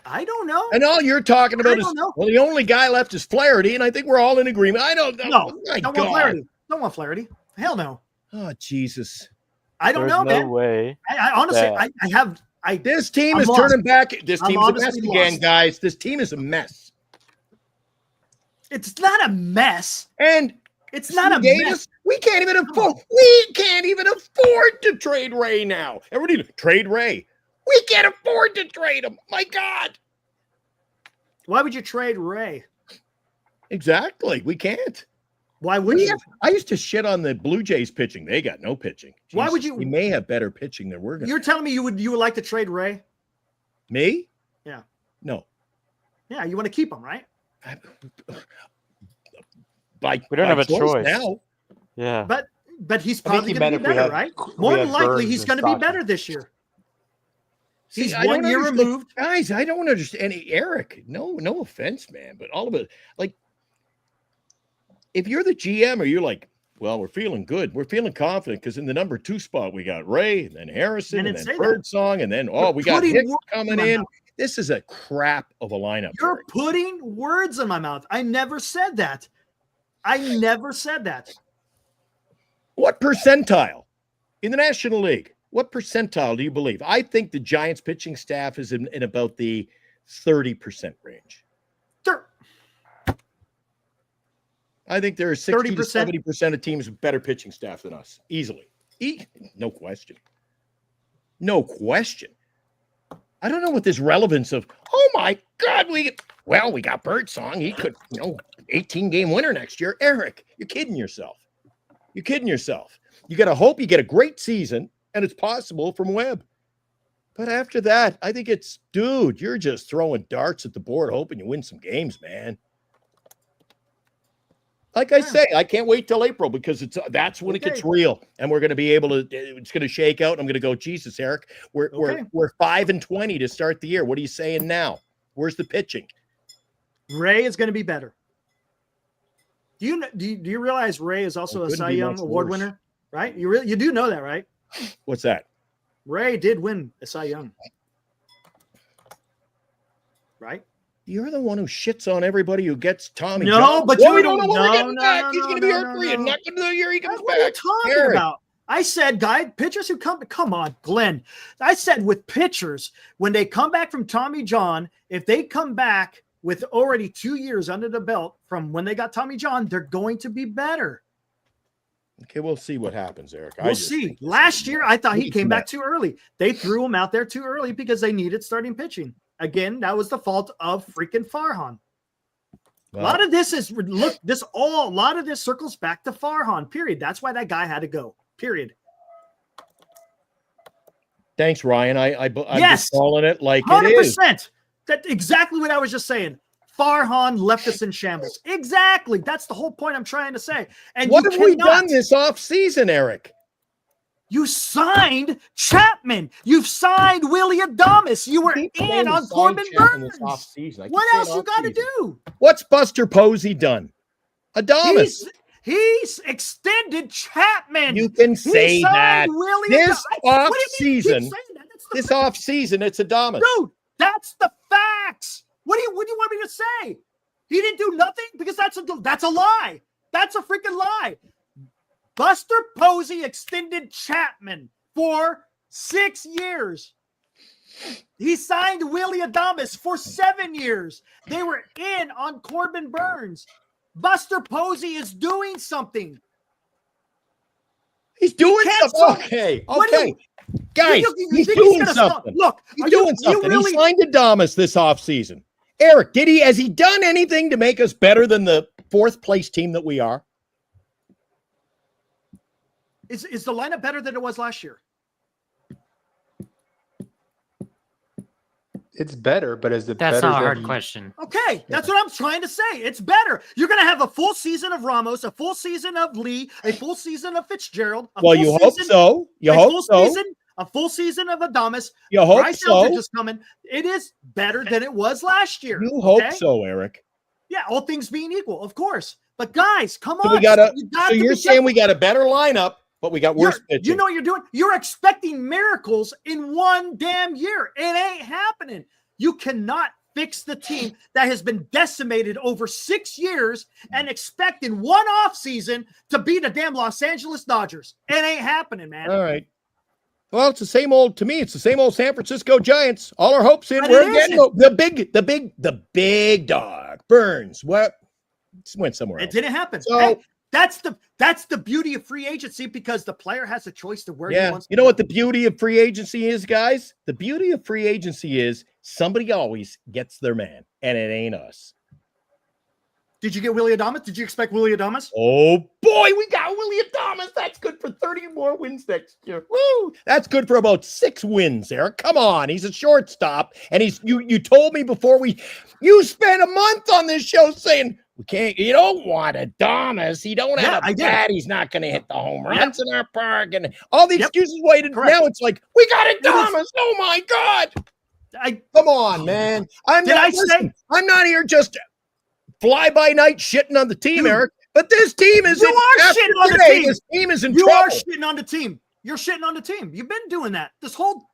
Speaker 2: I don't know.
Speaker 6: And all you're talking about
Speaker 2: I
Speaker 6: is,
Speaker 2: don't know.
Speaker 6: well, the only guy left is Flaherty, and I think we're all in agreement. I don't know.
Speaker 2: No,
Speaker 6: My
Speaker 2: don't
Speaker 6: God.
Speaker 2: want Flaherty. Don't want Flaherty. Hell no.
Speaker 6: Oh, Jesus.
Speaker 2: I don't
Speaker 5: There's
Speaker 2: know,
Speaker 5: no
Speaker 2: man.
Speaker 5: way.
Speaker 2: I honestly,
Speaker 5: that-
Speaker 6: This team
Speaker 2: I'm
Speaker 6: is
Speaker 2: lost.
Speaker 6: turning back. This
Speaker 2: I'm
Speaker 6: team is a
Speaker 2: honestly
Speaker 6: mess again,
Speaker 2: lost.
Speaker 6: guys. This team is a mess.
Speaker 2: it's not a mess.
Speaker 6: And
Speaker 2: It's not a
Speaker 6: Davis,
Speaker 2: mess.
Speaker 6: we can't even afford to trade Ray now. Everybody trade Ray. We can't afford to trade him. My God.
Speaker 2: Why would you trade Ray?
Speaker 6: Exactly. We can't.
Speaker 2: Why would you?
Speaker 6: I used to shit on the Blue Jays pitching. They got no pitching.
Speaker 2: Why would
Speaker 6: Jesus,
Speaker 2: you-
Speaker 6: We may have better pitching than we're going to.
Speaker 2: You're telling me you would like to trade Ray?
Speaker 6: Me?
Speaker 2: Yeah.
Speaker 6: No.
Speaker 2: Yeah, you want to keep him, right?
Speaker 5: We don't have a choice.
Speaker 6: now.
Speaker 5: Yeah.
Speaker 2: But he's
Speaker 4: I think
Speaker 2: probably
Speaker 4: he
Speaker 2: going to
Speaker 4: meant
Speaker 2: be
Speaker 4: if we
Speaker 2: better,
Speaker 4: had-
Speaker 2: right?
Speaker 4: we
Speaker 2: More
Speaker 4: had
Speaker 2: than likely,
Speaker 4: Burnes
Speaker 2: he's
Speaker 4: and
Speaker 2: going to be
Speaker 4: Sasaki.
Speaker 2: better this year.
Speaker 6: See,
Speaker 2: He's
Speaker 6: I
Speaker 2: 1
Speaker 6: don't
Speaker 2: year
Speaker 6: understand.
Speaker 2: removed.
Speaker 6: Guys, I don't understand. Eric, no offense, man, but all of it, like, if you're the GM or you're like, well, we're feeling good, we're feeling confident because in the number 2 spot we got Ray and then Harrison
Speaker 2: And
Speaker 6: and
Speaker 2: it
Speaker 6: then
Speaker 2: say that.
Speaker 6: Birdsong and then
Speaker 2: You're
Speaker 6: we got
Speaker 2: putting
Speaker 6: Hicks
Speaker 2: words
Speaker 6: coming
Speaker 2: in my
Speaker 6: in.
Speaker 2: mouth.
Speaker 6: This is a crap of a lineup.
Speaker 2: You're
Speaker 6: Eric.
Speaker 2: putting words in my mouth. I never said that. I never said that.
Speaker 6: What percentile in the National League? What percentile do you believe? I think the Giants pitching staff is in about the 30% range.
Speaker 2: Sure.
Speaker 6: I think there are 60 to
Speaker 2: 30%?
Speaker 6: 70% of teams with better pitching staff than us. Easily. No question. No question. I don't know what this relevance of, oh my God, we got Birdsong. He could, 18-game winner next year. Eric, you're kidding yourself. You're kidding yourself. You got to hope you get a great season, and it's possible from Webb. But after that, I think it's, dude, you're just throwing darts at the board, hoping you win some games, man. Like I say, I can't wait till April because that's when it gets real, and we're going to be able to. It's going to shake out. I'm going to go, Jesus, Eric, we're 5-20 to start the year. What are you saying now? Where's the pitching?
Speaker 2: Ray is going to be better. Do you realize Ray is also a Cy Young Award winner? Right? You do know that, right?
Speaker 6: What's that?
Speaker 2: Ray did win a Cy Young. Right?
Speaker 6: You're the one who shits on everybody who gets Tommy.
Speaker 2: No,
Speaker 6: John.
Speaker 2: but
Speaker 6: well,
Speaker 2: you
Speaker 6: don't know when we're getting back.
Speaker 2: No,
Speaker 6: He's going to be hurt for you. Not going to the year he comes back.
Speaker 2: What are you talking about? I said, pitchers who come on, Glenn. I said with pitchers, when they come back from Tommy John, if they come back with already 2 years under the belt from when they got Tommy John, they're going to be better.
Speaker 6: Okay, we'll see what happens, Eric.
Speaker 2: We'll see. Last year, I thought he came back too early. They threw him out there too early because they needed starting pitching. Again, that was the fault of freaking Farhan. Wow. A lot of this circles back to Farhan, period. That's why that guy had to go, period.
Speaker 6: Thanks, Ryan. I'm
Speaker 2: yes.
Speaker 6: just calling it like
Speaker 2: 100%.
Speaker 6: It is.
Speaker 2: That's exactly what I was just saying. Farhan left us in shambles. Exactly. That's the whole point I'm trying to say. And
Speaker 6: what have we done this offseason, Eric?
Speaker 2: You signed Chapman. You've signed Willie Adames. You were in on Corbin Burnes. What else you got to do?
Speaker 6: What's Buster Posey done? Adames.
Speaker 2: He's extended Chapman.
Speaker 6: You can say that. This offseason, it's Adames.
Speaker 2: Dude, that's the facts. What do you want me to say? He didn't do nothing? Because that's a lie. That's a freaking lie. Buster Posey extended Chapman for 6 years. He signed Willie Adames for 7 years. They were in on Corbin Burnes. Buster Posey is doing something.
Speaker 6: He's doing something. Okay. Guys, he's doing something.
Speaker 2: Look,
Speaker 6: he's doing something. He signed Adames this offseason. Eric, has he done anything to make us better than the 4th place team that we are?
Speaker 2: Is the lineup better than it was last year?
Speaker 4: It's better, but is it better?
Speaker 3: That's not a hard question.
Speaker 2: Okay, that's what I'm trying to say. It's better. You're going to have a full season of Ramos, a full season of Lee, a full season of Fitzgerald.
Speaker 6: You hope so.
Speaker 2: A full season of Adames.
Speaker 6: You hope so.
Speaker 2: Just coming. It is better than it was last year.
Speaker 6: You hope so, Eric.
Speaker 2: Yeah, all things being equal, of course. But guys, come on.
Speaker 6: So you're saying we got a better lineup, but we got worse pitching.
Speaker 2: You know what you're doing? You're expecting miracles in one damn year. It ain't happening. You cannot fix the team that has been decimated over 6 years and expect in one offseason to beat the damn Los Angeles Dodgers. It ain't happening, man.
Speaker 6: All right. Well, it's the same old San Francisco Giants. All our hopes in. We're getting the big dog. Burnes. What? Went somewhere else.
Speaker 2: It didn't happen. So, hey, that's the beauty of free agency because the player has a choice to where he wants to
Speaker 6: you know what the beauty of free agency is, guys? The beauty of free agency is somebody always gets their man, and it ain't us.
Speaker 2: Did you get Willie Adames? Did you expect Willie Adames?
Speaker 6: Oh, boy, we got Willie Adames. That's good for 30 more wins next year. Woo! That's good for about 6 wins, Eric. Come on. He's a shortstop. And you told me before you spent a month on this show saying, you don't want Adames. He don't have a bat. He's not going to hit the home runs in our park. And all the excuses waited. Correct. Now it's like, we got Adames. Oh, my God. Come on, man. I'm not here just fly-by-night shitting on the team, Eric. But this team is
Speaker 2: shitting on the team.
Speaker 6: This team is in
Speaker 2: trouble.
Speaker 6: You are
Speaker 2: shitting on the team. You're shitting on the team. You've been doing that this whole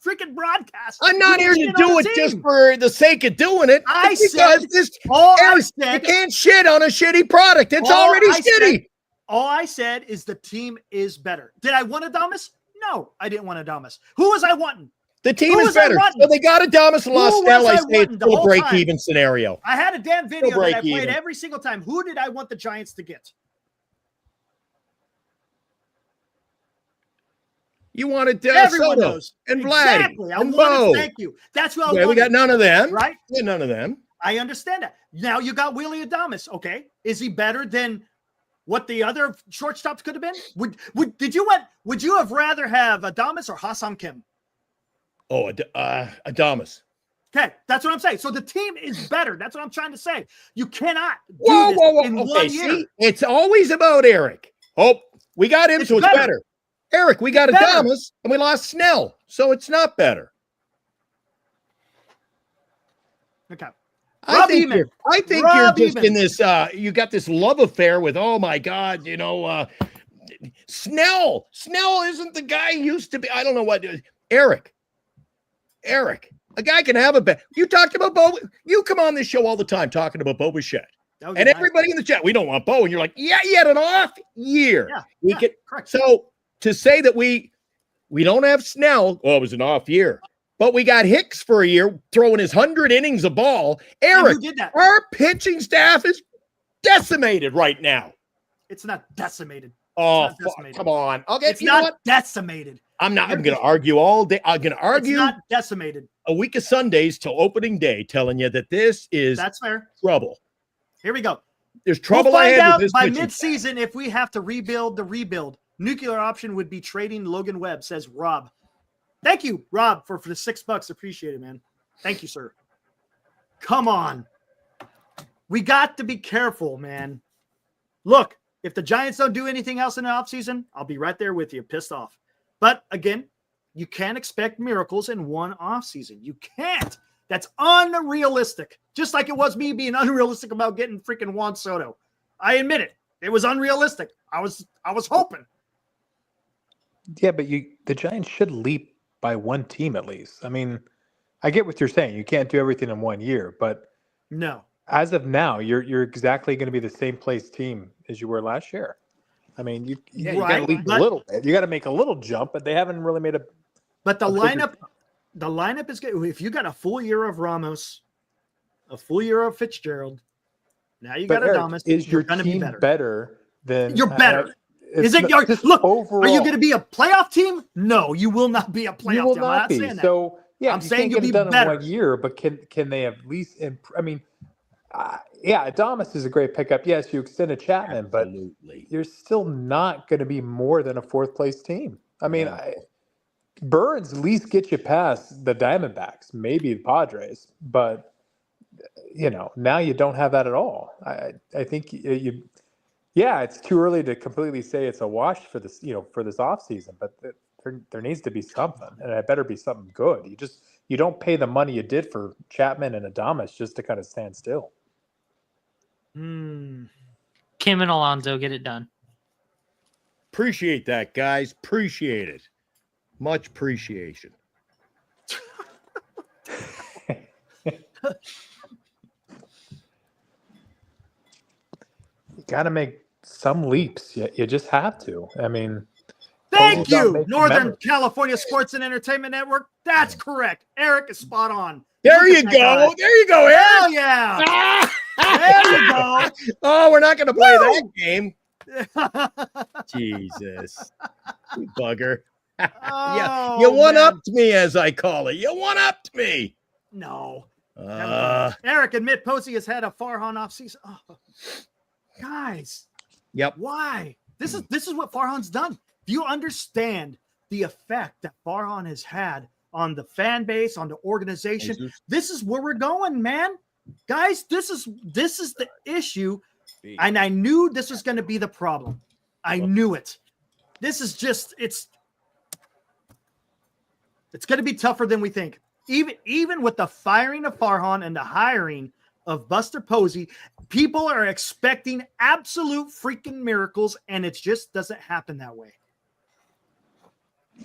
Speaker 2: freaking broadcast.
Speaker 6: I'm not here to
Speaker 2: shit on
Speaker 6: do
Speaker 2: the
Speaker 6: it
Speaker 2: team.
Speaker 6: just for the sake of doing it.
Speaker 2: I
Speaker 6: It's
Speaker 2: said-
Speaker 6: because this
Speaker 2: All I
Speaker 6: Eric,
Speaker 2: said,
Speaker 6: you can't shit on a shitty product. It's
Speaker 2: All
Speaker 6: already
Speaker 2: I
Speaker 6: shitty.
Speaker 2: said- all I said is the team is better. Did I want Adames? No, I didn't want Adames. Who was I wanting?
Speaker 6: The team
Speaker 2: Who
Speaker 6: is
Speaker 2: was I
Speaker 6: better.
Speaker 2: wanting?
Speaker 6: So they got Adames and lost
Speaker 2: Who
Speaker 6: Snell.
Speaker 2: was
Speaker 6: I
Speaker 2: I
Speaker 6: say it's
Speaker 2: wanting the
Speaker 6: still a
Speaker 2: whole
Speaker 6: break-even scenario.
Speaker 2: I had a damn video
Speaker 6: Still
Speaker 2: that I
Speaker 6: break
Speaker 2: played
Speaker 6: even.
Speaker 2: every single time. Who did I want the Giants to get?
Speaker 6: You wanted
Speaker 2: Everyone
Speaker 6: Soto
Speaker 2: knows.
Speaker 6: and Vlad
Speaker 2: Exactly. I
Speaker 6: and
Speaker 2: wanted,
Speaker 6: Bo.
Speaker 2: thank you. That's what I
Speaker 6: Okay,
Speaker 2: wanted.
Speaker 6: we got none of them.
Speaker 2: Right?
Speaker 6: Yeah, none of them.
Speaker 2: I understand that. Now you got Willie Adames. Okay. Is he better than what the other shortstops could have been? Would you have rather have Adames or Hassan Kim?
Speaker 6: Oh, Adames.
Speaker 2: Okay, that's what I'm saying. So the team is better. That's what I'm trying to say. You cannot do
Speaker 6: Whoa,
Speaker 2: this
Speaker 6: whoa, whoa.
Speaker 2: in
Speaker 6: Okay,
Speaker 2: 1 year.
Speaker 6: see, it's always about Eric. Oh, we got him,
Speaker 2: It's
Speaker 6: so it's
Speaker 2: better.
Speaker 6: better. Eric, we got
Speaker 2: It's better.
Speaker 6: Adames, and we lost Snell, so it's not better.
Speaker 2: Okay.
Speaker 6: I
Speaker 2: Rob
Speaker 6: think
Speaker 2: Eman.
Speaker 6: you're
Speaker 2: Rob
Speaker 6: just
Speaker 2: Eman.
Speaker 6: in this. You got this love affair with. Oh my God, Snell. Snell isn't the guy he used to be. I don't know what. Eric. A guy can have a bet. You talked about Bo. You come on this show all the time talking about Bo Bichette.
Speaker 2: That was
Speaker 6: And
Speaker 2: a nice-
Speaker 6: everybody in the chat, we don't want Bo. And you're like, yeah, he had an off year.
Speaker 2: Yeah,
Speaker 6: We
Speaker 2: yeah,
Speaker 6: could.
Speaker 2: correct.
Speaker 6: So to say that we don't have Snell, well, it was an off year. But we got Hicks for a year throwing his 100 innings of ball.
Speaker 2: And
Speaker 6: Eric,
Speaker 2: who did that?
Speaker 6: our pitching staff is decimated right now.
Speaker 2: It's not decimated.
Speaker 6: Oh,
Speaker 2: It's not decimated.
Speaker 6: come on. Okay,
Speaker 2: It's
Speaker 6: you know
Speaker 2: not
Speaker 6: what?
Speaker 2: decimated.
Speaker 6: I'm going to argue all day. I'm going to
Speaker 2: It's
Speaker 6: argue
Speaker 2: not decimated.
Speaker 6: a week of Sundays till opening day, telling you that this is
Speaker 2: That's fair.
Speaker 6: trouble.
Speaker 2: Here we go.
Speaker 6: There's trouble
Speaker 2: We'll find
Speaker 6: ahead
Speaker 2: out
Speaker 6: with this
Speaker 2: by
Speaker 6: pitching staff.
Speaker 2: midseason if we have to rebuild the rebuild. Nuclear option would be trading Logan Webb, says Rob. Thank you, Rob, for the $6. Appreciate it, man. Thank you, sir. Come on. We got to be careful, man. Look, if the Giants don't do anything else in the offseason, I'll be right there with you, pissed off. But again, you can't expect miracles in one offseason. You can't. That's unrealistic. Just like it was me being unrealistic about getting freaking Juan Soto. I admit it. It was unrealistic. I was hoping.
Speaker 4: Yeah, but the Giants should leap by one team at least. I mean, I get what you're saying. You can't do everything in 1 year, but
Speaker 2: No.
Speaker 4: as of now, you're exactly going to be the same place team as you were last year. I mean, you got to
Speaker 2: Right,
Speaker 4: leap
Speaker 2: but-
Speaker 4: a little bit. You got to make a little jump, but they haven't really made a.
Speaker 2: But the
Speaker 4: a bigger-
Speaker 2: lineup is good. If you got a full year of Ramos, a full year of Fitzgerald, now you
Speaker 4: But
Speaker 2: got
Speaker 4: Eric,
Speaker 2: Adames.
Speaker 4: is your
Speaker 2: you're going to be
Speaker 4: team
Speaker 2: better.
Speaker 4: better than?
Speaker 2: You're better.
Speaker 4: It's
Speaker 2: Is it
Speaker 4: not-
Speaker 2: your
Speaker 4: just
Speaker 2: look?
Speaker 4: overall?
Speaker 2: Are you going to be a playoff team? No, you will not be a playoff
Speaker 4: You will
Speaker 2: team. I'm
Speaker 4: not
Speaker 2: not
Speaker 4: be.
Speaker 2: saying that.
Speaker 4: So yeah,
Speaker 2: I'm
Speaker 4: you
Speaker 2: saying
Speaker 4: can't
Speaker 2: you'll
Speaker 4: get it
Speaker 2: be
Speaker 4: done
Speaker 2: better.
Speaker 4: in 1 year, but can they at least? I mean, yeah, Adames is a great pickup. Yes, you extended Chapman, but you're still not going to be more than a fourth place team. I mean, Burnes at least get you past the Diamondbacks, maybe the Padres, but now you don't have that at all. I think you. Yeah, it's too early to completely say it's a wash for this, for this offseason, but there needs to be something, and it better be something good. You don't pay the money you did for Chapman and Adames just to kind of stand still.
Speaker 3: Kim and Alonso get it done.
Speaker 6: Appreciate that, guys. Appreciate it. Much appreciation.
Speaker 4: You got to make some leaps. You just have to. I mean,
Speaker 2: Thank
Speaker 4: Posey's not
Speaker 2: you,
Speaker 4: making
Speaker 2: Northern
Speaker 4: memories.
Speaker 2: California Sports and Entertainment Network. That's correct. Eric is spot on.
Speaker 6: There
Speaker 2: Look
Speaker 6: you
Speaker 2: at that
Speaker 6: go.
Speaker 2: guy.
Speaker 6: There you go, Eric.
Speaker 2: Hell yeah. There you go.
Speaker 6: Oh, we're not going to play
Speaker 2: Woo!
Speaker 6: that game. Jesus. You bugger. Yeah,
Speaker 2: Oh,
Speaker 6: you one-upped
Speaker 2: man.
Speaker 6: me, as I call it. You one-upped me.
Speaker 2: No.
Speaker 6: Uh,
Speaker 2: Eric, admit Posey has had a Farhan offseason. Oh, guys,
Speaker 6: yep.
Speaker 2: why? This is what Farhan's done. Do you understand the effect that Farhan has had on the fan base, on the organization? This is where we're going, man. Guys, this is the issue. And I knew this was going to be the problem. I knew it. This is just it's going to be tougher than we think. Even with the firing of Farhan and the hiring of Buster Posey, people are expecting absolute freaking miracles, and it just doesn't happen that way.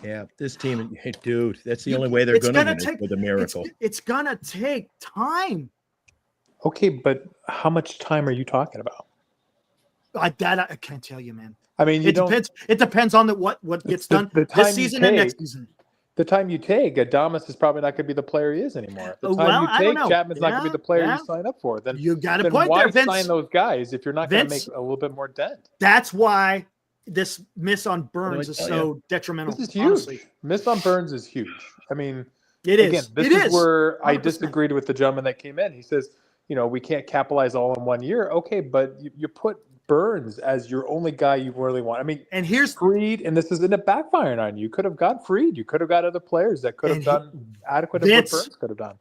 Speaker 6: Yeah, this team, hey, dude, that's the only way they're going to win it with a miracle.
Speaker 2: It's gonna take time.
Speaker 4: Okay, but how much time are you talking about?
Speaker 2: I can't tell you, man.
Speaker 4: I mean,
Speaker 2: Depends. It depends on what gets done this season and next season.
Speaker 4: The time you take, Adames is probably not going to be the player he is anymore. The time
Speaker 2: Well,
Speaker 4: you take, Chapman's not going to be the player you sign up for. Then
Speaker 2: you got a
Speaker 4: then
Speaker 2: point
Speaker 4: why
Speaker 2: there, Vince.
Speaker 4: sign those guys if you're not going to make a little bit more dent?
Speaker 2: That's why this miss on Burnes is so detrimental.
Speaker 4: This is huge.
Speaker 2: Honestly.
Speaker 4: Miss on Burnes is huge. I mean,
Speaker 2: it is.
Speaker 4: Again, this is where 100%. I disagreed with the gentleman that came in. He says, we can't capitalize all in 1 year. Okay, but you put Burnes as your only guy you really want. I mean,
Speaker 2: and here's
Speaker 4: Fried, and this isn't backfiring on you. You could have got Fried. You could have got other players that could have done adequate of what Burnes could have done.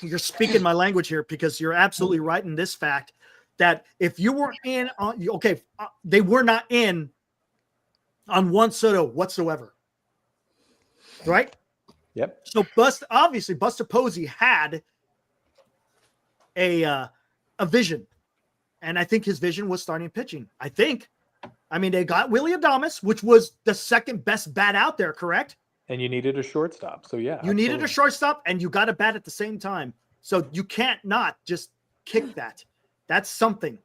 Speaker 2: You're speaking my language here because you're absolutely right in this fact that if you were in on they were not in on Juan Soto whatsoever, right?
Speaker 4: Yep.
Speaker 2: So obviously Buster Posey had a vision. And I think his vision was starting pitching. I mean, they got Willie Adames, which was the second best bat out there, correct?
Speaker 4: And you needed a shortstop. So, yeah.
Speaker 2: You needed a shortstop, and you got a bat at the same time. So you can't not just kick that. That's something.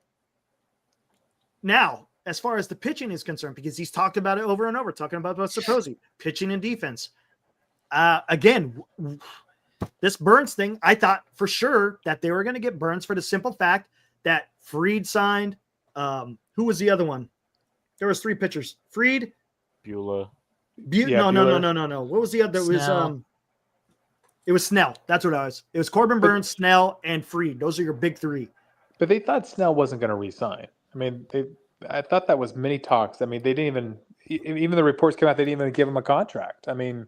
Speaker 2: Now, as far as the pitching is concerned, because he's talked about it over and over, talking about Buster Posey, pitching and defense. Again, this Burnes thing, I thought for sure that they were going to get Burnes for the simple fact that Fried signed. Who was the other one? There was 3 pitchers. Fried,
Speaker 5: Bueller.
Speaker 2: No. What was the other? It was Snell. That's what I was. It was Corbin Burnes, Snell, and Fried. Those are your big 3.
Speaker 4: But they thought Snell wasn't going to re-sign. I mean, I thought that was many talks. I mean, they didn't even the reports came out. They didn't even give him a contract. I mean,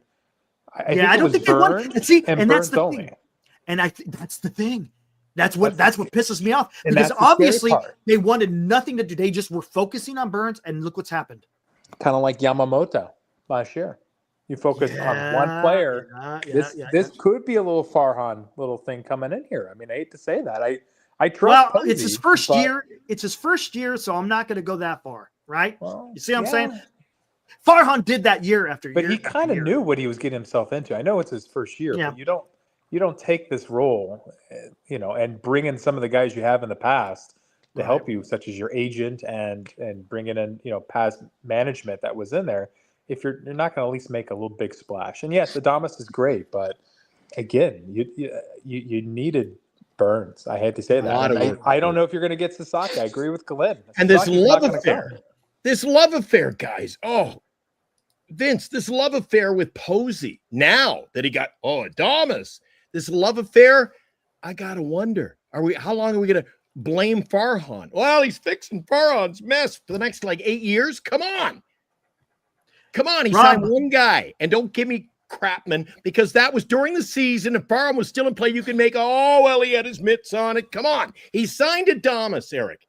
Speaker 4: I don't think they want. See, and that's the thing. And that's the thing. That's what pisses me off because obviously they wanted nothing to do. They just were focusing on Burnes, and look what's happened. Kind of like Yamamoto last year. You focus on one player. This could be a little Farhan little thing coming in here. I mean, I hate to say that. I trust. Well,
Speaker 2: it's his first year. It's his first year, so I'm not going to go that far, right? Well, you see what I'm saying? Farhan did that year after year.
Speaker 4: But he kind of knew what he was getting himself into. I know it's his first year, but you don't take this role, and bring in some of the guys you have in the past to help you, such as your agent and bringing in, past management that was in there. If you're not going to at least make a little big splash. And yes, Adames is great, but again, you needed Burnes. I hate to say that. I don't know if you're going to get Sasaki. I agree with Glenn.
Speaker 6: And this love affair, guys. Oh, Vince, this love affair with Posey. Now that he got Adames. This love affair, I gotta wonder: how long are we gonna blame Farhan? Well, he's fixing Farhan's mess for the next 8 years. Come on. He signed one guy, and don't give me crap, man, because that was during the season. If Farhan was still in play, you can make he had his mitts on it. Come on, he signed Adames, Eric.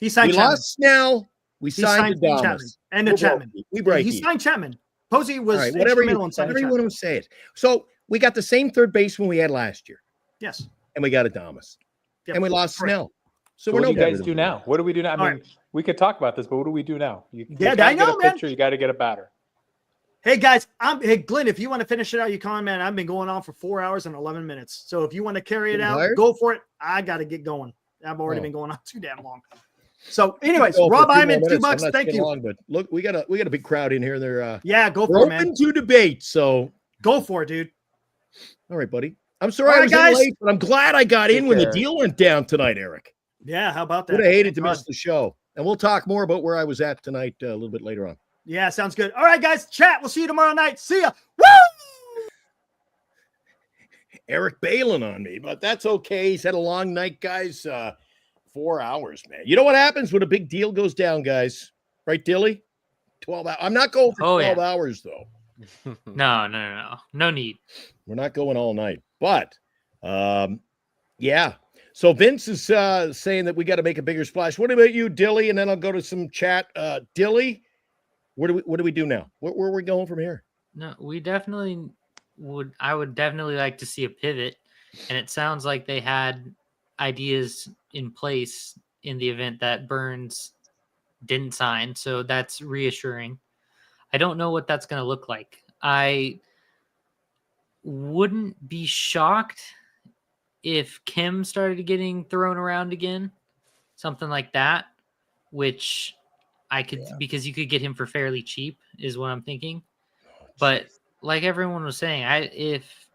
Speaker 2: He signed.
Speaker 6: We lost Snell. We signed Adames
Speaker 2: and Chapman. He signed Chapman. Posey was
Speaker 6: whatever you want to say it. So. We got the same third baseman we had last year.
Speaker 2: Yes.
Speaker 6: And we got Adames. Yep. And we lost Snell.
Speaker 4: So what do you guys do now? What do we do now? I mean, we could talk about this, but what do we do now?
Speaker 2: I know, man.
Speaker 4: You got to get a batter.
Speaker 2: Hey, guys. Hey, Glenn, if you want to finish it out, you can, man. I've been going on for 4 hours and 11 minutes. So if you want to carry it out, go for it. I got to get going. I've already been going on too damn long. So, anyways, Rob Iman, $2. Thank you.
Speaker 6: Long, but look, we got a big crowd in here. They're
Speaker 2: go for it, man.
Speaker 6: Open to debate. So
Speaker 2: go for it, dude.
Speaker 6: All right, buddy. I'm sorry I was in late, but I'm glad I got in when the deal went down tonight, Eric.
Speaker 2: Yeah, how about that?
Speaker 6: Would have hated to miss the show. And we'll talk more about where I was at tonight a little bit later on.
Speaker 2: Yeah, sounds good. All right, guys, chat. We'll see you tomorrow night. See ya. Woo!
Speaker 6: Eric bailing on me, but that's okay. He's had a long night, guys. 4 hours, man. You know what happens when a big deal goes down, guys? Right, Dilly? 12 hours. I'm not going for 12 hours, though.
Speaker 3: No need.
Speaker 6: We're not going all night, but so Vince is saying that we got to make a bigger splash. What about you, Dilly? And then I'll go to some chat. Dilly, what do we do now? Where are we going from here?
Speaker 3: No, we definitely would. I would definitely like to see a pivot, and it sounds like they had ideas in place in the event that Burnes didn't sign, so that's reassuring. I don't know what that's going to look like. I wouldn't be shocked if Kim started getting thrown around again, something like that, which I could, because you could get him for fairly cheap is what I'm thinking. But like everyone was saying, if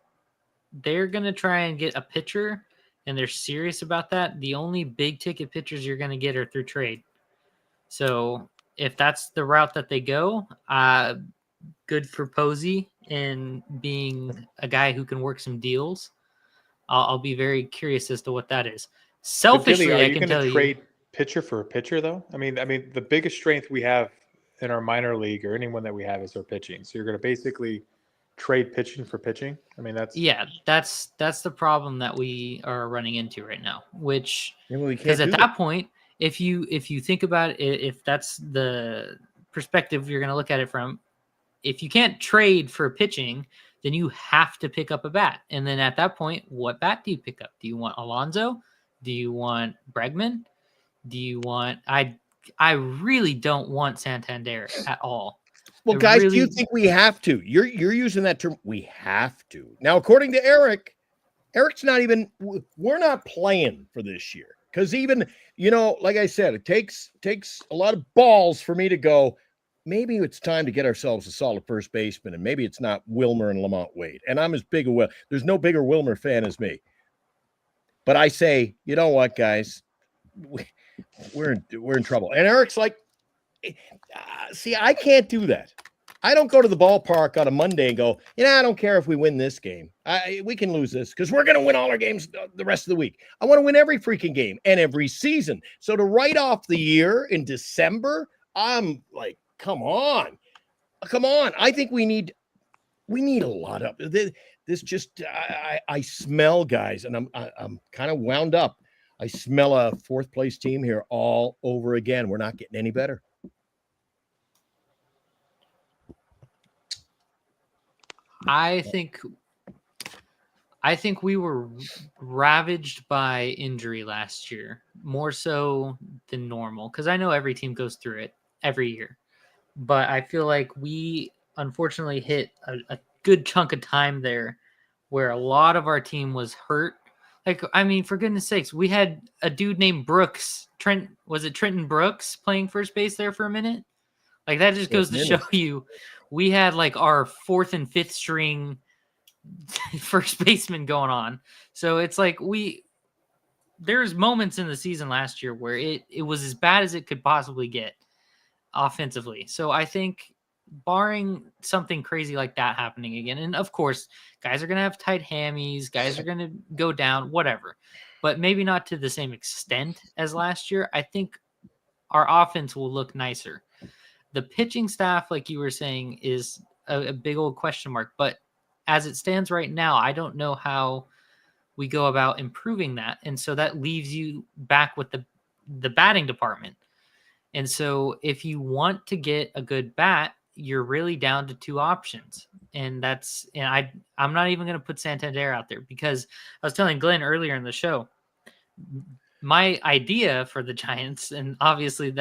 Speaker 3: they're going to try and get a pitcher and they're serious about that, the only big ticket pitchers you're going to get are through trade. So if that's the route that they go, good for Posey and being a guy who can work some deals. I'll be very curious as to what that is. Selfishly,
Speaker 4: Jimmy,
Speaker 3: I can tell you.
Speaker 4: Trade pitcher for a pitcher, though? I mean, the biggest strength we have in our minor league or anyone that we have is our pitching. So you're going to basically trade pitching for pitching. I mean, that's
Speaker 3: the problem that we are running into right now. Which
Speaker 6: we
Speaker 3: because at that point, if you think about it, if that's the perspective you're going to look at it from, if you can't trade for pitching, then you have to pick up a bat. And then at that point, what bat do you pick up? Do you want Alonso? Do you want Bregman? Do you want I really don't want Santander at all.
Speaker 6: Well, guys, do you think we have to? You're using that term, we have to. Now, according to Eric's not even, we're not playing for this year. Because even, like I said, it takes a lot of balls for me to go, maybe it's time to get ourselves a solid first baseman, and maybe it's not Wilmer and Lamont Wade. And I'm as big a there's no bigger Wilmer fan as me. But I say, you know what, guys, we're in trouble. And Eric's like, see, I can't do that. I don't go to the ballpark on a Monday and go, I don't care if we win this game. We can lose this because we're going to win all our games the rest of the week. I want to win every freaking game and every season. So to write off the year in December, I'm like, come on. I think we need a lot of this. Just I smell, guys, and I'm kind of wound up. I smell a fourth place team here all over again. We're not getting any better.
Speaker 3: I think we were ravaged by injury last year, more so than normal, because I know every team goes through it every year. But I feel like we unfortunately hit a good chunk of time there where a lot of our team was hurt. Like, I mean, for goodness sakes, we had a dude named Brooks. Trenton Brooks playing first base there for a minute? Like, that just goes to show you we had like our fourth and fifth string first baseman going on. So it's like there's moments in the season last year where it was as bad as it could possibly get offensively. So I think barring something crazy like that happening again, and of course, guys are going to have tight hammies, guys are going to go down, whatever, but maybe not to the same extent as last year. I think our offense will look nicer. The pitching staff, like you were saying, is a big old question mark, but as it stands right now, I don't know how we go about improving that. And so that leaves you back with the batting department. And so if you want to get a good bat, you're really down to two options. And I'm not even going to put Santander out there because I was telling Glenn earlier in the show, my idea for the Giants, and obviously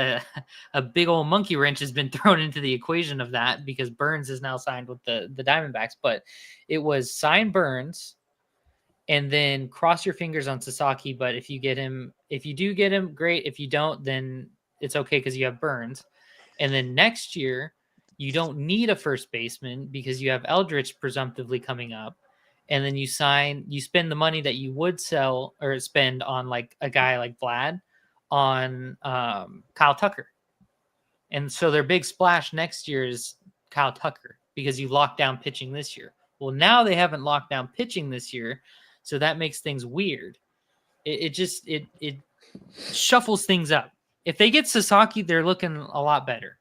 Speaker 3: a big old monkey wrench has been thrown into the equation of that because Burnes is now signed with the Diamondbacks, but it was sign Burnes and then cross your fingers on Sasaki. But if you do get him, great. If you don't, then it's okay because you have Burnes. And then next year, you don't need a first baseman because you have Eldritch presumptively coming up. And then you spend the money that you would sell or spend on like a guy like Vlad on Kyle Tucker. And so their big splash next year is Kyle Tucker because you locked down pitching this year. Well, now they haven't locked down pitching this year. So that makes things weird. It shuffles things up. If they get Sasaki, they're looking a lot better.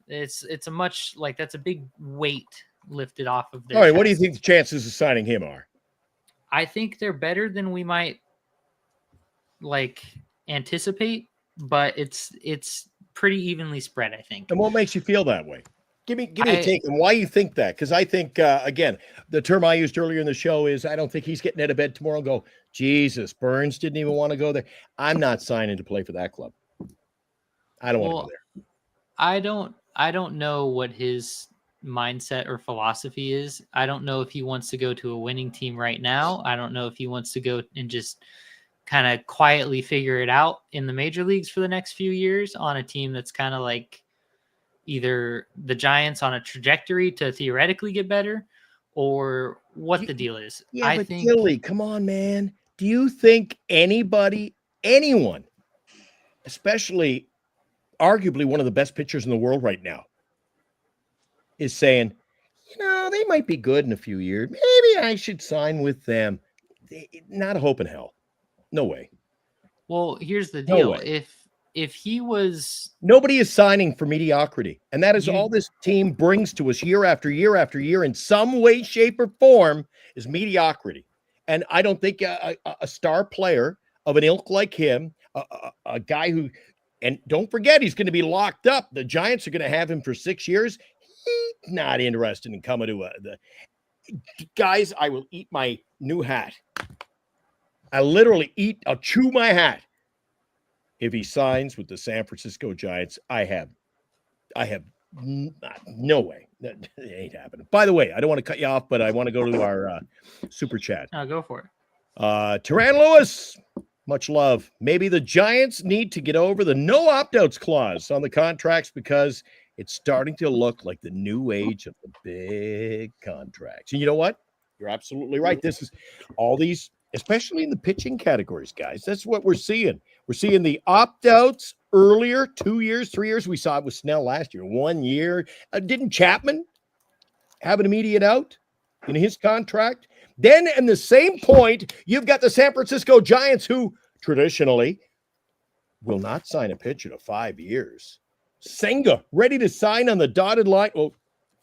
Speaker 3: It's a much like that's a big weight lifted off of their
Speaker 6: All right,
Speaker 3: chest.
Speaker 6: what do you think the chances of signing him are?
Speaker 3: I think they're better than we might like anticipate, but it's pretty evenly spread, I think.
Speaker 6: And what makes you feel that way? Give me a take on why you think that. Because I think, again, the term I used earlier in the show is I don't think he's getting out of bed tomorrow and go, Jesus, Burnes didn't even want to go there. I'm not signing to play for that club. I don't want to go there.
Speaker 3: I don't know what his mindset or philosophy is. I don't know if he wants to go to a winning team right now. I don't know if he wants to go and just kind of quietly figure it out in the major leagues for the next few years on a team that's kind of like either the Giants on a trajectory to theoretically get better, or what the deal is.
Speaker 6: Yeah,
Speaker 3: I
Speaker 6: but
Speaker 3: think
Speaker 6: Gilly, come on, man. Do you think anyone, especially arguably one of the best pitchers in the world right now, is saying, they might be good in a few years. Maybe I should sign with them. Not a hope in hell. No way.
Speaker 3: Well, here's the
Speaker 6: No
Speaker 3: deal.
Speaker 6: way.
Speaker 3: If he was
Speaker 6: Nobody is signing for mediocrity. And that is all this team brings to us year after year after year in some way, shape, or form is mediocrity. And I don't think a star player of an ilk like him, a guy who, and don't forget, he's going to be locked up. The Giants are going to have him for 6 years. He's not interested in coming to the guys. I will eat my new hat. I'll chew my hat. If he signs with the San Francisco Giants, I have no way. That ain't happening. By the way, I don't want to cut you off, but I want to go to our super chat.
Speaker 3: go for it.
Speaker 6: Teran Lewis, much love. Maybe the Giants need to get over the no opt-outs clause on the contracts because it's starting to look like the new age of the big contracts. And you know what? You're absolutely right. This is all these, especially in the pitching categories, guys. That's what we're seeing. We're seeing the opt-outs earlier, 2 years, 3 years. We saw it with Snell last year, 1 year. Didn't Chapman have an immediate out in his contract? Then, in the same point, you've got the San Francisco Giants, who traditionally will not sign a pitcher to 5 years. Senga, ready to sign on the dotted line. Well,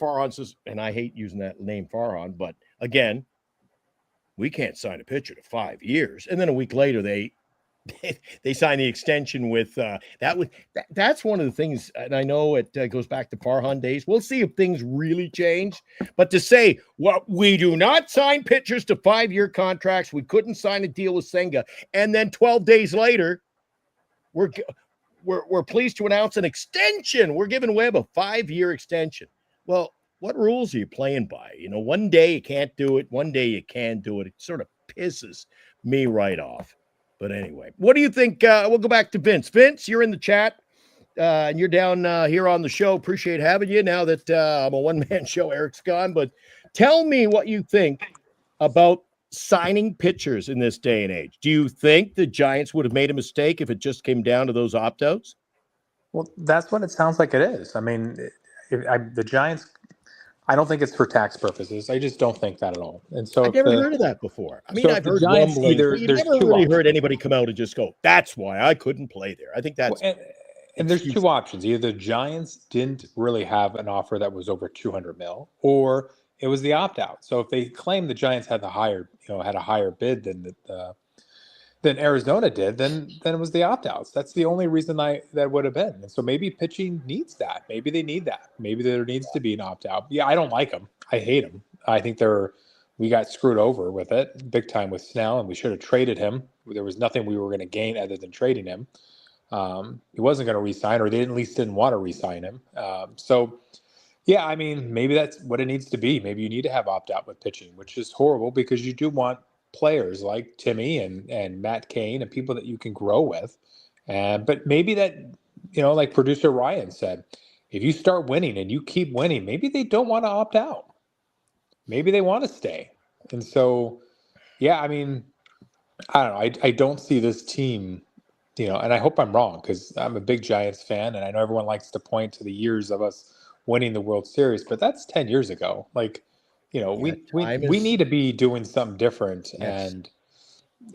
Speaker 6: Farhan says, and I hate using that name Farhan, but again, we can't sign a pitcher to 5 years. And then a week later, they signed the extension with that's one of the things, and I know it goes back to Farhan days. We'll see if things really change. But to say, well, we do not sign pitchers to 5-year contracts, we couldn't sign a deal with Senga, and then 12 days later, we're pleased to announce an extension. We're giving Webb a 5-year extension. Well, what rules are you playing by? One day you can't do it, one day you can do it. It sort of pisses me right off. But anyway, what do you think? We'll go back to Vince. Vince, you're in the chat, and you're down here on the show. Appreciate having you now that I'm a one-man show. Eric's gone. But tell me what you think about signing pitchers in this day and age. Do you think the Giants would have made a mistake if it just came down to those opt-outs?
Speaker 4: Well, that's what it sounds like it is. I mean, the Giants, I don't think it's for tax purposes. I just don't think that at all. And so
Speaker 6: I've never heard of that before. I mean,
Speaker 4: so
Speaker 6: I've heard rumblings. You've never really heard anybody come out and just go, that's why I couldn't play there. I think that's...
Speaker 4: Well, and there's two options. Either the Giants didn't really have an offer that was over $200 million, or it was the opt-out. So if they claim the Giants had a higher bid than Arizona did, then it was the opt-outs. That's the only reason that would have been. And so maybe pitching needs that. Maybe they need that. Maybe there needs to be an opt-out. Yeah, I don't like them. I hate them. I think we got screwed over with it big time with Snell, and we should have traded him. There was nothing we were going to gain other than trading him. He wasn't going to re-sign, or they at least didn't want to re-sign him. So, yeah, I mean, maybe that's what it needs to be. Maybe you need to have opt-out with pitching, which is horrible because you do want players like Timmy and Matt Cain and people that you can grow with. But maybe that, like producer Ryan said, if you start winning and you keep winning, maybe they don't want to opt out. Maybe they want to stay. And so, yeah, I mean, I don't know. I don't see this team, and I hope I'm wrong because I'm a big Giants fan, and I know everyone likes to point to the years of us winning the World Series, but that's 10 years ago. Like, we need to be doing something different. Yes. And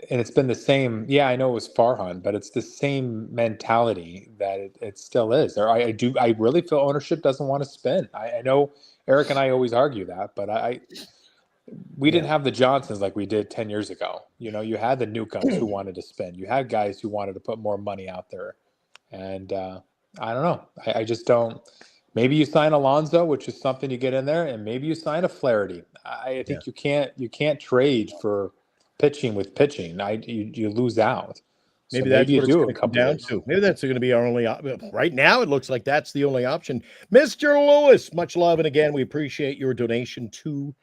Speaker 4: it's been the same. Yeah, I know it was Farhan, but it's the same mentality that it still is. I really feel ownership doesn't want to spend. I know Eric and I always argue that, but we didn't have the Johnsons like we did 10 years ago. You had the Newcombs who wanted to spend. You had guys who wanted to put more money out there. And I don't know. I just don't. Maybe you sign Alonso, which is something you get in there, and maybe you sign a Flaherty. I think you can't trade for pitching with pitching. You lose out.
Speaker 6: Maybe
Speaker 10: So
Speaker 6: that's
Speaker 10: you
Speaker 6: what it's
Speaker 10: do
Speaker 6: going
Speaker 10: a
Speaker 6: to come
Speaker 10: couple
Speaker 6: down
Speaker 10: years.
Speaker 6: to. Maybe that's going to be our only right now. It looks like that's the only option. Mr. Lewis, much love, and again, we appreciate your donation to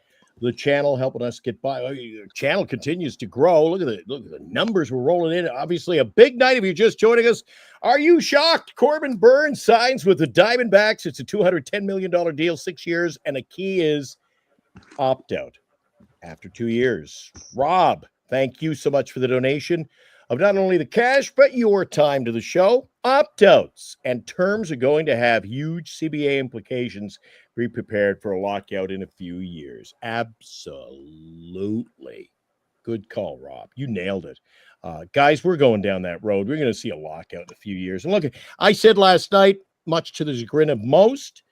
Speaker 6: the channel, helping us get by. The channel continues to grow. Look at the numbers we're rolling in. Obviously, a big night. If you're just joining us, are you shocked? Corbin Burnes signs with the Diamondbacks. It's a $210 million deal, 6 years, and the key is opt out after 2 years. Rob, thank you so much for the donation of not only the cash, but your time to the show. Opt-outs and terms are going to have huge CBA implications. Be prepared for a lockout in a few years. Absolutely. Good call, Rob. You nailed it. Guys, we're going down that road. We're going to see a lockout in a few years. And look, I said last night, much to the chagrin of most,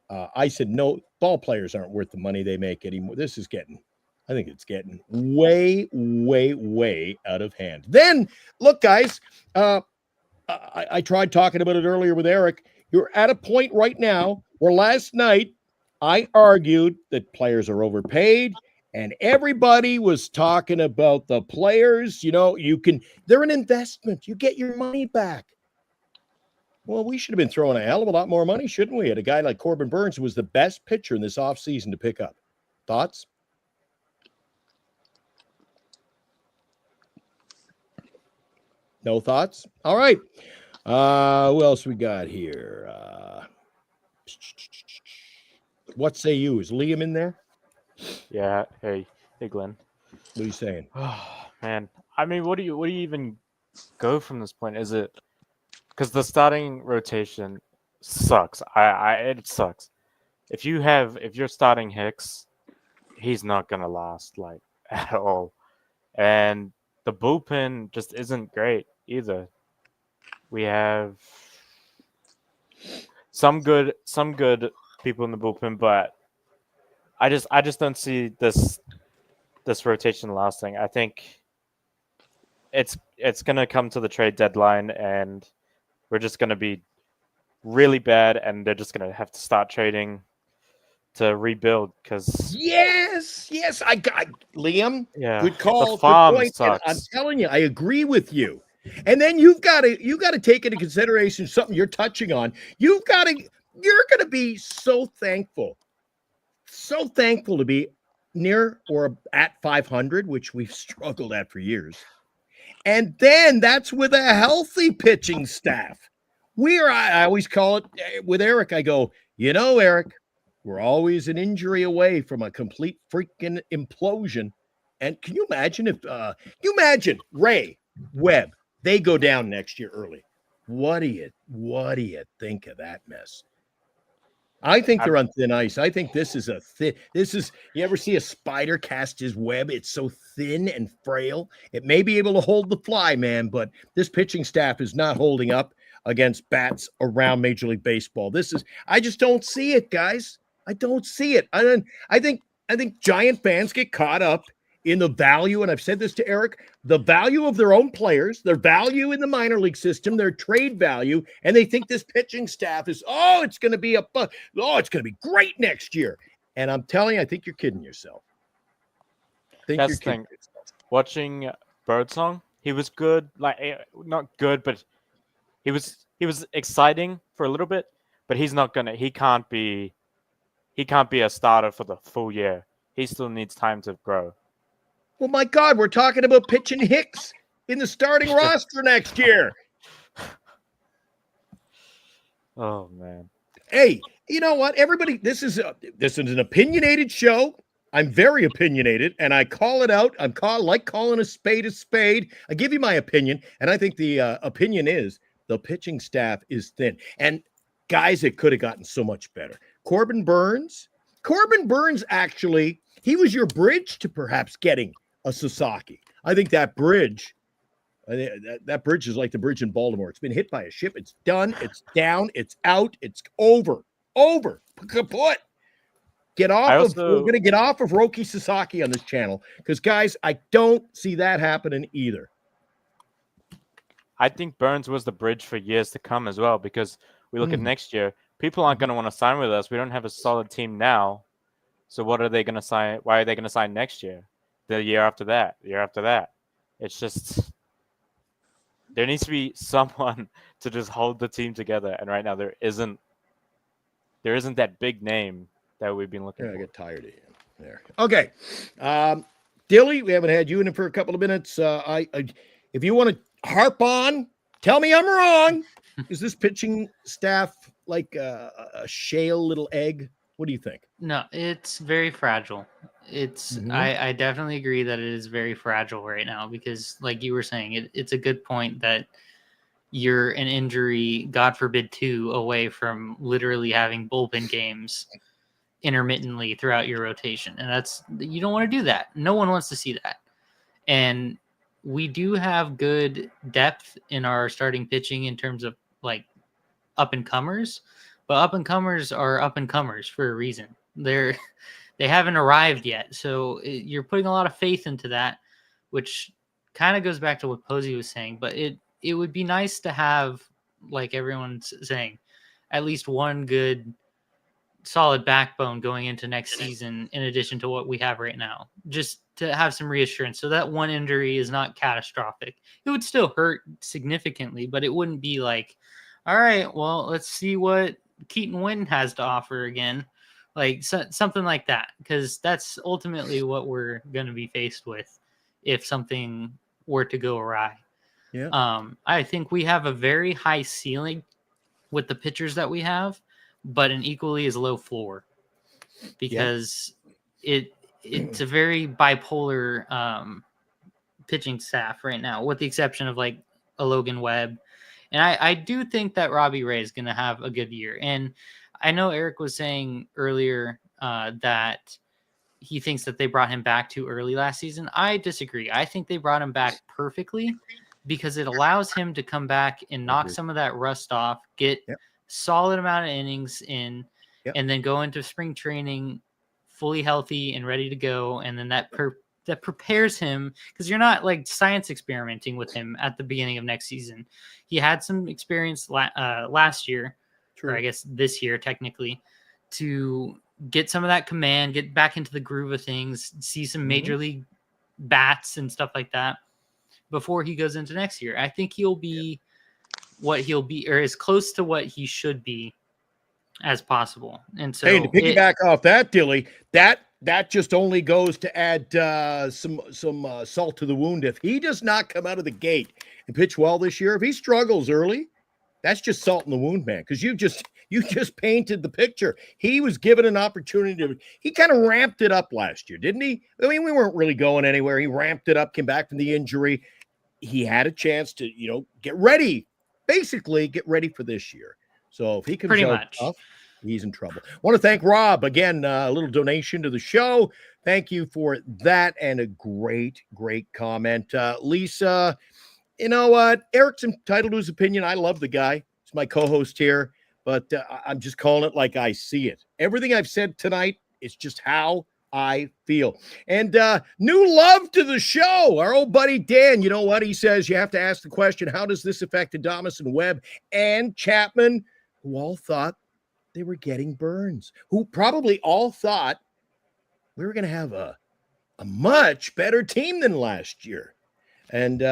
Speaker 6: I said, no, ball players aren't worth the money they make anymore. I think it's getting way, way, way out of hand. Then, look, guys, I tried talking about it earlier with Eric. You're at a point right now where last night I argued that players are overpaid, and everybody was talking about the players. They're an investment. You get your money back. Well, we should have been throwing a hell of a lot more money, shouldn't we, at a guy like Corbin Burnes, who was the best pitcher in this offseason to pick up. Thoughts? No thoughts? All right. Who else we got here? What say you? Is Liam in there?
Speaker 5: Yeah. Hey, Glenn.
Speaker 6: What are you saying?
Speaker 5: Oh, man. I mean, what do you even go from this point? Is it because the starting rotation sucks? It sucks. If you're starting Hicks, he's not gonna last at all, and the bullpen just isn't great either. We have some good people in the bullpen, but I just don't see this rotation lasting. I think it's gonna come to the trade deadline, and we're just gonna be really bad, and they're just gonna have to start trading to rebuild. Because
Speaker 6: yes, I got Liam.
Speaker 5: yeah,
Speaker 6: Good call.
Speaker 5: the farm
Speaker 6: good point.
Speaker 5: sucks.
Speaker 6: I'm telling you, I agree with you. And then you got to take into consideration something you're touching on. You're going to be so thankful to be near or at 500, which we've struggled at for years. And then that's with a healthy pitching staff. I always call it with Eric. I go, Eric, we're always an injury away from a complete freaking implosion. And can you imagine Ray, Webb, they go down next year early? What do you think of that mess? I think they're on thin ice. I think this is you ever see a spider cast his web? It's so thin and frail. It may be able to hold the fly, man, but this pitching staff is not holding up against bats around Major League Baseball. I just don't see it, guys. I don't see it. I think Giant fans get caught up in the value, and I've said this to Eric, the value of their own players, their value in the minor league system, their trade value, and they think this pitching staff is, it's going to be it's going to be great next year. And I'm telling you, I think you're kidding yourself.
Speaker 5: That's the thing. Watching Birdsong, he was good, not good, but he was exciting for a little bit, but he can't be a starter for the full year. He still needs time to grow.
Speaker 6: Well, my God, we're talking about pitching Hicks in the starting roster next year.
Speaker 5: Oh, man.
Speaker 6: Hey, you know what? Everybody, this is an opinionated show. I'm very opinionated, and I call it out. I'm calling a spade a spade. I give you my opinion, and I think the opinion is the pitching staff is thin. And guys, it could have gotten so much better. Corbin Burnes, actually, he was your bridge to perhaps getting a Sasaki. I think that bridge is like the bridge in Baltimore. It's been hit by a ship. It's done. It's down. It's out. It's over. Kaput. We're going to get off of Roki Sasaki on this channel because, guys, I don't see that happening either.
Speaker 5: I think Burnes was the bridge for years to come as well, because we look at next year, people aren't going to want to sign with us. We don't have a solid team now. So what are they going to sign? Why are they going to sign next year? The year after that, the year after that. It's just there needs to be someone to just hold the team together. And right now there isn't that big name that we've been looking
Speaker 6: I
Speaker 5: for.
Speaker 6: get tired of him there. Okay. Dilly, we haven't had you in for a couple of minutes. If you want to harp on, tell me I'm wrong. Is this pitching staff like a shale little egg? What do you think?
Speaker 3: No, it's very fragile. I definitely agree that it is very fragile right now because, like you were saying, it's a good point that you're an injury, God forbid, 2 away from literally having bullpen games intermittently throughout your rotation. And you don't want to do that. No one wants to see that. And we do have good depth in our starting pitching in terms of like up and comers, but up and comers are up and comers for a reason. They haven't arrived yet. So you're putting a lot of faith into that, which kind of goes back to what Posey was saying, but it would be nice to have, like everyone's saying, at least one good solid backbone going into next season in addition to what we have right now, just to have some reassurance so that one injury is not catastrophic. It would still hurt significantly, but it wouldn't be like, all right, well, let's see what Keaton Wynn has to offer again. Like something like that, because that's ultimately what we're going to be faced with if something were to go awry.
Speaker 6: Yeah.
Speaker 3: I think we have a very high ceiling with the pitchers that we have, but an equally as low floor because it's a very bipolar pitching staff right now, with the exception of like a Logan Webb. And I do think that Robbie Ray is going to have a good year. And I know Eric was saying earlier that he thinks that they brought him back too early last season. I disagree. I think they brought him back perfectly because it allows him to come back and knock some of that rust off, get solid amount of innings in, and then go into spring training fully healthy and ready to go. And then that prepares him, because you're not like science experimenting with him at the beginning of next season. He had some experience last year, or I guess this year technically, to get some of that command, get back into the groove of things, see some major league bats and stuff like that before he goes into next year. I think he'll be what he'll be, or as close to what he should be as possible. And so,
Speaker 6: hey, to piggyback off that, Dilly, that just only goes to add some salt to the wound. If he does not come out of the gate and pitch well this year, if he struggles early, that's just salt in the wound, man. Because you just painted the picture. He was given an opportunity he kind of ramped it up last year, didn't he? I mean, we weren't really going anywhere. He ramped it up, came back from the injury. He had a chance to, get ready, basically get ready for this year. So if he comes out tough, he's in trouble. I want to thank Rob again, a little donation to the show. Thank you for that. And a great, great comment. Lisa, you know what? Eric's entitled to his opinion. I love the guy. He's my co-host here, but I'm just calling it like I see it. Everything I've said tonight is just how I feel. And new love to the show. Our old buddy Dan, you know what? He says you have to ask the question, how does this affect Adames and Webb and Chapman, who all thought they were getting Burnes, who probably all thought we were going to have a much better team than last year. And,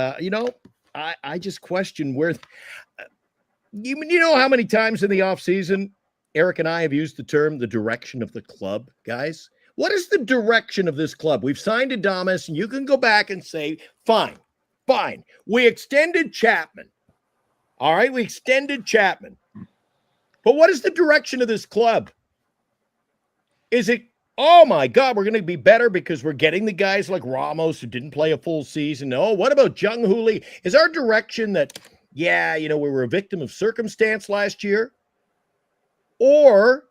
Speaker 6: I just question where you know how many times in the offseason Eric and I have used the term the direction of the club, guys. What is the direction of this club? We've signed Adames, and you can go back and say, fine. We extended Chapman. All right, we extended Chapman. But what is the direction of this club? Is it, oh my God, we're going to be better because we're getting the guys like Ramos who didn't play a full season? No, what about Jung Hoo Lee? Is our direction that, we were a victim of circumstance last year? Or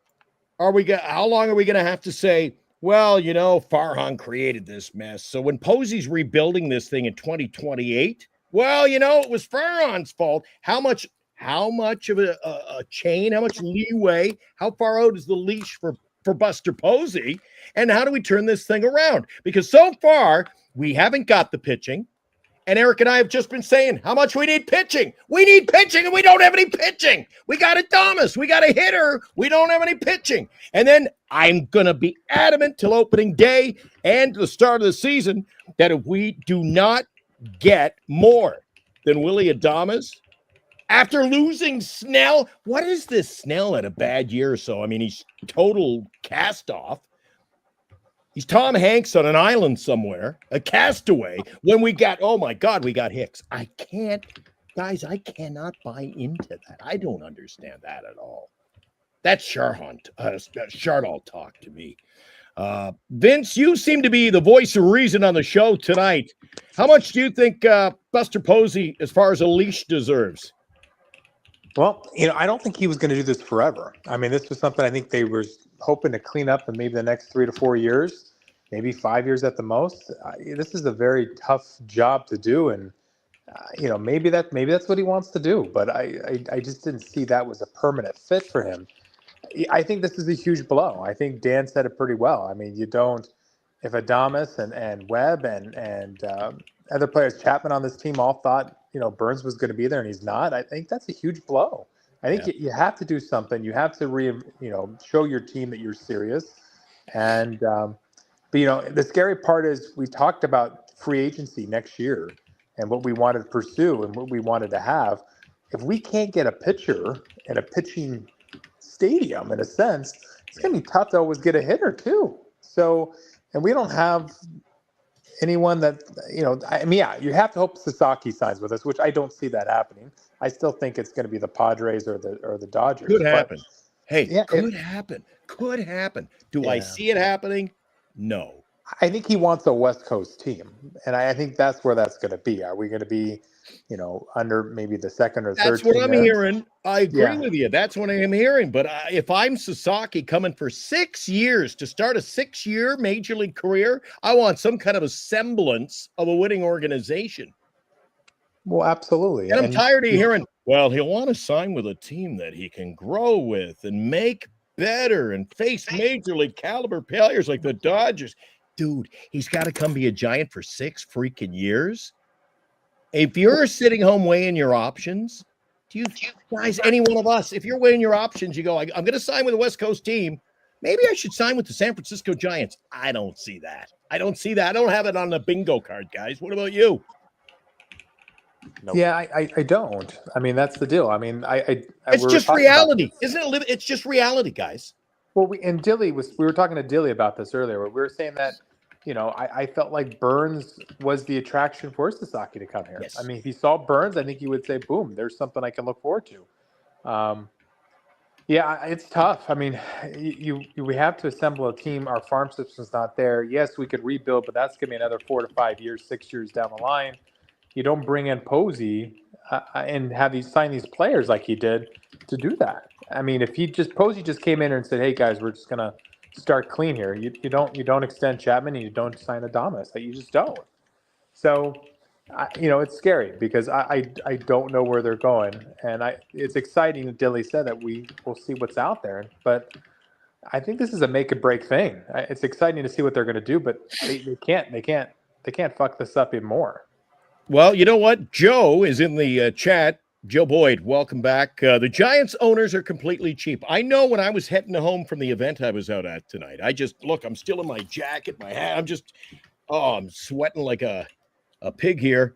Speaker 6: how long are we going to have to say, well, Farhan created this mess. So when Posey's rebuilding this thing in 2028, well, it was Farhan's fault. How much of a chain, how much leeway, how far out is the leash for Buster Posey? And how do we turn this thing around? Because so far, we haven't got the pitching. And Eric and I have just been saying how much we need pitching. We need pitching, and we don't have any pitching. We got Adames. We got a hitter. We don't have any pitching. And then I'm going to be adamant till opening day and the start of the season that if we do not get more than Willie Adames? After losing Snell, what is this? Snell had a bad year or so. I mean, he's total cast off. He's Tom Hanks on an island somewhere, a castaway. When we got, oh my God, we got Hicks. I cannot buy into that. I don't understand that at all. That's Chardal talk to me. Vince, you seem to be the voice of reason on the show tonight. How much do you think Buster Posey, as far as a leash, deserves?
Speaker 4: Well, I don't think he was going to do this forever. I mean, this was something I think they were hoping to clean up in maybe the next 3 to 4 years, maybe 5 years at the most. This is a very tough job to do, and maybe that's what he wants to do. But I just didn't see that was a permanent fit for him. I think this is a huge blow. I think Dan said it pretty well. I mean, if Adames and Webb and other players, Chapman on this team, all thought Burnes was going to be there and he's not, I think that's a huge blow. I think you have to do something. You have to show your team that you're serious. And but the scary part is we talked about free agency next year and what we wanted to pursue and what we wanted to have. If we can't get a pitcher and a pitching stadium, in a sense, it's going to be tough to always get a hitter too. So, and we don't have anyone that, you have to hope Sasaki signs with us, which I don't see that happening. I still think it's going to be the Padres or the Dodgers.
Speaker 6: Could happen.
Speaker 4: Could
Speaker 6: happen. Could happen. Do I see it happening? No.
Speaker 4: I think he wants a West Coast team, and I think that's where that's going to be. Are we going to be, under maybe the second or third?
Speaker 6: That's what I'm
Speaker 4: there?
Speaker 6: hearing. I agree with you. That's what I am hearing. But if I'm Sasaki coming for 6 years to start a 6-year major league career, I want some kind of a semblance of a winning organization.
Speaker 4: Well, absolutely.
Speaker 6: And I'm tired of hearing, well, he'll want to sign with a team that he can grow with and make better and face major league caliber players like the Dodgers. Dude, he's got to come be a Giant for 6 freaking years. If you're sitting home weighing your options, do you guys, any one of us, if you're weighing your options, you go, I'm going to sign with a West Coast team. Maybe I should sign with the San Francisco Giants. I don't see that. I don't have it on the bingo card, guys. What about you?
Speaker 4: Nope. Yeah, I don't. I mean, that's the deal. I mean,
Speaker 6: it's just reality, isn't it? It's just reality, guys.
Speaker 4: Well, we were talking to Dilly about this earlier. Where we were saying that, I felt like Burnes was the attraction for Sasaki to come here.
Speaker 6: Yes.
Speaker 4: I mean, if he saw Burnes, I think he would say, boom, there's something I can look forward to. It's tough. I mean, we have to assemble a team. Our farm system's not there. Yes, we could rebuild, but that's going to be another 4 to 5 years, 6 years down the line. You don't bring in Posey and have sign these players like he did to do that. I mean, if Posey just came in and said, "Hey guys, we're just gonna start clean here," you don't extend Chapman and you don't sign Adames. You just don't. So, it's scary because I don't know where they're going, and it's exciting that Dilly said that we will see what's out there, but I think this is a make or break thing. It's exciting to see what they're going to do, but they can't fuck this up even more.
Speaker 6: Well, you know what? Joe is in the chat. Joe Boyd, welcome back. The Giants owners are completely cheap. I know when I was heading home from the event I was out at tonight, I'm still in my jacket, my hat. I'm sweating like a pig here.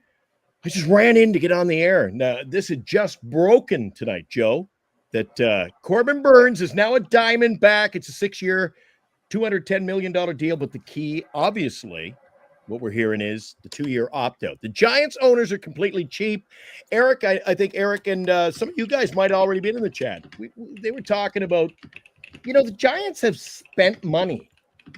Speaker 6: I just ran in to get on the air. Now, this had just broken tonight, Joe, that Corbin Burnes is now a Diamondback. It's a 6-year, $210 million deal. But the key, obviously, what we're hearing is the 2-year opt-out. The Giants owners are completely cheap. Eric, I think Eric and some of you guys might have already been in the chat. They were talking about, the Giants have spent money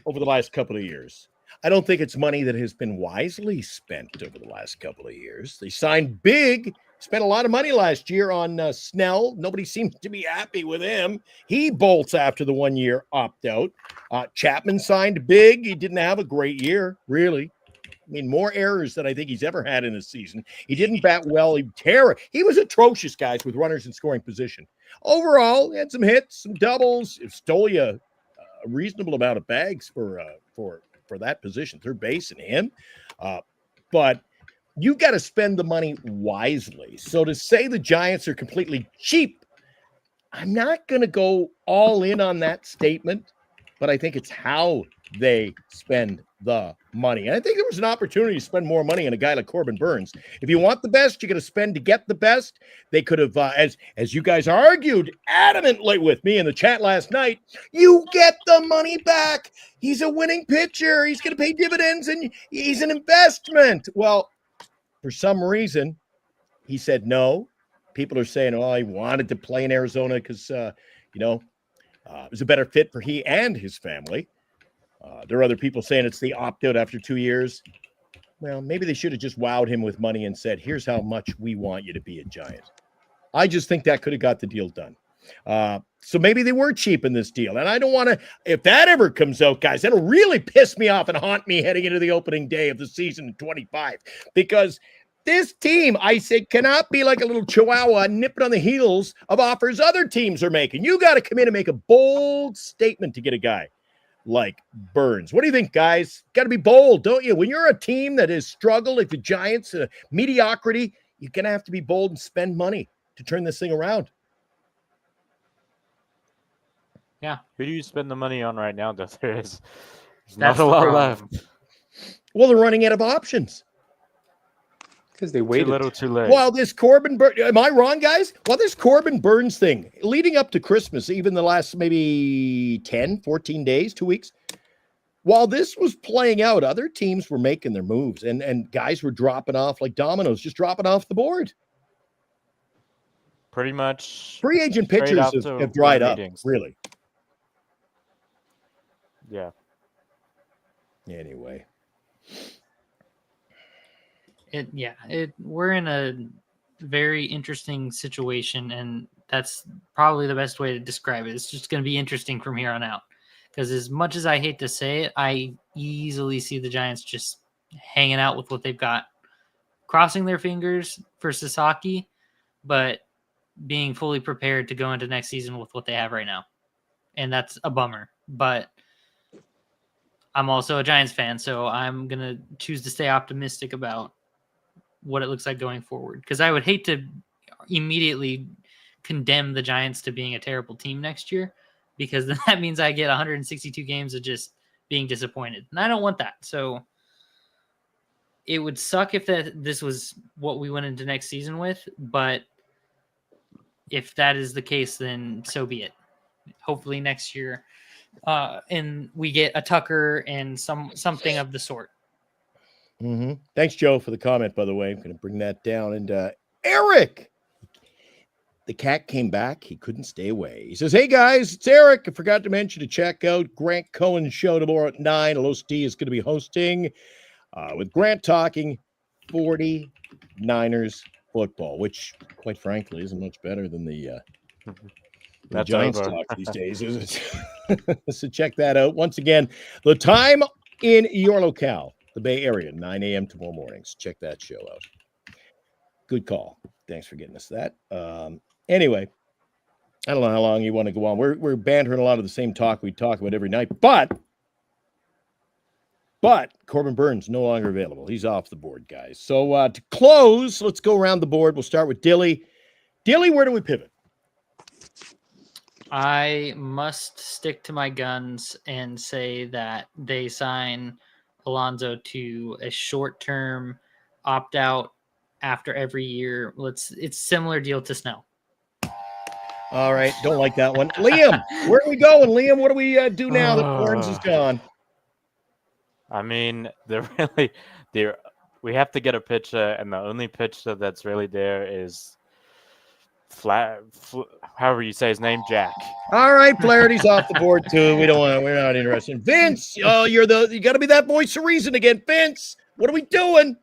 Speaker 6: over the last couple of years. I don't think it's money that has been wisely spent over the last couple of years. They signed big, spent a lot of money last year on Snell. Nobody seems to be happy with him. He bolts after the 1-year opt-out. Chapman signed big. He didn't have a great year, really. I mean, more errors than I think he's ever had in this season. He didn't bat well. He was atrocious, guys, with runners in scoring position. Overall, he had some hits, some doubles. It stole you a reasonable amount of bags for that position, third base and him. But you got to spend the money wisely. So to say the Giants are completely cheap, I'm not going to go all in on that statement, but I think it's how they spend the money. And I think there was an opportunity to spend more money on a guy like Corbin Burnes. If you want the best, you got to spend to get the best. They could have, as you guys argued adamantly with me in the chat last night, you get the money back. He's a winning pitcher. He's going to pay dividends, and he's an investment. Well, for some reason, he said no. People are saying, oh, he wanted to play in Arizona because, it was a better fit for he and his family. There are other people saying it's the opt-out after 2 years. Well, maybe they should have just wowed him with money and said, here's how much we want you to be a Giant. I just think that could have got the deal done. So maybe they were cheap in this deal. And I don't want to, if that ever comes out, guys, that'll really piss me off and haunt me heading into the opening day of the season in 25. Because this team, I say, cannot be like a little chihuahua nipping on the heels of offers other teams are making. You got to come in and make a bold statement to get a guy like Burnes. What do you think, guys? Got to be bold, don't you? When you're a team that has struggled, like the Giants, mediocrity, you're going to have to be bold and spend money to turn this thing around.
Speaker 3: Yeah.
Speaker 5: Who do you spend the money on right now? That there's
Speaker 3: That's
Speaker 5: not a
Speaker 3: the
Speaker 5: lot
Speaker 3: problem.
Speaker 5: left.
Speaker 6: Well, they're running out of options.
Speaker 4: Because they
Speaker 5: Too
Speaker 4: waited.
Speaker 5: little, too late.
Speaker 6: Well, this Corbin Burnes, am I wrong, guys? Well, this Corbin Burnes thing, leading up to Christmas, even the last maybe 10, 14 days, 2 weeks, while this was playing out, other teams were making their moves, and guys were dropping off like dominoes, just dropping off the board.
Speaker 5: Pretty much.
Speaker 6: Free agent
Speaker 5: straight
Speaker 6: pitchers
Speaker 5: out
Speaker 6: have
Speaker 5: to
Speaker 6: dried up,
Speaker 5: meetings.
Speaker 6: really.
Speaker 5: Yeah.
Speaker 6: Anyway.
Speaker 3: We're in a very interesting situation, and that's probably the best way to describe it. It's just going to be interesting from here on out, because as much as I hate to say it, I easily see the Giants just hanging out with what they've got, crossing their fingers for Sasaki, but being fully prepared to go into next season with what they have right now. And that's a bummer, but I'm also a Giants fan, so I'm going to choose to stay optimistic about what it looks like going forward, because I would hate to immediately condemn the Giants to being a terrible team next year, because then that means I get 162 games of just being disappointed, and I don't want that. So it would suck if this was what we went into next season with, but if that is the case, then so be it. Hopefully next year and we get a Tucker and something of the sort.
Speaker 6: Mm-hmm. Thanks, Joe, for the comment, by the way. I'm going to bring that down. And Eric, the cat came back. He couldn't stay away. He says, hey, guys, it's Eric. I forgot to mention to check out Grant Cohen's show tomorrow at 9. Los D is going to be hosting with Grant talking 49ers football, which, quite frankly, isn't much better than the Giants talk these days, is it? So check that out. Once again, the time in your locale, the Bay Area, 9 a.m. tomorrow mornings. Check that show out. Good call. Thanks for getting us that. Anyway, I don't know how long you want to go on. We're bantering a lot of the same talk we talk about every night, but Corbin Burnes no longer available. He's off the board, guys. So to close, let's go around the board. We'll start with Dilly. Dilly, where do we pivot?
Speaker 3: I must stick to my guns and say that they sign Alonso to a short-term opt-out after every year. It's similar deal to Snell.
Speaker 6: All right, don't like that one. Liam, where are we going? Liam, what do we do now that Burnes is gone?
Speaker 5: I mean, we have to get a pitcher, and the only pitcher that's really there is however you say his name, Jack.
Speaker 6: All right, Flaherty's off the board too. We're not interested. Vince, you got to be that voice of reason again. Vince, what are we doing?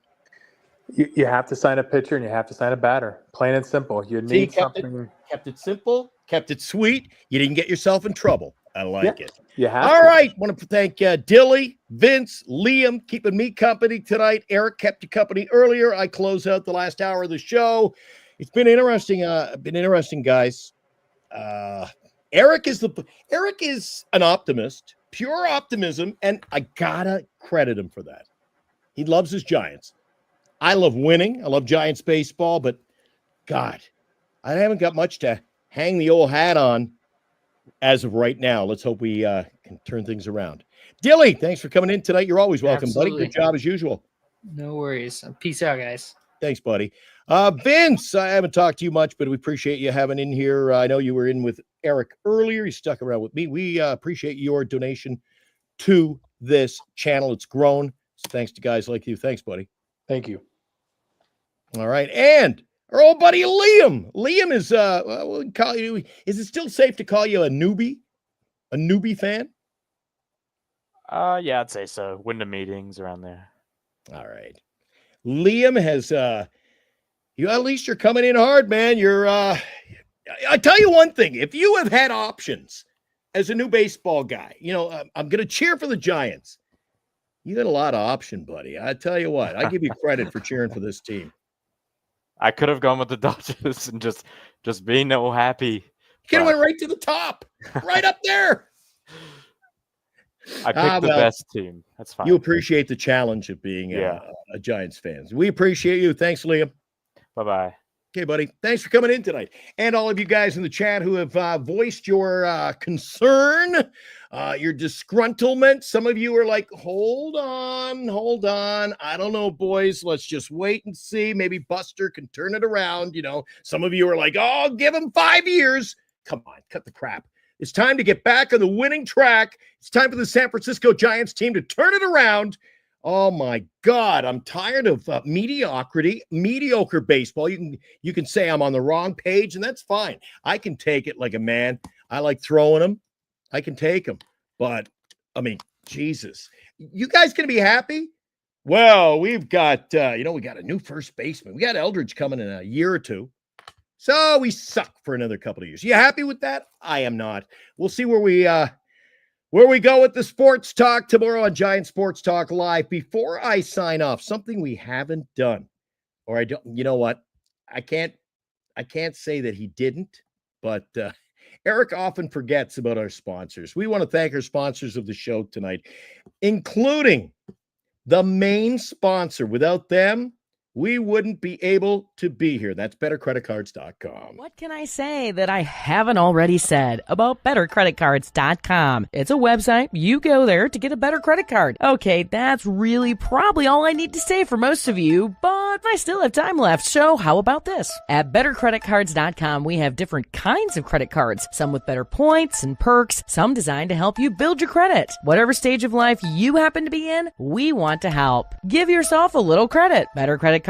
Speaker 4: You have to sign a pitcher and you have to sign a batter. Plain and simple. You need something.
Speaker 6: Kept it simple, kept it sweet. You didn't get yourself in trouble. I like it.
Speaker 4: You have
Speaker 6: All
Speaker 4: to.
Speaker 6: right. Want to thank Dilly, Vince, Liam, keeping me company tonight. Eric kept you company earlier. I close out the last hour of the show. It's been interesting. Guys. Eric is an optimist, pure optimism, and I gotta credit him for that. He loves his Giants. I love winning. I love Giants baseball, but God, I haven't got much to hang the old hat on as of right now. Let's hope we and turn things around. Dilly, thanks for coming in tonight. You're always welcome, buddy.
Speaker 3: Absolutely.
Speaker 6: Good job as usual.
Speaker 3: No worries. Peace out, guys.
Speaker 6: Thanks, buddy. Vince, I haven't talked to you much, but we appreciate you having in here. I know you were in with Eric earlier. You stuck around with me. We appreciate your donation to this channel. It's grown. So thanks to guys like you. Thanks, buddy.
Speaker 4: Thank you.
Speaker 6: All right. And our old buddy Liam. Liam is, we'll call you, is it still safe to call you a newbie? A newbie fan?
Speaker 5: Yeah, I'd say so. Wyndham meetings around there.
Speaker 6: All right. Liam has, you at least you're coming in hard, man. You're, I tell you one thing. If you have had options as a new baseball guy, you know, I'm going to cheer for the Giants. You got a lot of option, buddy. I tell you what, I give you credit for cheering for this team.
Speaker 5: I could have gone with the Dodgers and just being no happy.
Speaker 6: Could have went right to the top, right up there.
Speaker 5: I picked the best team. That's fine.
Speaker 6: You appreciate the challenge of being a Giants fan. We appreciate you. Thanks, Liam.
Speaker 5: Bye-bye.
Speaker 6: Okay, buddy. Thanks for coming in tonight. And all of you guys in the chat who have voiced your concern, your disgruntlement. Some of you are like, hold on. I don't know, boys. Let's just wait and see. Maybe Buster can turn it around. You know, some of you are like, oh, give him 5 years. Come on, cut the crap. It's time to get back on the winning track. It's time for the San Francisco Giants team to turn it around. Oh my God, I'm tired of mediocrity, mediocre baseball. You can say I'm on the wrong page, and that's fine. I can take it like a man. I like throwing them. I can take them. But, I mean, Jesus. You guys going to be happy? Well, we've got, we got a new first baseman. We got Eldridge coming in a year or two. So we suck for another couple of years. You happy with that? I am not. We'll see where we go with the sports talk tomorrow on Giant Sports Talk Live. Before I sign off, something we haven't done, or I don't, you know what? I can't say that he didn't, but Eric often forgets about our sponsors. We want to thank our sponsors of the show tonight, including the main sponsor. Without them, we wouldn't be able to be here. That's bettercreditcards.com.
Speaker 10: What can I say that I haven't already said about bettercreditcards.com? It's a website. You go there to get a better credit card. Okay, that's really probably all I need to say for most of you, but I still have time left, so how about this? At bettercreditcards.com, we have different kinds of credit cards, some with better points and perks, some designed to help you build your credit. Whatever stage of life you happen to be in, we want to help. Give yourself a little credit. Bettercreditcards.com.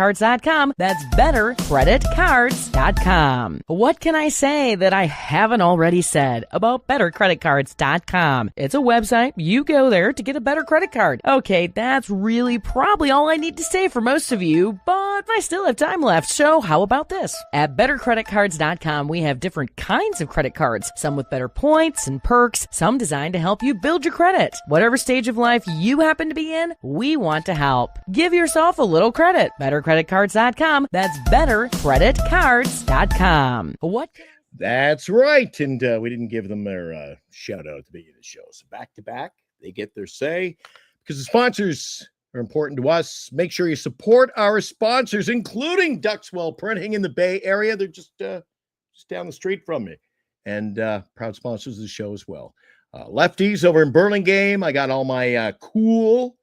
Speaker 10: That's bettercreditcards.com. What can I say that I haven't already said about bettercreditcards.com? It's a website. You go there to get a better credit card. Okay, that's really probably all I need to say for most of you, but I still have time left, so how about this? At bettercreditcards.com, we have different kinds of credit cards, some with better points and perks, some designed to help you build your credit. Whatever stage of life you happen to be in, we want to help. Give yourself a little credit. bettercreditcards.com. That's bettercreditcards.com. What?
Speaker 6: That's right. And we didn't give them their shout out at the beginning of the show. So back to back, they get their say because the sponsors are important to us. Make sure you support our sponsors, including Duxwell Printing in the Bay Area. They're just down the street from me, and proud sponsors of the show as well. Lefties over in Burlingame. I got all my cool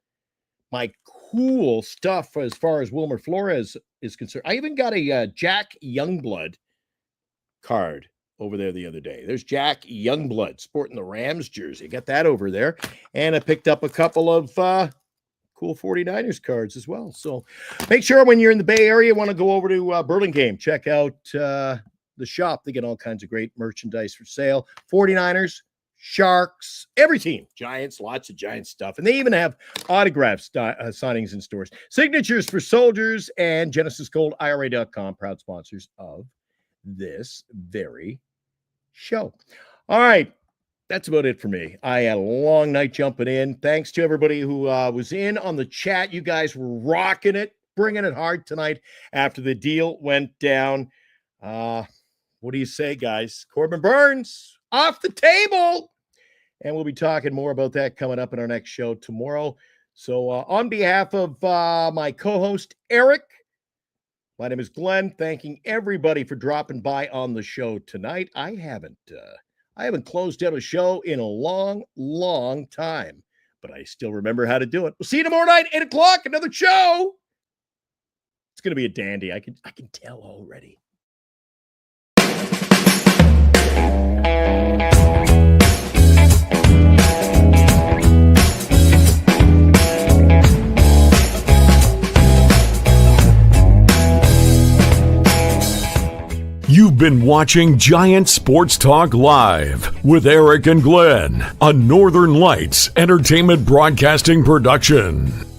Speaker 6: stuff as far as Wilmer Flores is concerned. I even got a Jack Youngblood card over there the other day. There's Jack Youngblood sporting the Rams jersey. Got that over there. And I picked up a couple of cool 49ers cards as well. So make sure when you're in the Bay Area, you want to go over to Burlingame. Check out the shop. They get all kinds of great merchandise for sale. 49ers, Sharks, every team, Giants, lots of Giant stuff. And they even have autographs, signings in stores. Signatures for soldiers and GenesisGoldIRA.com, proud sponsors of this very show. All right. That's about it for me. I had a long night jumping in. Thanks to everybody who was in on the chat. You guys were rocking it, bringing it hard tonight after the deal went down. What do you say, guys? Corbin Burnes off the table. And we'll be talking more about that coming up in our next show tomorrow. So on behalf of my co-host, Eric, my name is Glenn, thanking everybody for dropping by on the show tonight. I haven't I haven't closed down a show in a long, long time, but I still remember how to do it. We'll see you tomorrow night, 8 o'clock, another show. It's going to be a dandy. I can tell already.
Speaker 1: You've been watching Giant Sports Talk Live with Eric and Glenn, a Northern Lights Entertainment Broadcasting production.